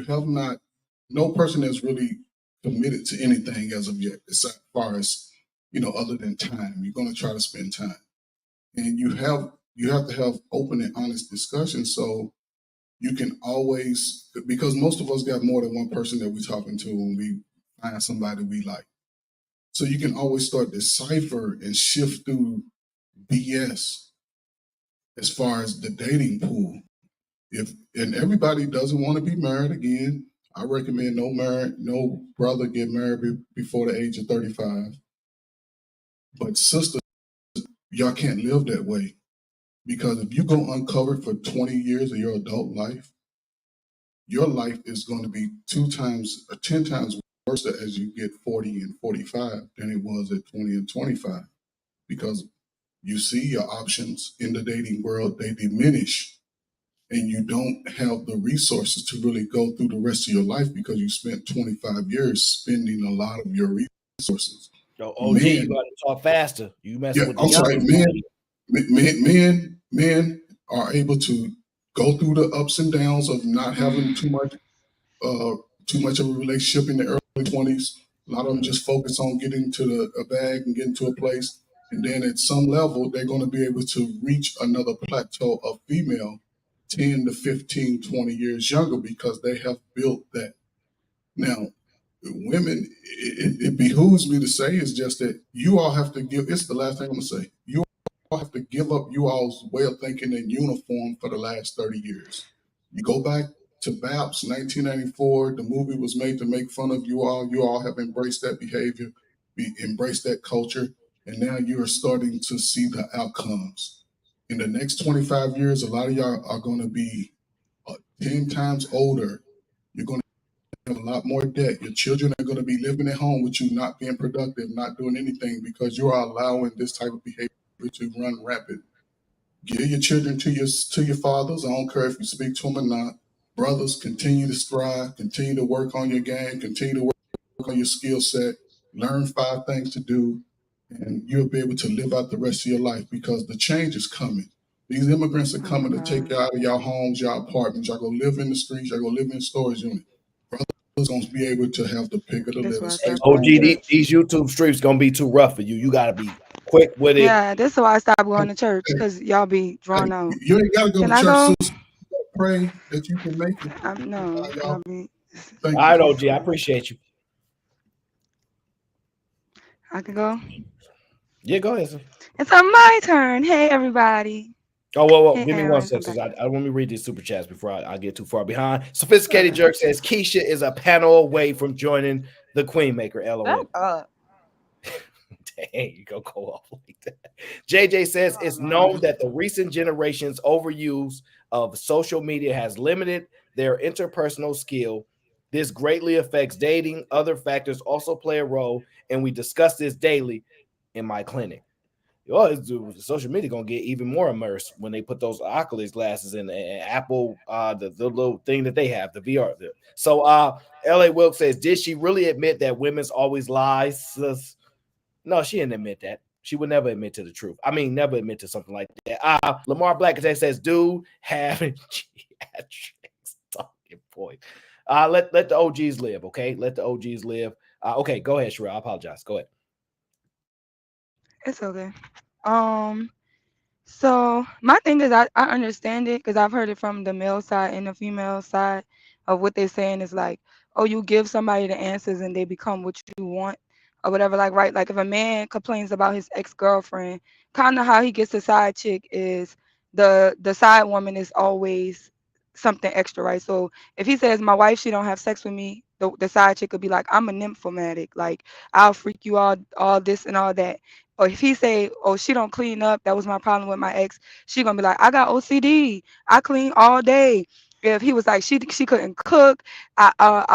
no person has really committed to anything as of yet, as far as, other than time. You're going to try to spend time. And you have to have open and honest discussions so you can always, because most of us got more than one person that we're talking to when we find somebody we like. So you can always start decipher and shift through BS as far as the dating pool. And everybody doesn't want to be married again. I recommend no brother get married before the age of 35. But sisters, y'all can't live that way, because if you go uncovered for 20 years of your adult life, your life is going to be 2 times or 10 times worse as you get 40 and 45 than it was at 20 and 25, because you see your options in the dating world, they diminish, and you don't have the resources to really go through the rest of your life because you spent 25 years spending a lot of your resources. Yo, OG, you got to talk faster. You messing with the I'm sorry, youngins. men are able to go through the ups and downs of not having too much of a relationship in the early 20s. A lot of them just focus on getting to a bag and getting to a place. And then at some level, they're going to be able to reach another plateau of female 10 to 15, 20 years younger, because they have built that. Now, women, it behooves me to say is just that you all have to give, it's the last thing I'm going to say. You all have to give up you all's way of thinking in uniform for the last 30 years. You go back to BAPS, 1994, the movie was made to make fun of you all. You all have embraced that behavior, embraced that culture, and now you are starting to see the outcomes. In the next 25 years, a lot of y'all are going to be 10 times older. You're going to have a lot more debt. Your children are going to be living at home with you, not being productive, not doing anything, because you are allowing this type of behavior to run rapid. Give your children to your fathers. I don't care if you speak to them or not. Brothers, continue to strive, continue to work on your game, continue to work on your skill set, learn 5 things to do, and you'll be able to live out the rest of your life, because the change is coming. These immigrants are coming to take you out of your homes, your apartments. Y'all go live in the streets. Y'all go live in storage unit. Brothers gonna be able to have the pick of the litter. Hey, OG, these YouTube streams gonna be too rough for you. You gotta be quick with it. Yeah, that's why I stopped going to church, because y'all be drawn out. You ain't gotta go Can to I church. go? Pray that you can make it. No, y'all be. All right, OG, I appreciate you. I can go. Yeah, go ahead, sir. It's on my turn. Hey, everybody. Oh, whoa. Hey, Give me Aaron, one I'm second. back. I want me to read these super chats before I get too far behind. Sophisticated Jerk says Keisha is a panel away from joining the Queen Maker. LOL. Dang, you go off like that. JJ says it's known that the recent generation's overuse of social media has limited their interpersonal skill. This greatly affects dating. Other factors also play a role, and we discuss this daily in my clinic. Social media gonna get even more immersed when they put those Oculus glasses in, and Apple, the little thing that they have, the VR. So, LA Wilkes says, did she really admit that women's always lies? No, she didn't admit that. She would never admit to the truth. I mean, never admit to something like that. Lamar Black says, "Do have geriatrics talking point." Let the OGs live, okay? Let the OGs live. Okay, go ahead, Sherelle. I apologize. Go ahead. It's okay. So my thing is, I understand it, because I've heard it from the male side and the female side of what they're saying is like, oh, you give somebody the answers and they become what you want or whatever. Like, right, like if a man complains about his ex-girlfriend, kind of how he gets a side chick is the side woman is always something extra, right? So if he says, my wife, she don't have sex with me, the side chick could be like, I'm a nymphomatic, like I'll freak you all this and all that. Or if he say, oh, she don't clean up, that was my problem with my ex, she gonna be like, I got OCD, I clean all day. If he was like, she couldn't cook,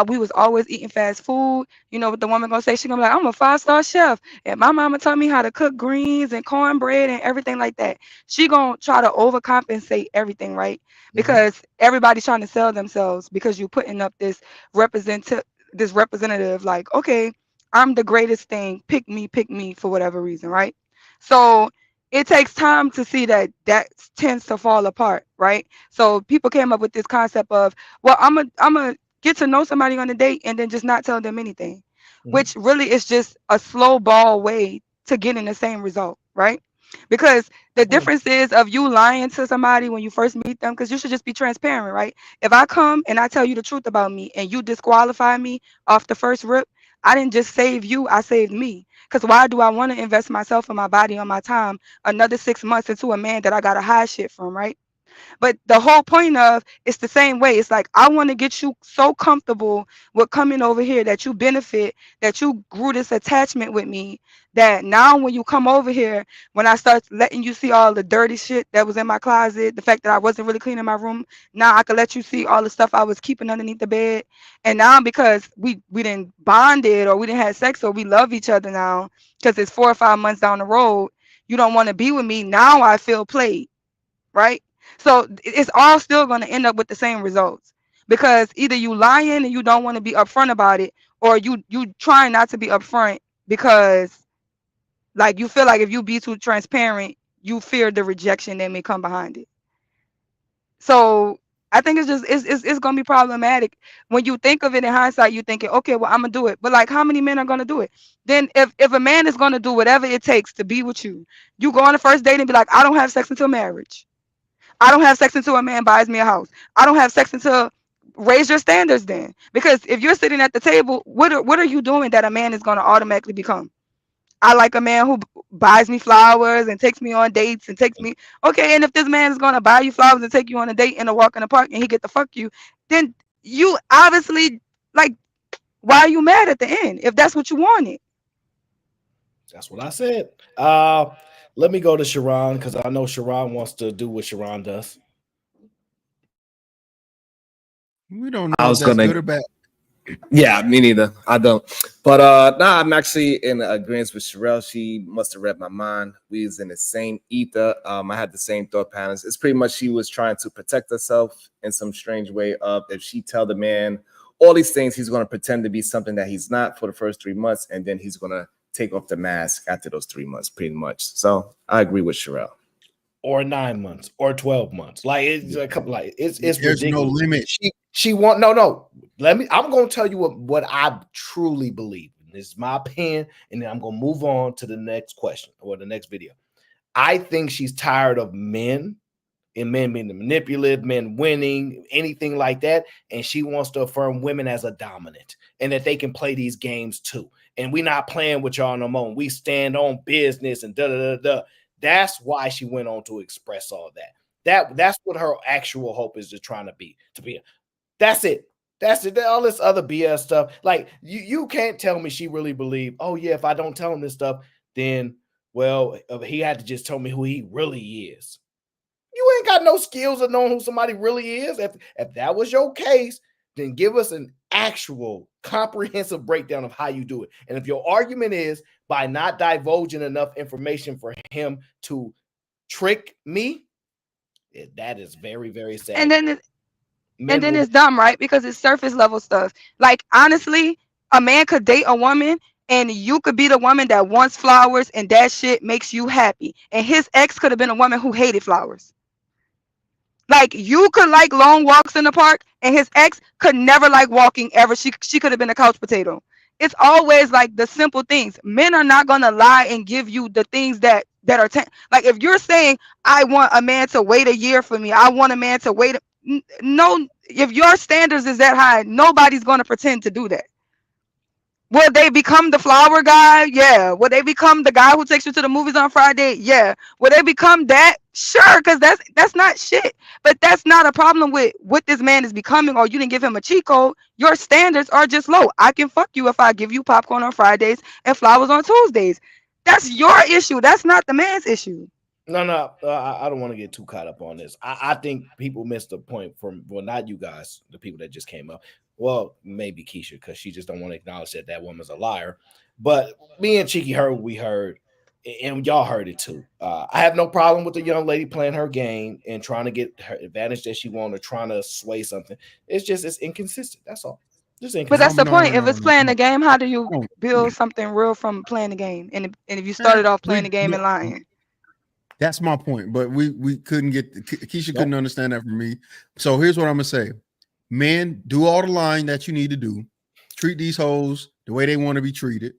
we was always eating fast food, you know what the woman gonna say? She gonna be like, I'm a 5-star chef, and my mama taught me how to cook greens and cornbread and everything like that. She gonna try to overcompensate everything, right? Because everybody's trying to sell themselves, because you're putting up this representative, like, okay, I'm the greatest thing. Pick me for whatever reason, right? So it takes time to see that tends to fall apart, right? So people came up with this concept of, well, I'm a get to know somebody on a date and then just not tell them anything, which really is just a slow ball way to getting the same result, right? Because the difference is of you lying to somebody when you first meet them, because you should just be transparent, right? If I come and I tell you the truth about me and you disqualify me off the first rip, I didn't just save you, I saved me. Because why do I want to invest myself and my body and my time another 6 months into a man that I got to hide shit from, right? But the whole point of it's the same way. It's like I want to get you so comfortable with coming over here that you benefit, that you grew this attachment with me, that now when you come over here, when I start letting you see all the dirty shit that was in my closet, the fact that I wasn't really cleaning my room, now I could let you see all the stuff I was keeping underneath the bed. And now because we didn't bonded or we didn't have sex or we love each other now, because it's 4 or 5 months down the road, you don't want to be with me. Now I feel played, right? So it's all still going to end up with the same results, because either you lying and you don't want to be upfront about it, or you trying not to be upfront because like you feel like if you be too transparent, you fear the rejection that may come behind it. So I think it's just it's gonna be problematic when you think of it in hindsight. You thinking, okay, well, I'm gonna do it, but like, how many men are gonna do it? Then if a man is gonna do whatever it takes to be with you, you go on the first date and be like, I don't have sex until marriage. I don't have sex until a man buys me a house. I don't have sex until raise your standards then. Because if you're sitting at the table, what are you doing that a man is gonna automatically become? I like a man who buys me flowers and takes me on dates and takes me. Okay, and if this man is gonna buy you flowers and take you on a date and a walk in the park and he get to fuck you, then you obviously like, why are you mad at the end if that's what you wanted? That's what I said. Let me go to Sharon because I know Sharon wants to do what Sharon does. We don't I know if was that's gonna. good or bad. Yeah, me neither. I don't. But nah, I'm actually in agreement with Sherelle. She must have read my mind. We was in the same ether. I had the same thought patterns. It's pretty much she was trying to protect herself in some strange way of if she tell the man all these things, he's going to pretend to be something that he's not for the first 3 months, and then he's going to take off the mask after those 3 months, pretty much. So I agree with Sherelle. Or 9 months or 12 months. Like it's a couple, like it's There's ridiculous. no limit. She want no. I'm gonna tell you what I truly believe. This is my opinion, and then I'm gonna move on to the next question or the next video. I think she's tired of men and men being manipulative, men winning, anything like that. And she wants to affirm women as a dominant and that they can play these games too. And we're not playing with y'all no more. We stand on business and da da da da. That's why she went on to express all that. That's what her actual hope is just trying to be. That's it. That's it. All this other BS stuff. Like you can't tell me she really believed, oh yeah, if I don't tell him this stuff, then well, he had to just tell me who he really is. You ain't got no skills of knowing who somebody really is. If that was your case, then give us an actual comprehensive breakdown of how you do it. And if your argument is by not divulging enough information for him to trick me, that is very, very sad. And then it's dumb, right? Because it's surface level stuff. Like honestly, a man could date a woman and you could be the woman that wants flowers and that shit makes you happy. And his ex could have been a woman who hated flowers. Like you could like long walks in the park and his ex could never like walking ever. She could have been a couch potato. It's always like the simple things. Men are not going to lie and give you the things that are like if you're saying I want a man to wait a year for me. I want a man to wait. No, if your standards is that high, nobody's going to pretend to do that. Will they become the flower guy? Yeah. Will they become the guy who takes you to the movies on Friday? Yeah. Will they become that? Sure, because that's not shit. But that's not a problem with what this man is becoming, or you didn't give him a cheat code. Your standards are just low. I can fuck you if I give you popcorn on Fridays and flowers on Tuesdays. That's your issue. That's not the man's issue. No, I don't want to get too caught up on this. I think people missed the point from, well, not you guys, the people that just came up. Well, maybe Keisha, because she just don't want to acknowledge that woman's a liar. But me and Cheeky heard what we heard, and y'all heard it too. I have no problem with the young lady playing her game and trying to get her advantage that she wants, or trying to sway something. It's inconsistent. That's all. Just inconsistent. But that's the point. If it's playing the game, how do you build something real from playing the game? And if you started off playing the game and lying. That's my point, but we couldn't get Keisha couldn't understand that from me. So here's what I'm gonna say: men, do all the lying that you need to do. Treat these hoes the way they want to be treated.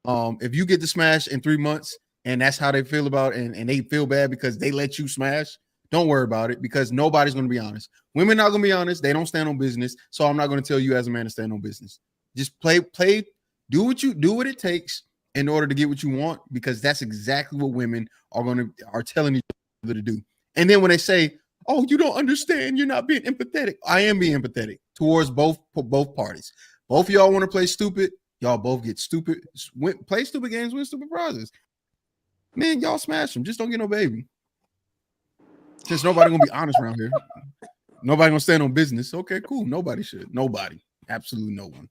If you get to smash in 3 months and that's how they feel about it, and they feel bad because they let you smash, don't worry about it, because nobody's gonna be honest. Women not gonna be honest. They don't stand on business. So I'm not gonna tell you as a man to stand on business. Just play, do what it takes in order to get what you want, because that's exactly what women are telling each other to do. And then when they say, oh, you don't understand. You're not being empathetic. I am being empathetic towards both parties. Both of y'all want to play stupid. Y'all both get stupid. Play stupid games, win stupid prizes. Man, y'all smash them. Just don't get no baby. Since nobody gonna be honest around here. Nobody gonna stand on business. Okay, cool. Nobody should. Nobody. Absolutely no one.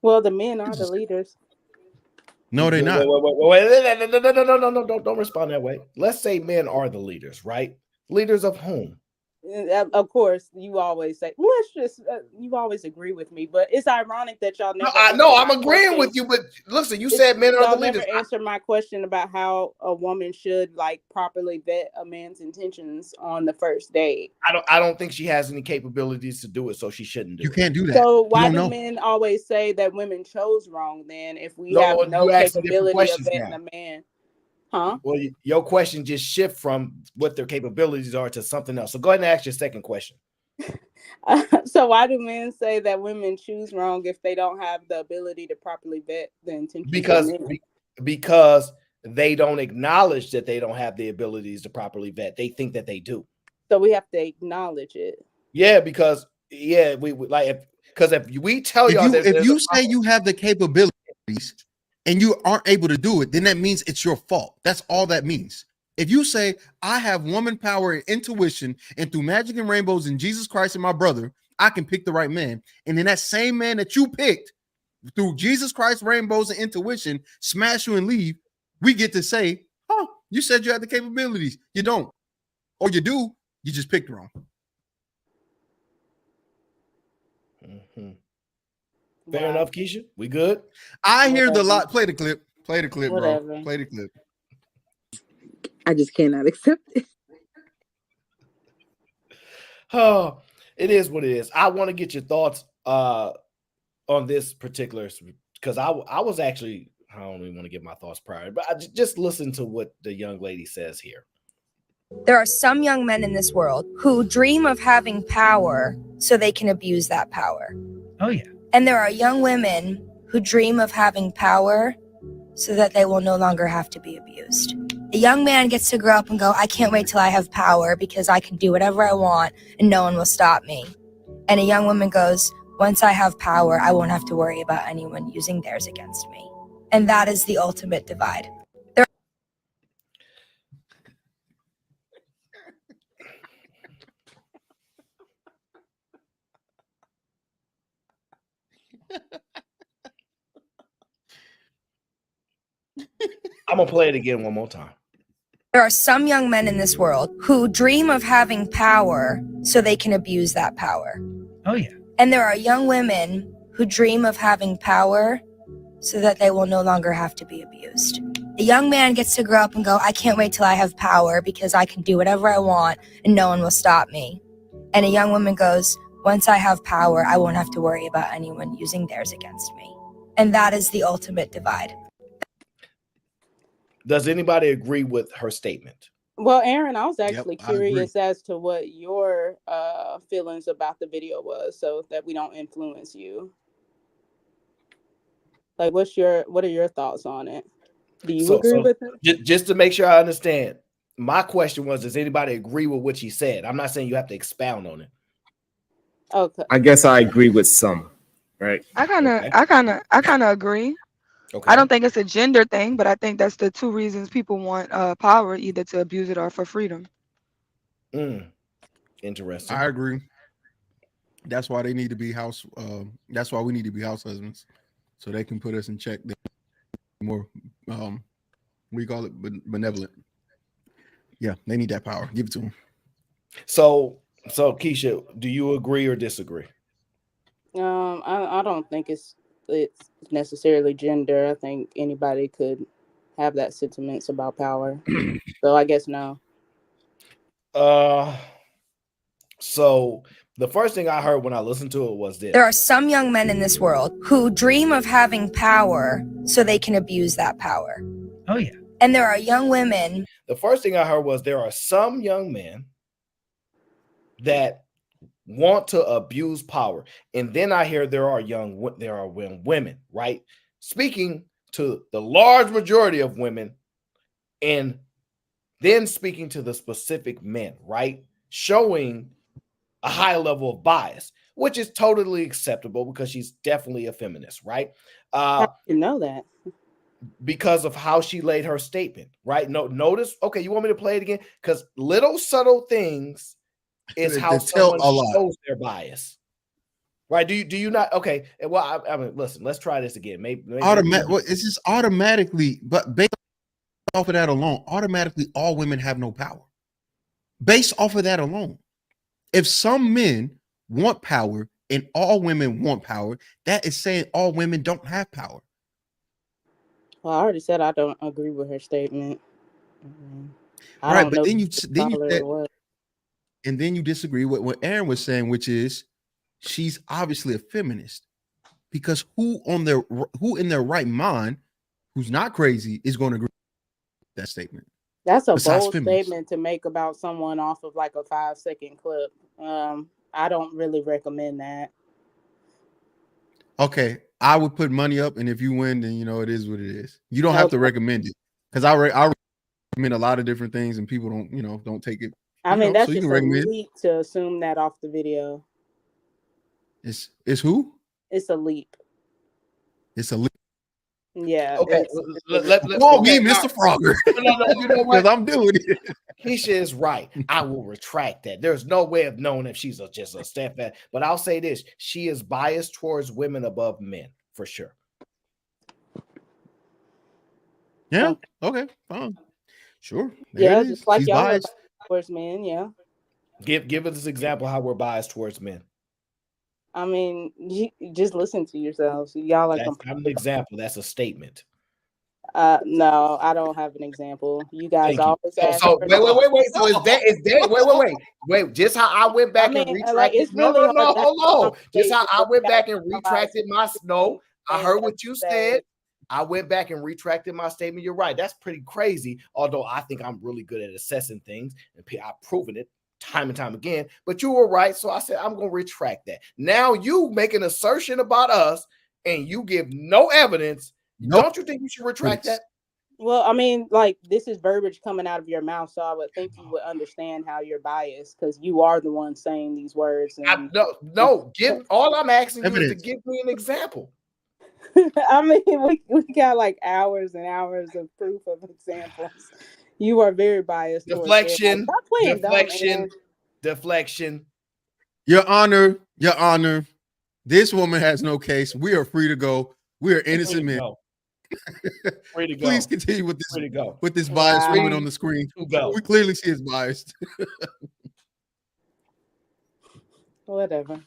Well, the men are the leaders. No, they're not. Wait. Don't respond that way. Let's say men are the leaders, right? Leaders of whom? Of course, you always say, let's just, you always agree with me, but it's ironic that y'all never. No, I'm agreeing with you, but listen, you said men are the leaders. Never answer my question about how a woman should like properly vet a man's intentions on the first date. I don't think she has any capabilities to do it, so she shouldn't do it. You can't do that. So why do men always say that women chose wrong then if we have no capability of vetting a man? Huh? Well, your question just shift from what their capabilities are to something else. So go ahead and ask your second question. So why do men say that women choose wrong if they don't have the ability to properly vet the intentions? Because they don't acknowledge that they don't have the abilities to properly vet. They think that they do. So we have to acknowledge it. Yeah, because we like if we tell y'all if you say you have the capabilities and you aren't able to do it, then that means it's your fault. That's all that means. If you say, I have woman power and intuition, and through magic and rainbows and Jesus Christ and my brother, I can pick the right man. And then that same man that you picked through Jesus Christ, rainbows, and intuition, smash you and leave, we get to say, oh, you said you had the capabilities. You don't. Or you do, you just picked wrong. Fair enough, Keisha. We good? I hear the lot. Play the clip. Play the clip, Whatever. bro. Play the clip. I just cannot accept it. Oh, it is what it is. I want to get your thoughts on this particular, because I was actually, I don't even want to give my thoughts prior, but I just listen to what the young lady says here. There are some young men in this world who dream of having power so they can abuse that power. Oh, yeah. And there are young women who dream of having power so that they will no longer have to be abused. A young man gets to grow up and go, I can't wait till I have power because I can do whatever I want and no one will stop me. And a young woman goes, once I have power, I won't have to worry about anyone using theirs against me. And that is the ultimate divide. I'm going to play it again one more time. There are some young men in this world who dream of having power so they can abuse that power. Oh, yeah. And there are young women who dream of having power so that they will no longer have to be abused. A young man gets to grow up and go, I can't wait till I have power because I can do whatever I want and no one will stop me. And a young woman goes, once I have power, I won't have to worry about anyone using theirs against me. And that is the ultimate divide. Does anybody agree with her statement? Well, Aaron, I was actually Yep, I agree. curious as to what your feelings about the video was, so that we don't influence you. Like, what are your thoughts on it? Do you agree with it? Just to make sure I understand, my question was, does anybody agree with what she said? I'm not saying you have to expound on it. Okay. I guess I agree with some, right? I kind of agree. Okay. I don't think it's a gender thing, but I think that's the two reasons people want power, either to abuse it or for freedom. Interesting. I agree. That's why they need to be house. That's why we need to be house husbands, so they can put us in check. They're more, we call it benevolent. Yeah, they need that power. Give it to them. So Keisha, do you agree or disagree? I don't think it's necessarily gender. I think anybody could have that sentiments about power. So I guess no. So the first thing I heard when I listened to it was this. There are some young men in this world who dream of having power so they can abuse that power. Oh, yeah. And there are young women. The first thing I heard was there are some young men that want to abuse power. And then I hear there are women, right? Speaking to the large majority of women and then speaking to the specific men, right? showing a high level of bias, which is totally acceptable because she's definitely a feminist, right? How do you know that? Because of how she laid her statement, right? No, notice. Okay, you want me to play it again? Because little subtle things is how someone shows their bias, right? Do you not? Okay, well, I mean, listen. Let's try this again. Maybe Well, it's just automatically, but based off of that alone, automatically all women have no power. Based off of that alone, if some men want power and all women want power, that is saying all women don't have power. Well, I already said I don't agree with her statement. Right, but then you said, and then you disagree with what Aaron was saying, which is she's obviously a feminist, because who in their right mind, who's not crazy, is going to agree with that statement? That's a bold statement to make about someone off of like a 5-second clip. I don't really recommend that. Okay, I would put money up, and if you win, then you know it is what it is. You don't have to recommend it, because I recommend a lot of different things, and people don't take it. I mean, that's just a leap to assume that off the video. It's who? It's a leap. It's a leap. Yeah. Okay. Mr. Frogger. No, you know what? Because I'm doing it. Keisha is right. I will retract that. There's no way of knowing if she's just a step-fast. But I'll say this: she is biased towards women above men, for sure. Yeah. Okay. Fine. Sure. Yeah, just like y'all are biased towards men. Yeah. Give us an example how we're biased towards men. I mean, you just listen to yourselves. Y'all are. That's not an example. That's a statement. No, I don't have an example. You guys always ask. So wait. So is that wait? Just how I went back and retracted. No. Hold on. Just how I went back and retracted my. No, I heard what you said. I went back and retracted my statement. You're right. That's pretty crazy. Although I think I'm really good at assessing things, and I've proven it time and time again. But you were right. So I said I'm going to retract that. Now you make an assertion about us, and you give no evidence. Nope. Don't you think you should retract that? Well, I mean, like, this is verbiage coming out of your mouth, so I would think you would understand how you're biased because you are the one saying these words. And no. All I'm asking you is to give me an example. I mean, we got like hours and hours of proof of examples. You are very biased. Deflection. Your Honor, this woman has no case. We are free to go. We are innocent men. Free to go. Please continue with this biased woman on the screen. We clearly see it's biased. Whatever.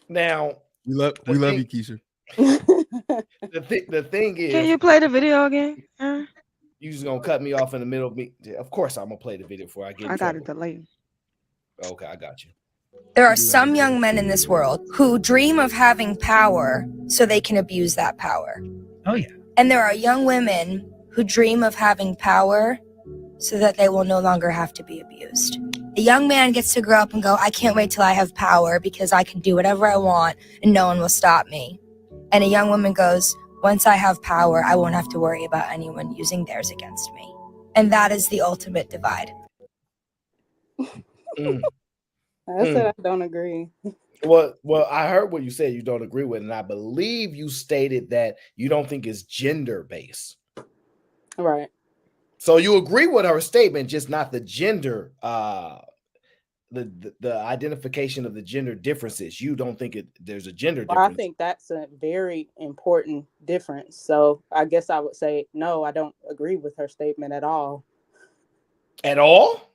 Now we love you, Keisha. The thing is, can you play the video again? You just gonna cut me off in the middle of me? Of course, I'm gonna play the video before I get. I got it delayed. Okay, I got you. There are some young men in this world who dream of having power so they can abuse that power. Oh, yeah. And there are young women who dream of having power so that they will no longer have to be abused. A young man gets to grow up and go, I can't wait till I have power because I can do whatever I want and no one will stop me. And a young woman goes, once I have power, I won't have to worry about anyone using theirs against me. And that is the ultimate divide. I said I don't agree. Well, I heard what you said you don't agree with, and I believe you stated that you don't think it's gender-based. Right. So you agree with her statement, just not the gender, the identification of the gender differences. You don't think there's a gender difference. I think that's a very important difference. So I guess I would say, no, I don't agree with her statement at all. At all?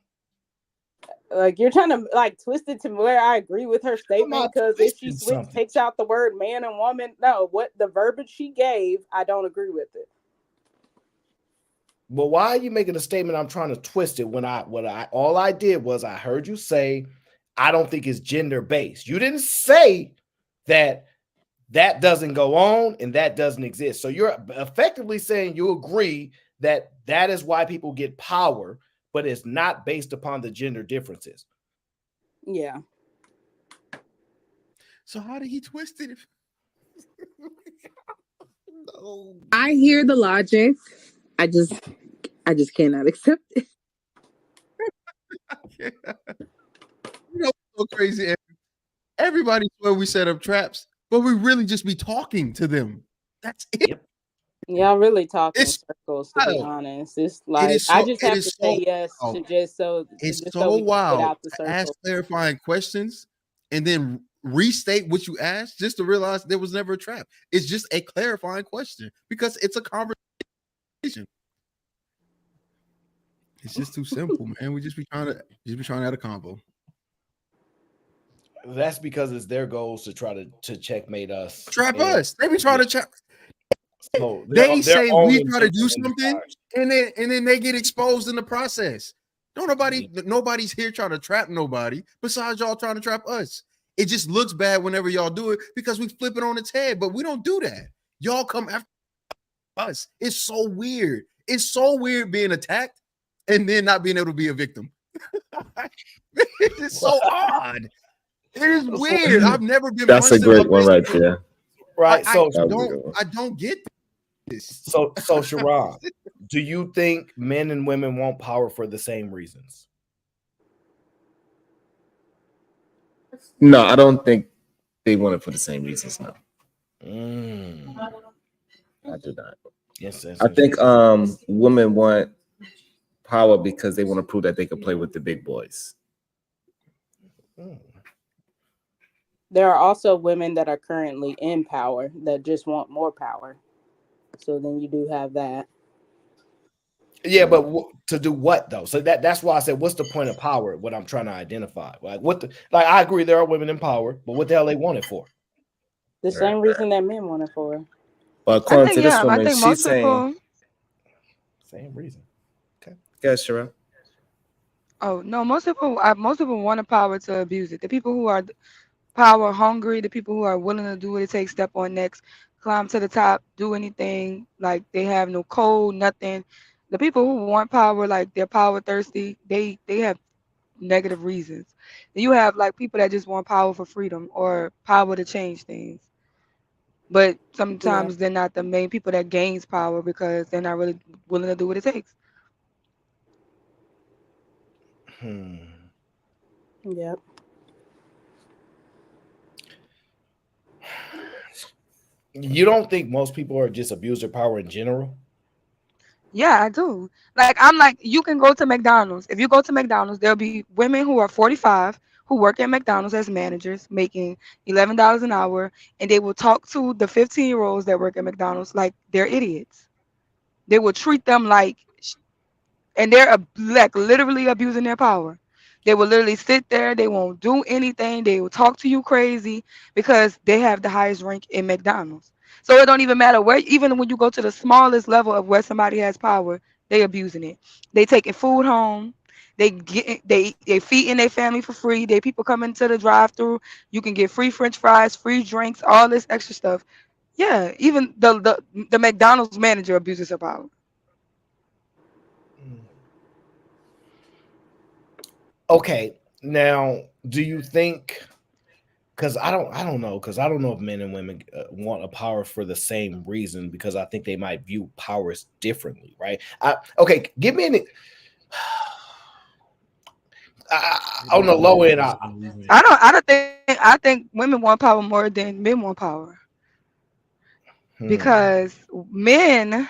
Like, you're trying to like twist it to where I agree with her statement because if she takes out the word man and woman, no, what the verbiage she gave, I don't agree with it. Well, why are you making a statement? I'm trying to twist it when all I did was I heard you say I don't think it's gender based. You didn't say that doesn't go on and that doesn't exist. So you're effectively saying you agree that is why people get power, but it's not based upon the gender differences. Yeah. So how did he twist it? No. I hear the logic. I just cannot accept it. You know what's so crazy? Everybody swear we set up traps, but we really just be talking to them. That's it. Y'all really talk in It's circles, to be wild. honest. It's It like is I so. just It have to is so say yes wild. to just so It's so we can get wild out the to ask circle. clarifying questions and then restate what you asked just to realize there was never a trap. It's just a clarifying question because it's a conversation. It's just too simple, man. We just be trying to have a combo. That's because it's their goals to try to checkmate us. Trap us. They be trying to trap. So They their say own we try to agenda do in the something, fires. and then they get exposed in the process. Nobody's here trying to trap nobody besides y'all trying to trap us. It just looks bad whenever y'all do it because we flip it on its head, but we don't do that. Y'all come after us. It's so weird. It's so weird being attacked and then not being able to be a victim. It's just so odd. It is weird. I've never been That's a punched in my great one face right before. there. Right. I So don't get this. So Sharon, do you think men and women want power for the same reasons? No, I don't think they want it for the same reasons. No, I do not. Yes, I think women want power because they want to prove that they can play with the big boys. There are also women that are currently in power that just want more power. So then you do have that. Yeah, but to do what though? So that's why I said, what's the point of power? What I'm trying to identify, like I agree there are women in power, but what the hell they want it for? The same reason that men want it for. But I according think to this I woman, think she's most saying, people. Same reason. Okay. "Yes, Sharon." Oh no, most people want the power to abuse it. The people who are power hungry, the people who are willing to do what it takes, step on necks, climb to the top, do anything, like they have no code, nothing. The people who want power, like they're power thirsty, they have negative reasons. Then you have like people that just want power for freedom or power to change things. But sometimes they're not the main people that gains power because they're not really willing to do what it takes. Yep. You don't think most people are just abuse their power in general? Yeah, I do. Like I'm like, you can go to McDonald's. If you go to McDonald's, there'll be women who are 45 who work at McDonald's as managers, making $11 an hour, and they will talk to the 15-year-olds that work at McDonald's like they're idiots. They will treat them like, and they're like literally abusing their power. They will literally sit there. They won't do anything. They will talk to you crazy because they have the highest rank in McDonald's. So it don't even matter where. Even when you go to the smallest level of where somebody has power, they abusing it. They taking food home. They feeding their family for free. They people come into the drive-through. You can get free French fries, free drinks, all this extra stuff. Yeah, even the McDonald's manager abuses her power. Okay, now do you think? Because I don't know. Because I don't know if men and women want a power for the same reason. Because I think they might view powers differently, right? Okay, give me an. On the low end, I think women want power more than men want power because men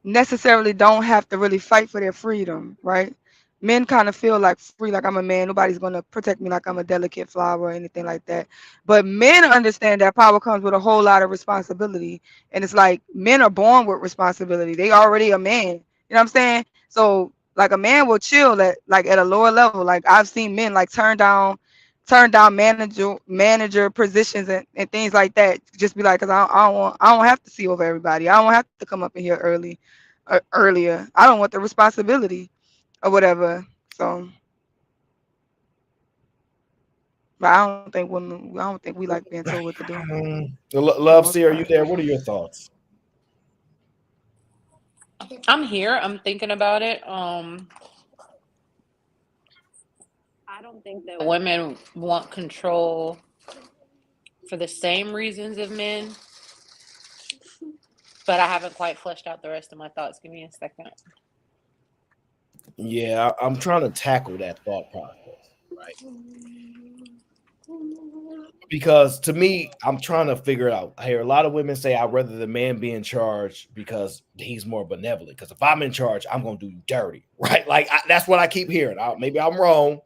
necessarily don't have to really fight for their freedom, right? Men kind of feel like free, like I'm a man. Nobody's gonna protect me like I'm a delicate flower or anything like that. But men understand that power comes with a whole lot of responsibility, and it's like men are born with responsibility. They already a man. You know what I'm saying? So like a man will chill at a lower level. Like I've seen men like turn down manager positions and things like that. Just be like, cause I don't have to see over everybody. I don't have to come up in here earlier. I don't want the responsibility or whatever. So, but I don't think we like being told what to do. Love, see, are you there? What are your thoughts? I'm here. I'm thinking about it. I don't think that women want control for the same reasons as men, but I haven't quite fleshed out the rest of my thoughts. Give me a second. Yeah, I'm trying to tackle that thought process, right? Because to me, I'm trying to figure out. I hear a lot of women say, I'd rather the man be in charge because he's more benevolent. Because if I'm in charge, I'm going to do you dirty, right? Like, that's what I keep hearing. Maybe I'm wrong.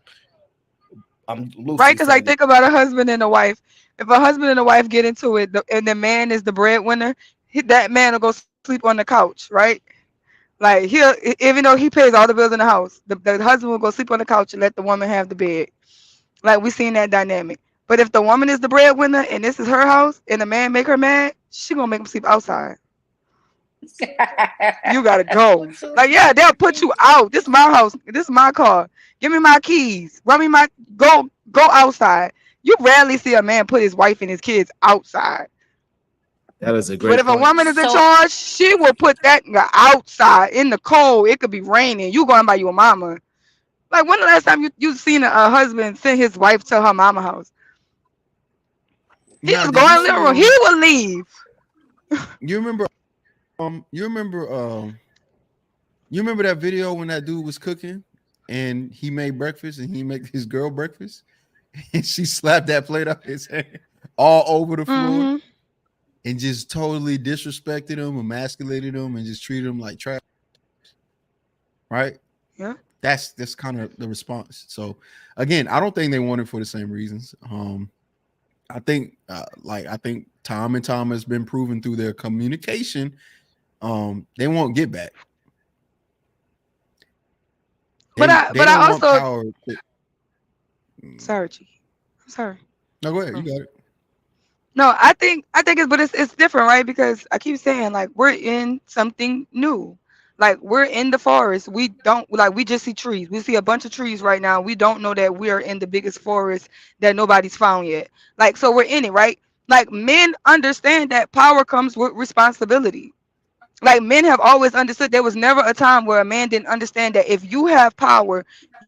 I'm loosely Right? Because I saying think about a husband and a wife. If a husband and a wife get into it, and the man is the breadwinner, that man will go sleep on the couch, right? Like he'll, even though he pays all the bills in the house, the husband will go sleep on the couch and let the woman have the bed. Like we seen that dynamic. But if the woman is the breadwinner and this is her house and the man make her mad, she gonna make him sleep outside. You gotta go. Like, yeah, they'll put you out. This is my house. This is my car. Give me my keys. Run me my go outside. You rarely see a man put his wife and his kids outside. That is a But great if a point. woman is in charge, she will put that nigga outside in the cold. It could be raining. You going by your mama. Like when the last time you seen a husband send his wife to her mama house? He Now, just go did you in the see living room. He will leave. you remember you remember that video when that dude was cooking and he made breakfast and he made his girl breakfast and she slapped that plate up his hand all over the floor and just totally disrespected him, emasculated him, and just treated him like trash. Right? Yeah. That's kind of the response. So again, I don't think they want it for the same reasons. I think I think time and time has been proven through their communication. They won't get back. They don't want also power. sorry, G. I'm sorry. No, go ahead. You got it. No, I think it's different, right? Because I keep saying like we're in something new. Like we're in the forest. We don't like we just see trees. We see a bunch of trees right now. We don't know that we are in the biggest forest that nobody's found yet. Like so we're in it, right? Like men understand that power comes with responsibility. Like men have always understood there was never a time where a man didn't understand that if you have power,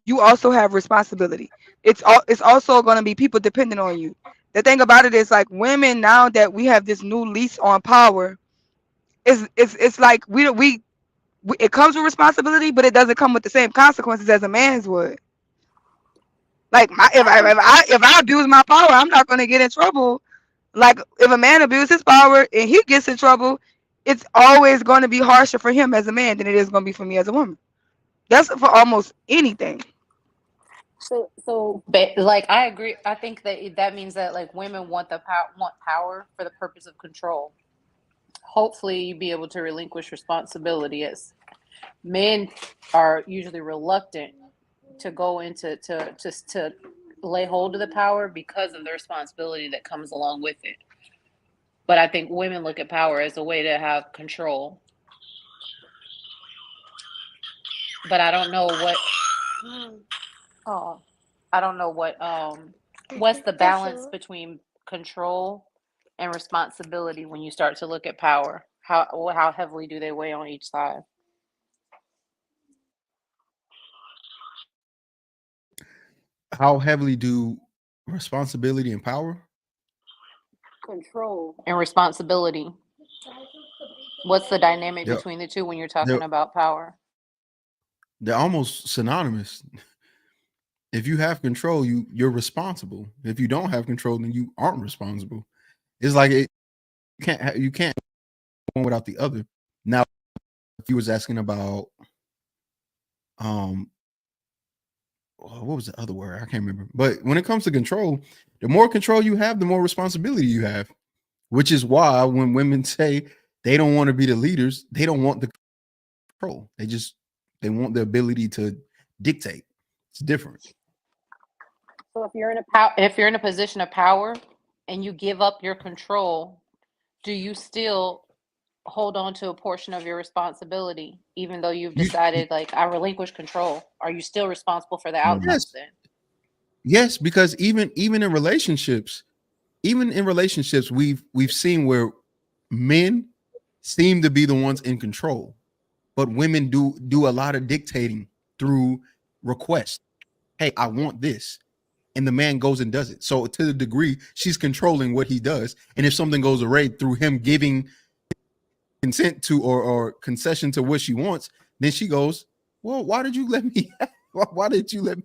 you also have responsibility. It's also going to be people depending on you. The thing about it is like women now that we have this new lease on power, it's like we it comes with responsibility, but it doesn't come with the same consequences as a man's would. Like if I abuse my power, I'm not going to get in trouble. Like if a man abuses his power and he gets in trouble, it's always going to be harsher for him as a man than it is going to be for me as a woman. That's for almost anything. But like I agree. I think that means that like women want power for the purpose of control. Hopefully, you be able to relinquish responsibility. As men are usually reluctant to go into to lay hold of the power because of the responsibility that comes along with it. But I think women look at power as a way to have control. But I don't know what. Oh, I don't know what's the balance between control and responsibility when you start to look at power. How heavily do they weigh on each side? How heavily do responsibility and power? Control and responsibility. What's the dynamic They're, between the two when you're they're, talking about power? they're almost synonymous. If you have control, you're responsible. If you don't have control, then you aren't responsible. It's like you can't one without the other. Now, if you was asking about what was the other word? I can't remember. But when it comes to control, the more control you have, the more responsibility you have. Which is why when women say they don't want to be the leaders, they don't want the control. They want the ability to dictate. It's different. So if you're in a position of power and you give up your control, do you still hold on to a portion of your responsibility, even though you've decided like I relinquish control? Are you still responsible for the outcomes then? Yes, because even in relationships, we've seen where men seem to be the ones in control, but women do a lot of dictating through requests. Hey, I want this. And the man goes and does it. So to the degree she's controlling what he does, and if something goes awry through him giving consent to or concession to what she wants, then she goes well, why did you let me? Why did you let me?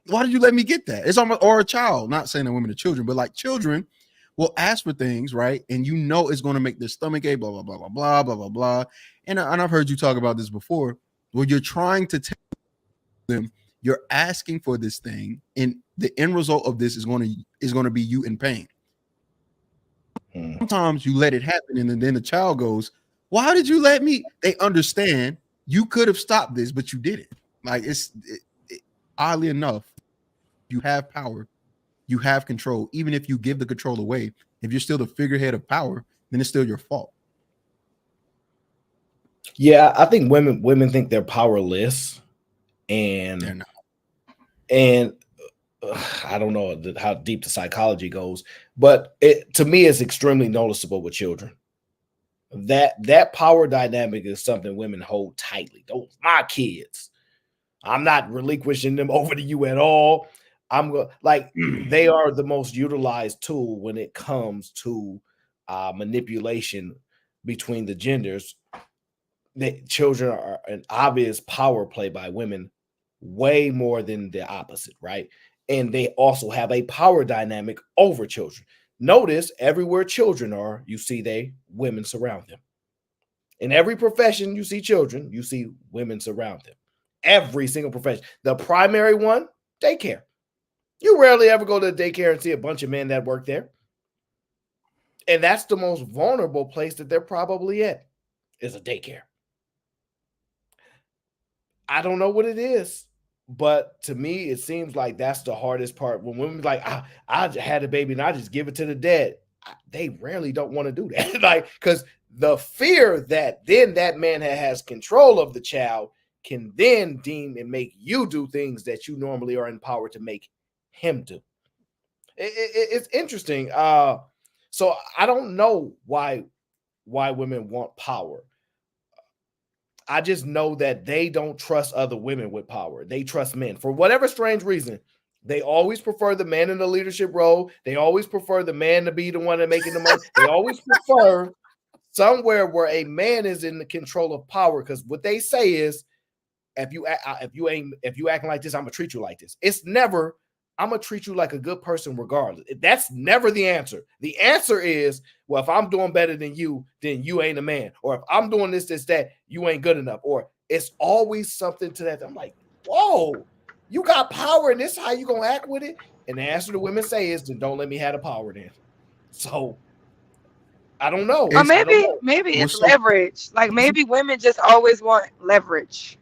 Why did you let me get that? It's almost, or a child, not saying that women are children, but like children will ask for things, right? And you know it's going to make their stomach ache, blah, blah, blah, blah, blah, blah, blah, blah. And I've heard you talk about this before, where you're trying to tell them you're asking for this thing, and the end result of this is going to be you in pain. Sometimes you let it happen, and then the child goes, why did you let me? They understand you could have stopped this, but you didn't. Like oddly enough, you have power, you have control. Even if you give the control away, if you're still the figurehead of power, then it's still your fault. Yeah, I think women think they're powerless, and they're not. And I don't know how deep the psychology goes, but to me, it's extremely noticeable with children. That power dynamic is something women hold tightly. Those my kids. I'm not relinquishing them over to you at all. They are the most utilized tool when it comes to manipulation between the genders. Children are an obvious power play by women, way more than the opposite, right? And they also have a power dynamic over children. Notice everywhere children are, you see women surround them. In every profession you see children, you see women surround them. Every single profession. The primary one, daycare. You rarely ever go to daycare and see a bunch of men that work there. And that's the most vulnerable place that they're probably at, is a daycare. I don't know what it is, but to me, it seems like that's the hardest part. When women like, I had a baby and I just give it to the dad. They rarely don't want to do that. Because the fear that then that man has control of the child can then deem and make you do things that you normally are empowered to make him do. It's interesting. So I don't know why women want power. I just know that they don't trust other women with power. They trust men for whatever strange reason. They always prefer the man in the leadership role. They always prefer the man to be the one that making the money. They always prefer somewhere where a man is in the control of power. Because what they say is, if you acting like this, I'm gonna treat you like this. It's never, I'm gonna treat you like a good person regardless. That's never the answer. The answer is, well, if I'm doing better than you, then you ain't a man. Or if I'm doing this, that, you ain't good enough. Or it's always something to that. I'm like, whoa, you got power and this is how you gonna act with it? And the answer the women say is, then don't let me have the power then. So I don't know. Or maybe it's leverage. Like maybe women just always want leverage.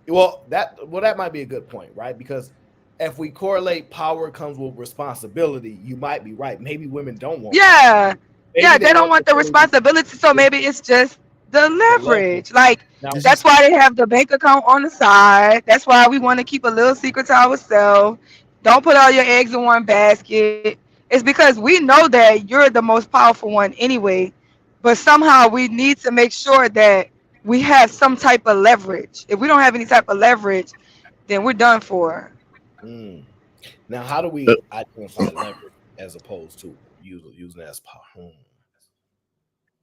Well, that might be a good point, right? Because if we correlate power comes with responsibility, you might be right. Maybe women don't want power. They don't want the responsibility. So maybe it's just the leverage. Like that's why they have the bank account on the side. That's why we want to keep a little secret to ourselves. Don't put all your eggs in one basket. It's because we know that you're the most powerful one anyway, but somehow we need to make sure that we have some type of leverage. If we don't have any type of leverage, then we're done for. Now, how do we identify leverage as opposed to using it as power?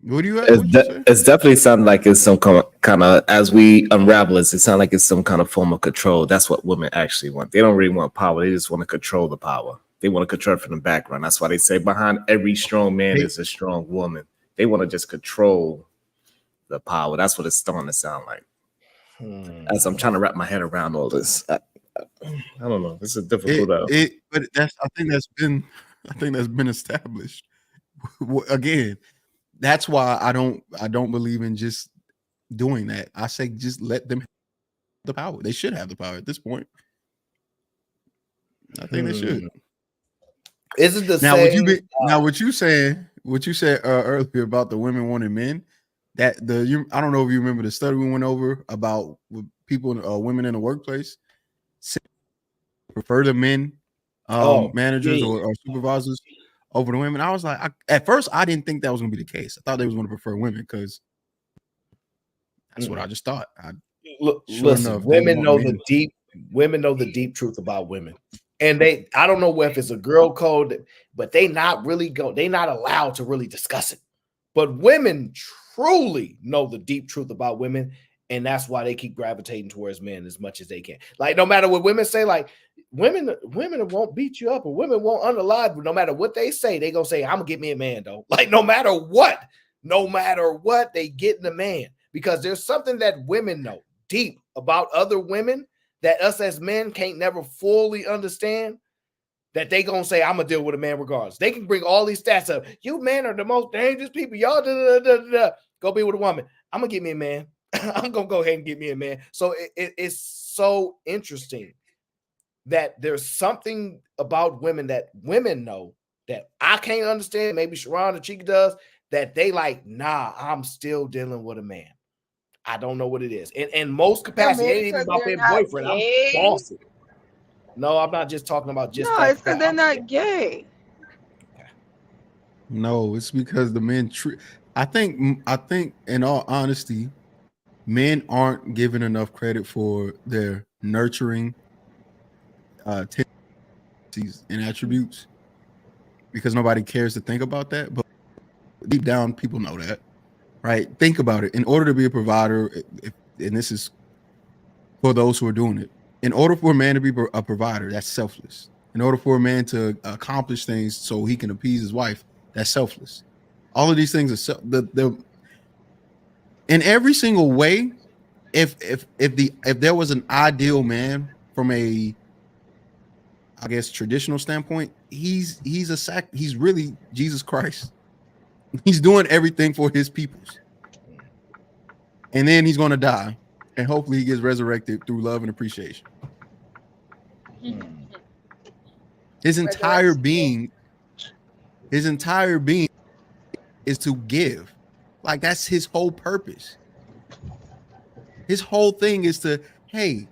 What do you? It's definitely sounding like it's some kind of, as we unravel it sounds like it's some kind of form of control. That's what women actually want. They don't really want power. They just want to control the power. They want to control it from the background. That's why they say behind every strong man is a strong woman. They want to just control the power. That's what it's starting to sound like. As I'm trying to wrap my head around all this, I don't know. This is difficult. But I think that's been established. Again, that's why I don't believe in just doing that. I say just let them have the power. They should have the power at this point. I think they should. Is it the now? same? What you said earlier about the women wanting men. I don't know if you remember the study we went over about people, women in the workplace prefer the men, managers or supervisors over the women. I was like, at first I didn't think that was going to be the case. I thought they was going to prefer women because that's what I just thought. Listen, women know the deep truth about women. And I don't know if it's a girl code, but they not allowed to really discuss it. But women truly know the deep truth about women, And that's why they keep gravitating towards men as much as they can. Like, no matter what women say, like women won't beat you up or women won't unalive, but no matter what they say, they gonna say, I'm gonna get me a man though. Like, no matter what, they get in a man, because there's something that women know deep about other women that us as men can't never fully understand, that they gonna say, I'm gonna deal with a man regardless. They can bring all these stats up. You men are the most dangerous people. Y'all go be with a woman. I'm gonna get me a man. I'm gonna go ahead and get me a man. So it's so interesting that there's something about women that women know that I can't understand. Maybe Sharon or Chica does, that they like, nah, I'm still dealing with a man. I don't know what it is. And most capacity, it ain't even about their boyfriend. I'm bossy. No, I'm not just talking about just No, that. it's because they're not gay. No, it's because the men I think in all honesty, men aren't given enough credit for their nurturing tendencies and attributes, because nobody cares to think about that. But deep down, people know that, right? Think about it. In order to be a provider, and this is for those who are doing it, in order for a man to be a provider, that's selfless. In order for a man to accomplish things so he can appease his wife, that's selfless. All of these things are in every single way. If there was an ideal man from a, I guess, traditional standpoint, he's really Jesus Christ. He's doing everything for his peoples, and then he's going to die, and hopefully he gets resurrected through love and appreciation. His entire being is to give. Like, that's his whole purpose. His whole thing is to, hey,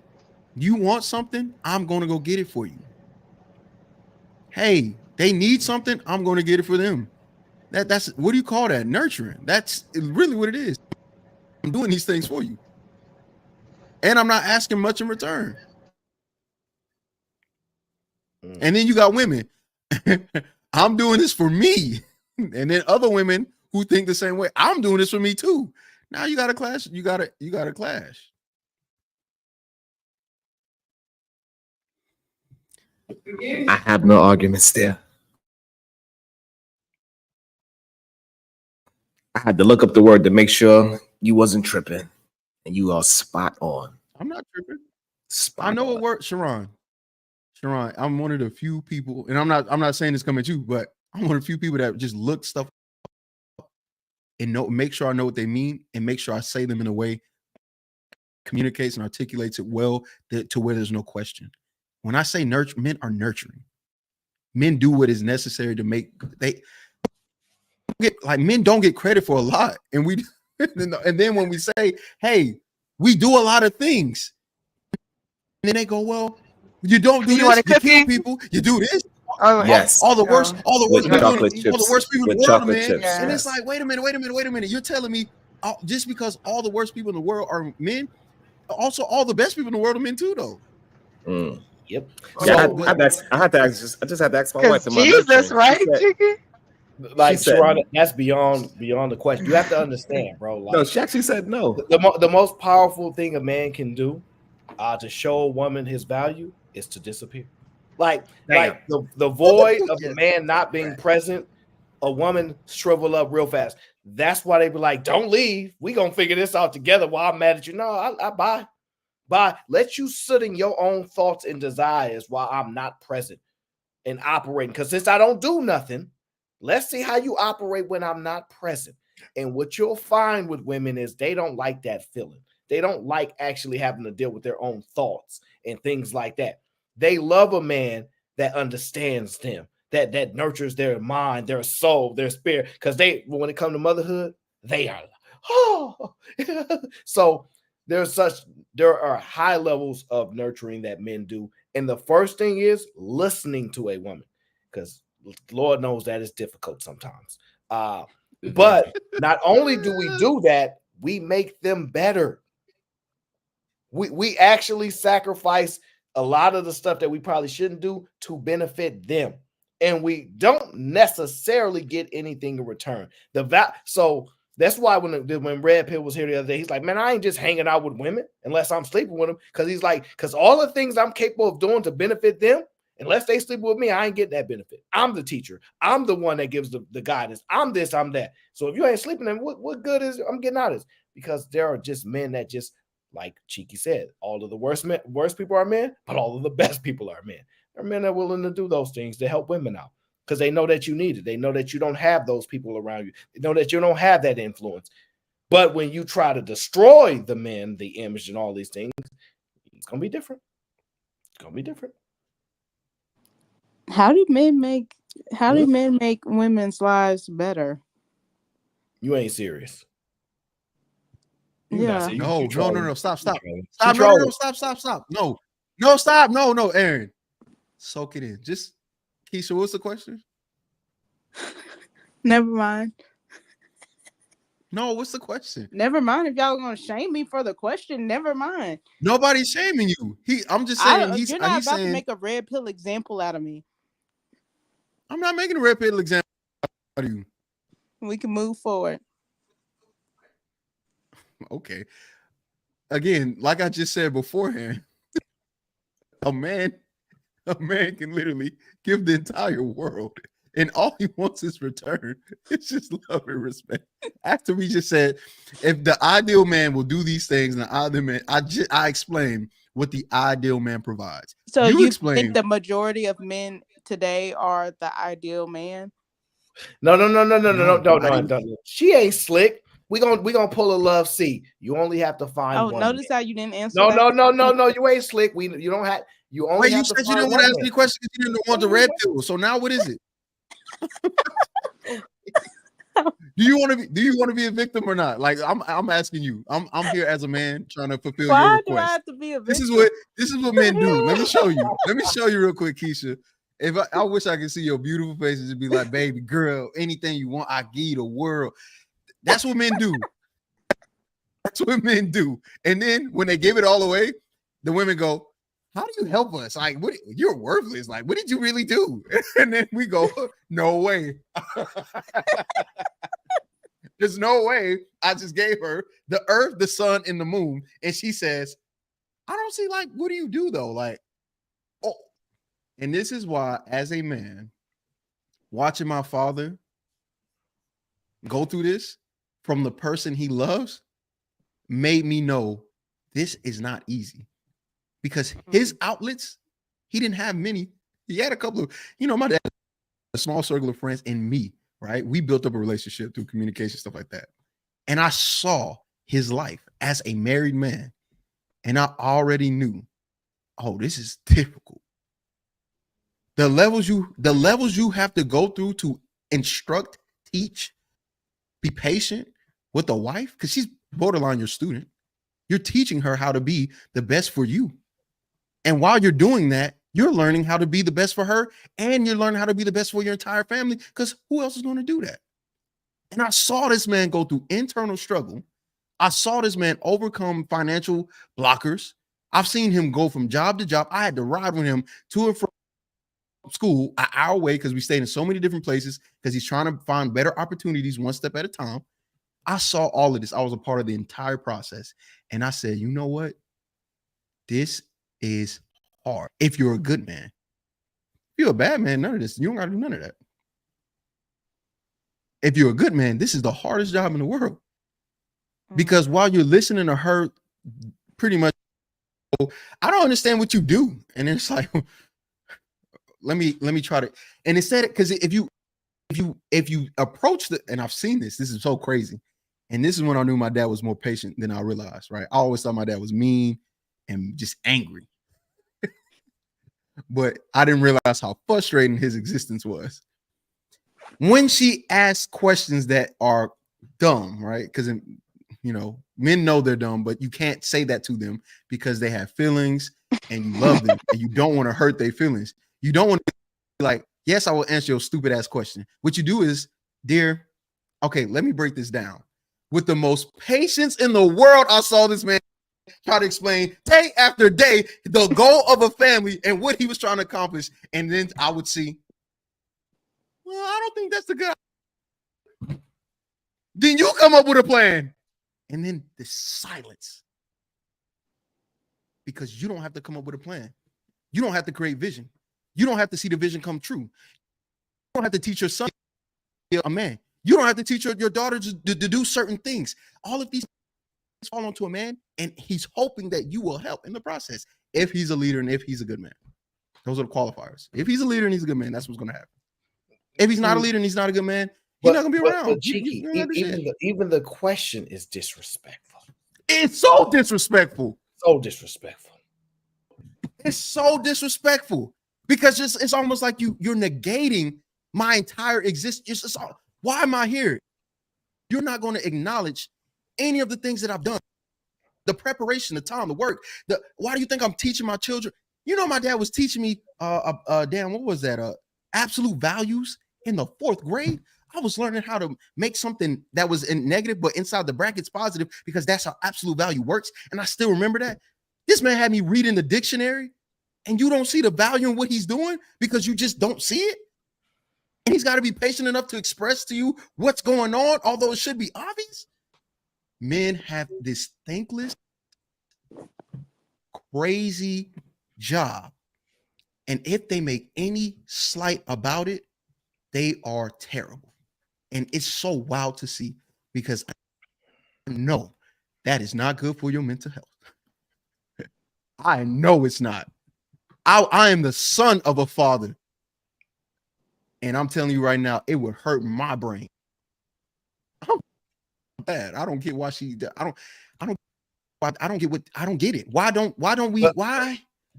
you want something? I'm going to go get it for you. Hey, they need something? I'm going to get it for them. That's, what do you call that? Nurturing. That's really what it is. I'm doing these things for you, and I'm not asking much in return. And then you got women. I'm doing this for me. And then other women who think the same way. I'm doing this for me too. Now you got a clash. You got a clash. I have no arguments there. I had to look up the word to make sure you wasn't tripping, and you are spot on. I'm not tripping. I know what word, Sharon. Sharon, I'm one of the few people, and I'm not saying this coming at you, but I'm one of the few people that just look stuff up and make sure I know what they mean, and make sure I say them in a way communicates and articulates it well to where there's no question. When I say nurture, men are nurturing. Men do what is necessary to make men don't get credit for a lot, and we and then when we say, hey, we do a lot of things, and then they go, well, you don't do this, you kill people, you do this. Yes. All the worst people in the world, man. And it's like, wait a minute. You're telling me just because all the worst people in the world are men, also all the best people in the world are men too, though. Yep. Yeah, I just had to ask my wife. Jesus, right, chicken? Like, Sharon, that's beyond the question. You have to understand, bro. Like, no, she actually said no. The most powerful thing a man can do to show a woman his value is to disappear. Like the void of a man not being present, a woman shrivel up real fast. That's why they be like, don't leave. We gonna figure this out together while I'm mad at you. No, I bye. Let you sit in your own thoughts and desires while I'm not present and operating. Because since I don't do nothing, let's see how you operate when I'm not present. And what you'll find with women is they don't like that feeling. They don't like actually having to deal with their own thoughts and things like that. They love a man that understands them, that nurtures their mind, their soul, their spirit. Because when it comes to motherhood, they are so there are high levels of nurturing that men do. And the first thing is listening to a woman, because Lord knows that is difficult sometimes. But not only do we do that, we make them better. We actually sacrifice a lot of the stuff that we probably shouldn't do to benefit them. And we don't necessarily get anything in return. So That's why when Red Pill was here the other day, he's like, man, I ain't just hanging out with women unless I'm sleeping with them. Because he's like, because all the things I'm capable of doing to benefit them, unless they sleep with me, I ain't getting that benefit. I'm the teacher. I'm the one that gives the guidance. I'm this, I'm that. So if you ain't sleeping, then what good is I'm getting out of this? Because there are just men that just, like Cheeky said, all of the worst people are men, but all of the best people are men. There are men that are willing to do those things to help women out. Because they know that you need it. They know that you don't have those people around you. They know that you don't have that influence. But when you try to destroy the men, the image, and all these things, it's going to be different. It's going to be different. How do men make women's lives better? You ain't serious. Yeah. No. Stop. Stop. No, stop. No, Aaron. Soak it in. Just, Keisha, what's the question? Never mind. No, what's the question? Never mind. If y'all gonna shame me for the question, never mind. Nobody's shaming you. I'm just saying you're not about to make a red pill example out of me. I'm not making a red pill example out of you. We can move forward. Okay. Again, like I just said beforehand, a man can literally give the entire world, and all he wants is return. It's just love and respect. After we just said, if the ideal man will do these things, and the ideal man, I explained what the ideal man provides. So you think the majority of men today are the ideal man? No. She ain't slick. We gonna pull a love seat. You only have to find one. Notice how you didn't answer. No. You ain't slick. You don't have. You only. Wait, have you to said you find didn't want to one ask me man. questions because you didn't want the red pill. So now what is it? Do you want to be a victim or not? Like I'm asking you. I'm here as a man trying to fulfill your request. Why do I have to be a victim? This is what men do. Let me show you. Let me show you real quick, Keisha. If I wish I could see your beautiful faces and be like, baby girl, anything you want, I give you the world. That's what men do. That's what men do. And then when they give it all away, the women go, how do you help us? Like, what? You're worthless. Like, what did you really do? And then we go, no way. There's no way. I just gave her the earth, the sun, and the moon. And she says, I don't see, like, what do you do though? Like, oh. And this is why, as a man, watching my father go through this from the person he loves made me know this is not easy, because his outlets, he didn't have many. He had a couple of, my dad, a small circle of friends, and me, right? We built up a relationship through communication, stuff like that. And I saw his life as a married man, and I already knew, oh, this is difficult. The levels you have to go through to instruct, teach, be patient with a wife, because she's borderline your student. You're teaching her how to be the best for you. And while you're doing that, you're learning how to be the best for her, and you're learning how to be the best for your entire family, because who else is going to do that? And I saw this man go through internal struggle. I saw this man overcome financial blockers. I've seen him go from job to job. I had to ride with him to and from school an hour away because we stayed in so many different places because he's trying to find better opportunities one step at a time. I saw all of this. I was a part of the entire process. And I said, you know what? This is hard. If you're a good man. If you're a bad man, none of this. You don't got to do none of that. If you're a good man, this is the hardest job in the world. Because while you're listening to her pretty much, I don't understand what you do. And it's like, let me try to, and instead, because if you approach and I've seen this is so crazy. And this is when I knew my dad was more patient than I realized, right? I always thought my dad was mean and just angry. But I didn't realize how frustrating his existence was. When she asks questions that are dumb, right? Because, men know they're dumb, but you can't say that to them because they have feelings and you love them and you don't want to hurt their feelings. You don't want to be like, yes, I will answer your stupid ass question. What you do is, dear, okay, let me break this down. With the most patience in the world, I saw this man try to explain day after day the goal of a family and what he was trying to accomplish. And then I would see, well, I don't think that's the good. Then you come up with a plan. And then the silence. Because you don't have to come up with a plan. You don't have to create vision. You don't have to see the vision come true. You don't have to teach your son to be a man. You don't have to teach your daughter to do certain things. All of these things fall onto a man, and he's hoping that you will help in the process if he's a leader and if he's a good man. Those are the qualifiers. If he's a leader and he's a good man, that's what's going to happen. If he's not a leader and he's not a good man, he's not going to be around. But Cheeky, even the question is disrespectful. It's so disrespectful. So disrespectful. It's so disrespectful because it's almost like you're negating my entire existence. Why am I here? You're not going to acknowledge any of the things that I've done, the preparation, the time, the work. Why do you think I'm teaching my children? You know, my dad was teaching me, what was that? Absolute values in the 4th grade. I was learning how to make something that was in negative, but inside the brackets positive, because that's how absolute value works. And I still remember that. This man had me reading the dictionary, and you don't see the value in what he's doing because you just don't see it. And he's got to be patient enough to express to you what's going on, although it should be obvious. Men have this thankless, crazy job. And if they make any slight about it, they are terrible. And it's so wild to see because I know that is not good for your mental health. I know it's not. I am the son of a father. And I'm telling you right now, it would hurt my brain. I'm bad. I don't get why she, I don't get it. Why don't we?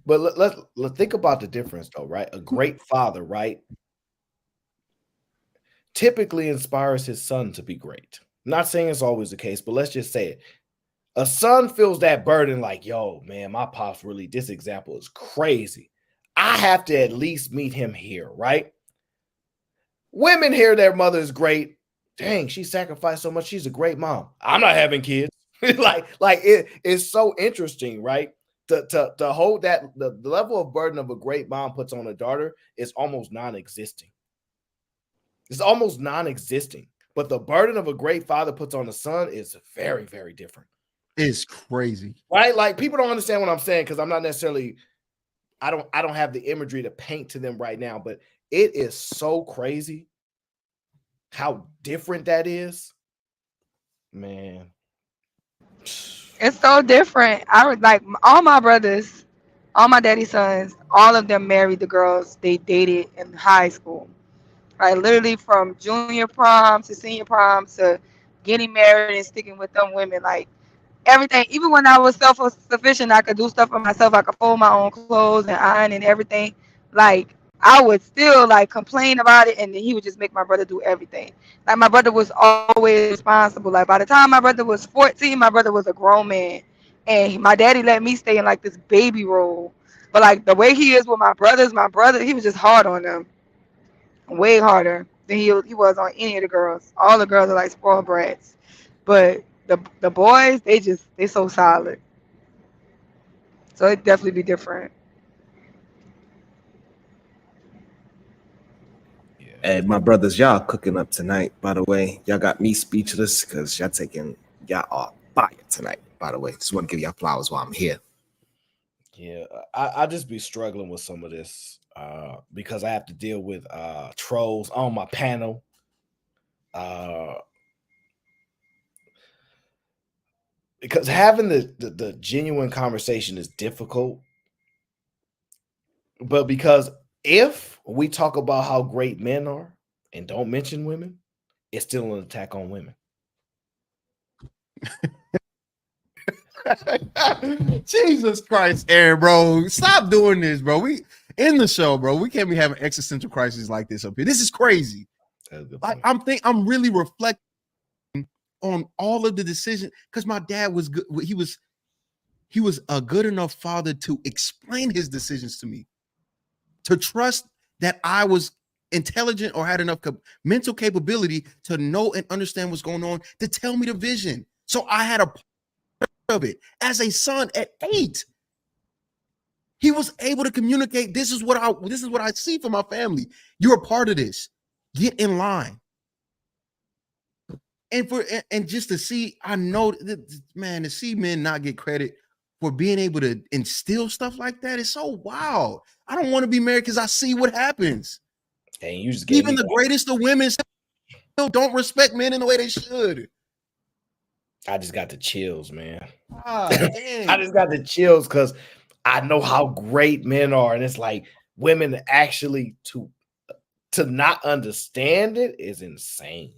But let's think about the difference though, right? A great father, right, typically inspires his son to be great. I'm not saying it's always the case, but let's just say it. A son feels that burden like, yo, man, my pops really, this example is crazy. I have to at least meet him here, right? Women hear their mother is great. Dang, she sacrificed so much. She's a great mom. I'm not having kids. like it's so interesting, right? To hold that the level of burden of a great mom puts on a daughter is almost non-existing. It's almost non-existing. But the burden of a great father puts on a son is very, very different. It's crazy, right? Like people don't understand what I'm saying because I'm not necessarily. I don't have the imagery to paint to them right now, but it is so crazy how different that is, man. It's so different. I would like all my brothers, all my daddy's sons, all of them married the girls they dated in high school. Right, literally from junior prom to senior prom to getting married and sticking with them women. Like everything, even when I was self-sufficient, I could do stuff for myself. I could fold my own clothes and iron and everything. Like I would still like complain about it, and then he would just make my brother do everything. Like my brother was always responsible. Like by the time my brother was 14, my brother was a grown man, and my daddy let me stay in like this baby role. But like the way he is with my brother, he was just hard on them, way harder than he was on any of the girls. All the girls are like spoiled brats, but the boys, they so solid. So it definitely be different. Hey, my brothers, y'all cooking up tonight, by the way. Y'all got me speechless because y'all are fire tonight, by the way. Just want to give y'all flowers while I'm here. Yeah, I just be struggling with some of this because I have to deal with trolls on my panel. Because having the genuine conversation is difficult. But because if we talk about how great men are and don't mention women, it's still an attack on women. Jesus Christ, Aaron, bro. Stop doing this, bro. We in the show, bro. We can't be having existential crises like this up here. This is crazy. Like I'm really reflecting on all of the decisions because my dad was good. He was a good enough father to explain his decisions to me, to trust that I was intelligent or had enough mental capability to know and understand what's going on, to tell me the vision. So I had a part of it as a son at 8. He was able to communicate. This is what I see for my family. You're a part of this. Get in line. And just to see, I know that, man, to see men not get credit for being able to instill stuff like that is so wild. I don't want to be married because I see what happens. And you just gave even me the greatest of women still don't respect men in the way they should. I just got the chills, man. Dang. I just got the chills because I know how great men are, and it's like women actually to not understand it is insane.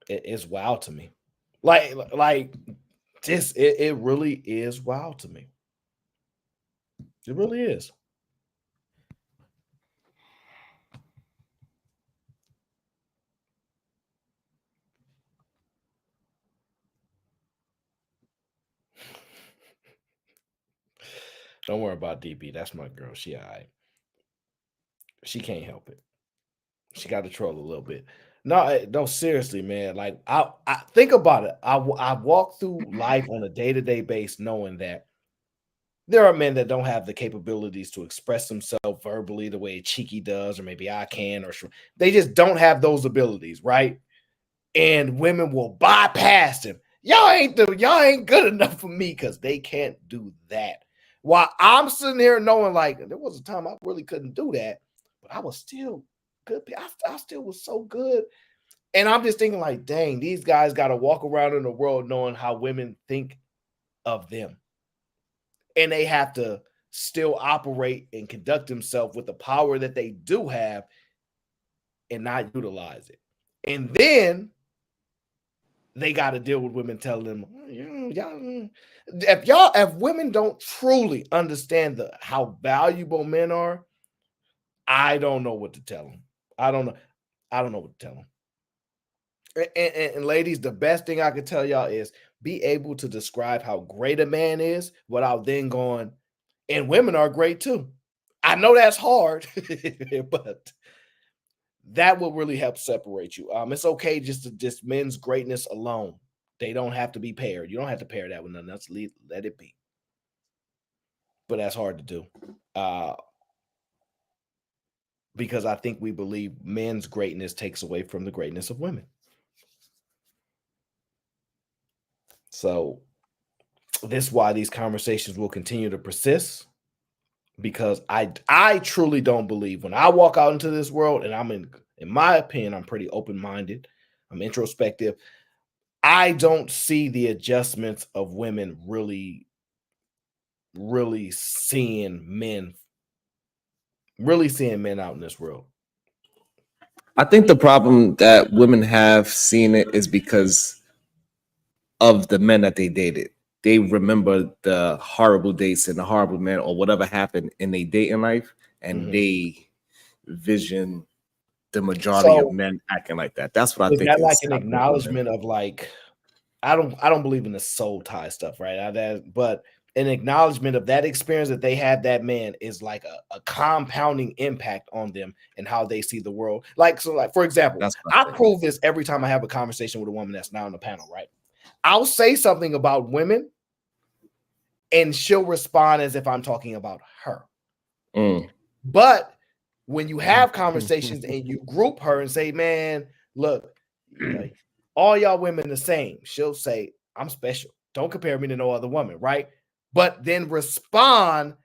It's wild to me. Like this, it really is wild to me. It really is. Don't worry about DB. That's my girl. She all right. She can't help it. She got to troll a little bit. No, seriously, man. Like I think about it. I walk through life on a day-to-day base knowing that there are men that don't have the capabilities to express themselves verbally the way Cheeky does, or maybe I can, or they just don't have those abilities, right? And women will bypass them. Y'all ain't good enough for me because they can't do that. While I'm sitting here knowing, like, there was a time I really couldn't do that, but I was still good. I still was so good. And I'm just thinking, like, dang, these guys got to walk around in the world knowing how women think of them. And they have to still operate and conduct themselves with the power that they do have and not utilize it. And then they got to deal with women telling them, if women don't truly understand how valuable men are, I don't know what to tell them. I don't know what to tell them. And ladies, the best thing I could tell y'all is be able to describe how great a man is without then going, and women are great too. I know that's hard, but that will really help separate you. It's okay just men's greatness alone. They don't have to be paired. You don't have to pair that with nothing else. Let it be. But that's hard to do. Because I think we believe men's greatness takes away from the greatness of women. So this is why these conversations will continue to persist, because I truly don't believe when I walk out into this world, and I'm in my opinion, I'm pretty open-minded, I'm introspective. I don't see the adjustments of women really seeing men out in this world. I think the problem that women have seen it is because of the men that they dated. They remember the horrible dates and the horrible men or whatever happened in their dating life, and they vision the majority of men acting like that. That's what I think is like is an happening with acknowledgement women. of, like, I don't believe in the soul tie stuff, right? But an acknowledgement of that experience that they had, that man, is like a compounding impact on them and how they see the world. Like, for example, I prove this every time I have a conversation with a woman that's not on the panel, right? I'll say something about women and she'll respond as if I'm talking about her. But when you have conversations and you group her and say, man, look, all y'all women the same, she'll say, I'm special. Don't compare me to no other woman, right? But then respond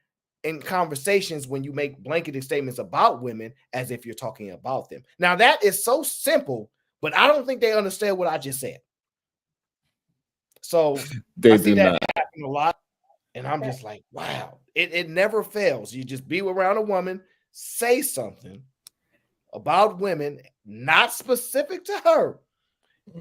in conversations when you make blanketed statements about women as if you're talking about them. Now, that is so simple, but I don't think they understand what I just said. So They I see do that not. happen a lot. And I'm just like, wow, it never fails. You just be around a woman, say something about women, not specific to her,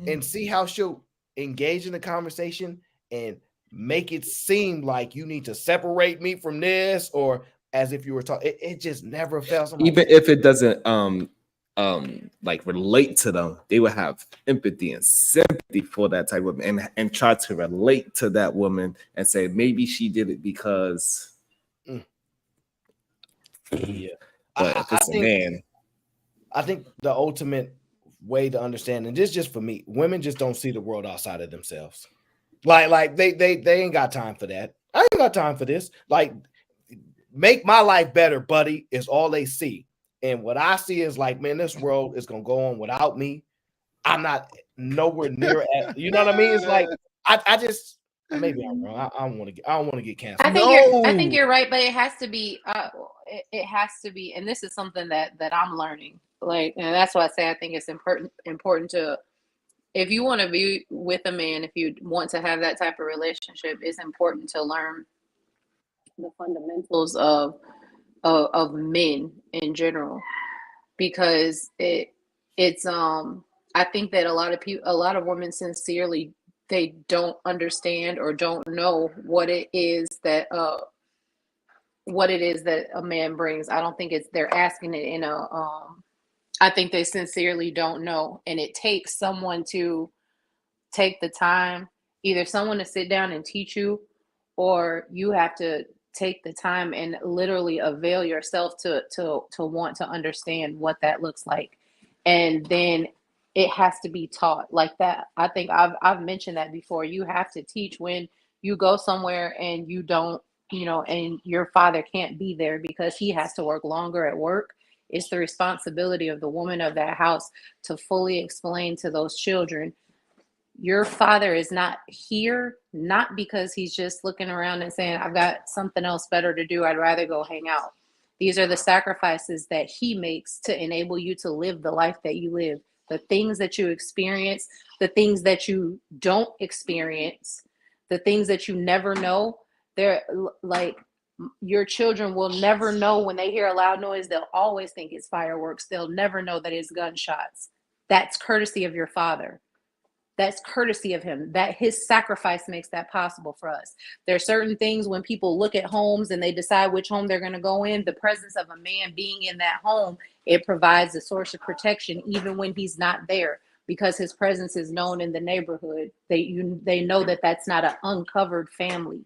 and see how she'll engage in the conversation and make it seem like you need to separate me from this, or as if you were talking. It just never fails. Even if it doesn't like relate to them, they will have empathy and sympathy for that type of woman and try to relate to that woman and say maybe she did it because yeah. But if it's a man, I think the ultimate way to understand, and this is just for me, women just don't see the world outside of themselves. Like they ain't got time for that. I ain't got time for this. Like, make my life better, buddy, is all they see. And what I see is like, man, this world is gonna go on without me. I'm not nowhere near at, you know what I mean? It's like I just maybe I'm wrong. I don't want to get canceled. I think you're right, but it has to be it has to be, and this is something that I'm learning. Like, and that's why I say I think it's important to, if you want to be with a man, if you want to have that type of relationship, it's important to learn the fundamentals of men in general, because it's I think that a lot of women sincerely, they don't understand or don't know what it is that a man brings. I don't think they're asking it in a I think they sincerely don't know, and it takes someone to take the time, either someone to sit down and teach you, or you have to take the time and literally avail yourself to want to understand what that looks like. And then it has to be taught like that. I think I've mentioned that before. You have to teach when you go somewhere and you don't, and your father can't be there because he has to work longer at work. It's the responsibility of the woman of that house to fully explain to those children, your father is not here, not because he's just looking around and saying, I've got something else better to do, I'd rather go hang out. These are the sacrifices that he makes to enable you to live the life that you live. The things that you experience, the things that you don't experience, the things that you never know, they're like, your children will never know when they hear a loud noise. They'll always think it's fireworks. They'll never know that it's gunshots. That's courtesy of your father. That's courtesy of him, that his sacrifice makes that possible for us. There are certain things when people look at homes and they decide which home they're going to go in, the presence of a man being in that home, it provides a source of protection even when he's not there, because his presence is known in the neighborhood. They know that that's not an uncovered family.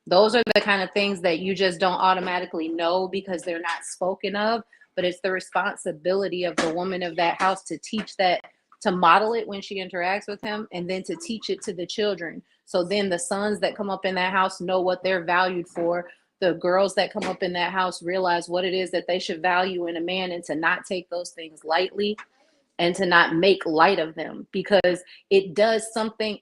Those are the kind of things that you just don't automatically know because they're not spoken of, but it's the responsibility of the woman of that house to teach that, to model it when she interacts with him, and then to teach it to the children. So then the sons that come up in that house know what they're valued for. The girls that come up in that house realize what it is that they should value in a man, and to not take those things lightly and to not make light of them, because it does something.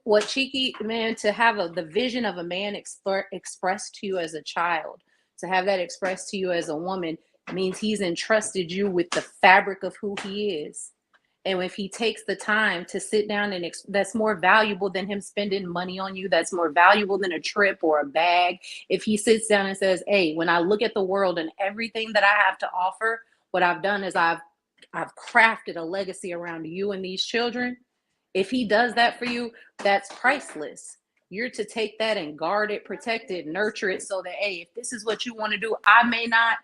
What cheeky, man, to have the vision of a man expressed to you as a child, to have that expressed to you as a woman, means he's entrusted you with the fabric of who he is. And if he takes the time to sit down and that's more valuable than him spending money on you. That's more valuable than a trip or a bag. If he sits down and says, hey, when I look at the world and everything that I have to offer, what I've done is I've crafted a legacy around you and these children. If he does that for you, that's priceless. You're to take that and guard it, protect it, nurture it, so that, hey, if this is what you want to do, I may not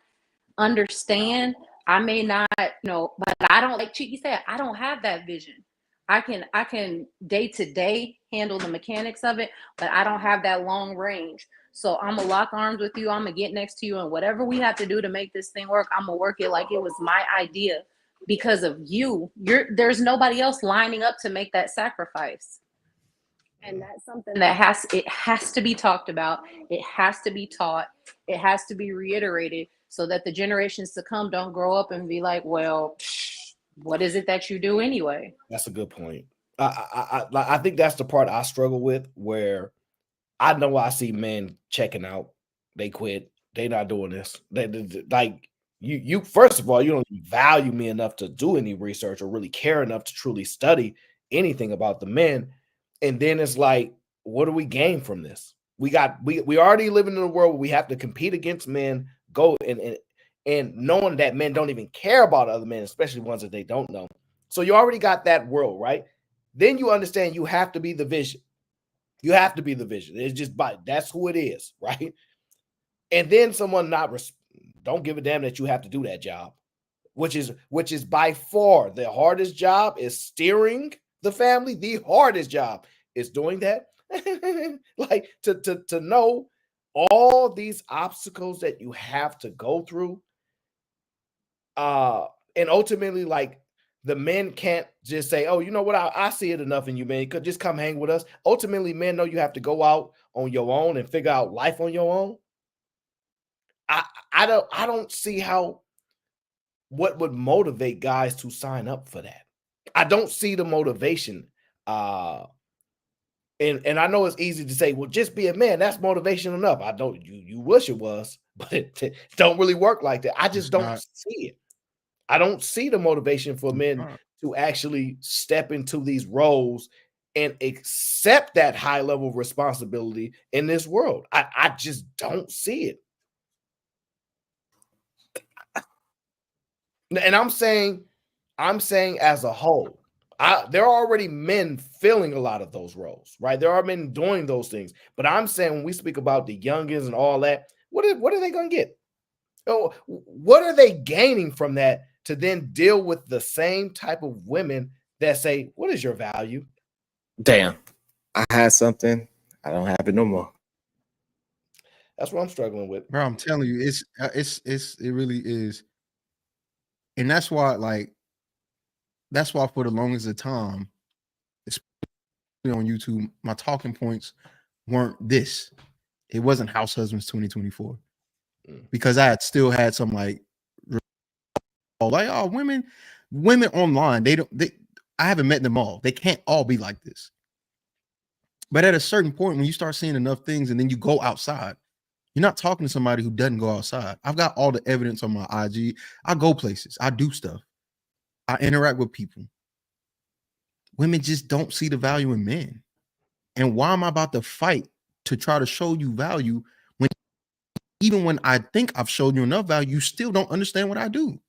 understand, I may not, but I don't, like Cheeky said, I don't have that vision. I can day to day handle the mechanics of it, but I don't have that long range. So I'm gonna lock arms with you. I'm gonna get next to you, and whatever we have to do to make this thing work, I'm gonna work it like it was my idea, because of you. There's nobody else lining up to make that sacrifice. And that's something that has to be talked about. It has to be taught. It has to be reiterated, so that the generations to come don't grow up and be like, well, what is it that you do anyway? That's a good point. I think that's the part I struggle with, where I know I see men checking out. They quit. They not doing this. They like, you first of all, you don't value me enough to do any research or really care enough to truly study anything about the men. And then it's like, what do we gain from this? We already living in a world where we have to compete against men, go and knowing that men don't even care about other men, especially ones that they don't know. So you already got that world, right? Then you understand you have to be the vision. You have to be the vision. It's just that's who it is, right? And then someone don't give a damn that you have to do that job, which is by far the hardest job, is steering the family. The hardest job is doing that. Like to know all these obstacles that you have to go through. And ultimately, like, the men can't just say, oh, you know what, I see it enough in you, man, you could just come hang with us. Ultimately, men know you have to go out on your own and figure out life on your own. I don't see what would motivate guys to sign up for that. I don't see the motivation. And I know it's easy to say, well, just be a man. That's motivation enough. I don't. You wish it was, but it don't really work like that. I just don't see it. I don't see the motivation for men to actually step into these roles and accept that high level of responsibility in this world. I just don't see it. And I'm saying as a whole, there are already men filling a lot of those roles, right? There are men doing those things. But I'm saying when we speak about the youngins and all that, what are they going to get? Oh, what are they gaining from that to then deal with the same type of women that say, what is your value? Damn, I had something. I don't have it no more. That's what I'm struggling with. Bro, I'm telling you, it really is. And that's why, for the longest of time, especially on YouTube, my talking points weren't this. It wasn't House Husbands 2024. Because I had still had some like women online, I haven't met them all. They can't all be like this. But at a certain point, when you start seeing enough things and then you go outside, you're not talking to somebody who doesn't go outside. I've got all the evidence on my IG. I go places. I do stuff. I interact with people. Women just don't see the value in men. And why am I about to fight to try to show you value when even when I think I've shown you enough value, you still don't understand what I do?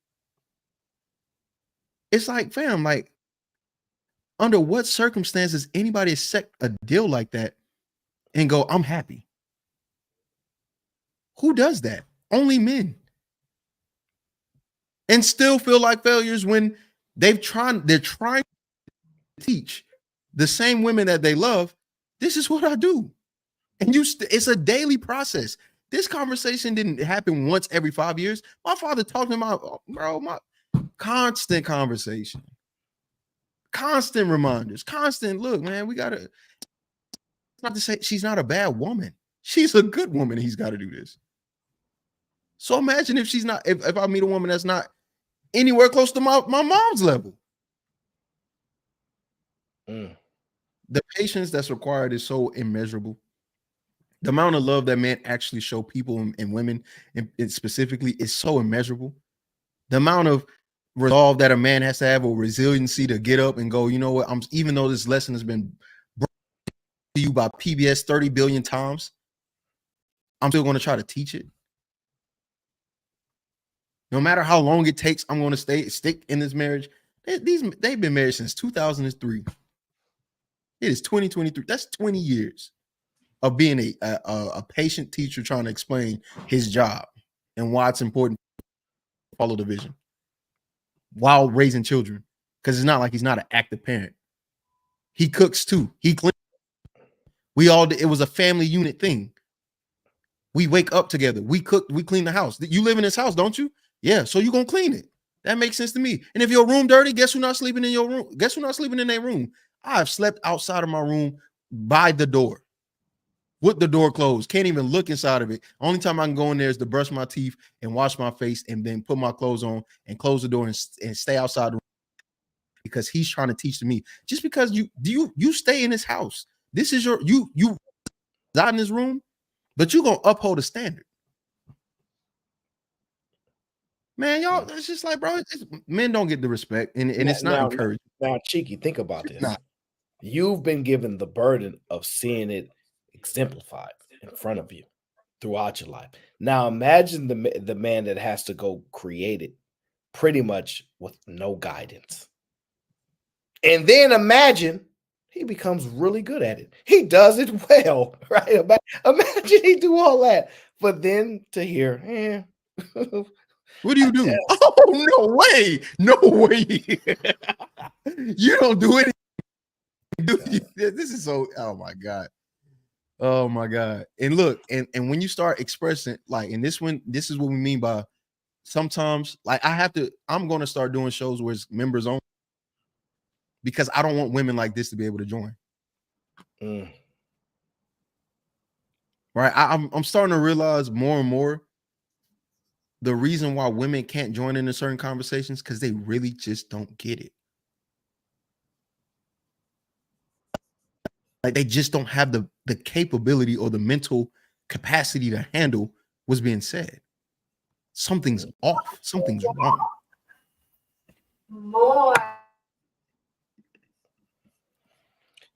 It's like, fam, like, under what circumstances anybody accept a deal like that and go, I'm happy? Who does that? Only men. And still feel like failures when they're trying to teach the same women that they love, this is what I do. And it's a daily process. This conversation didn't happen once every 5 years. My father talking about, my constant conversation, constant reminders, constant look, man, we gotta, not to say she's not a bad woman. She's a good woman. He's got to do this. So imagine if she's not, if I meet a woman that's not anywhere close to my mom's level. The patience that's required is so immeasurable. The amount of love that men actually show people and women and specifically is so immeasurable. The amount of resolve that a man has to have, or resiliency to get up and go, you know what, even though this lesson has been brought to you by PBS 30 billion times, I'm still going to try to teach it. No matter how long it takes, I'm going to stick in this marriage. They've been married since 2003. It is 2023. That's 20 years of being a patient teacher trying to explain his job and why it's important to follow the vision while raising children. Because it's not like he's not an active parent. He cooks too. He cleans. It was a family unit thing. We wake up together. We cook. We clean the house. You live in this house, don't you? Yeah. So you're going to clean it. That makes sense to me. And if your room dirty, guess who's not sleeping in your room? Guess who's not sleeping in their room? I've slept outside of my room by the door with the door closed. Can't even look inside of it. Only time I can go in there is to brush my teeth and wash my face and then put my clothes on and close the door and stay outside the room, because he's trying to teach me. Just because you stay in this house, this is you reside in this room, but you're going to uphold a standard. Man, y'all, it's just like, bro, men don't get the respect, and it's not encouraged. Now, Cheeky, think about this. You've been given the burden of seeing it exemplified in front of you throughout your life. Now, imagine the man that has to go create it pretty much with no guidance. And then imagine he becomes really good at it. He does it well, right? Imagine he do all that, but then to hear, what do you do? Oh, no way. No way. You don't do it. This is so, oh my God. Oh my God. And look, and when you start expressing, like, and this is what we mean by sometimes, like, I'm going to start doing shows where it's members only, because I don't want women like this to be able to join. Right. I'm starting to realize more and more the reason why women can't join into certain conversations, because they really just don't get it. Like they just don't have the capability or the mental capacity to handle what's being said. Something's off. Something's wrong.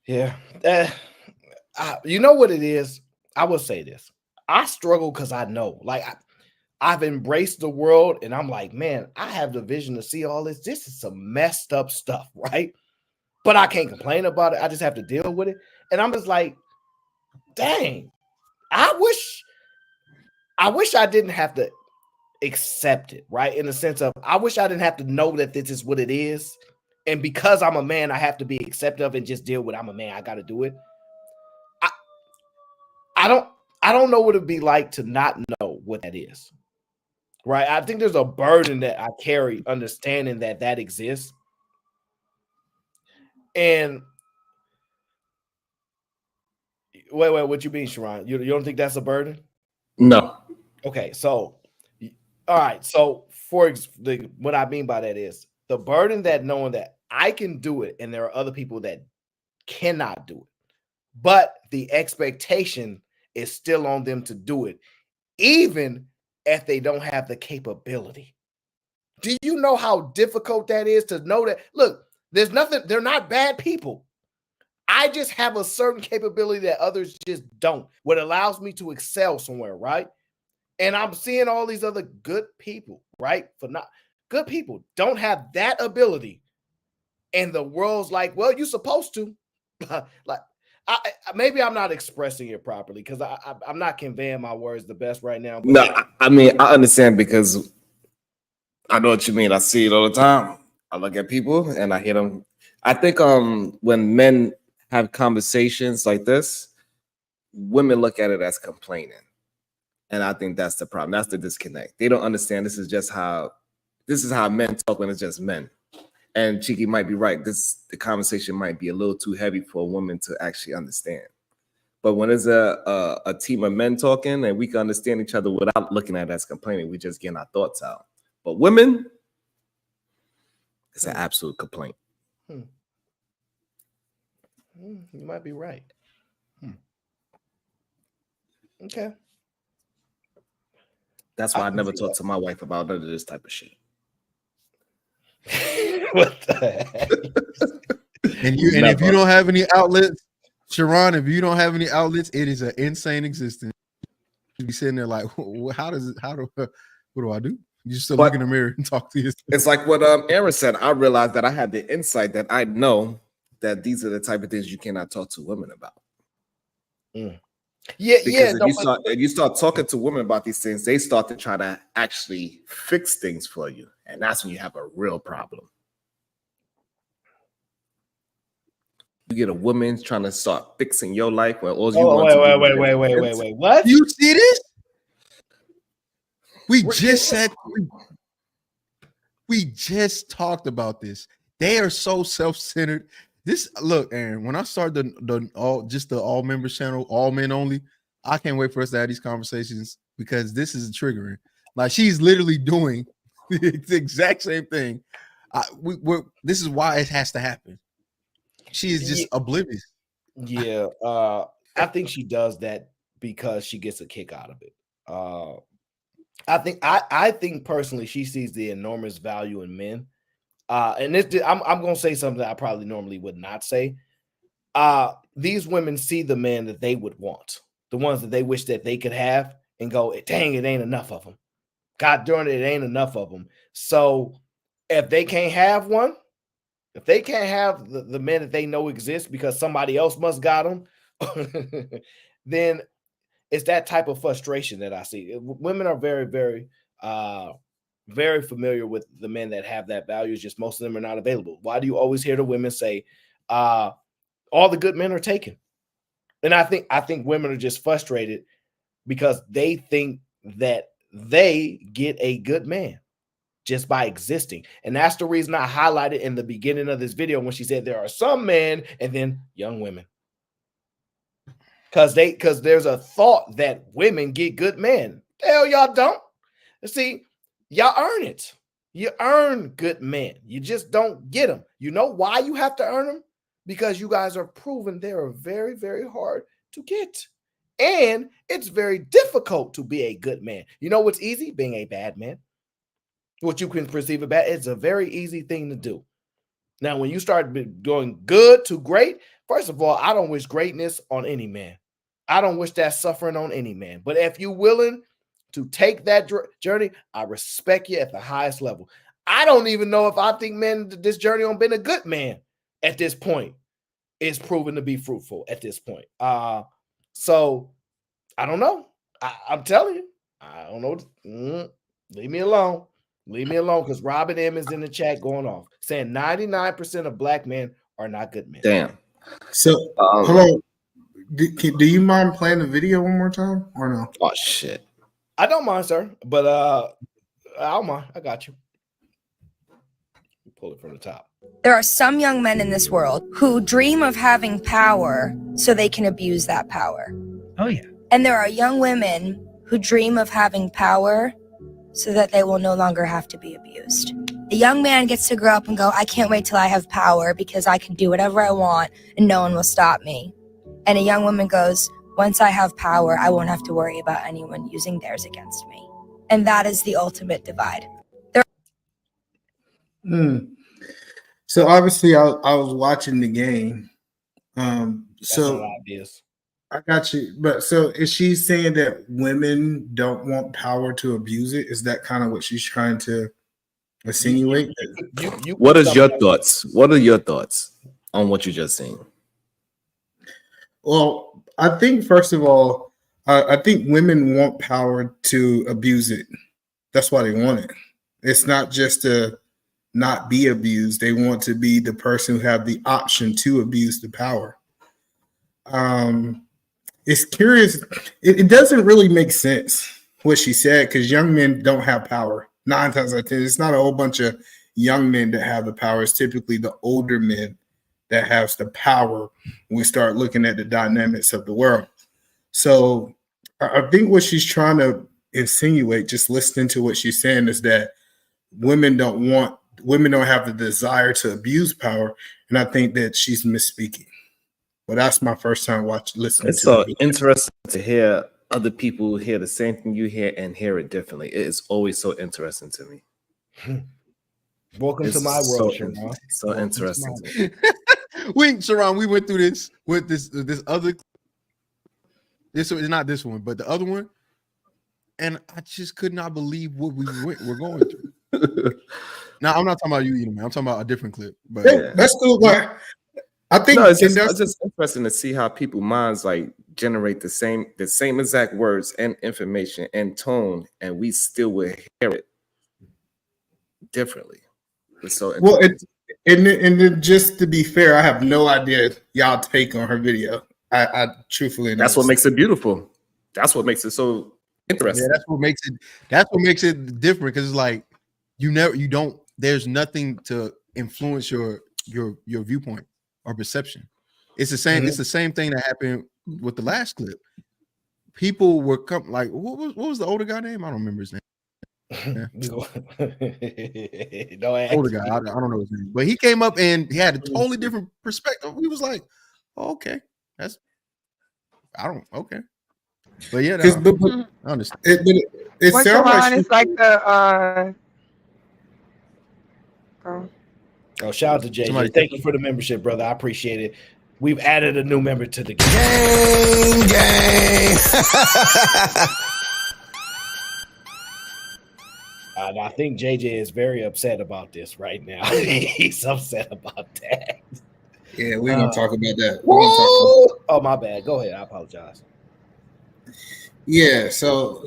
Yeah. You know what it is? I will say this. I struggle because I know, like, I've embraced the world and I'm like, man, I have the vision to see all this. This is some messed up stuff, right? But I can't complain about it. I just have to deal with it. And I'm just like, dang, I wish I didn't have to accept it, right? In the sense of, I wish I didn't have to know that this is what it is. And because I'm a man, I have to be acceptive and just deal with, I'm a man, I got to do it. I don't know what it'd be like to not know what that is, right? I think there's a burden that I carry understanding that exists. And wait, what you mean, Sharon? You don't think that's a burden? No. Okay, so all right, so what I mean by that is the burden that knowing that I can do it and there are other people that cannot do it, but the expectation is still on them to do it, even if they don't have the capability. Do you know how difficult that is to know that? Look, there's nothing, they're not bad people. I just have a certain capability that others just don't, what allows me to excel somewhere, right? And I'm seeing all these other good people, right? Good people don't have that ability. And the world's like, well, you're supposed to. Like, maybe I'm not expressing it properly because I'm not conveying my words the best right now. But No, I mean, I understand because I know what you mean. I see it all the time. I look at people and I hear them. I think when men have conversations like this, women look at it as complaining. And I think that's the problem. That's the disconnect. They don't understand this is how men talk when it's just men. And Cheeky might be right. The conversation might be a little too heavy for a woman to actually understand. But when it's a team of men talking and we can understand each other without looking at it as complaining, we just getting our thoughts out. But women, it's an absolute complaint. You might be right. Okay. That's why I never talk to my wife about none of this type of shit. What the heck? And if you don't have any outlets, Sharon, if you don't have any outlets, it is an insane existence. You be sitting there like, what do I do? You just look in the mirror and talk to yourself. It's like what Aaron said. I realized that I had the insight that I know that these are the type of things you cannot talk to women about. Yeah, because if you start talking to women about these things, they start to try to actually fix things for you, and that's when you have a real problem. You get a woman trying to start fixing your life where all you want to do. Wait. What? You see this? We just talked about this. They are so self-centered. Look, Aaron, when I start the all members channel, all men only, I can't wait for us to have these conversations because this is triggering. Like she's literally doing the exact same thing. This is why it has to happen. She is just oblivious. Yeah, I think she does that because she gets a kick out of it. I think personally she sees the enormous value in men. And I'm going to say something that I probably normally would not say. These women see the men that they would want, the ones that they wish that they could have, and go, dang, it ain't enough of them. God darn it, ain't enough of them. So if they can't have one, if they can't have the men that they know exist because somebody else must got them, then it's that type of frustration that I see. Women are very, very very familiar with the men that have that value. It's just most of them are not available. Why do you always hear the women say all the good men are taken? And I think women are just frustrated because they think that they get a good man just by existing. And that's the reason I highlighted in the beginning of this video when she said there are some men and then young women. Because there's a thought that women get good men. Hell, y'all don't. See, y'all earn it. You earn good men. You just don't get them. You know why you have to earn them? because you guys are proven they are very, very hard to get. And it's very difficult to be a good man. You know what's easy? Being a bad man. What you can perceive as bad, it's a very easy thing to do. Now, when you start going good to great, first of all, I don't wish greatness on any man. I don't wish that suffering on any man. But if you're willing to take that journey, I respect you at the highest level. I don't even know if I think, man, this journey on being a good man at this point is proven to be fruitful at this point. So I don't know. I'm telling you, I don't know. Leave me alone. Leave me alone, because Robin M is in the chat going off saying 99% of black men are not good men. Damn. So hold on. Do you mind playing the video one more time or no? Oh shit. I don't mind, sir, but I don't mind. I got you. Pull it from the top. There are some young men in this world who dream of having power so they can abuse that power. Oh, yeah. And there are young women who dream of having power so that they will no longer have to be abused. A young man gets to grow up and go, I can't wait till I have power because I can do whatever I want and no one will stop me. And a young woman goes, once I have power, I won't have to worry about anyone using theirs against me. And that is the ultimate divide. So obviously I was watching the game. So obvious. I got you. But so is she saying that women don't want power to abuse it? Is that kind of what she's trying to insinuate? What is your thoughts? What are your thoughts on what you just seen? Well, I think first of all, I think women want power to abuse it. That's why they want it. It's not just to not be abused. They want to be the person who have the option to abuse the power. It's curious. It doesn't really make sense what she said, because young men don't have power. 9 times out of 10, it's not a whole bunch of young men that have the power. It's typically the older men that has the power when we start looking at the dynamics of the world. So I think what she's trying to insinuate, just listening to what she's saying, is that women don't have the desire to abuse power. And I think that she's misspeaking. But that's my first time listening. It's so interesting to hear other people hear the same thing you hear and hear it differently. It is always so interesting to me. Welcome to my world, Sharon. So interesting. Sharon, we went through this with this other. This is not this one, but the other one, and I just could not believe what we're going through. Now, I'm not talking about you either, man. I'm talking about a different clip. But that's cool. But I think it's just interesting to see how people's minds like generate the same exact words and information and tone, and we still will hear it differently. It's so interesting. And just to be fair, I have no idea y'all take on her video. I truthfully, that's what makes it beautiful. That's what makes it so interesting. Yeah, that's what makes it different, because it's like there's nothing to influence your viewpoint or perception. It's the same. It's the same thing that happened with the last clip. People were like, what was the older guy name? I don't remember his name. Yeah. Older guy. I don't know his name, but he came up and he had a totally different perspective. He was like, oh, okay, okay. But yeah, I understand. It sounds like it's like the Oh, shout out to JJ. Thank you for the membership, brother. I appreciate it. We've added a new member to the gang. I think JJ is very upset about this right now. He's upset about that. Yeah, we're gonna talk about that. Oh, my bad. Go ahead. I apologize. Yeah, so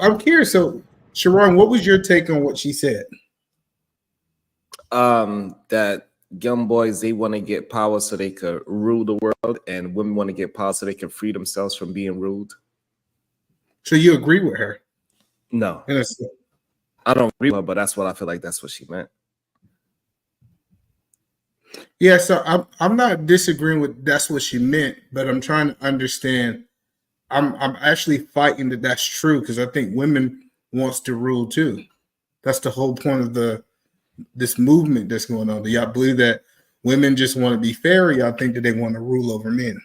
I'm curious. So, Sharon, what was your take on what she said? That young boys, they want to get power so they could rule the world, and women want to get power so they can free themselves from being ruled. So you agree with her? No, I don't agree with her, but that's what I feel like. That's what she meant. Yeah, so I'm not disagreeing with that's what she meant, but I'm trying to understand. I'm actually fighting that's true, because I think women wants to rule too. That's the whole point of this movement that's going on. Do y'all believe that women just want to be fairy. I think that they want to rule over men.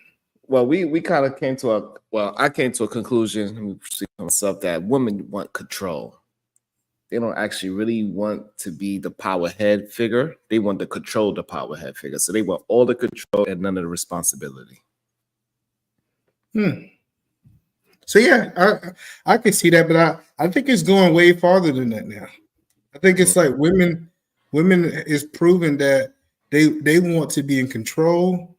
Well, we kind of came to I came to a conclusion, let me see myself, that women want control. They don't actually really want to be the power head figure. They want to control the power head figure. So they want all the control and none of the responsibility. So yeah, I can see that, but I think it's going way farther than that now. I think it's like women is proving that they want to be in control.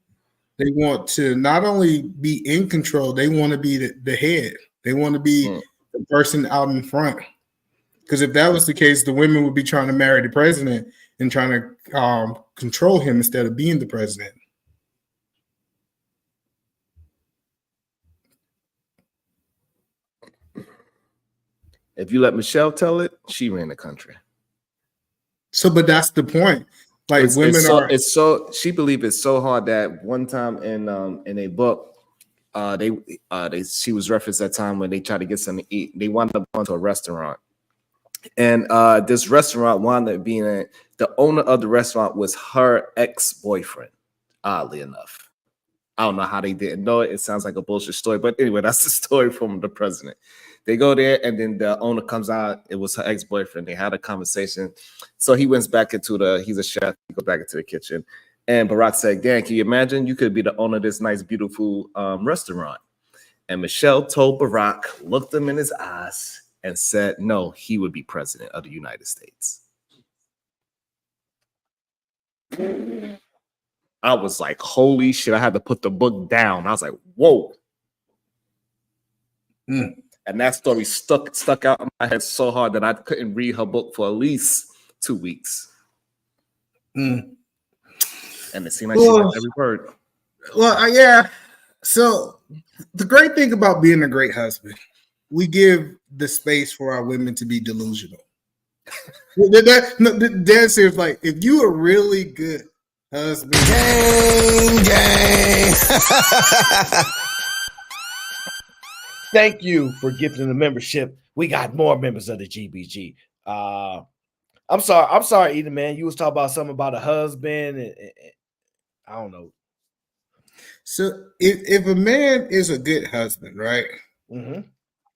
They want to not only be in control, they want to be the head. They want to be the person out in front. Because if that was the case, the women would be trying to marry the president and trying to control him instead of being the president. If you let Michelle tell it, she ran the country. So, but that's the point. Like she believed it's so hard that one time in a book, she was referenced that time when they tried to get something to eat. They wound up going to a restaurant, and this restaurant wound up being the owner of the restaurant was her ex-boyfriend. Oddly enough, I don't know how they didn't know it. It sounds like a bullshit story, but anyway, that's the story from the president. They go there, and then the owner comes out. It was her ex-boyfriend. They had a conversation. So he went back he's a chef. He goes back into the kitchen. And Barack said, Dan, can you imagine? You could be the owner of this nice, beautiful restaurant. And Michelle told Barack, looked him in his eyes, and said, no, he would be president of the United States. I was like, holy shit. I had to put the book down. I was like, whoa. And that story stuck out in my head so hard that I couldn't read her book for at least 2 weeks. And it seemed like she liked every word. Well, yeah. So the great thing about being a great husband, we give the space for our women to be delusional. That's serious. Like, if you are really good husband, gang. Thank you for gifting the membership. We got more members of the GBG. I'm sorry, Eden, man. You was talking about something about a husband, and I don't know. So if a man is a good husband, right? Mm-hmm.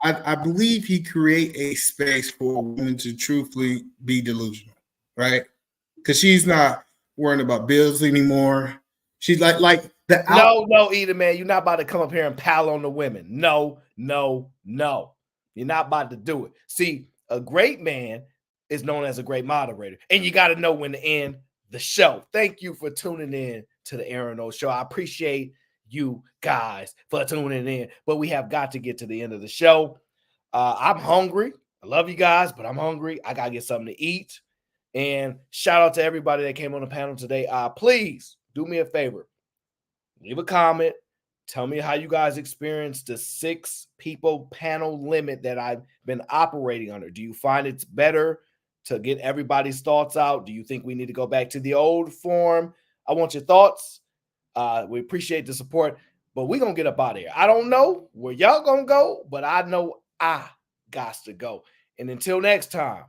I believe he create a space for a woman to truthfully be delusional, right? Because she's not worrying about bills anymore. She's like the No, Eden, man. You're not about to come up here and pal on the women. No. You're not about to do it. See, a great man is known as a great moderator, and you got to know when to end the show. Thank you for tuning in to the Aaron O Show. I appreciate you guys for tuning in, but we have got to get to the end of the show. I'm hungry. I love you guys, but I'm hungry. I got to get something to eat. And shout out to everybody that came on the panel today. Please do me a favor. Leave a comment. Tell me how you guys experienced the 6 people panel limit that I've been operating under. Do you find it's better to get everybody's thoughts out? Do you think we need to go back to the old form? I want your thoughts. We appreciate the support, but we're going to get up out of here. I don't know where y'all going to go, but I know I got to go. And until next time,